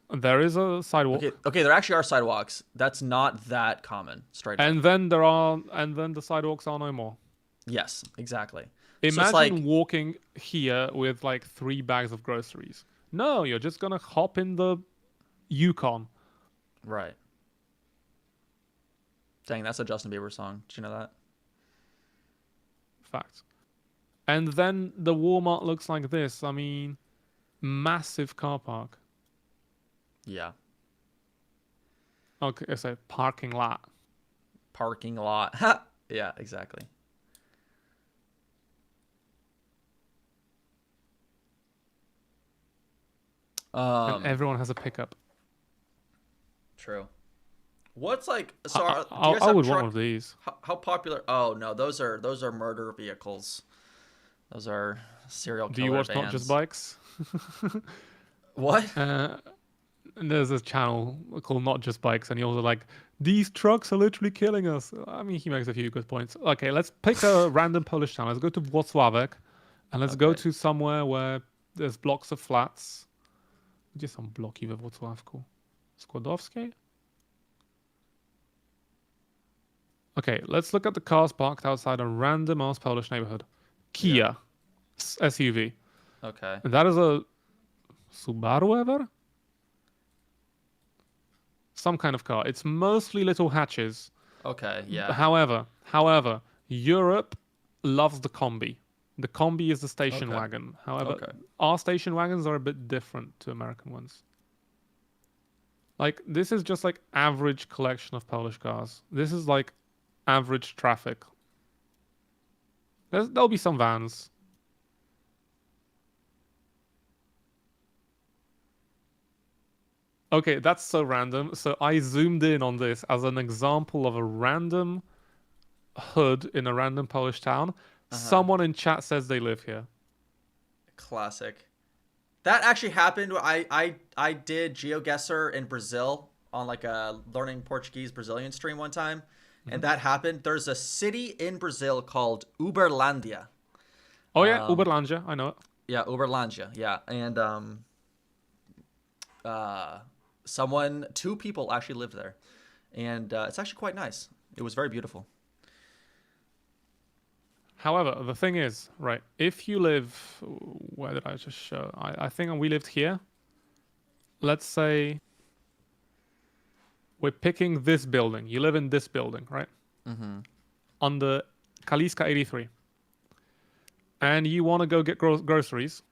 a sidewalk. Okay, there actually are sidewalks. That's not that common, straight up. And then the sidewalks are no more. Yes, exactly. Imagine walking here with like 3 bags of groceries. No, you're just gonna hop in the Yukon. Right. Dang, that's a Justin Bieber song. Did you know that? Fact. And then the Walmart looks like this. I mean, massive car park. Yeah. Okay, so parking lot. Parking lot. Yeah, exactly. And everyone has a pickup. True. What's like? Sorry, I would want one of these. How popular? Oh no, those are murder vehicles. Those are serial killer. Do you watch vans. Not Just Bikes? What? There's a channel called Not Just Bikes, and he also like, these trucks are literally killing us. I mean, he makes a few good points. Okay, let's pick a random Polish town. Let's go to Włocławek. And let's go to somewhere where there's blocks of flats. Gdzie są bloki we Wrocławku? Skłodowskiej? Okay, let's look at the cars parked outside a random ass Polish neighborhood. Kia. SUV. Okay. And that is a Subaru ever? Some kind of car. It's mostly little hatches. Okay, yeah. However, Europe loves the combi. The combi is the station wagon. However, our station wagons are a bit different to American ones. Like, this is just like average collection of Polish cars. This is like average traffic. There'll be some vans. Okay, that's so random. So I zoomed in on this as an example of a random hood in a random Polish town. Someone in chat says they live here. Classic. That actually happened. I did GeoGuessr in Brazil on like a learning Portuguese Brazilian stream one time. And that happened. There's a city in Brazil called Uberlândia. Oh yeah, Uberlândia. I know it. Yeah, Uberlândia. Yeah. And two people actually lived there. And it's actually quite nice. It was very beautiful. However, the thing is, right, if you live, where did I just show? I think we lived here. Let's say we're picking this building. You live in this building, right? Mm-hmm. On the Kaliska 83. And you want to go get groceries.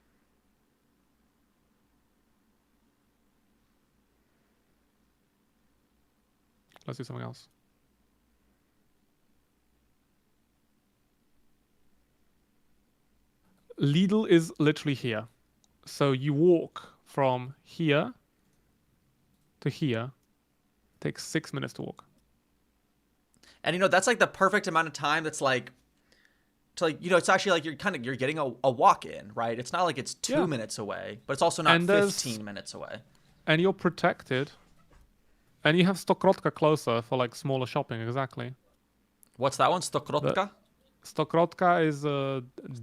Let's do something else. Lidl is literally here. So you walk from here to here. Takes 6 minutes to walk. And that's like the perfect amount of time that's like to like it's actually like you're getting a walk in, right? It's not like it's 2 minutes away, but it's also not 15 minutes away. And you're protected. And you have Stokrotka closer for like smaller shopping, exactly. What's that one? Stokrotka? Stokrotka is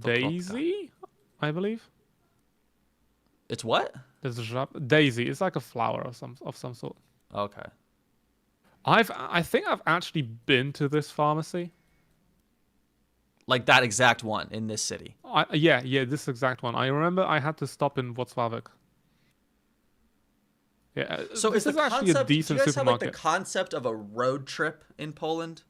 daisy, I believe. It's what? It's daisy. It's like a flower of some sort. Okay. I think I've actually been to this pharmacy. Like that exact one in this city. Yeah, this exact one. I remember I had to stop in Wrocławek. Yeah. So this is the actually concept, a decent do you guys supermarket. have like the concept of a road trip in Poland?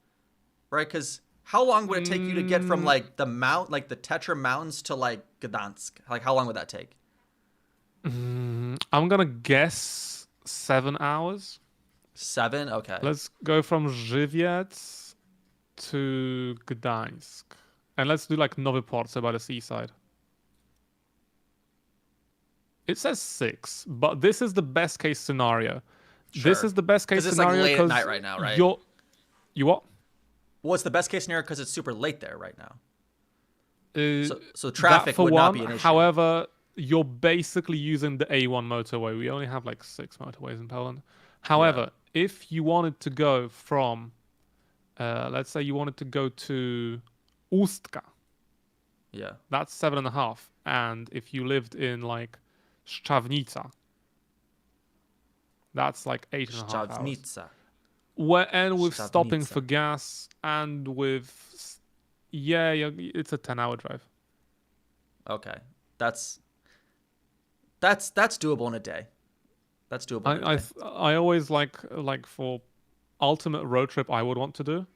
Right? Because how long would it take you to get from like the Tetra Mountains to like Gdansk? Like how long would that take? I'm gonna guess 7 hours. 7? Okay. Let's go from Żywiec to Gdańsk. And let's do like Nowy Porto by the seaside. It says 6, but this is the best case scenario. Sure. This is the best case scenario because it's like late at night right now, right? You what? Well, it's the best case scenario because it's super late there right now. So That traffic for would one, not be an issue. However, you're basically using the A1 motorway. We only have like 6 motorways in Poland. However, if you wanted to go from, let's say you wanted to go to Ustka. Yeah. That's 7.5. And if you lived in like Szczawnica, that's like 8.5 hours. Szczawnica. And with stopping for gas and with, it's a 10-hour drive. Okay, that's doable in a day. That's doable. In a day. I always like for ultimate road trip I would want to do.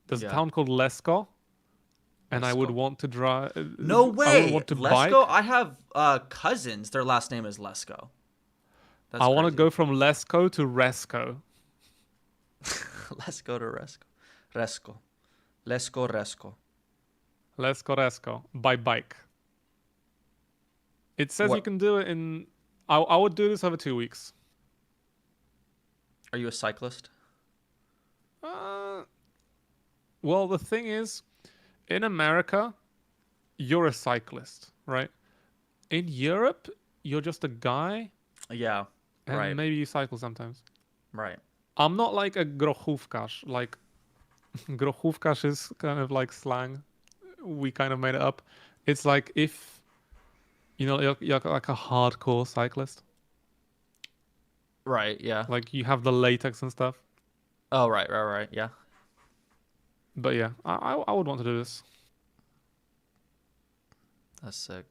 There's a town called Lesko, and I would want to drive. No way. I would want to bike. Lesko. I have cousins. Their last name is Lesko. I want to go from Lesko to Resko. Let's go to Resko. Lesko. Resko by bike. It says you can do it in. I would do this over 2 weeks. Are you a cyclist? Well, the thing is, in America, you're a cyclist, right? In Europe, you're just a guy. Yeah, and right. Maybe you cycle sometimes. Right. I'm not like a grochówkarz. Like, grochówkarz is kind of like slang. We kind of made it up. It's like if You know, you're like a hardcore cyclist. Right, yeah. Like you have the latex and stuff. Oh, right, yeah. But yeah, I would want to do this. That's sick.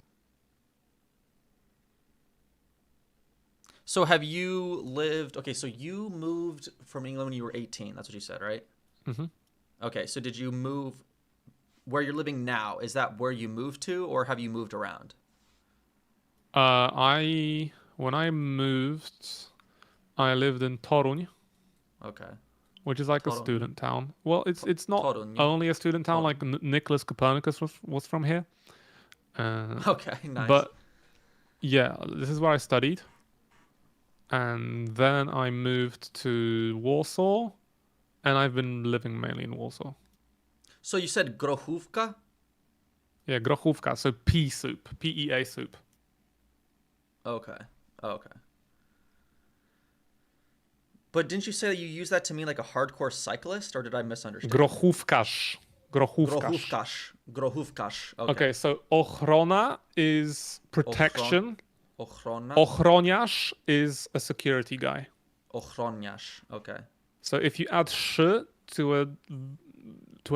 So have you lived... Okay, so you moved from England when you were 18. That's what you said, right? Mm-hmm. Okay, so did you move... Where you're living now, is that where you moved to, or have you moved around? When I moved, I lived in Toruń. Okay. Which is like a Toruń. student town. Well, it's not Toruń. only a student town. Toruń. Like Nicholas Copernicus was from here. Okay, nice. But yeah, this is where I studied. And then I moved to Warsaw, and I've been living mainly in Warsaw. So you said grochówka? Yeah, grochówka, so pea soup, PEA soup. Okay. But didn't you say that you use that to mean like a hardcore cyclist, or did I misunderstand? Grochówkarz. Grochówkarz. Okay, so ochrona is protection. Ochrona? Ochroniarz is a security guy. Ochroniarz. Okay. So if you add sh to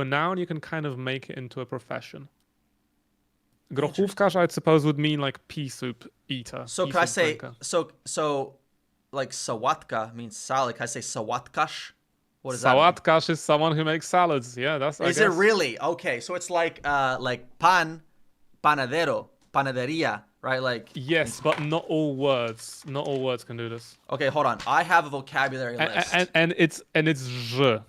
a noun, you can kind of make it into a profession. Grochówkarz, I'd suppose, would mean like pea soup eater. So can I say so like sałatka means salad? Can I say sałatkarz? What is that? Sałatkarz is someone who makes salads. Yeah, that's. Is it really? Okay, so it's like pan, panadero, panaderia, right? Like yes, but not all words. Not all words can do this. Okay, hold on. I have a vocabulary list. And it's zh.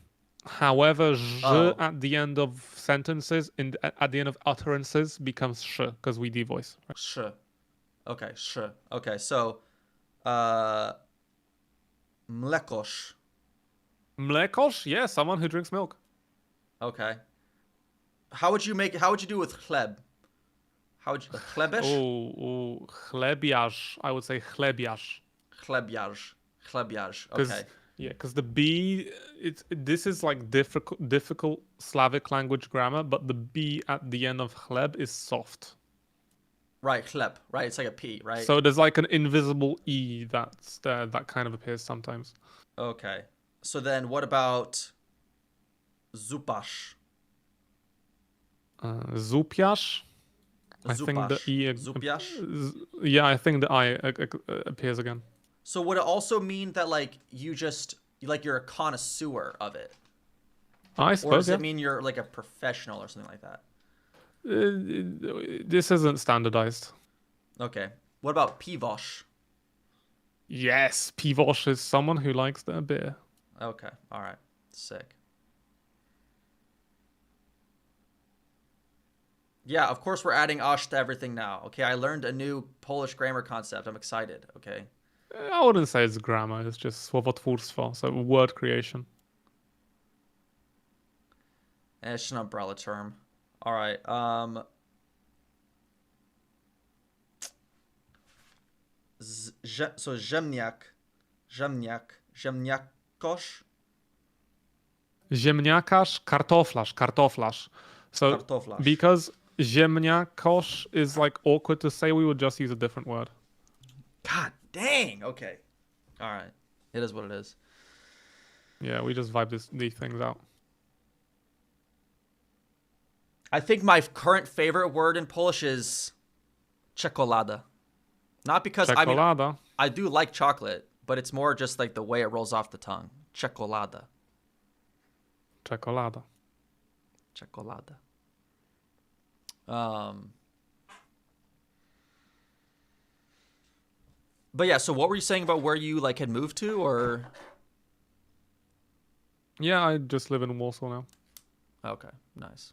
However, zh at the end of sentences at the end of utterances becomes sh because we devoice. Right? Sh. Okay, sh. Okay, so mlekosz. Mlekosz? Yeah, someone who drinks milk. Okay. How would you do with chleb? How would you chlebish? Oh, chlebiarz. I would say chlebiarz. Chlebiarz. Okay. Yeah, because the B, this is like difficult Slavic language grammar, but the B at the end of chleb is soft. Right, chleb. Right, it's like a P, right? So there's like an invisible E that's there that kind of appears sometimes. Okay. So then what about zupasz? Zupiasz? I think the E... Zupiasz? Yeah, I think the I appears again. So would it also mean that like you're a connoisseur of it? I suppose, or does it mean you're like a professional or something like that? This isn't standardized. Okay. What about pivosh? Yes, pivosh is someone who likes their beer. Okay. All right. Sick. Yeah, of course we're adding ash to everything now. Okay, I learned a new Polish grammar concept. I'm excited. Okay. I wouldn't say it's grammar. It's just słowotwórstwo, so word creation. And it's just an umbrella term. All right. So ziemniakosz. Ziemniakarz, kartoflarz. So Kartoflarz. because ziemniakosz is like awkward to say, we would just use a different word. God dang. Okay. All right. It is what it is. Yeah, we just vibe these things out. I think my current favorite word in Polish is czekolada. Not because I do like chocolate, but it's more just like the way it rolls off the tongue. Czekolada. Czekolada. But yeah, so what were you saying about where you like had moved to, or? Yeah, I just live in Warsaw now. Okay, nice.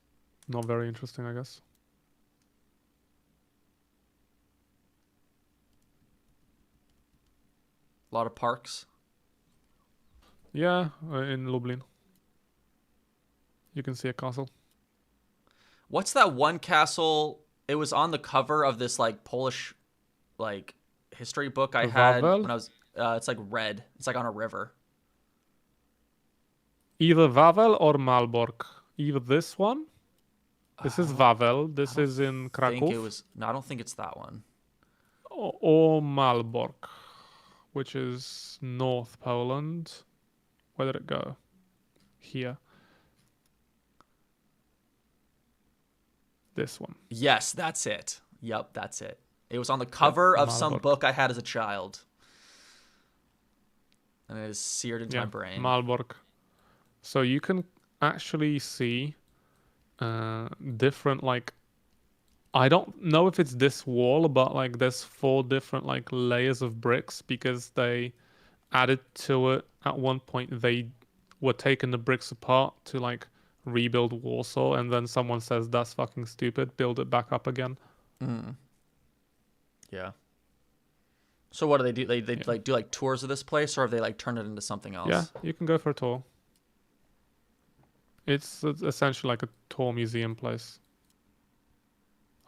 Not very interesting, I guess. A lot of parks. Yeah, in Lublin. You can see a castle. What's that one castle? It was on the cover of this like Polish like history book I had when I was it's like red. It's like on a river. Either Wawel or Malbork. Either this one. This is Wawel. This is in Kraków. I don't think it's that one. or Malbork, which is North Poland. Where did it go? Here. This one. Yes, that's it. Yep, that's it. It was on the cover of some Malbork. book I had as a child. And it is seared into my brain. Malbork. So you can actually see different, like, I don't know if it's this wall, but like there's 4 different like layers of bricks because they added to it at one point. They were taking the bricks apart to like rebuild Warsaw, and then someone says that's fucking stupid, build it back up again. Yeah. So what do they do? They like do like tours of this place, or have they like turned it into something else? Yeah, you can go for a tour. It's essentially like a tour museum place.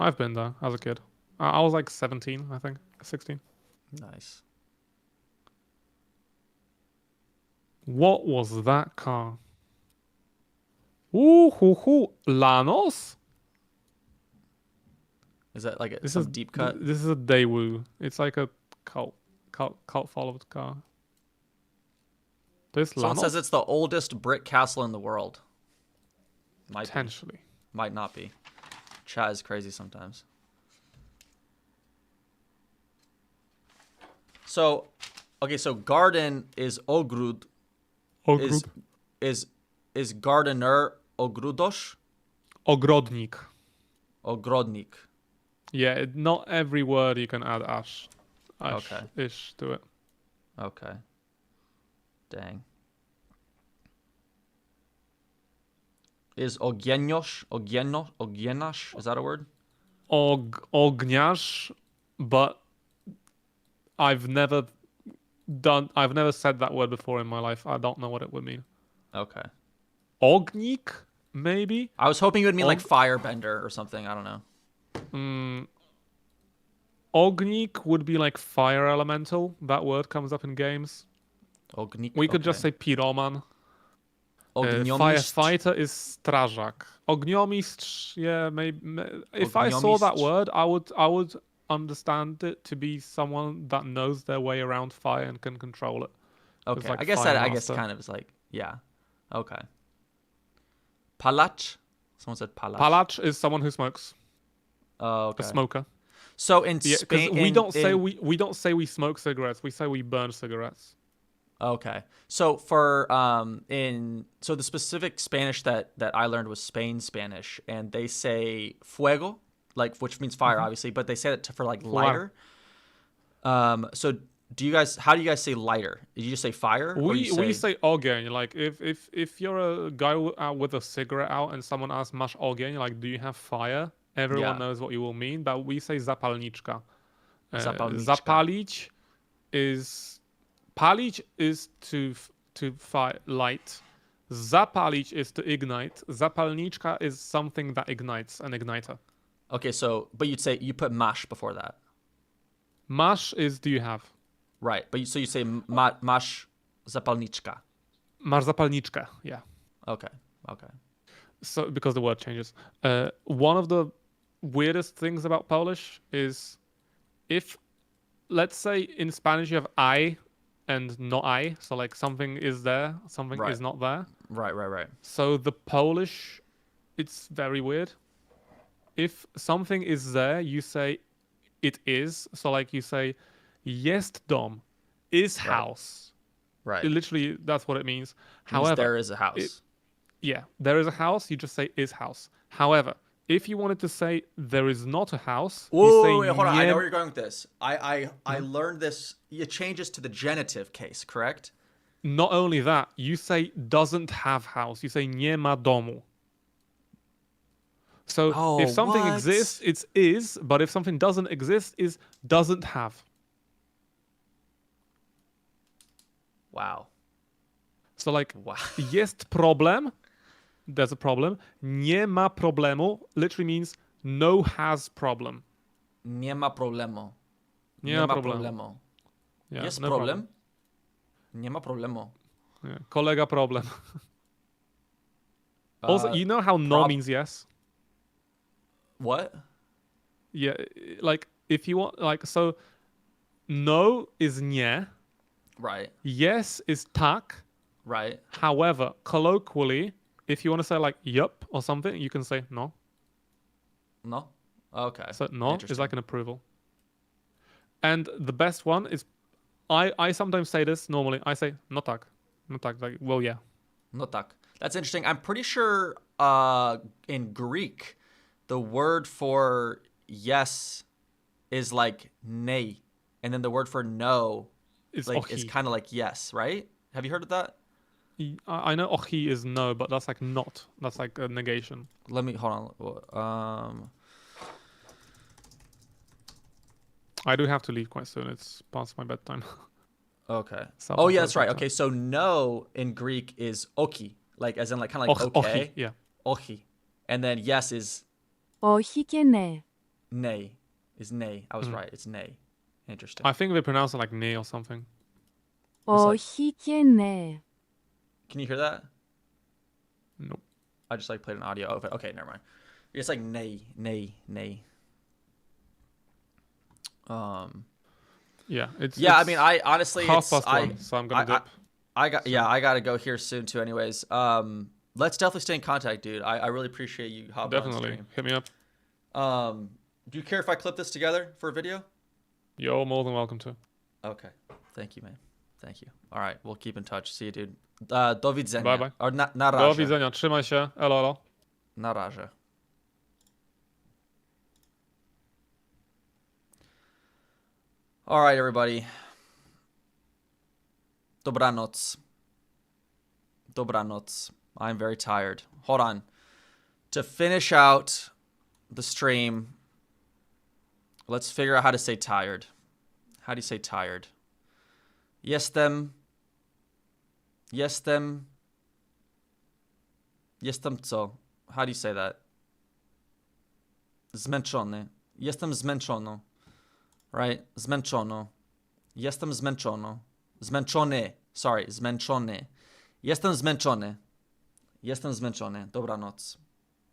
I've been there as a kid. I was like 17, I think, 16. Nice. What was that car? Ooh, hoo, hoo. Lanos? Is that like This some is deep cut? This is a Daewoo. It's like a cult followed car. This Someone Lanos? says it's the oldest brick castle in the world. Might Potentially. be. Might not be. Chat is crazy sometimes. So, okay, so garden is ogród. Ogród. Is gardener ogródos? Ogrodnik. Ogrodnik. Yeah, not every word you can add Okay. ish to it. Okay. Dang. Is ogienasz? Is that a word? Ogniarz, but I've never said that word before in my life. I don't know what it would mean. Okay. Ognik, maybe? I was hoping it would mean like firebender or something. I don't know. Ognik would be like fire elemental. That word comes up in games. Ognik. We could just say pyroman. Ogniomistrz? Firefighter is strażak. Ogniomistrz, yeah, maybe. If I saw that word, I would understand it to be someone that knows their way around fire and can control it. Okay, like I guess fire that master. kind of is like, yeah. Okay. Palacz? Someone said palacz. Palacz is someone who smokes. Oh, okay. A smoker. So in Yeah, because Spain, we don't say we smoke cigarettes. We say we burn cigarettes. Okay. So for so the specific Spanish that I learned was Spain Spanish, and they say fuego, like, which means fire, obviously, but they say it for like lighter. So how do you guys say lighter? Did you just say fire? We say ogień. Like if you're a guy out with a cigarette out and someone asks masz ogień, like do you have fire? Everyone knows what you will mean, but we say zapalniczka. Zapalić is palić is to light. Zapalić is to ignite. Zapalniczka is something that ignites, an igniter. Okay, so but you put mash before that. Mash is do you have? Right, but you say mash zapalniczka. Masz zapalniczkę, yeah. Okay. So because the word changes. One of the weirdest things about Polish is if, let's say in Spanish you have I and no I, so like something is there, something is not there. Right. So the Polish, it's very weird. If something is there, you say it is. So like you say jest dom, is house. Right. Literally, that's what it means. However, there is a house. There is a house. You just say is house. However, if you wanted to say there is not a house, wait, hold on. nie... I know where you're going with this. I learned this. It changes to the genitive case, correct? Not only that, you say doesn't have house. You say nie ma domu. So if something exists, it's is, but if something doesn't exist, is doesn't have. Wow. So like, jest problem, there's a problem. Nie ma problemu literally means no has problem. Nie ma problemu. Nie ma problemu. Yeah, Jest no problem. Nie ma problemu. Yeah. Kolega problem. Also, you know how no means yes? What? Yeah, like if you want, like, so no is nie. Right. Yes is tak. Right. However, colloquially, if you want to say like yup or something, you can say no. No? Okay. So no is Interesting. like an approval. And the best one is, I sometimes say this normally. I say no tak. No tak, like, well, yeah. No tak. That's interesting. I'm pretty sure in Greek, the word for yes is like nei. And then the word for no It's like, is ochi. kind of like yes, right? Have you heard of that? I know ochi is no, but that's like not. That's like a negation. Let me, hold on. I do have to leave quite soon. It's past my bedtime. Okay. So Oh, yeah, that's right. Okay, so no in Greek is oki, like as in like kind of like okay. Ochi, yeah. Ochi. And then yes is Όχι και ναι. nay. Is nay. I was right. It's nay. Interesting. I think they pronounce it like ne or something. Όχι και ναι. Can you hear that? Nope. I just like played an audio of it. Okay, never mind. It's like nay, nay, nay. Yeah, it's I mean, I honestly, half it's, past I, one, so I'm gonna dip. I gotta go here soon too. Anyways, let's definitely stay in contact, dude. I really appreciate you hopping on Definitely stream. hit me up. Do you care if I clip this together for a video? You're more than welcome to. Okay, thank you, man. Thank you. All right, we'll keep in touch. See you, dude. Do widzenia. Bye bye. Or na Do razie. widzenia. Trzymaj się. Elo, elo. Na razie. All right, everybody. Dobranoc. Dobranoc. I'm very tired. Hold on. To finish out the stream, let's figure out how to say tired. How do you say tired? Jestem co? How do you say that? Zmęczony. Jestem zmęczono. Right? Zmęczono. Jestem zmęczono. Zmęczony. Sorry, zmęczony. Jestem zmęczony. Jestem zmęczony. Dobranoc.